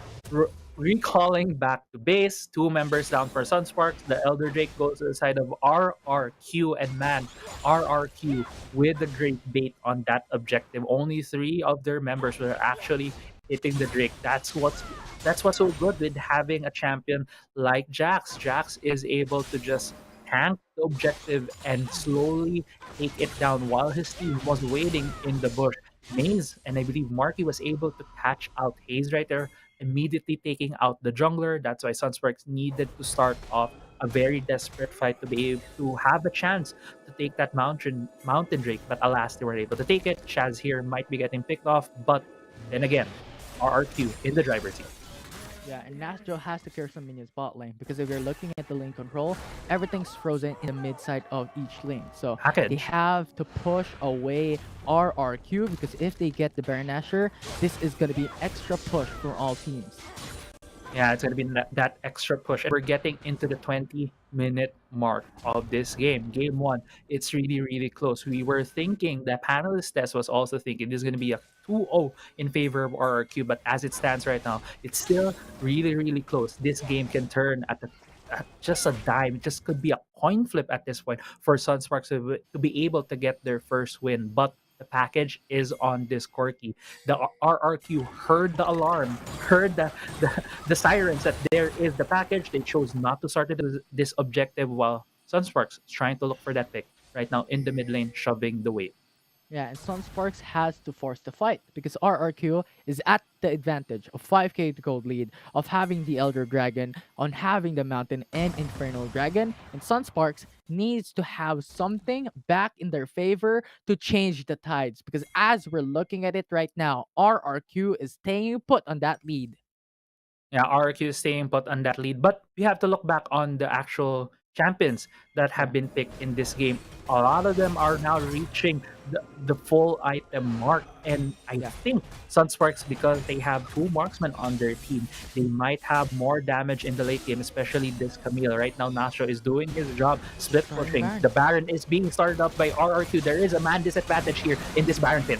recalling back to base. 2 members down for SUNSPARKS. The Elder Drake goes to the side of RRQ, and man, RRQ with a great bait on that objective. Only 3 of their members were actually hitting the Drake. That's what's so good with having a champion like Jax. Jax is able to just tank the objective and slowly take it down while his team was waiting in the bush. Maze and I believe Marky was able to catch out Hayes right there, immediately taking out the jungler. That's why SUNSPARKS needed to start off a very desperate fight to be able to have a chance to take that mountain Drake. But alas, they were able to take it. Chaz here might be getting picked off, but then again, RRQ in the driver's seat. Yeah, and Nastro has to clear some minions bot lane, because if you're looking at the lane control, everything's frozen in the mid side of each lane. So they have to push away RRQ, because if they get the Baron Nashor, this is going to be extra push for all teams. Yeah, it's going to be that extra push. We're getting into the 20-minute mark of this game. Game 1, it's really, really close. We were thinking, the panelist test was also thinking this is going to be a 2-0 in favor of RRQ, but as it stands right now, it's still really, really close. This game can turn at just a dime. It just could be a coin flip at this point for SUNSPARKS to be able to get their first win. But the package is on this Corki. The RRQ heard the alarm, heard the sirens that there is the package. They chose not to start this objective, while SUNSPARKS is trying to look for that pick right now in the mid lane, shoving the wave. Yeah, and SUNSPARKS has to force the fight, because RRQ is at the advantage of 5k to gold lead, of having the Elder Dragon, on having the Mountain and Infernal Dragon, and SUNSPARKS needs to have something back in their favor to change the tides, because as we're looking at it right now, RRQ is staying put on that lead. Yeah, RRQ is staying put on that lead, but we have to look back on the actual champions that have been picked in this game. A lot of them are now reaching the full item mark, and I think SUNSPARKS, because they have 2 marksmen on their team, they might have more damage in the late game, especially this Camille. Right now, Nastro is doing his job, split pushing. The Baron is being started up by RRQ. There is a man disadvantage here in this Baron pit.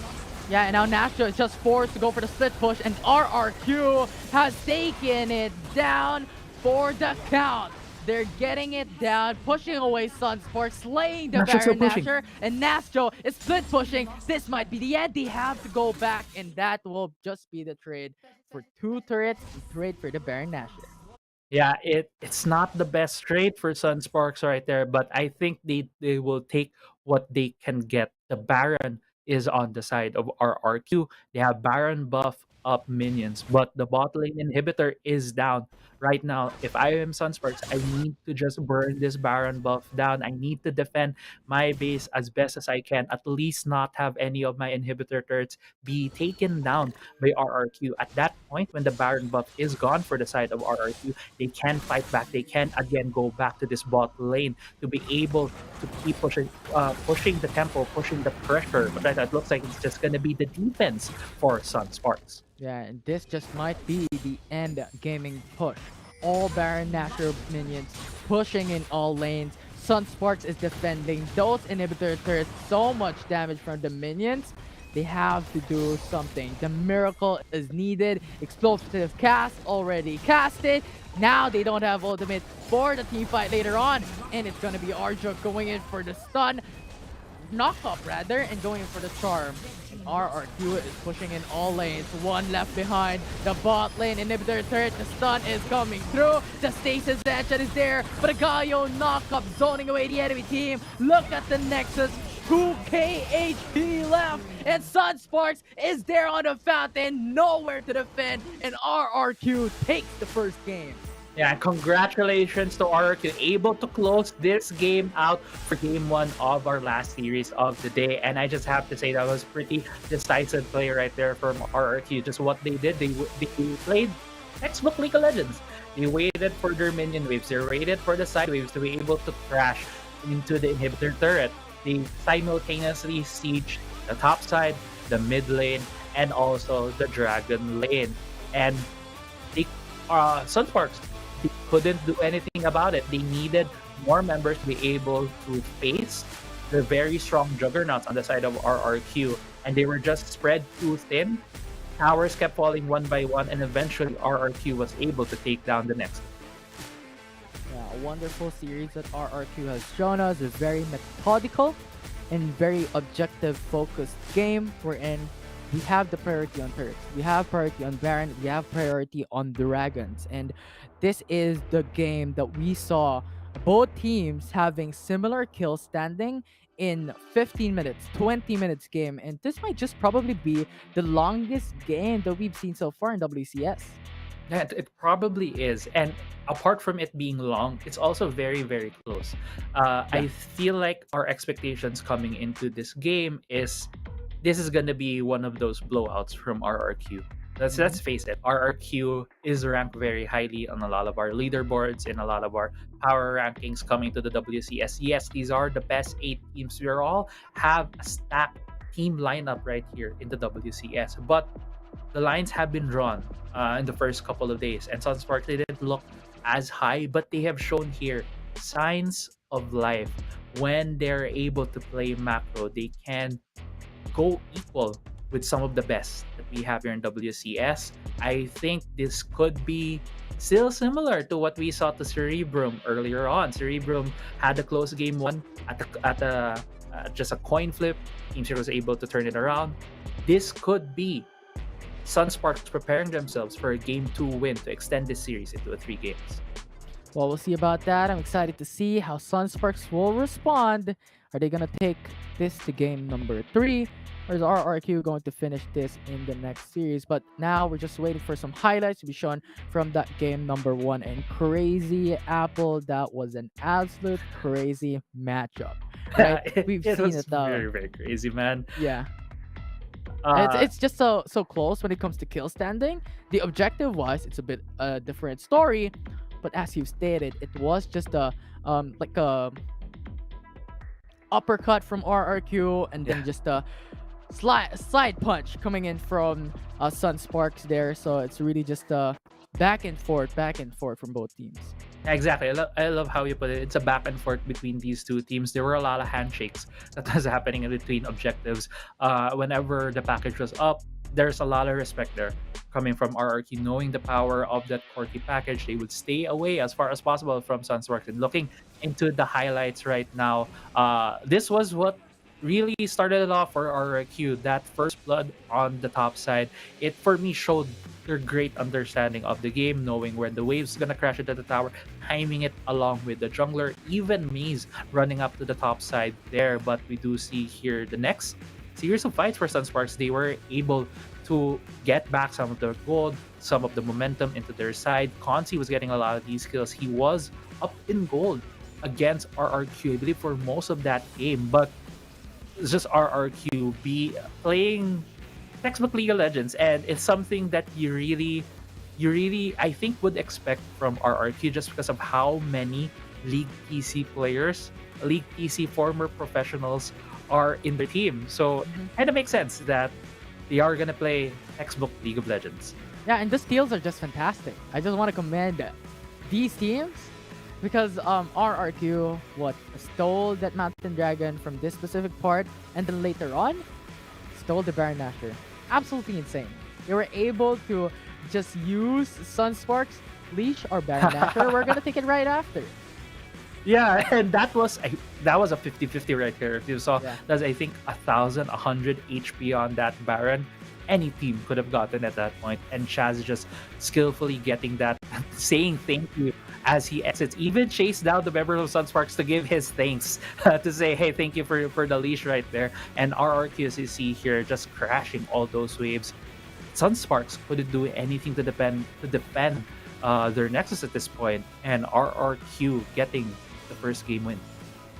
Yeah, and now Nastro is just forced to go for the split push, and RRQ has taken it down for the count. They're getting it down, pushing away SUNSPARKS, slaying the Baron Nashor, and Nastro is split pushing. This might be the end. They have to go back, and that will just be the trade for 2 turrets and trade for the Baron Nashor. Yeah, it's not the best trade for SUNSPARKS right there, but I think they will take what they can get. The Baron is on the side of RRQ. They have Baron buff up minions, but the bot lane inhibitor is down. Right now, if I am SUNSPARKS, I need to just burn this Baron buff down. I need to defend my base as best as I can, at least not have any of my inhibitor turrets be taken down by RRQ. At that point, when the Baron buff is gone for the side of RRQ, they can fight back. They can again go back to this bot lane to be able to keep pushing the tempo, pushing the pressure. But right now, it looks like it's just going to be the defense for SUNSPARKS. Yeah, and this just might be the end gaming push. All Baron Nashor minions pushing in all lanes. SUNSPARKS is defending those inhibitor turrets. So much damage from the minions. They have to do something. The miracle is needed. Explosive cast already casted. Now they don't have ultimate for the team fight later on. And it's going to be Arjo going in for the stun. Knock up rather, and going in for the charm. RRQ is pushing in all lanes. One left behind. The bot lane inhibitor turret. The stun is coming through. The stasis engine is there. But a Galio knockup zoning away the enemy team. Look at the Nexus. 2k HP left. And SUNSPARKS is there on the fountain. Nowhere to defend. And RRQ takes the first game. Yeah, congratulations to RRQ, able to close this game out for game 1 of our last series of the day. And I just have to say that was pretty decisive play right there from RRQ. Just what they did, they played textbook League of Legends. They waited for their minion waves, they waited for the side waves to be able to crash into the inhibitor turret. They simultaneously siege the top side, the mid lane, and also the dragon lane. And they, SUNSPARKS, they couldn't do anything about it. They needed more members to be able to face the very strong juggernauts on the side of RRQ, and they were just spread too thin. Towers kept falling one by one, and eventually RRQ was able to take down the next. Yeah, a wonderful series that RRQ has shown us. A very methodical and very objective focused game wherein we have the priority on turrets, we have priority on Baron, we have priority on Dragons. And this is the game that we saw both teams having similar kill standing in 15 minutes, 20 minutes game. And this might just probably be the longest game that we've seen so far in WCS. Yeah, it probably is. And apart from it being long, it's also very, very close. I feel like our expectations coming into this game is this is going to be one of those blowouts from RRQ. Let's face it, RRQ is ranked very highly on a lot of our leaderboards and a lot of our power rankings coming to the WCS. Yes, these are the best 8 teams. We all have a stacked team lineup right here in the WCS. But the lines have been drawn in the first couple of days, and SUNSPARKS, they didn't look as high, but they have shown here signs of life. When they're able to play macro, they can go equal with some of the best that we have here in WCS. I think this could be still similar to what we saw to Cerebrum earlier on. Cerebrum had a close game 1 at just a coin flip. Team Zero was able to turn it around. This could be SUNSPARKS preparing themselves for a game 2 win to extend this series into 3 games. Well, we'll see about that. I'm excited to see how SUNSPARKS will respond. Are they going to take this to game number 3? Or is RRQ going to finish this in the next series? But now we're just waiting for some highlights to be shown from that game number 1. And crazy Apple, that was an absolute crazy matchup. Right? We've it seen was it. very, very crazy, man. Yeah. It's just so close when it comes to kill standing. The objective wise, it's a bit different story, but as you've stated, it was just a like a uppercut from RRQ, and then just a slide punch coming in from SUNSPARKS there. So it's really just back and forth from both teams. Exactly. I love how you put it. It's a back and forth between these two teams. There were a lot of handshakes that was happening in between objectives. Whenever the package was up, there's a lot of respect there coming from RRQ, knowing the power of that Corki package. They would stay away as far as possible from SUNSPARKS. And looking into the highlights right now, this was what really started it off for RRQ. That first blood on the top side, it for me showed their great understanding of the game, knowing when the wave's gonna crash into the tower, timing it along with the jungler, even Maze running up to the top side there. But we do see here the next series of fights for SUNSPARKS, they were able to get back some of the gold, some of the momentum into their side. Consi was getting a lot of these kills. He was up in gold against RRQ, I believe, for most of that game. But it's just RRQ be playing textbook League of Legends, and it's something that you really, I think, would expect from RRQ, just because of how many League PC players, League PC former professionals are in their team. So kind of makes sense that they are gonna play textbook League of Legends. Yeah, and the steals are just fantastic. I just want to commend these teams because RRQ stole that Mountain Dragon from this specific part, and then later on stole the Baron Nashor. Absolutely insane. They were able to just use SUNSPARKS, leash, or Baron Nashor. We're gonna take it right after. Yeah, and that was a 50-50 right here. If you saw, Yeah. that's I think 1,100 HP on that Baron. Any team could have gotten at that point, and Chaz just skillfully getting that, saying thank you as he exits. Even chased down the members of SUNSPARKS to give his thanks, to say, hey, thank you for the leash right there. And RRQCC here just crashing all those waves. SUNSPARKS couldn't do anything to defend their Nexus at this point, and RRQ getting the first game win.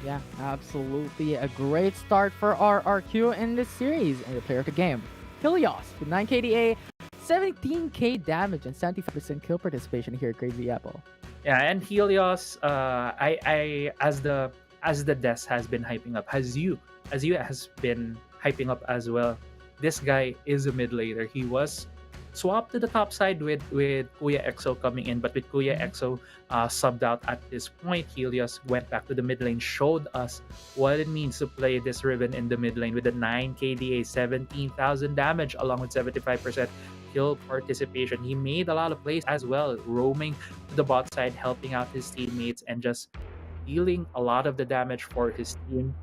Yeah, absolutely. A great start for RRQ in this series. And the player of the game, Helios, with 9 KDA, 17k damage, and 75% kill participation here at Crazy Apple. Yeah, and Helios, I as the desk has been hyping up, as you has been hyping up as well. This guy is a mid laner. He was swapped to the top side with Kuya EXO coming in, but with Kuya EXO subbed out at this point, Helios went back to the mid lane, showed us what it means to play this Riven in the mid lane with a 9 KDA, 17,000 damage, along with 75% kill participation. He made a lot of plays as well, roaming to the bot side, helping out his teammates, and just dealing a lot of the damage for his team.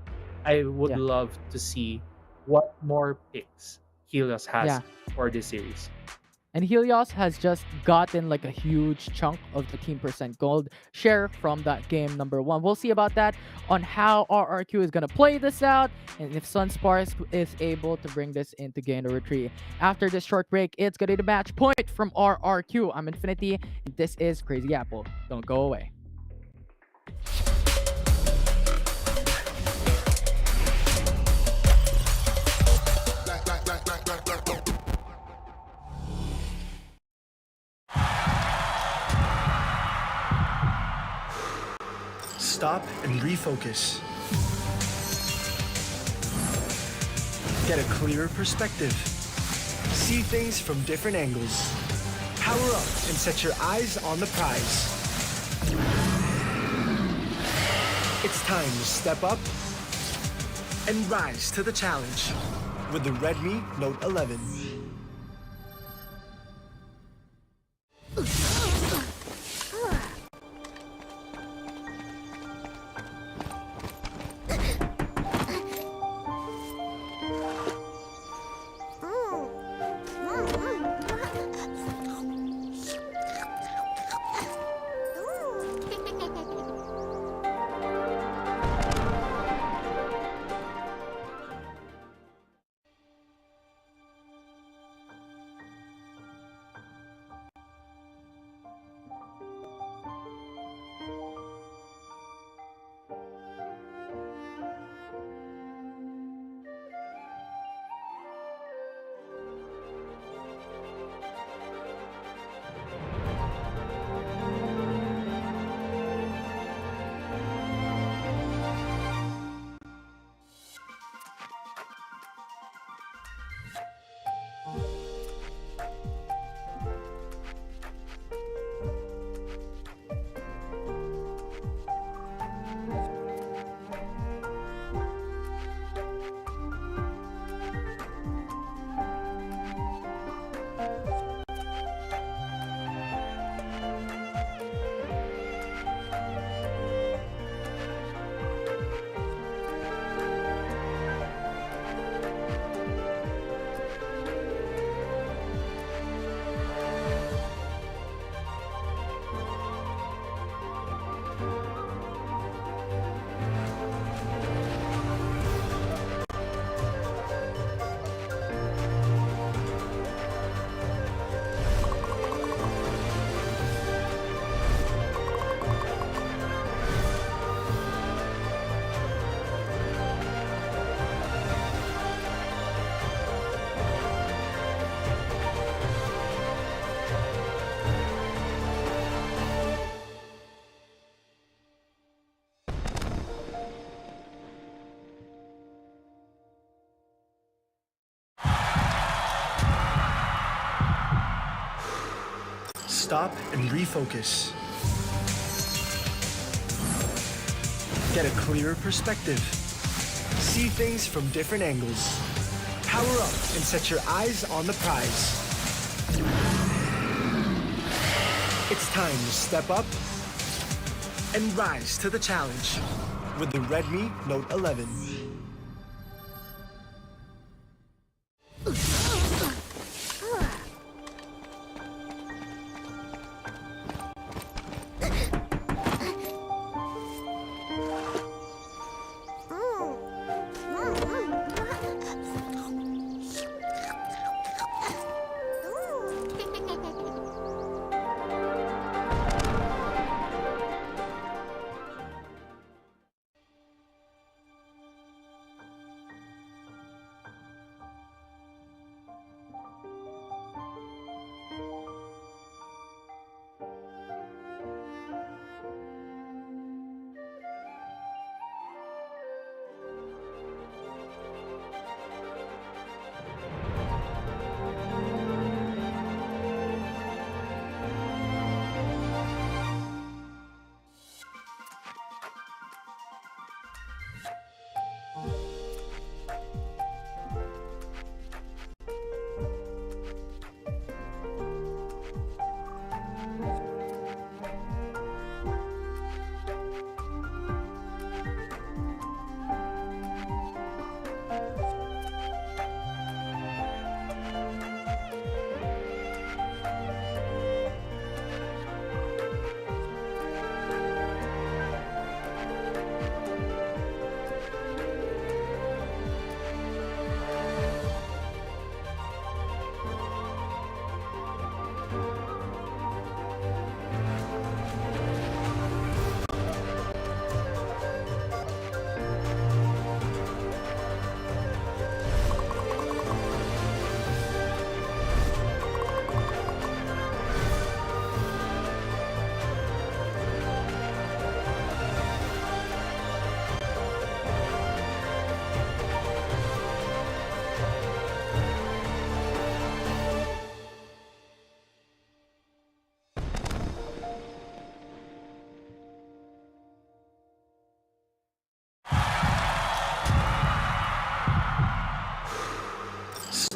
I would love to see what more picks Helios has for this series. And Helios has just gotten like a huge chunk of the team percent gold share from that game number 1. We'll see about that on how RRQ is going to play this out, and if SUNSPARKS is able to bring this into game number 3. After this short break, it's going to be the match point from RRQ. I'm Infinity, and this is Crazy Apple. Don't go away. Stop and refocus. Get a clearer perspective. See things from different angles. Power up and set your eyes on the prize. It's time to step up and rise to the challenge with the Redmi Note 11. Stop and refocus. Get a clearer perspective. See things from different angles. Power up and set your eyes on the prize. It's time to step up and rise to the challenge with the Redmi Note 11.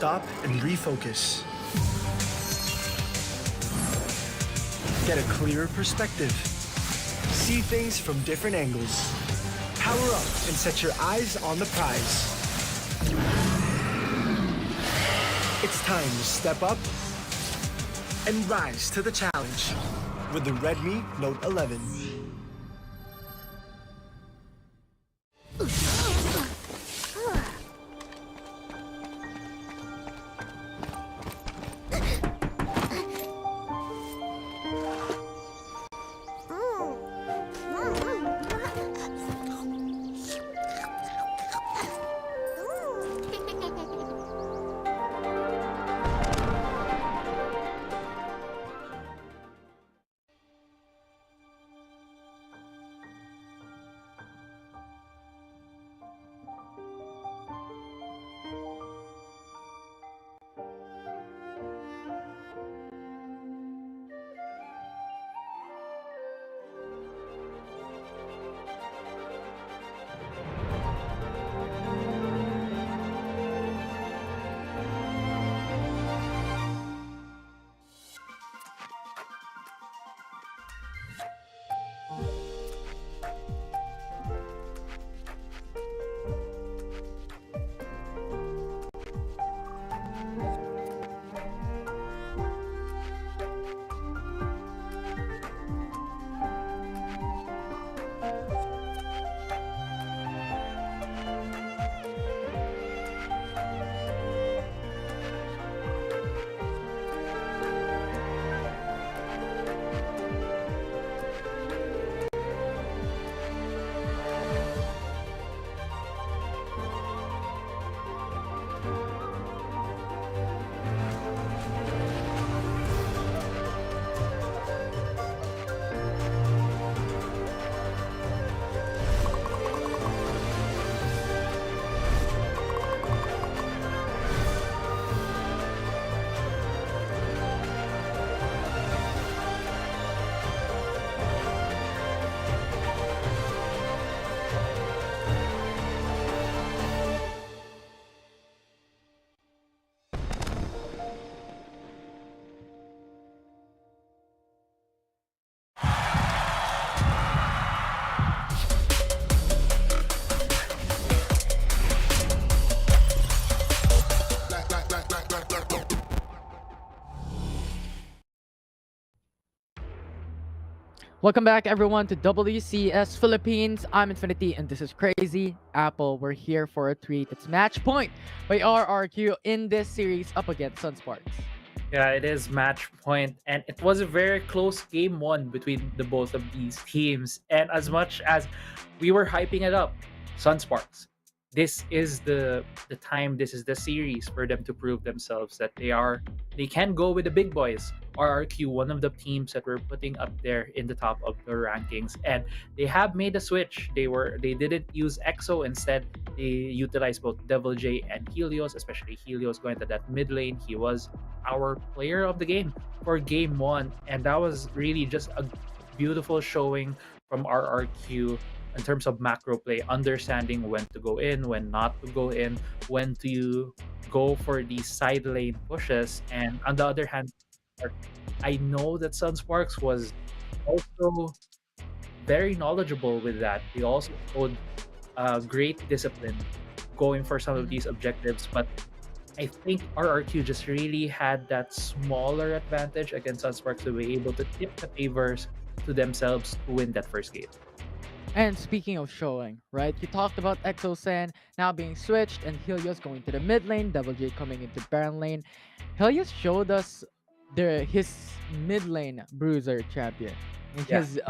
Stop and refocus. Get a clearer perspective. See things from different angles. Power up and set your eyes on the prize. It's time to step up and rise to the challenge with the Redmi Note 11. Welcome back, everyone, to WCS Philippines. I'm Infinity, and this is Crazy Apple. We're here for a treat. It's Match Point by RRQ in this series up against SUNSPARKS. Yeah, it is match point, and it was a very close game one between the both of these teams. And as much as we were hyping it up, SUNSPARKS, this is the time, this is the series for them to prove themselves that they can go with the big boys. RRQ, one of the teams that we're putting up there in the top of the rankings, and they have made a switch. They didn't use EXO, instead they utilized both Devil J and Helios, especially Helios going to that mid lane. He was our player of the game for game one, and that was really just a beautiful showing from RRQ in terms of macro play, understanding when to go in, when not to go in, when to go for these side lane pushes. And on the other hand, I know that SUNSPARKS was also very knowledgeable with that. They also showed great discipline going for some of these objectives, but I think RRQ just really had that smaller advantage against SUNSPARKS to be able to tip the favors to themselves to win that first game. And speaking of showing, right? You talked about Exosan now being switched and Helios going to the mid lane, Double J coming into Baron lane. Helios showed us his mid lane bruiser champion. And Yeah. his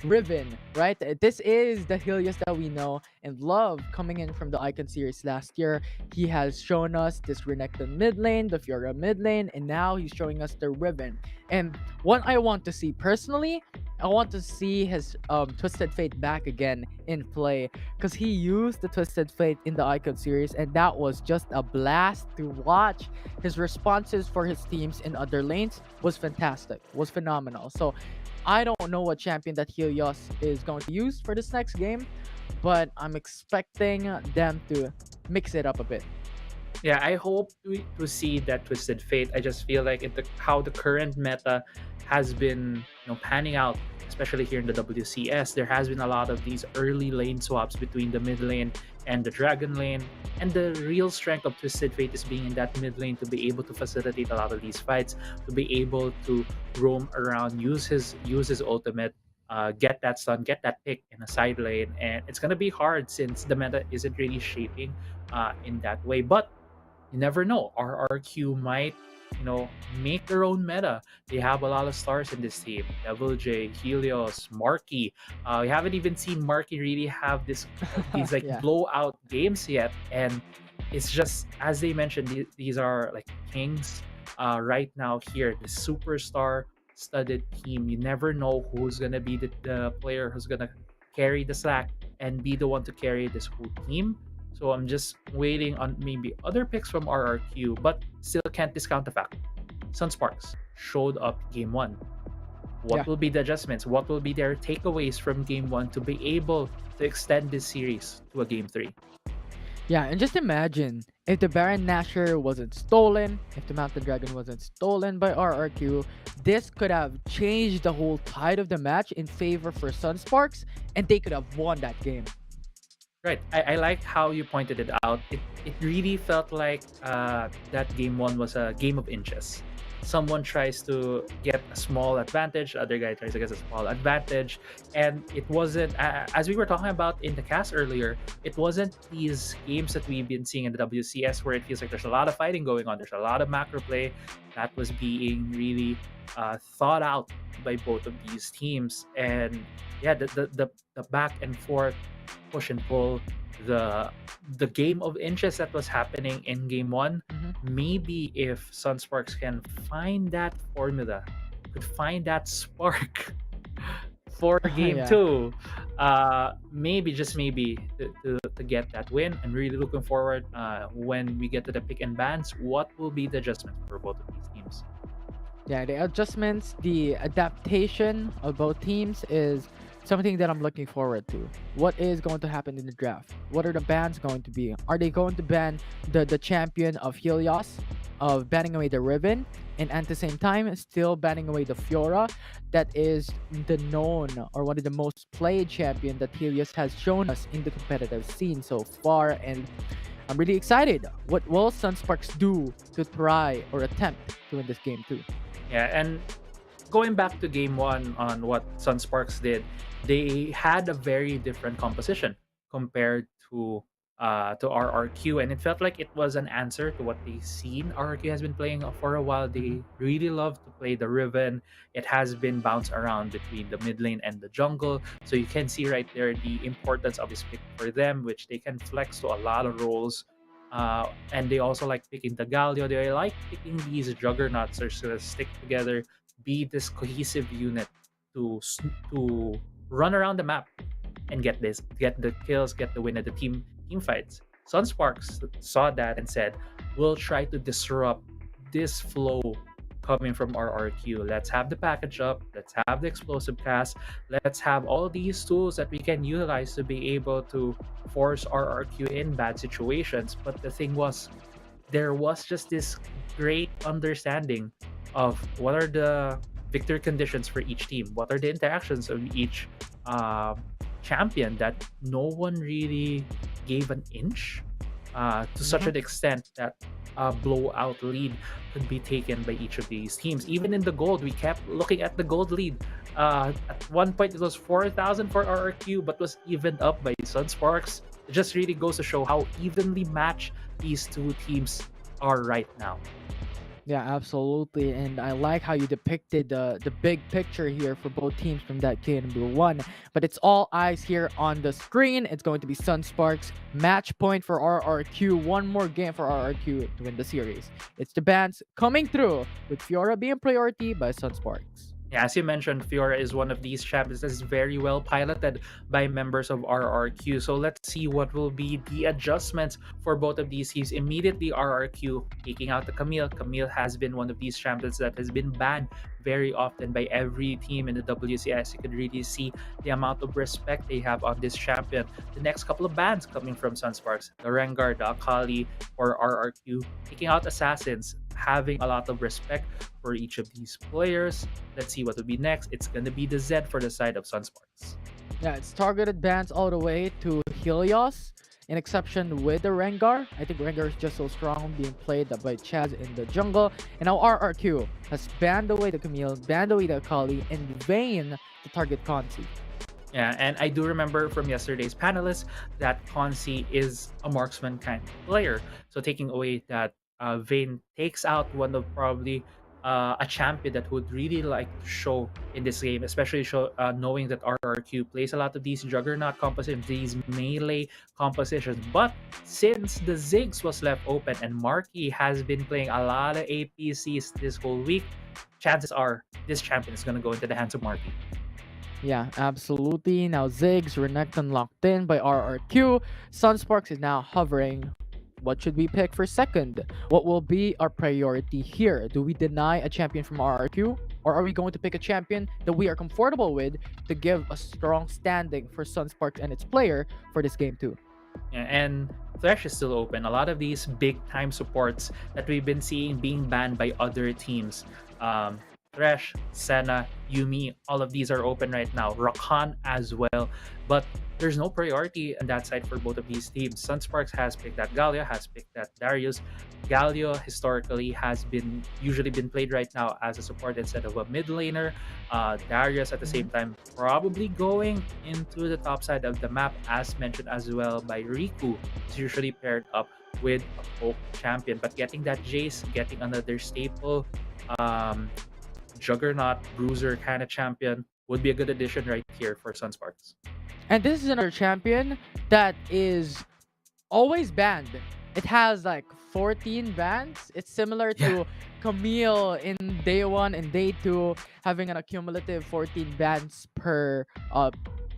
Riven, right? This is the Helios that we know and love coming in from the Icon series last year. He has shown us this Renekton mid lane, the Fiora mid lane, and now he's showing us the Riven. And what I want to see personally, I want to see his Twisted Fate back again in play, because he used the Twisted Fate in the Icon series, and that was just a blast to watch. His responses for his teams in other lanes was fantastic, was phenomenal. So I don't know what champion that Helios is going to use for this next game, but I'm expecting them to mix it up a bit. Yeah, I hope to see that Twisted Fate. I just feel like how the current meta has been, panning out, especially here in the WCS. There has been a lot of these early lane swaps between the mid lane and the dragon lane, and the real strength of Twisted Fate is being in that mid lane to be able to facilitate a lot of these fights, to be able to roam around, use his ultimate, get that stun, get that pick in a side lane. And it's gonna be hard since the meta isn't really shaping in that way. But you never know. RRQ might, make their own meta. They have a lot of stars in this team. Devil J, Helios, Marky. We haven't even seen Marky really have these Yeah. blowout games yet. And it's just, as they mentioned, these are like kings right now here. The superstar studded team. You never know who's gonna be the player who's gonna carry the slack and be the one to carry this whole team. So I'm just waiting on maybe other picks from RRQ, but still can't discount the fact SUNSPARKS showed up game one. What Yeah. will be the adjustments? What will be their takeaways from game one to be able to extend this series to a game three? Yeah, and just imagine if the Baron Nashor wasn't stolen, if the Mountain Dragon wasn't stolen by RRQ, this could have changed the whole tide of the match in favor for SUNSPARKS, and they could have won that game. Right. I like how you pointed it out. It really felt like that game one was a game of inches. Someone tries to get a small advantage, the other guy tries to get a small advantage, and it wasn't, as we were talking about in the cast earlier, it wasn't these games that we've been seeing in the WCS where it feels like there's a lot of fighting going on, there's a lot of macro play that was being really thought out by both of these teams. And yeah, the back and forth, push and pull, the game of inches that was happening in game one. Maybe if SUNSPARKS can find that formula, could find that spark for game Yeah. two, maybe, just maybe, to get that win. I'm really looking forward when we get to the pick and bans, what will be the adjustment for both of these teams. Yeah, the adjustments, the adaptation of both teams is something that I'm looking forward to. What is going to happen in the draft? What are the bans going to be? Are they going to ban the champion of Helios, of banning away the Riven, and at the same time still banning away the Fiora, that is the known or one of the most played champion that Helios has shown us in the competitive scene so far? And I'm really excited. What will SUNSPARKS do to try or attempt to win this game too? Yeah, and going back to game one on what SUNSPARKS did, they had a very different composition compared to RRQ, and it felt like it was an answer to what they've seen. RRQ has been playing for a while. They really love to play the Riven. It has been bounced around between the mid lane and the jungle, so you can see right there the importance of this pick for them, which they can flex to a lot of roles. And they also like picking the Galio. They like picking these juggernauts to stick together, be this cohesive unit to run around the map and get the kills, get the win at the team fights. SUNSPARKS saw that and said, "We'll try to disrupt this flow coming from RRQ. Let's have the package up. Let's have the explosive cast. Let's have all these tools that we can utilize to be able to force RRQ in bad situations." But the thing was, there was just this great understanding of what are the victory conditions for each team, what are the interactions of each champion, that no one really gave an inch to such an extent that a blowout lead could be taken by each of these teams. Even in the gold, we kept looking at the gold lead. At one point, it was 4,000 for RRQ, but was evened up by SUNSPARKS. It just really goes to show how evenly matched these two teams are right now. Yeah, absolutely. And I like how you depicted the big picture here for both teams from that game number one. But it's all eyes here on the screen. It's going to be SUNSPARKS match point for RRQ. One more game for RRQ to win the series. It's the bands coming through with Fiora being priority by SUNSPARKS. Yeah, as you mentioned, Fiora is one of these champions that is very well piloted by members of RRQ. So let's see what will be the adjustments for both of these teams. Immediately, RRQ taking out the Camille. Camille has been one of these champions that has been banned very often by every team in the WCS. You could really see the amount of respect they have on this champion. The next couple of bans coming from SUNSPARKS, the Rengar, the Akali, or RRQ, taking out Assassins, having a lot of respect for each of these players. Let's see what will be next. It's going to be the Z for the side of SUNSPARKS. Yeah, it's targeted bans all the way to Helios. An exception with the Rengar. I think Rengar is just so strong, being played by Chaz in the jungle. And now RRQ has banned away the Camille, banned away the Akali, and Vayne to target Consi. Yeah, and I do remember from yesterday's panelists that Consi is a marksman kind of player. So taking away that, Vayne takes out one of probably a champion that would really like to show in this game, especially knowing that RRQ plays a lot of these juggernaut compositions, these melee compositions. But since the Ziggs was left open and Marky has been playing a lot of APCs this whole week, chances are this champion is going to go into the hands of Marky. Yeah, absolutely. Now Ziggs, Renekton locked in by RRQ. SUNSPARKS is now hovering. What should we pick for second? What will be our priority here? Do we deny a champion from RRQ? Or are we going to pick a champion that we are comfortable with to give a strong standing for SUNSPARKS and its player for this game too? Yeah, and Thresh is still open. A lot of these big time supports that we've been seeing being banned by other teams. Thresh, Senna, Yumi, all of these are open right now. Rakan as well. But there's no priority on that side for both of these teams. SUNSPARKS has picked that Galio, has picked that Darius. Galio historically has usually been played right now as a support instead of a mid laner. Darius at the same time probably going into the top side of the map, as mentioned as well by Riku. It's usually paired up with a Poke champion. But getting that Jace, getting another staple juggernaut bruiser kind of champion would be a good addition right here for SUNSPARKS. And this is another champion that is always banned. It has like 14 bans. It's similar to Camille in day 1 and day 2, having an accumulative 14 bans per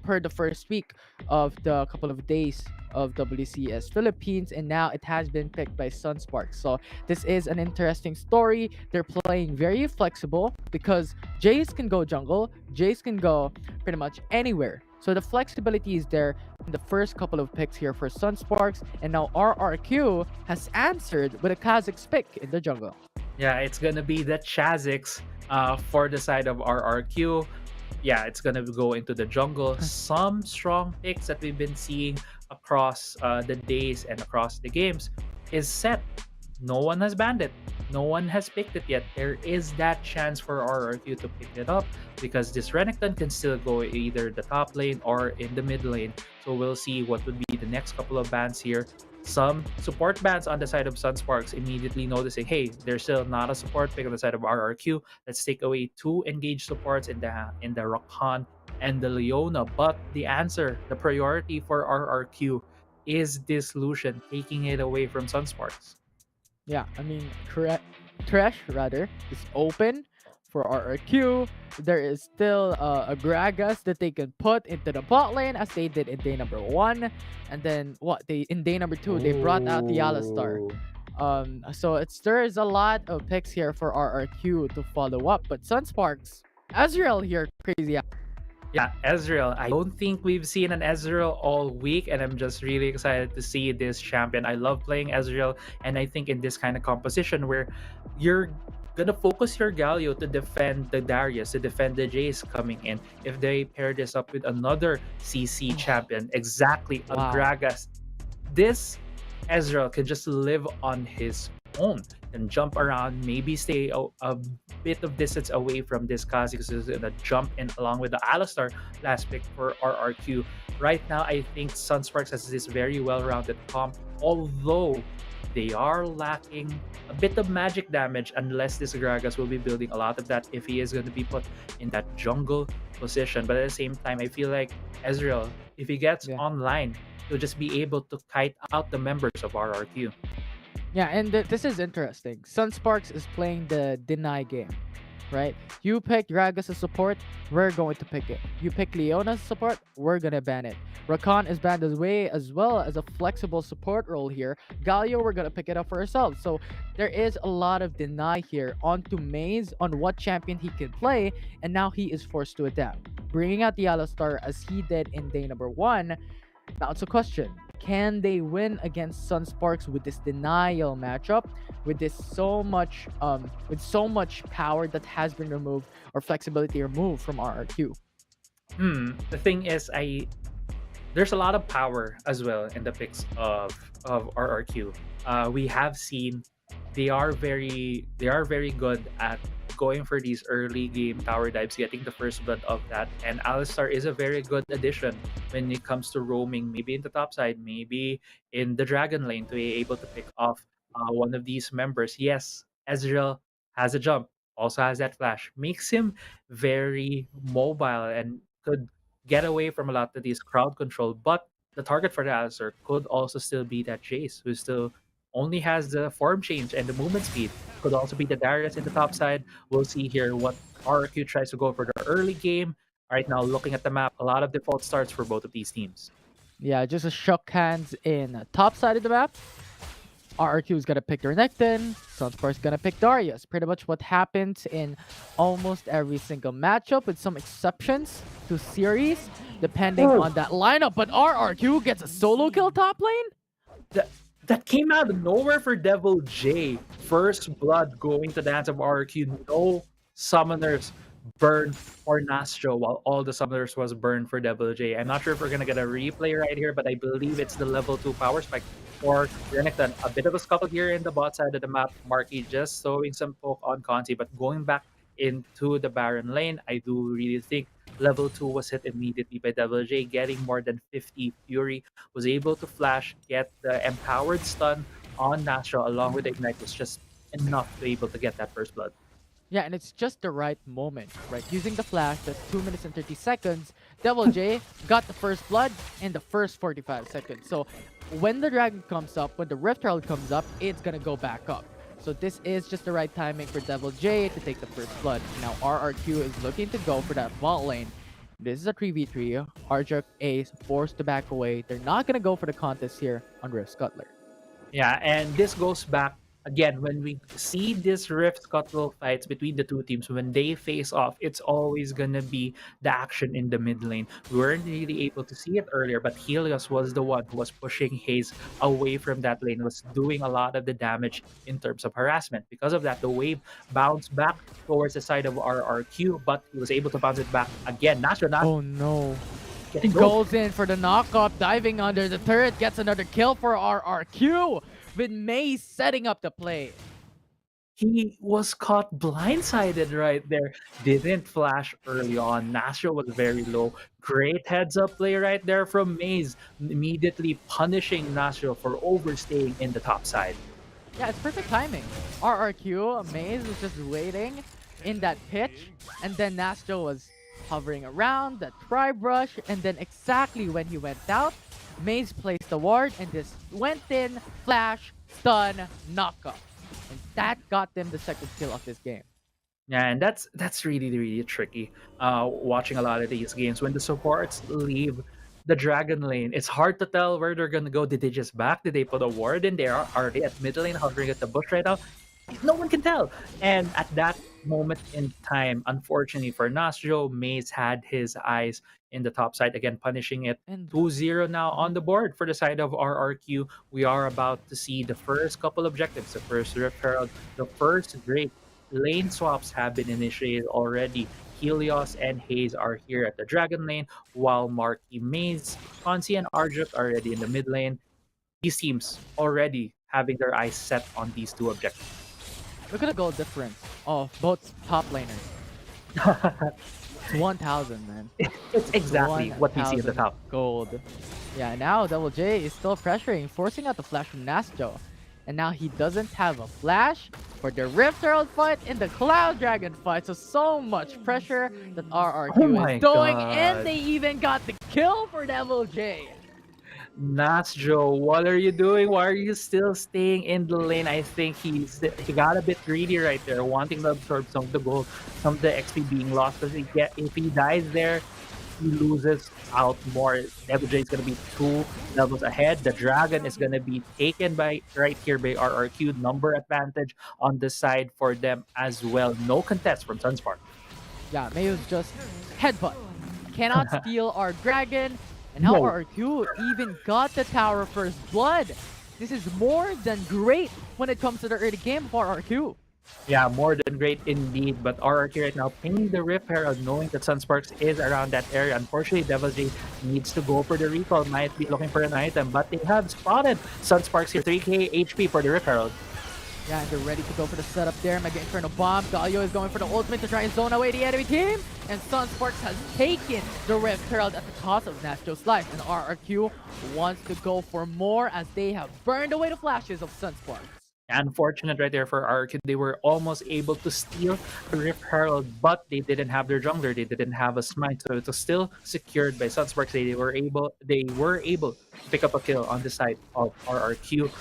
the first week of the couple of days of WCS Philippines, and now it has been picked by SUNSPARKS. So this is an interesting story. They're playing very flexible because Jace can go jungle, Jace can go pretty much anywhere. So the flexibility is there in the first couple of picks here for SUNSPARKS, and now RRQ has answered with a Kha'Zix pick in the jungle. Yeah, it's gonna be the Kha'Zix for the side of RRQ. Yeah, it's gonna go into the jungle. Some strong picks that we've been seeing across the days and across the games is set. No one has banned it. no one has picked it yet. There is that chance for RRQ to pick it up because this Renekton can still go either the top lane or in the mid lane. So we'll see what would be the next couple of bans here. Some support bans on the side of SUNSPARKS immediately noticing, hey, there's still not a support pick on the side of RRQ. Let's take away 2 engaged supports in the Rakan and the Leona. But the answer, the priority for RRQ is this Lucian, taking it away from SUNSPARKS. Yeah, I mean, Trash rather is open for RRQ. There is still a Gragas that they can put into the bot lane as they did in day number 1, and then in day number 2 they brought out the Alistar. So there is a lot of picks here for RRQ to follow up, but SUNSPARKS, Ezreal here, crazy. Yeah, Ezreal. I don't think we've seen an Ezreal all week, and I'm just really excited to see this champion. I love playing Ezreal, and I think in this kind of composition where you're gonna focus your Galio to defend the Darius, to defend the Jace coming in. If they pair this up with another CC champion, exactly a Wow. Gragas, this Ezreal can just live on his own and jump around, maybe stay a bit of distance away from this Kazi because he's gonna jump in along with the Alistar last pick for RRQ. Right now, I think SUNSPARKS has this very well-rounded comp, although they are lacking a bit of magic damage unless this Gragas will be building a lot of that if he is going to be put in that jungle position. But at the same time, I feel like Ezreal, if he gets online, he'll just be able to kite out the members of RRQ. Yeah, and this is interesting. SUNSPARKS is playing the deny game, right? You pick Gragas as support, we're going to pick it. You pick Leona as support, we're gonna ban it. Rakan is banned away as well as a flexible support role here. Galio, we're gonna pick it up for ourselves. So there is a lot of deny here onto Maze on what champion he can play, and now he is forced to adapt. Bringing out the Alistar as he did in day number 1. Now it's a question. Can they win against SUNSPARKS with this denial matchup, with so much power that has been removed or flexibility removed from RRQ? The thing is, there's a lot of power as well in the picks of RRQ. We have seen they are very good at going for these early game tower dives, getting the first blood of that. And Alistar is a very good addition when it comes to roaming, maybe in the top side, maybe in the dragon lane to be able to pick off one of these members. Yes, Ezreal has a jump, also has that flash, makes him very mobile and could get away from a lot of these crowd control. But the target for the Alistar could also still be that Jace, who still only has the form change and the movement speed. Could also be the Darius in the top side. We'll see here what RRQ tries to go for the early game. Right now, looking at the map, a lot of default starts for both of these teams. Yeah, just a shook hands in top side of the map. RRQ is gonna pick their Renekton. SUNSPARKS is gonna pick Darius. Pretty much what happens in almost every single matchup, with some exceptions to series, depending on that lineup. But RRQ gets a solo kill top lane? That came out of nowhere for Devil J. First blood going to the hands of RRQ. No summoners burned for Nastro, while all the summoners was burned for Devil J. I'm not sure if we're gonna get a replay right here, but I believe it's the level 2 power spike for Renekton. A bit of a scuttle here in the bot side of the map. Marky just throwing some poke on Conti, but going back into the Baron lane, I do really think level 2 was hit immediately by Devil J, getting more than 50 Fury, was able to flash, get the empowered stun on Nastro along with Ignite, was just enough to be able to get that first blood. Yeah, and it's just the right moment, right? Using the flash, that's 2 minutes and 30 seconds. Devil J got the first blood in the first 45 seconds. So when the dragon comes up, when the Rift Herald comes up, it's gonna go back up. So this is just the right timing for Devil J to take the first blood. Now RRQ is looking to go for that bot lane. This is a 3v3. RJK is forced to back away. They're not gonna go for the contest here on Rift Scuttler. Yeah, and this goes back again when we see this Rift Scuttle fights between the two teams. When they face off, it's always gonna be the action in the mid lane. We weren't really able to see it earlier, but Helios was the one who was pushing Haze away from that lane, was doing a lot of the damage in terms of harassment. Because of that, the wave bounced back towards the side of RRQ, but he was able to bounce it back again. Oh no. Goes in for the knockup, diving under the turret, gets another kill for RRQ, with Maze setting up the play. he was caught blindsided right there. Didn't flash early on. Nastro was very low. Great heads up play right there from Maze, immediately punishing Nastro for overstaying in the top side. Yeah, it's perfect timing. RRQ, Maze was just waiting in that pitch, and then Nastro was hovering around that try brush, and then exactly when he went out, Maze placed the ward and just went in, flash, stun, knockup. And that got them the second kill of this game. Yeah, and that's really tricky. Watching a lot of these games when the supports leave the dragon lane, it's hard to tell where they're gonna go. Did they just back? Did they put a ward in there? Are they at mid lane hovering at the bush right now? No one can tell. And at that moment in time, unfortunately for Nasjo, Maze had his eyes in the top side again, punishing it. And 2-0 now on the board for the side of RRQ. We are about to see the first couple objectives, the first Rift Herald, the first Drake. Lane swaps have been initiated already. Helios and Haze are here at the Dragon lane, while Marky, Maze, Fonzie, and Arjuk are already in the mid lane. These teams already having their eyes set on these two objectives. look at the goal difference of both top laners. It's 1,000, man. It's exactly what we see at the 1,000 top. gold. Yeah, now Double J is still pressuring, forcing out the flash from Nastro. And now he doesn't have a flash for the Rift Herald fight and the Cloud Dragon fight. So much pressure that RRQ Oh my is doing. God. And they even got the kill for Double J. Nasjo, what are you doing? Why are you still staying in the lane? I think he got a bit greedy right there, wanting to absorb some of the gold, some of the XP being lost. Because if he dies there, he loses out more. Devil J is going to be 2 levels ahead. The Dragon is going to be taken by right here by RRQ. Number advantage on the side for them as well. No contest from Sunspark. Yeah, Mayo's just headbutt. Cannot steal our Dragon. And now No. RRQ even got the tower first blood. This is more than great when it comes to the early game for RRQ. Yeah, more than great indeed. But RRQ right now pinging the Rift Herald, knowing that SUNSPARKS is around that area. Unfortunately, Devil J needs to go for the recall. Might be looking for an item, but they have spotted SUNSPARKS here. 3k HP for the Rift Herald. Yeah, and they're ready to go for the setup there. Mega Inferno Bomb. Galio is going for the ultimate to try and zone away the enemy team. And SUNSPARKS has taken the Rift Herald at the cost of Nastro's life. And RRQ wants to go for more as they have burned away the flashes of SUNSPARKS. Unfortunate right there for RRQ. They were almost able to steal the Rift Herald, but they didn't have their jungler. They didn't have a smite, so it was still secured by SUNSPARKS. They were able to pick up a kill on the side of RRQ.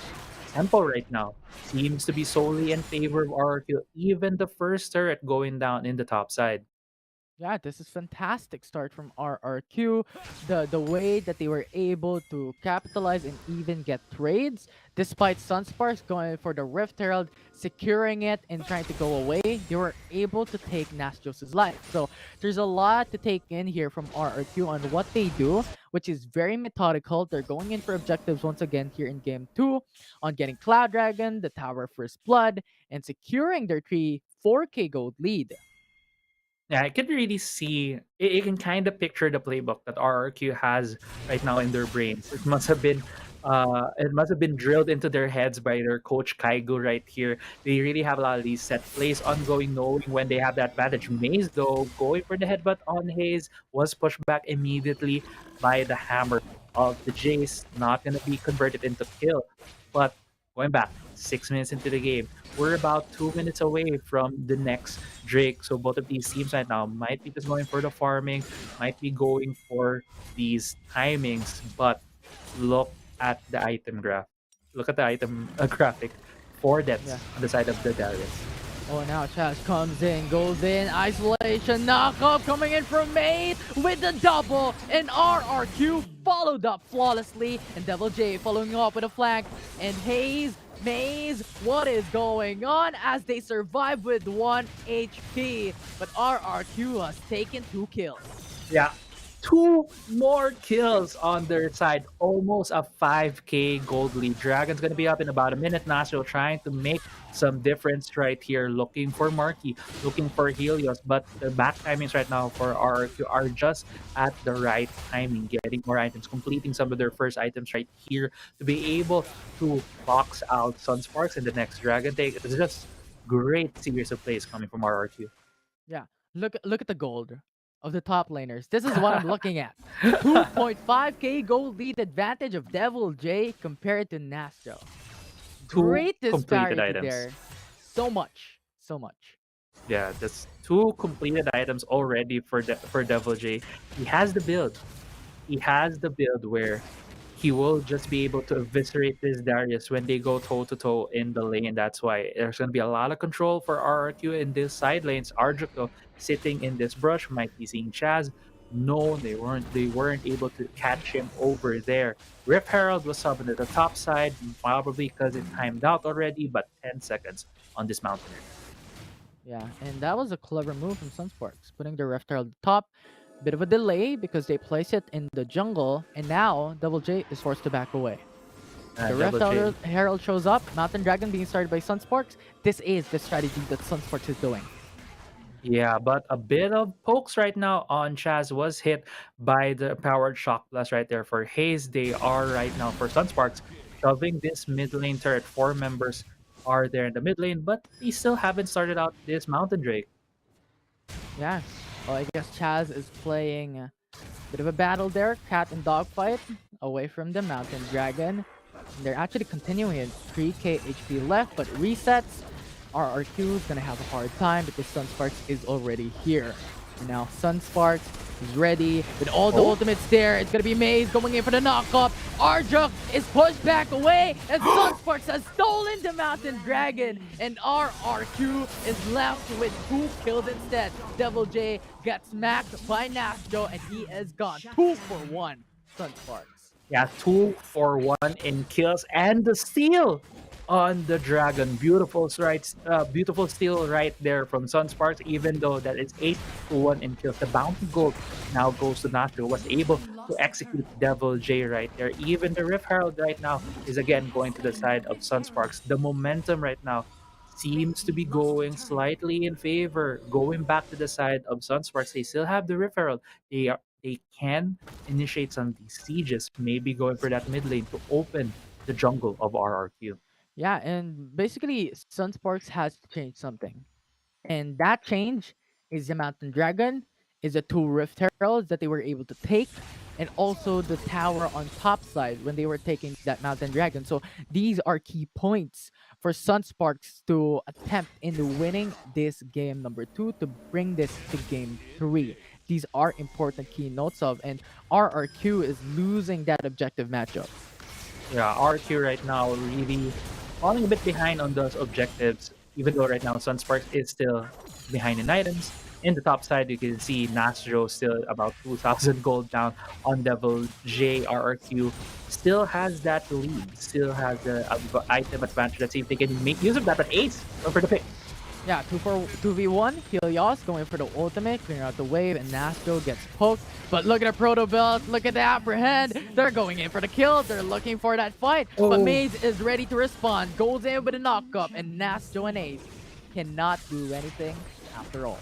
Tempo right now seems to be solely in favor of RRQ. Even the first turret going down in the top side. Yeah, this is fantastic start from RRQ. The way that they were able to capitalize and even get trades, despite SUNSPARKS going for the Rift Herald, securing it and trying to go away, they were able to take Nasjos' life. So there's a lot to take in here from RRQ on what they do, which is very methodical. They're going in for objectives once again here in Game 2 on getting Cloud Dragon, the Tower First Blood, and securing their 4K gold lead. Yeah, I can really see. You can kind of picture the playbook that RRQ has right now in their brains. It must have been, drilled into their heads by their coach Kaigo right here. They really have a lot of these set plays ongoing, knowing when they have the advantage. Maze though, going for the headbutt on Haze, was pushed back immediately by the hammer of the Jace. Not gonna be converted into kill, but going back 6 minutes into the game, we're about 2 minutes away from the next Drake. So both of these teams right now might be just going for the farming, might be going for these timings, but look at the item graph. Look at the item graphic. 4 deaths on the side of the Darius. Oh, now Chaz comes in, goes in, isolation, knockup coming in from Maze with the double, and RRQ followed up flawlessly, and Devil J following up with a flank, and Haze, Maze, what is going on as they survive with 1 HP, but RRQ has taken 2 kills. Yeah. 2 more kills on their side. Almost a 5k gold lead. Dragon's gonna be up in about a minute. Nasio trying to make some difference right here. Looking for Marky, looking for Helios, but the back timings right now for RRQ are just at the right timing. Getting more items, completing some of their first items right here to be able to box out SUNSPARKS in the next Dragon take. It's just great series of plays coming from RRQ. Yeah, look at the gold of the top laners. This is what I'm looking at. 2.5k gold lead advantage of Devil J compared to Nastro. Two Great completed disparity items. there. So much. Yeah, that's 2 completed items already for Devil J. He has the build. He has the build where he will just be able to eviscerate this Darius when they go toe to toe in the lane. That's why there's going to be a lot of control for RRQ in this side lanes. Arjuko sitting in this brush might be seeing Chaz. No, they weren't. They weren't able to catch him over there. Rift Herald was summoned at the top side, probably because it timed out already. But 10 seconds on this Mountaineer. Yeah, and that was a clever move from SUNSPARKS, putting the Rift Herald top. Bit of a delay because they place it in the jungle, and now Double J is forced to back away. The Rift Herald shows up, Mountain Dragon being started by SUNSPARKS. This is the strategy that SUNSPARKS is doing. Yeah, but a bit of pokes right now on Chaz was hit by the powered shock blast right there for Haze. They are right now for SUNSPARKS shoving this mid lane turret. 4 members are there in the mid lane, but they still haven't started out this Mountain Drake. Yeah, well, I guess Chaz is playing a bit of a battle there, cat and dog fight away from the Mountain Dragon. And they're actually continuing it. 3k HP left, but resets. RRQ is gonna have a hard time because SUNSPARKS is already here. And now SUNSPARKS is ready with all the ultimates there. It's gonna be Maze going in for the knockup. Arjuk is pushed back away, and SUNSPARKS has stolen the Mountain Dragon. And RRQ is left with 2 kills instead. Devil J gets smacked by Nastro, and he is gone. 2 for 1, SUNSPARKS. Yeah, 2 for 1 in kills and the steal on the Dragon. Beautiful steal right there from SUNSPARKS, even though that is 8 to 1 in kills. The bounty gold now goes to Nastro, was able to execute Devil J right there. Even the Rift Herald right now is again going to the side of SUNSPARKS. The momentum right now seems to be going slightly in favor, going back to the side of SUNSPARKS. They still have the Rift Herald. They can initiate some of these sieges, maybe going for that mid lane to open the jungle of RRQ. Yeah, and basically SUNSPARKS has to change something. And that change is the Mountain Dragon, is the 2 Rift Heralds that they were able to take, and also the tower on top side when they were taking that Mountain Dragon. So these are key points for SUNSPARKS to attempt into winning this game number 2 to bring this to game 3. These are important key notes of, and RRQ is losing that objective matchup. Yeah, RRQ right now really falling a bit behind on those objectives, even though right now SUNSPARKS is still behind in items. In the top side, you can see Nastro still about 2,000 gold down on Devil J. RRQ still has that lead, still has the item advantage. Let's see if they can make use of that. But Ace, go for the pick. Yeah, 2v1. Helios going for the ultimate, clearing out the wave, and Nastro gets poked. But look at the Proto Build, look at the apprehend. They're going in for the kill. They're looking for that fight. But Maze is ready to respond. Goes in with a knockup, and Nastro and Ace cannot do anything after all.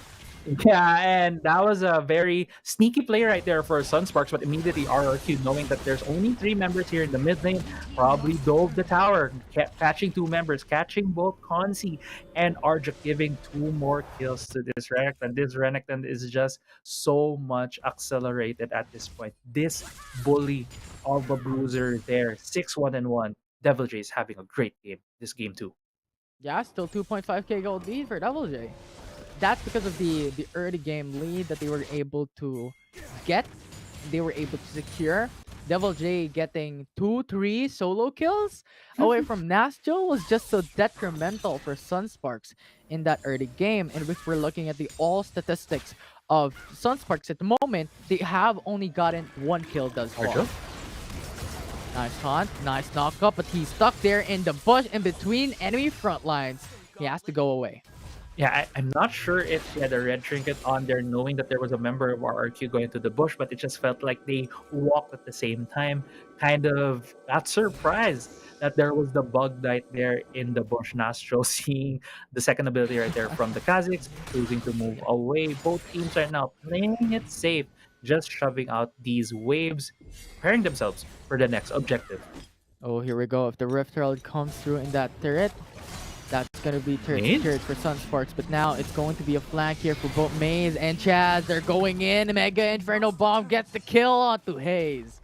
Yeah, and that was a very sneaky play right there for SUNSPARKS, but immediately RRQ, knowing that there's only 3 members here in the mid lane, probably dove the tower, catching 2 members, catching both Consi and Arjuk, giving 2 more kills to this Renekton. This Renekton is just so much accelerated at this point. This bully of a bruiser there, 6-1-1. Devil J is having a great game, this game too. Yeah, still 2.5k gold lead for Devil J. That's because of the early game lead that they were able to get. They were able to secure. Devil J getting 2-3 solo kills away from Nastro was just so detrimental for SUNSPARKS in that early game. And if we're looking at the all statistics of SUNSPARKS at the moment, they have only gotten 1 kill thus far. Nice hunt, nice knockup, but he's stuck there in the bush in between enemy front lines. He has to go away. Yeah, I'm not sure if he had a red trinket on there, knowing that there was a member of RRQ going to the bush, but it just felt like they walked at the same time. Kind of got surprised that there was the bug right there in the bush. Nastro seeing the second ability right there from the Kazakhs, choosing to move away. Both teams are now playing it safe, just shoving out these waves, preparing themselves for the next objective. Oh, here we go. If the Rift Herald comes through in that turret, that's it's gonna be turret Maze? secured for SUNSPARKS, but now it's going to be a flank here for both Maze and Chaz. They're going in. Mega Inferno Bomb gets the kill onto Hayes.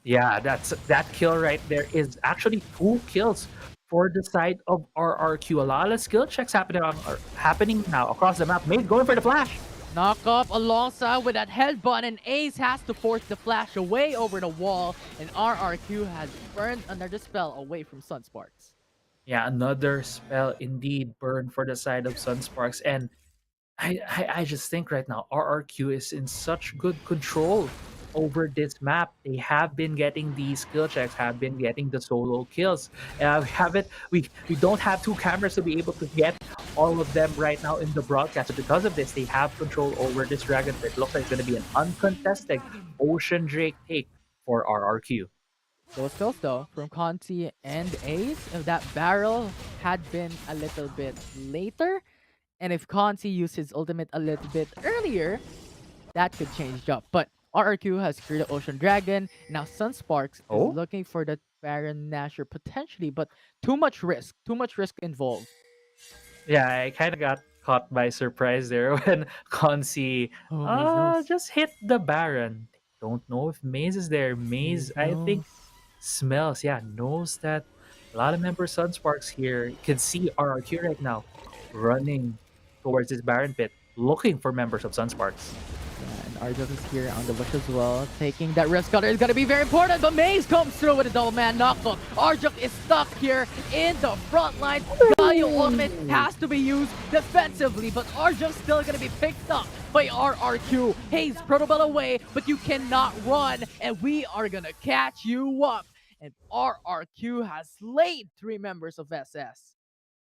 Yeah, that kill right there is actually 2 kills for the side of RRQ. A lot of skill checks happening now across the map. Maze going for the flash. Knock up alongside with that headbutt, and Ace has to force the flash away over the wall, and RRQ has burned another spell away from SUNSPARKS. Yeah, another spell indeed burned for the side of SUNSPARKS, and I just think right now RRQ is in such good control over this map. They have been getting these skill checks, have been getting the solo kills. We don't have 2 cameras to be able to get all of them right now in the broadcast. So because of this, they have control over this Dragon Pit. Looks like it's going to be an uncontested Ocean Drake take for RRQ. Those kills though from Conti and Ace, if that barrel had been a little bit later, and if Conti used his ultimate a little bit earlier, that could change up. But RRQ has secured the Ocean Dragon. Now SUNSPARKS is looking for the Baron Nashor potentially, but too much risk involved. Yeah, I kind of got caught by surprise there when Consi just hit the Baron. Don't know if Maze is there. Maze, I think, knows that a lot of members SUNSPARKS here can see RRQ right now running towards this Baron Pit, looking for members of SUNSPARKS. And Arjok is here on the bush as well. Taking that risk cutter is going to be very important, but Maze comes through with a double man knockoff. Arjok is stuck here in the front line. Galio ultimate has to be used defensively, but Arjok's still going to be picked up by RRQ. Hayes, Protobell away, but you cannot run, and we are going to catch you up. And RRQ has slayed 3 members of SS.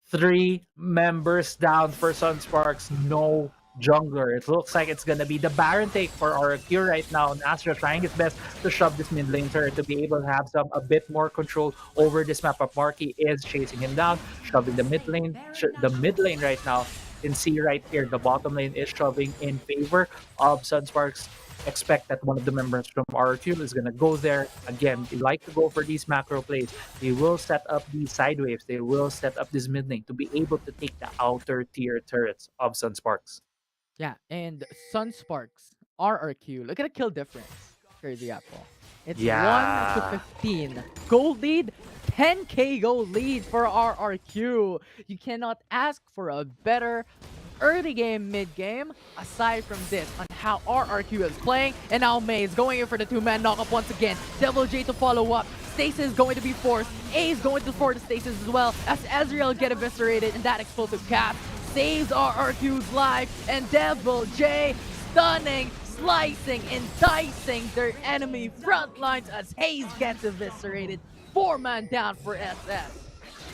3 members down for SUNSPARKS. No jungler. It looks like it's gonna be the Baron take for RRQ right now. Nasra trying his best to shove this mid lane turret to be able to have a bit more control over this map. But Marky is chasing him down, shoving the mid lane. The mid lane right now, you can see right here, the bottom lane is shoving in favor of SUNSPARKS. Expect that one of the members from RRQ is going to go there. Again, they like to go for these macro plays. They will set up these side waves. They will set up this mid lane to be able to take the outer tier turrets of SUNSPARKS. Yeah, and SUNSPARKS, RRQ, look at the kill difference. Crazy Apple. It's 1 to 15. Gold lead, 10k gold lead for RRQ. You cannot ask for a better early game, mid game, aside from this, on how RRQ is playing. And now Maze going in for the 2-man knockup once again. Devil J to follow up. Stasis is going to be forced. A is going to force Stasis as well, as Ezreal get eviscerated in that explosive cast. Saves RRQ's life, and Devil J stunning, slicing, and dicing their enemy front lines as Hayes gets eviscerated. 4-man down for SS.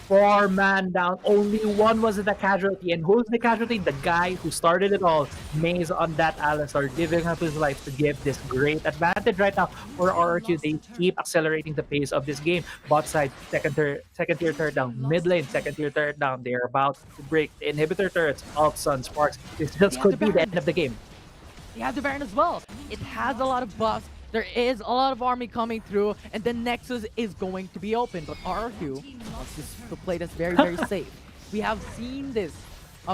4-man down. Only 1 was the casualty. And who's the casualty? The guy who started it all. Maze on that Alistar, giving up his life to give this great advantage right now for RRQ. They keep accelerating the pace of this game. Bot side, second tier turret down. Mid lane, second tier turret down. They're about to break the inhibitor turrets of SUNSPARKS. This just could be the end of the game. They have the Baron as well. It has a lot of buffs. There is a lot of army coming through, and the Nexus is going to be open. But RRQ wants to play this very, very safe. We have seen this.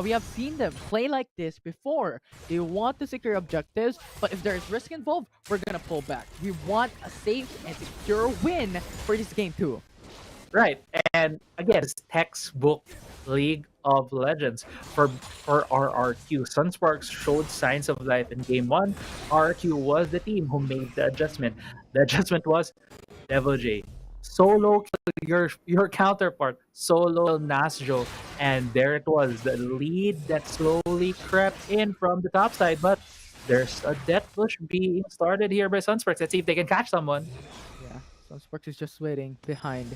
We have seen them play like this before. They want to secure objectives, but if there is risk involved, we're going to pull back. We want a safe and secure win for this game too. Right, and again, it's textbook League of Legends for RRQ. SUNSPARKS showed signs of life in Game 1. RRQ was the team who made the adjustment. The adjustment was Devil J. Solo your counterpart, solo Nasjo, and there it was, the lead that slowly crept in from the top side, but there's a death push being started here by SUNSPARKS. Let's see if they can catch someone. Yeah, SUNSPARKS is just waiting behind.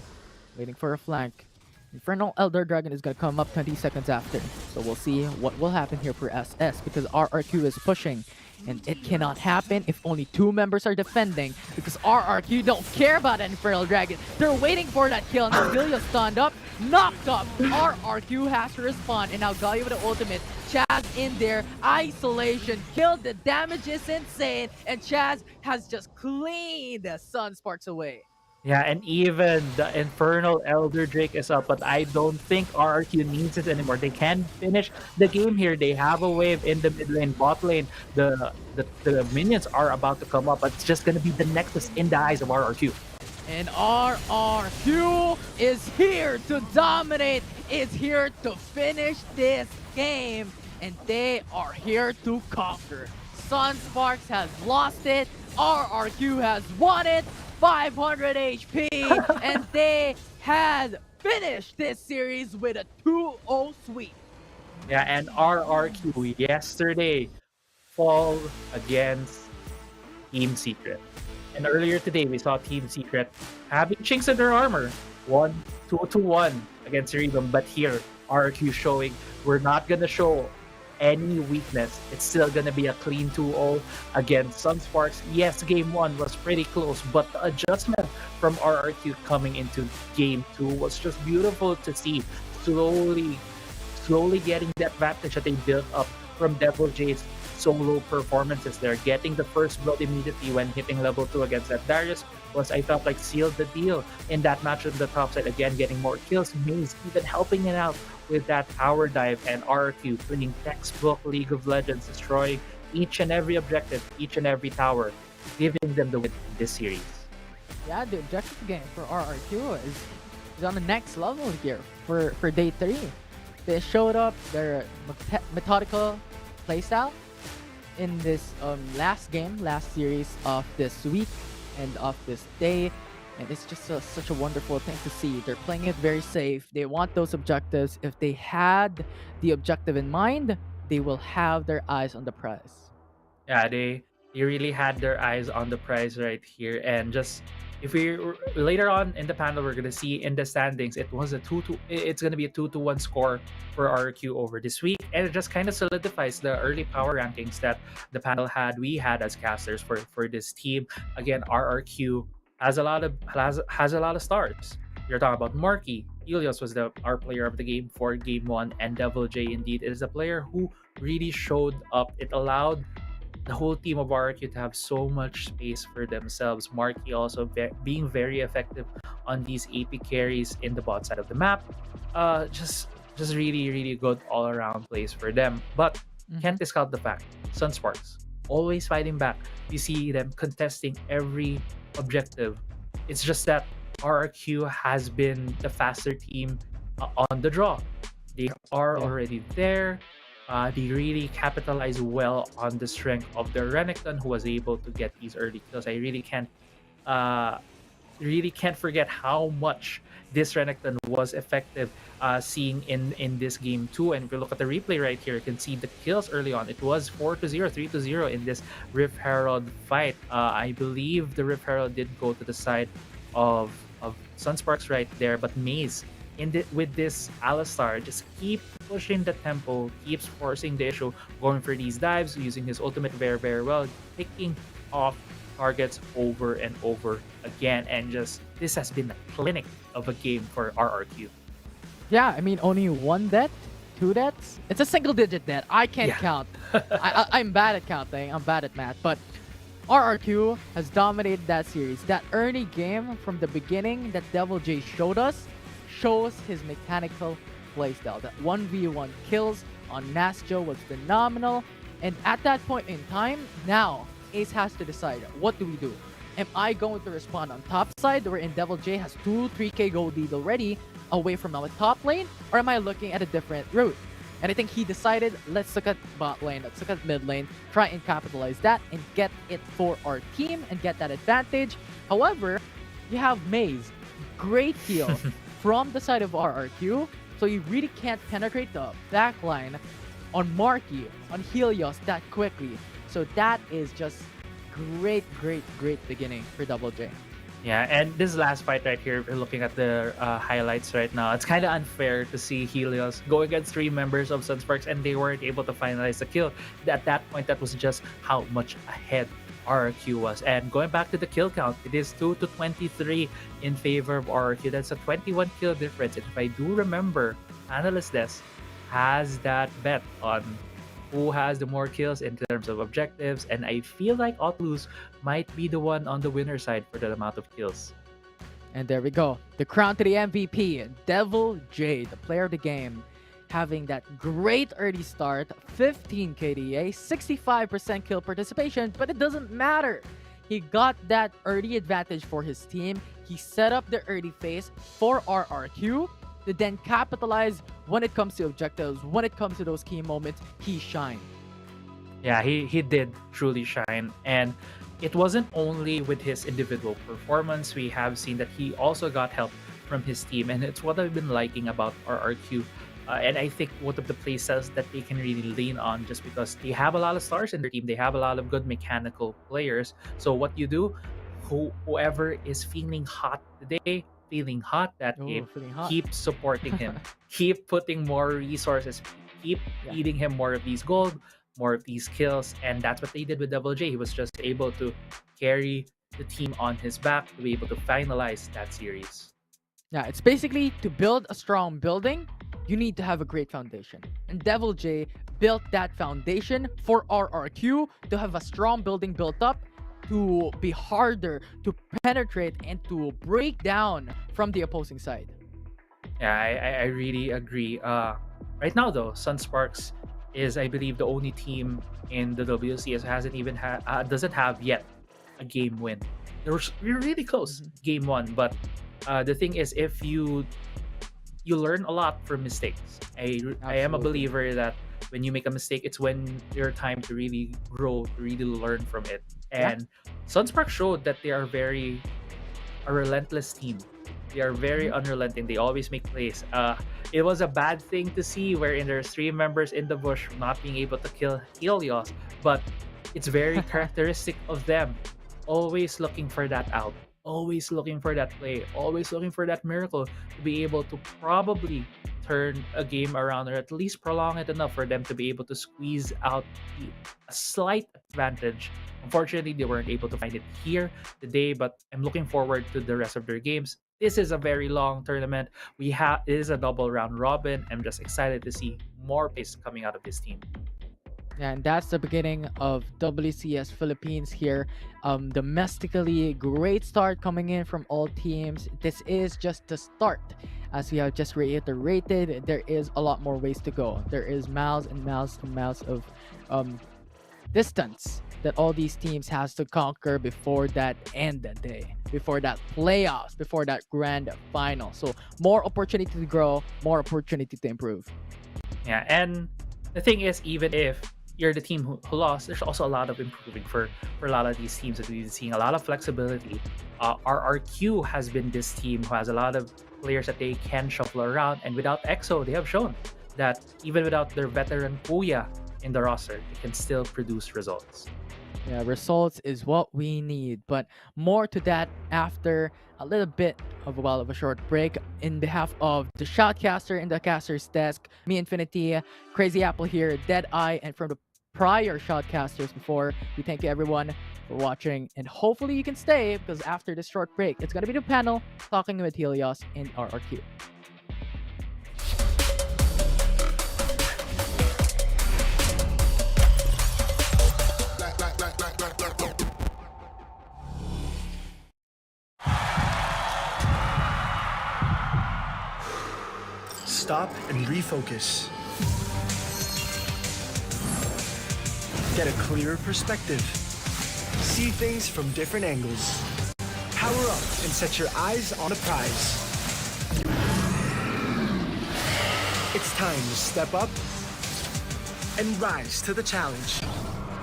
Waiting for a flank. Infernal Elder Dragon is going to come up 20 seconds after. So we'll see what will happen here for SS, because RRQ is pushing. And it cannot happen if only 2 members are defending, because RRQ don't care about an Infernal Dragon. They're waiting for that kill, and Azealia stunned up, knocked up. RRQ has to respond, and now Galio with the ultimate. Chaz in there, isolation, killed, the damage is insane, and Chaz has just cleaned the SUNSPARKS away. Yeah, and even the Infernal Elder Drake is up, but I don't think RRQ needs it anymore. They can finish the game here. They have a wave in the mid lane, bot lane. The minions are about to come up, but it's just gonna be the Nexus in the eyes of RRQ. And RRQ is here to dominate, is here to finish this game, and they are here to conquer. SUNSPARKS has lost it, RRQ has won it, 500 HP, and they had finished this series with a 2-0 sweep. Yeah, and RRQ yesterday fall against Team Secret. And earlier today, we saw Team Secret having chinks in their armor. 2-1 against Cerebrum. But here, RRQ showing we're not going to show any weakness. It's still going to be a clean 2-0 against SUNSPARKS. Yes, game 1 was pretty close, but the adjustment from RRQ coming into game 2 was just beautiful to see. Slowly getting that advantage that they built up from Devil J's solo performances there. Getting the first blood immediately when hitting level 2 against that Darius was, I felt like, sealed the deal in that match on the top side. Again, getting more kills. Maze even helping it out with that tower dive, and RRQ playing textbook League of Legends, destroying each and every objective, each and every tower, giving them the win in this series. Yeah, the objective game for RRQ is on the next level here for day 3. They showed up their methodical playstyle in this last series of this week and of this day, and it's just such a wonderful thing to see. They're playing it very safe. They want those objectives. If they had the objective in mind, they will have their eyes on the prize. Yeah, they really had their eyes on the prize right here. And just if we later on in the panel, we're gonna see in the standings, it was a 2-2. It's gonna be a 2-1 score for RRQ over this week, and it just kind of solidifies the early power rankings that the panel we had as casters for this team. Again, RRQ has a lot of stars. You're talking about Marky. Helios was our player of the game for game 1, and Devil J indeed is a player who really showed up. It allowed the whole team of RRQ to have so much space for themselves. Marky also being very effective on these AP carries in the bot side of the map. Just really good all around plays for them. But can't discount the fact SUNSPARKS always fighting back. You see them contesting every objective. It's just that RRQ has been the faster team on the draw. They are already there. They really capitalize well on the strength of the Renekton, who was able to get these early kills. I really can't forget how much this Renekton was effective, seeing in this game too. And if you look at the replay right here, you can see the kills early on. It was 4-0, 3-0 in this Rift Herald fight. I believe the Rift Herald did go to the side of SUNSPARKS right there, but Maze with this Alistar just keep pushing the tempo, keeps forcing the issue, going for these dives, using his ultimate very well, picking off targets over and over again, and just this has been a clinic of a game for RRQ. Yeah, I mean, only 1 death, 2 deaths. It's a single-digit death. I can't count. I'm bad at counting. I'm bad at math, but RRQ has dominated that series. That early game from the beginning that Devil J showed us shows his mechanical playstyle. That 1v1 kills on Nasjo was phenomenal. And at that point in time, now Ace has to decide, what do we do? Am I going to respond on top side, wherein Devil J has 3k gold lead already away from our top lane? Or am I looking at a different route? And I think he decided, let's look at bot lane, let's look at mid lane, try and capitalize that and get it for our team and get that advantage. However, you have Maze, great heal from the side of RRQ, so you really can't penetrate the back line on Marky, on Helios that quickly. So that is just great beginning for Double J. Yeah, and this last fight right here, we're looking at the highlights right now. It's kind of unfair to see Helios go against 3 members of SUNSPARKS and they weren't able to finalize the kill. At that point, that was just how much ahead RRQ was. And going back to the kill count, it is 2-23 in favor of RRQ. That's a 21 kill difference. And if I do remember, Analyst Desk has that bet on who has the more kills in terms of objectives, and I feel like Otlus might be the one on the winner side for the amount of kills. And there we go. The crown to the MVP, Devil J, the player of the game, having that great early start, 15 KDA, 65% kill participation, but it doesn't matter. He got that early advantage for his team. He set up the early phase for RRQ to then capitalize when it comes to objectives, when it comes to those key moments. He shined. Yeah, he did truly shine. And it wasn't only with his individual performance. We have seen that he also got help from his team. And it's what I've been liking about RRQ. And I think one of the play styles that they can really lean on, just because they have a lot of stars in their team. They have a lot of good mechanical players. So what you do, whoever is feeling hot today, feeling hot that game, feeling hot. keep supporting him. Keep putting more resources. Keep feeding him more of these gold, more of these kills. And that's what they did with Double J. He was just able to carry the team on his back to be able to finalize that series. Yeah, it's basically to build a strong building, you need to have a great foundation. And Devil J built that foundation for RRQ to have a strong building built up, to be harder to penetrate and to break down from the opposing side. Yeah, I really agree. Right now, though, SUNSPARKS is, I believe, the only team in the WCS hasn't even doesn't have yet a game win. We're really close, game one, but the thing is, if you learn a lot from mistakes. I am a believer that when you make a mistake, it's when your time to really grow, to really learn from it. And SUNSPARKS showed that they are a relentless team. They are very unrelenting. They always make plays. It was a bad thing to see wherein there's 3 members in the bush not being able to kill Helios, but it's very characteristic of them. Always looking for that out. Always looking for that play. Always looking for that miracle to be able to probably turn a game around, or at least prolong it enough for them to be able to squeeze out a slight advantage. Unfortunately, they weren't able to find it here today, but I'm looking forward to the rest of their games. This is a very long tournament. It is a double round robin. I'm just excited to see more plays coming out of this team. And that's the beginning of WCS Philippines here. Domestically, great start coming in from all teams. This is just the start. As we have just reiterated, there is a lot more ways to go. There is miles and miles and miles of distance that all these teams has to conquer before that end of the day, before that playoffs, before that grand final. So more opportunity to grow, more opportunity to improve. Yeah, and the thing is, even if you're the team who lost, there's also a lot of improving for a lot of these teams that we've been seeing. A lot of flexibility. RRQ has been this team who has a lot of players that they can shuffle around, and without EXO, they have shown that even without their veteran Puya in the roster, they can still produce results. Yeah, results is what we need, but more to that after a little bit of a short break. In behalf of the Shoutcaster in the caster's desk, me, Infinity, Crazy Apple here, Deadeye, and from the prior Shoutcasters before, we thank you everyone for watching, and hopefully you can stay, because after this short break, it's gonna be the panel talking with Helios and RRQ. Stop and refocus. Get a clearer perspective. See things from different angles. Power up and set your eyes on a prize. It's time to step up and rise to the challenge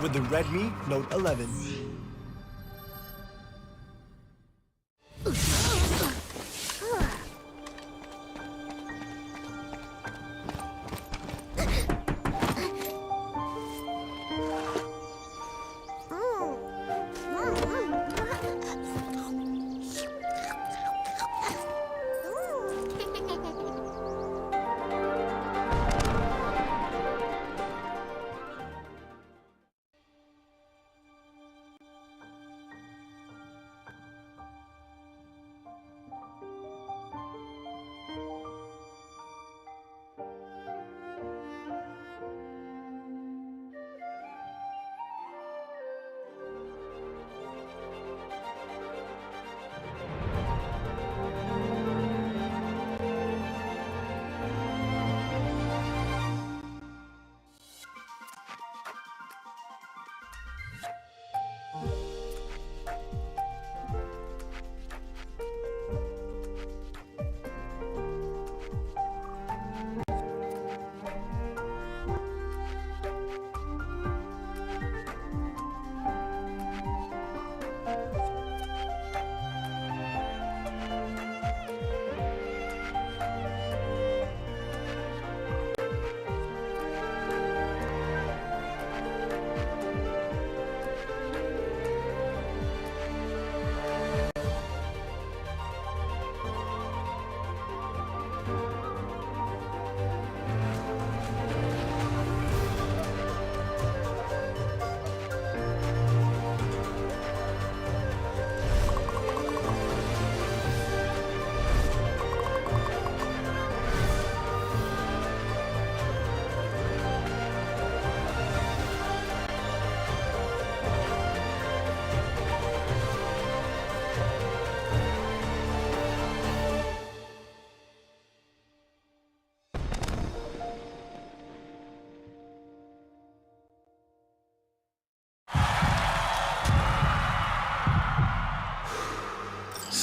with the Redmi Note 11.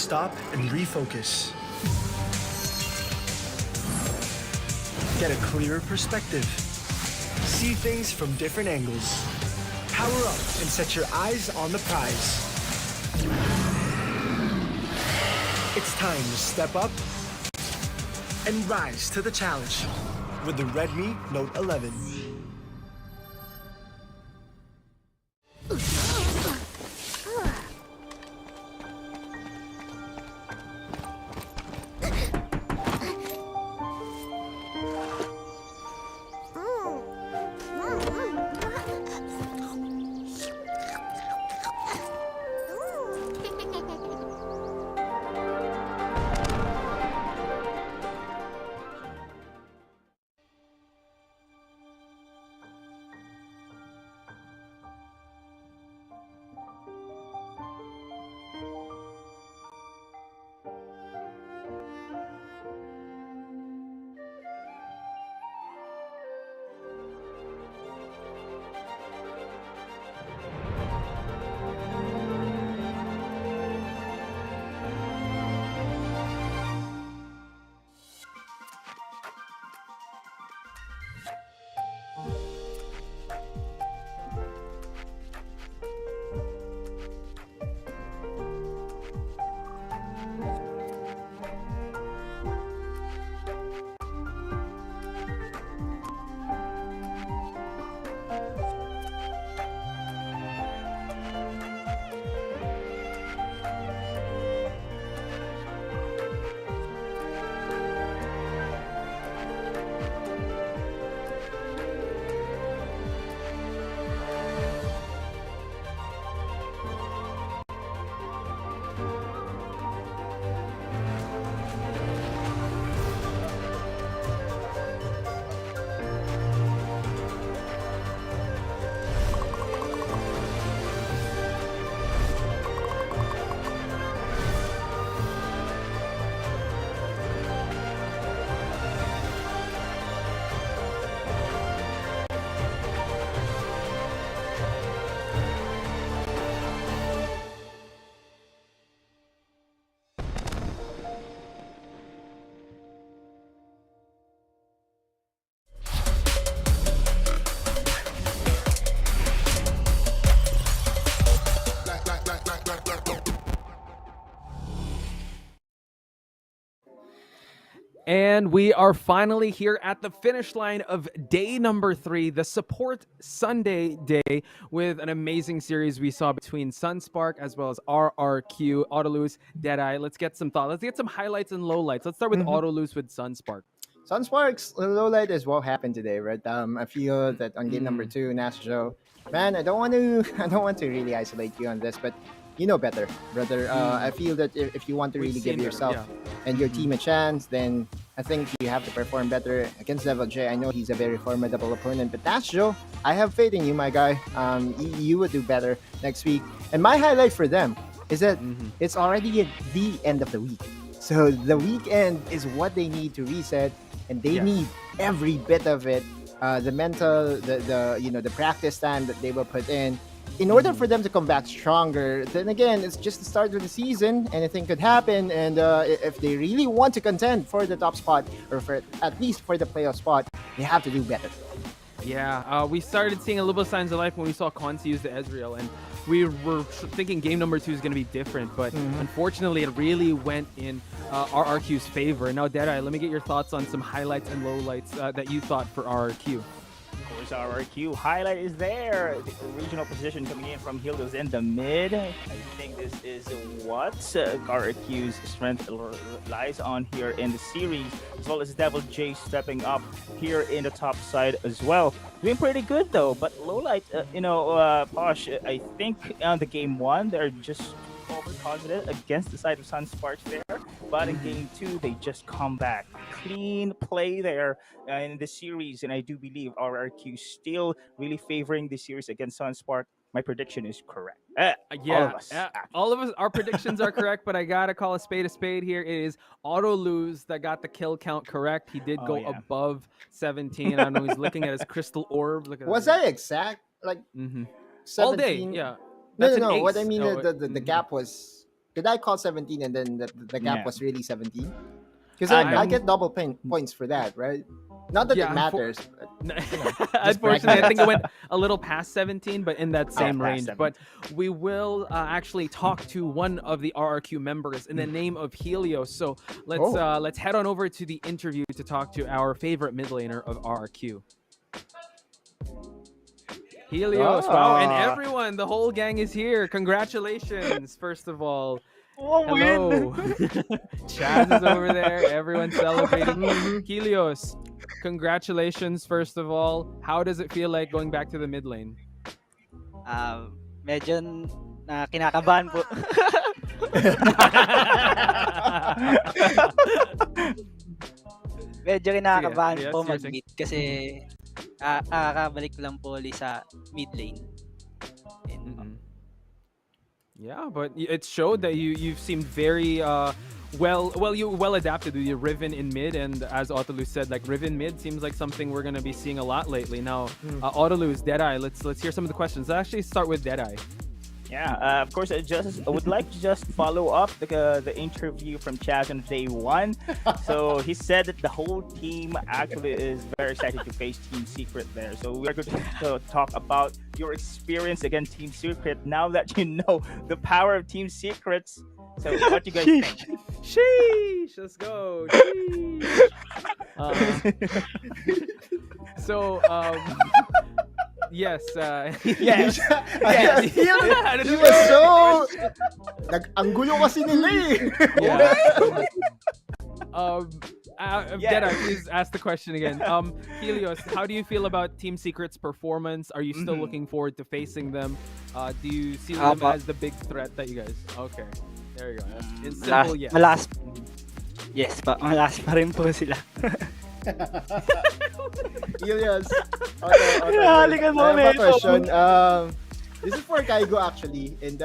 stop and refocus. Get a clearer perspective. See things from different angles. Power up and set your eyes on the prize. It's time to step up and rise to the challenge with the Redmi Note 11. And we are finally here at the finish line of day number 3, the Support Sunday day, with an amazing series we saw between SUNSPARK as well as RRQ, Autolus, Deadeye. Let's get some thoughts. Let's get some highlights and lowlights. Let's start with Autolus with SUNSPARK. SUNSPARK's lowlight is what happened today, right? I feel that on game number 2, Nasjo, man, I don't want to really isolate you on this, but you know better, brother. I feel that if you want to really give yourself and your team a chance, then I think you have to perform better against Devil J. I know he's a very formidable opponent, but Nasjo, I have faith in you, my guy. You would do better next week. And my highlight for them is that it's already at the end of the week. So the weekend is what they need to reset, and they need every bit of it. The mental, the practice time that they will put in order for them to come back stronger. Then again, it's just the start of the season. Anything could happen, and if they really want to contend for the top spot, or for at least for the playoff spot, they have to do better. Yeah, we started seeing a little bit of signs of life when we saw Consi use the Ezreal, and we were thinking game number 2 is going to be different, but unfortunately it really went in RRQ's favor. Now, Deadeye, let me get your thoughts on some highlights and lowlights that you thought for RRQ. Of course, RRQ highlight is there. The regional position coming in from Hildos in the mid. I think this is what RRQ's strength lies on here in the series, as well as Devil J stepping up here in the top side as well. Doing pretty good though, but lowlight, Posh, I think on the game 1 they're just overconfident against the side of SUNSPARKS there, but in game 2 they just come back. Clean play there in the series, and I do believe RRQ still really favoring the series against SUNSPARK. My prediction is correct. All of us, our predictions are correct, but I gotta call a spade here. It is Autolus that got the kill count correct. He did go above 17. I don't know, he's looking at his crystal orb. Look at Was that exact? Like 17? all day, yeah. No. What I mean, the gap was did I call 17 and then the gap Yeah. was really 17? Because No. I get double points for that, right? Not that Yeah, it matters. But, Unfortunately, I think it went a little past 17, but in that same past range. 17. But we will actually talk to one of the RRQ members in the name of Helios. So let's head on over to the interview to talk to our favorite mid laner of RRQ. Helios, wow, and everyone, the whole gang is here. Congratulations, first of all. Hello. Chaz is over there. Everyone's celebrating. Helios, congratulations, first of all. How does it feel like going back to the mid lane? Medyo kinakabahan po. Medyo kinakabahan Sige, po yes, mag-mid kasi kakabalik ko lang po ulit sa mid lane. Yeah, but it showed that you've seemed very well adapted to the Riven in mid, and as Autolus said, like Riven mid seems like something we're gonna be seeing a lot lately. Now, Autolus, Deadeye, let's hear some of the questions. Let's actually start with Deadeye. Yeah, of course, I would like to just follow up the interview from Chaz on day one. So he said that the whole team actually is very excited to face Team Secret there. So we are going to talk about your experience against Team Secret now that you know the power of Team Secrets. So what do you guys think? Sheesh, let's go. Sheesh. So, yes. Yes. Yes. He was so... Ang gulo kasi nila eh. Yeah. Deadeye, please ask the question again. Helios, how do you feel about Team Secret's performance? Are you still looking forward to facing them? Do you see them as the big threat that you guys... Okay, there you go. In simple, yes. Yes pa, malas pa rin po sila. Helios. I have a question. This is for Kaigo actually. And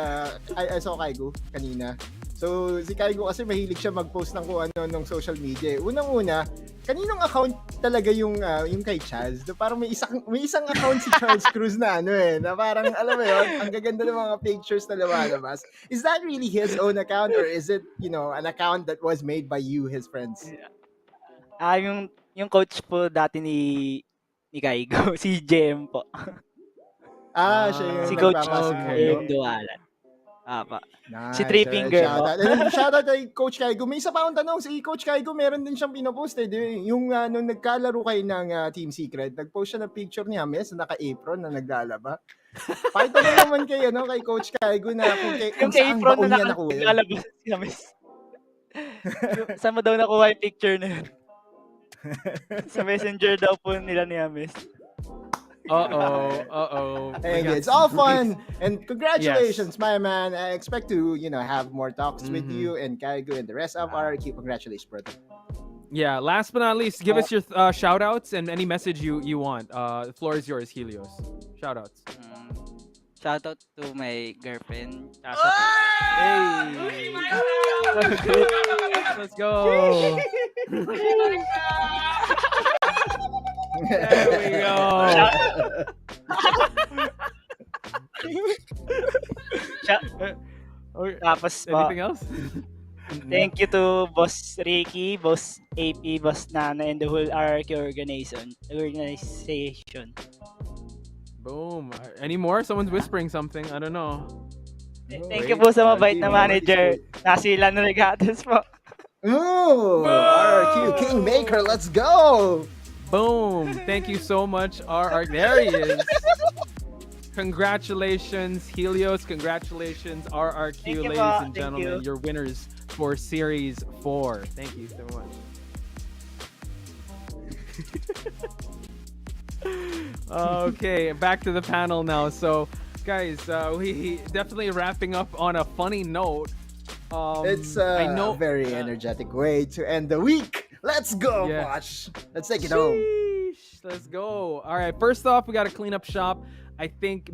I saw Kaigo kanina. So, si Kaigo kasi mahilig siya mag-post ng kung ano nung social media. Unang-una, kaninong account talaga yung kay Chaz? Parang may isang account si Charles Cruz na na parang, alam mo yun, ang gaganda ng mga pictures na lumalabas. Is that really his own account or is it, an account that was made by you, his friends? Yung coach po dati ni Kaigo, si JM po. Siya yung si Coach nagpapasok. Dualan. Pa. Nice. Si Three Finger po. Shoutout kay Coach Kaigo. May isa pa akong tanong. Si Coach Kaigo, meron din siyang pinopost Yung nung nagkalaro kayo ng Team Secret, nagpost siya ng picture ni James na naka-apron na naglalaba. Pakita mo naman kay Coach Kaigo na kung saan baon niya nakuha. Naglalabas si James. Saan mo daw nakuha yung picture na yun? Sa messenger daw po nila ni James. Hey, it's all fun and congratulations, my man. I expect to have more talks with you and Kaigo and the rest of RRQ. Congratulations, brother. Yeah, last but not least, give us your shout outs and any message you want. The floor is yours, Helios. Shout outs. Shout out to my girlfriend. Hey! Let's go! There we go. Tapos anything else? Thank you to Boss Ricky, Boss AP, Boss Nana, and the whole RRQ organization. Boom. Any more? Someone's whispering something. I don't know. Thank you po sa mabait na manager. Nasila na Regatas po. Ooh, RRQ Kingmaker, let's go! Boom! Thank you so much, RR. There he is. Congratulations, Helios. Congratulations, RRQ, ladies and gentlemen. You're winners for Series 4. Thank you so much. Okay, back to the panel now. So, guys, we definitely wrapping up on a funny note. It's a very energetic way to end the week. Let's go, Bosh. Let's take it home. Let's go. All right, first off, we got to clean up shop. I think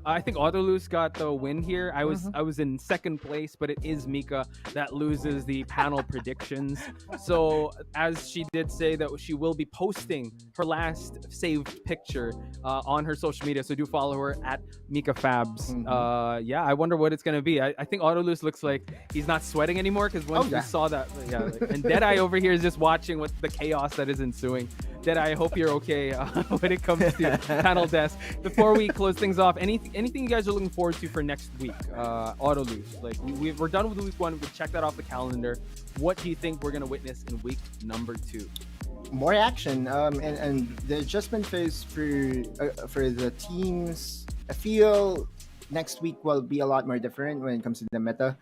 I think Autolus got the win here. I was in second place, but it is Mika that loses the panel predictions. So as she did say that she will be posting her last saved picture on her social media, so do follow her at Mika Fabs. Yeah, I wonder what it's gonna be. I think Autolus looks like he's not sweating anymore because once we saw that, and Deadeye over here is just watching what the chaos that is ensuing. Deadeye, I hope you're okay when it comes to panel desk. Before we close things off, anything you guys are looking forward to for next week? Autolus, like we're done with week 1. We checked that off the calendar. What do you think we're gonna witness in week number 2? More action, and the adjustment phase for the teams. I feel next week will be a lot more different when it comes to the meta.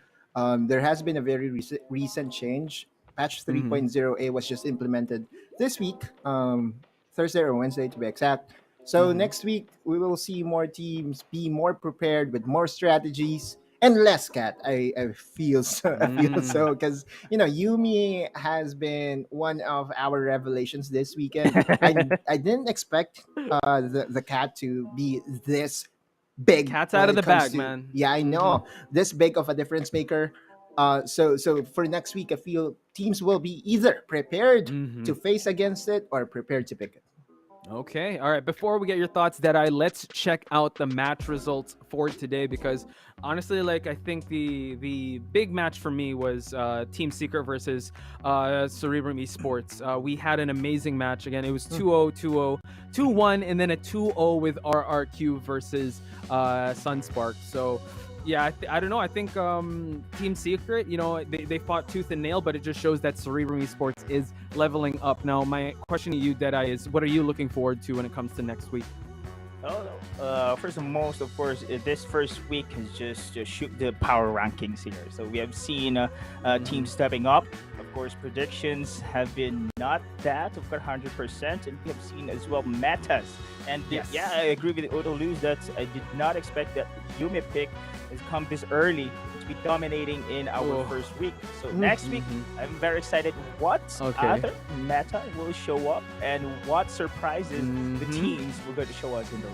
There has been a very recent change. Patch 3.0a was just implemented this week, Thursday or Wednesday to be exact. So next week we will see more teams be more prepared with more strategies and less cat. I feel so. I feel so because Yumi has been one of our revelations this weekend. I didn't expect the cat to be this big. Cat's out of the bag, to, man. Yeah, I know. This big of a difference maker. So for next week, I feel teams will be either prepared to face against it or prepared to pick it. Okay, all right. Before we get your thoughts, Deadeye, let's check out the match results for today because honestly, like I think the big match for me was Team Secret versus Cerebrum Esports. We had an amazing match. Again, it was 2-0, 2-0, 2-1, and then a 2-0 with RRQ versus SUNSPARKS. So yeah, I don't know. I think Team Secret, they fought tooth and nail, but it just shows that Cerebrum Esports is leveling up. Now, my question to you, Deadeye, is what are you looking forward to when it comes to next week? First and most, of course, this first week is just to shoot the power rankings here. So we have seen teams stepping up. Of course, predictions have been not that of 100%, and we have seen as well metas. And yeah, I agree with Autolus that I did not expect that Yumi pick has come this early to be dominating in our first week. So next week, I'm very excited what other meta will show up and what surprises the teams will going to show us in those.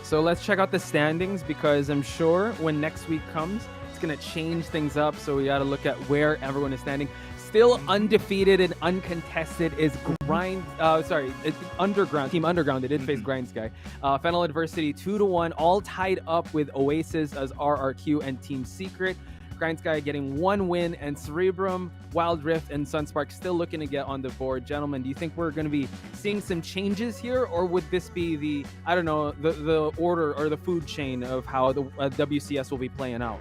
So let's check out the standings because I'm sure when next week comes, it's going to change things up. So we got to look at where everyone is standing. Still undefeated and uncontested is Underground. Team Underground. They did face Grindsky. Fennel Adversity 2-1, all tied up with Oasis as RRQ and Team Secret. Grindsky getting 1 win, and Cerebrum, Wildrift, and SUNSPARKS still looking to get on the board. Gentlemen, do you think we're going to be seeing some changes here, or would this be the order or the food chain of how the WCS will be playing out?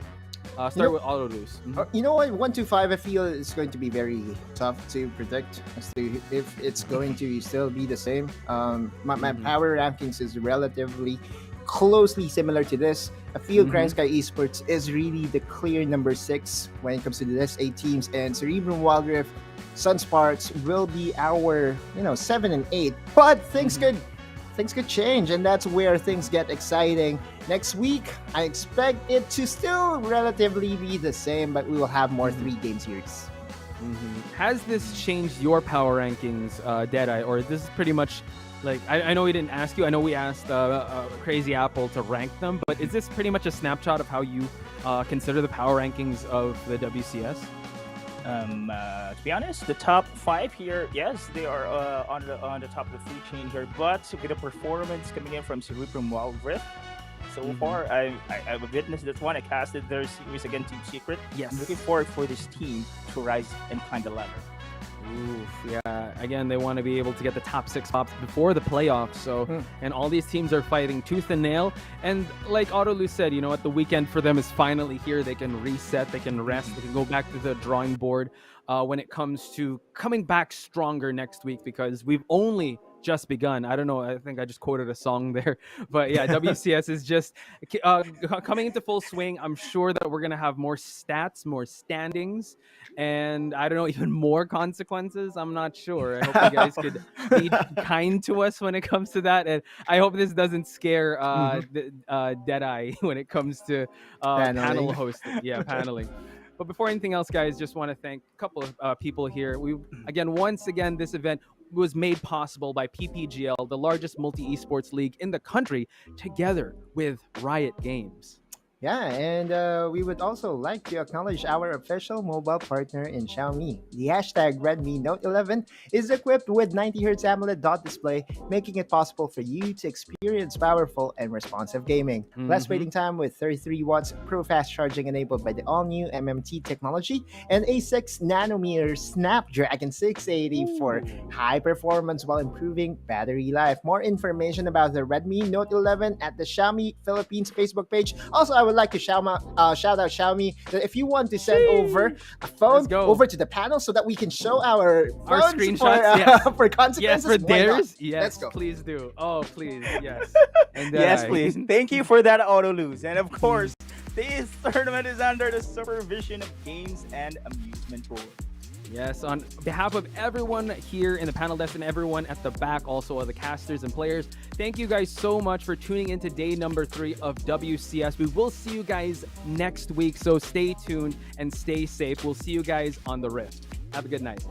Start with Autolus. You know what? 1 to 5, I feel is going to be very tough to predict as to if it's going to still be the same. My power rankings is relatively closely similar to this. I feel Grindsky Esports is really the clear number 6 when it comes to this 8 teams, and Cerebrum, Wildrift, SUNSPARKS will be our 7 and 8. But things could change, and that's where things get exciting. Next week, I expect it to still relatively be the same, but we will have more 3-game series. Has this changed your power rankings, Deadeye, or this is pretty much like I know we didn't ask you. I know we asked Crazy Apple to rank them, but is this pretty much a snapshot of how you consider the power rankings of the WCS? To be honest, the top 5 here, yes, they are on the top of the food chain here, but with the performance coming in from Cerebrum Wildrift, so far I've witnessed this one. I casted their series against Team Secret. Yes, I'm looking forward for this team to rise and climb the ladder. Yeah, again, they want to be able to get the top 6 spots before the playoffs. So, and all these teams are fighting tooth and nail. And like Autolus said, what the weekend for them is finally here. They can reset, they can rest, they can go back to the drawing board when it comes to coming back stronger next week because we've only just begun. I don't know. I think I just quoted a song there, but yeah, WCS is just coming into full swing. I'm sure that we're going to have more stats, more standings, and I don't know, even more consequences. I'm not sure. I hope you guys could be kind to us when it comes to that. And I hope this doesn't scare Deadeye when it comes to panel hosting. Yeah, paneling. But before anything else, guys, just want to thank a couple of people here. Once again, this event was made possible by PPGL, the largest multi-esports league in the country, together with Riot Games. Yeah, and we would also like to acknowledge our official mobile partner in Xiaomi. The hashtag Redmi Note 11 is equipped with 90Hz AMOLED dot display, making it possible for you to experience powerful and responsive gaming. Less waiting time with 33 watts pro fast charging enabled by the all-new MMT technology, and a 6nm Snapdragon 680 for high performance while improving battery life. More information about the Redmi Note 11 at the Xiaomi Philippines Facebook page. Also, I would like to shout out Xiaomi that if you want to send over a phone over to the panel so that we can show our screenshots for consequences. Yes, for why not? theirs. Yes, Let's go. please do. Oh, please, yes. And Yes, please. Thank you for that auto lose. And of course, this tournament is under the supervision of Games and Amusement Board. Yes, on behalf of everyone here in the panel desk and everyone at the back, also the casters and players, thank you guys so much for tuning into day number 3 of WCS. We will see you guys next week, so stay tuned and stay safe. We'll see you guys on the Rift. Have a good night.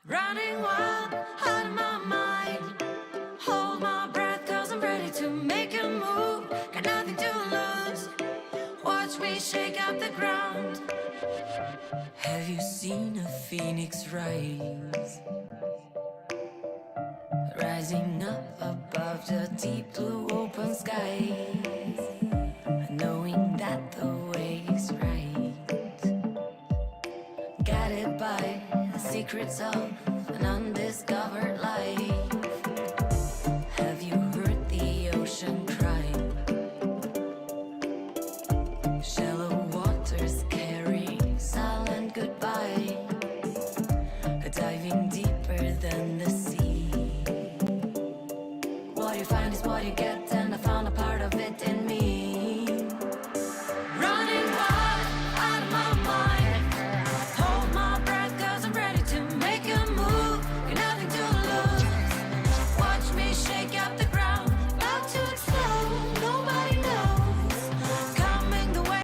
Running wild, out of my mind. Hold my breath, cause I'm ready to make a move. Got nothing to lose. Watch me shake up the ground. Have you seen a phoenix rise? Rising up above the deep blue open skies. Knowing that the way is right. Guided by the secrets of an undiscovered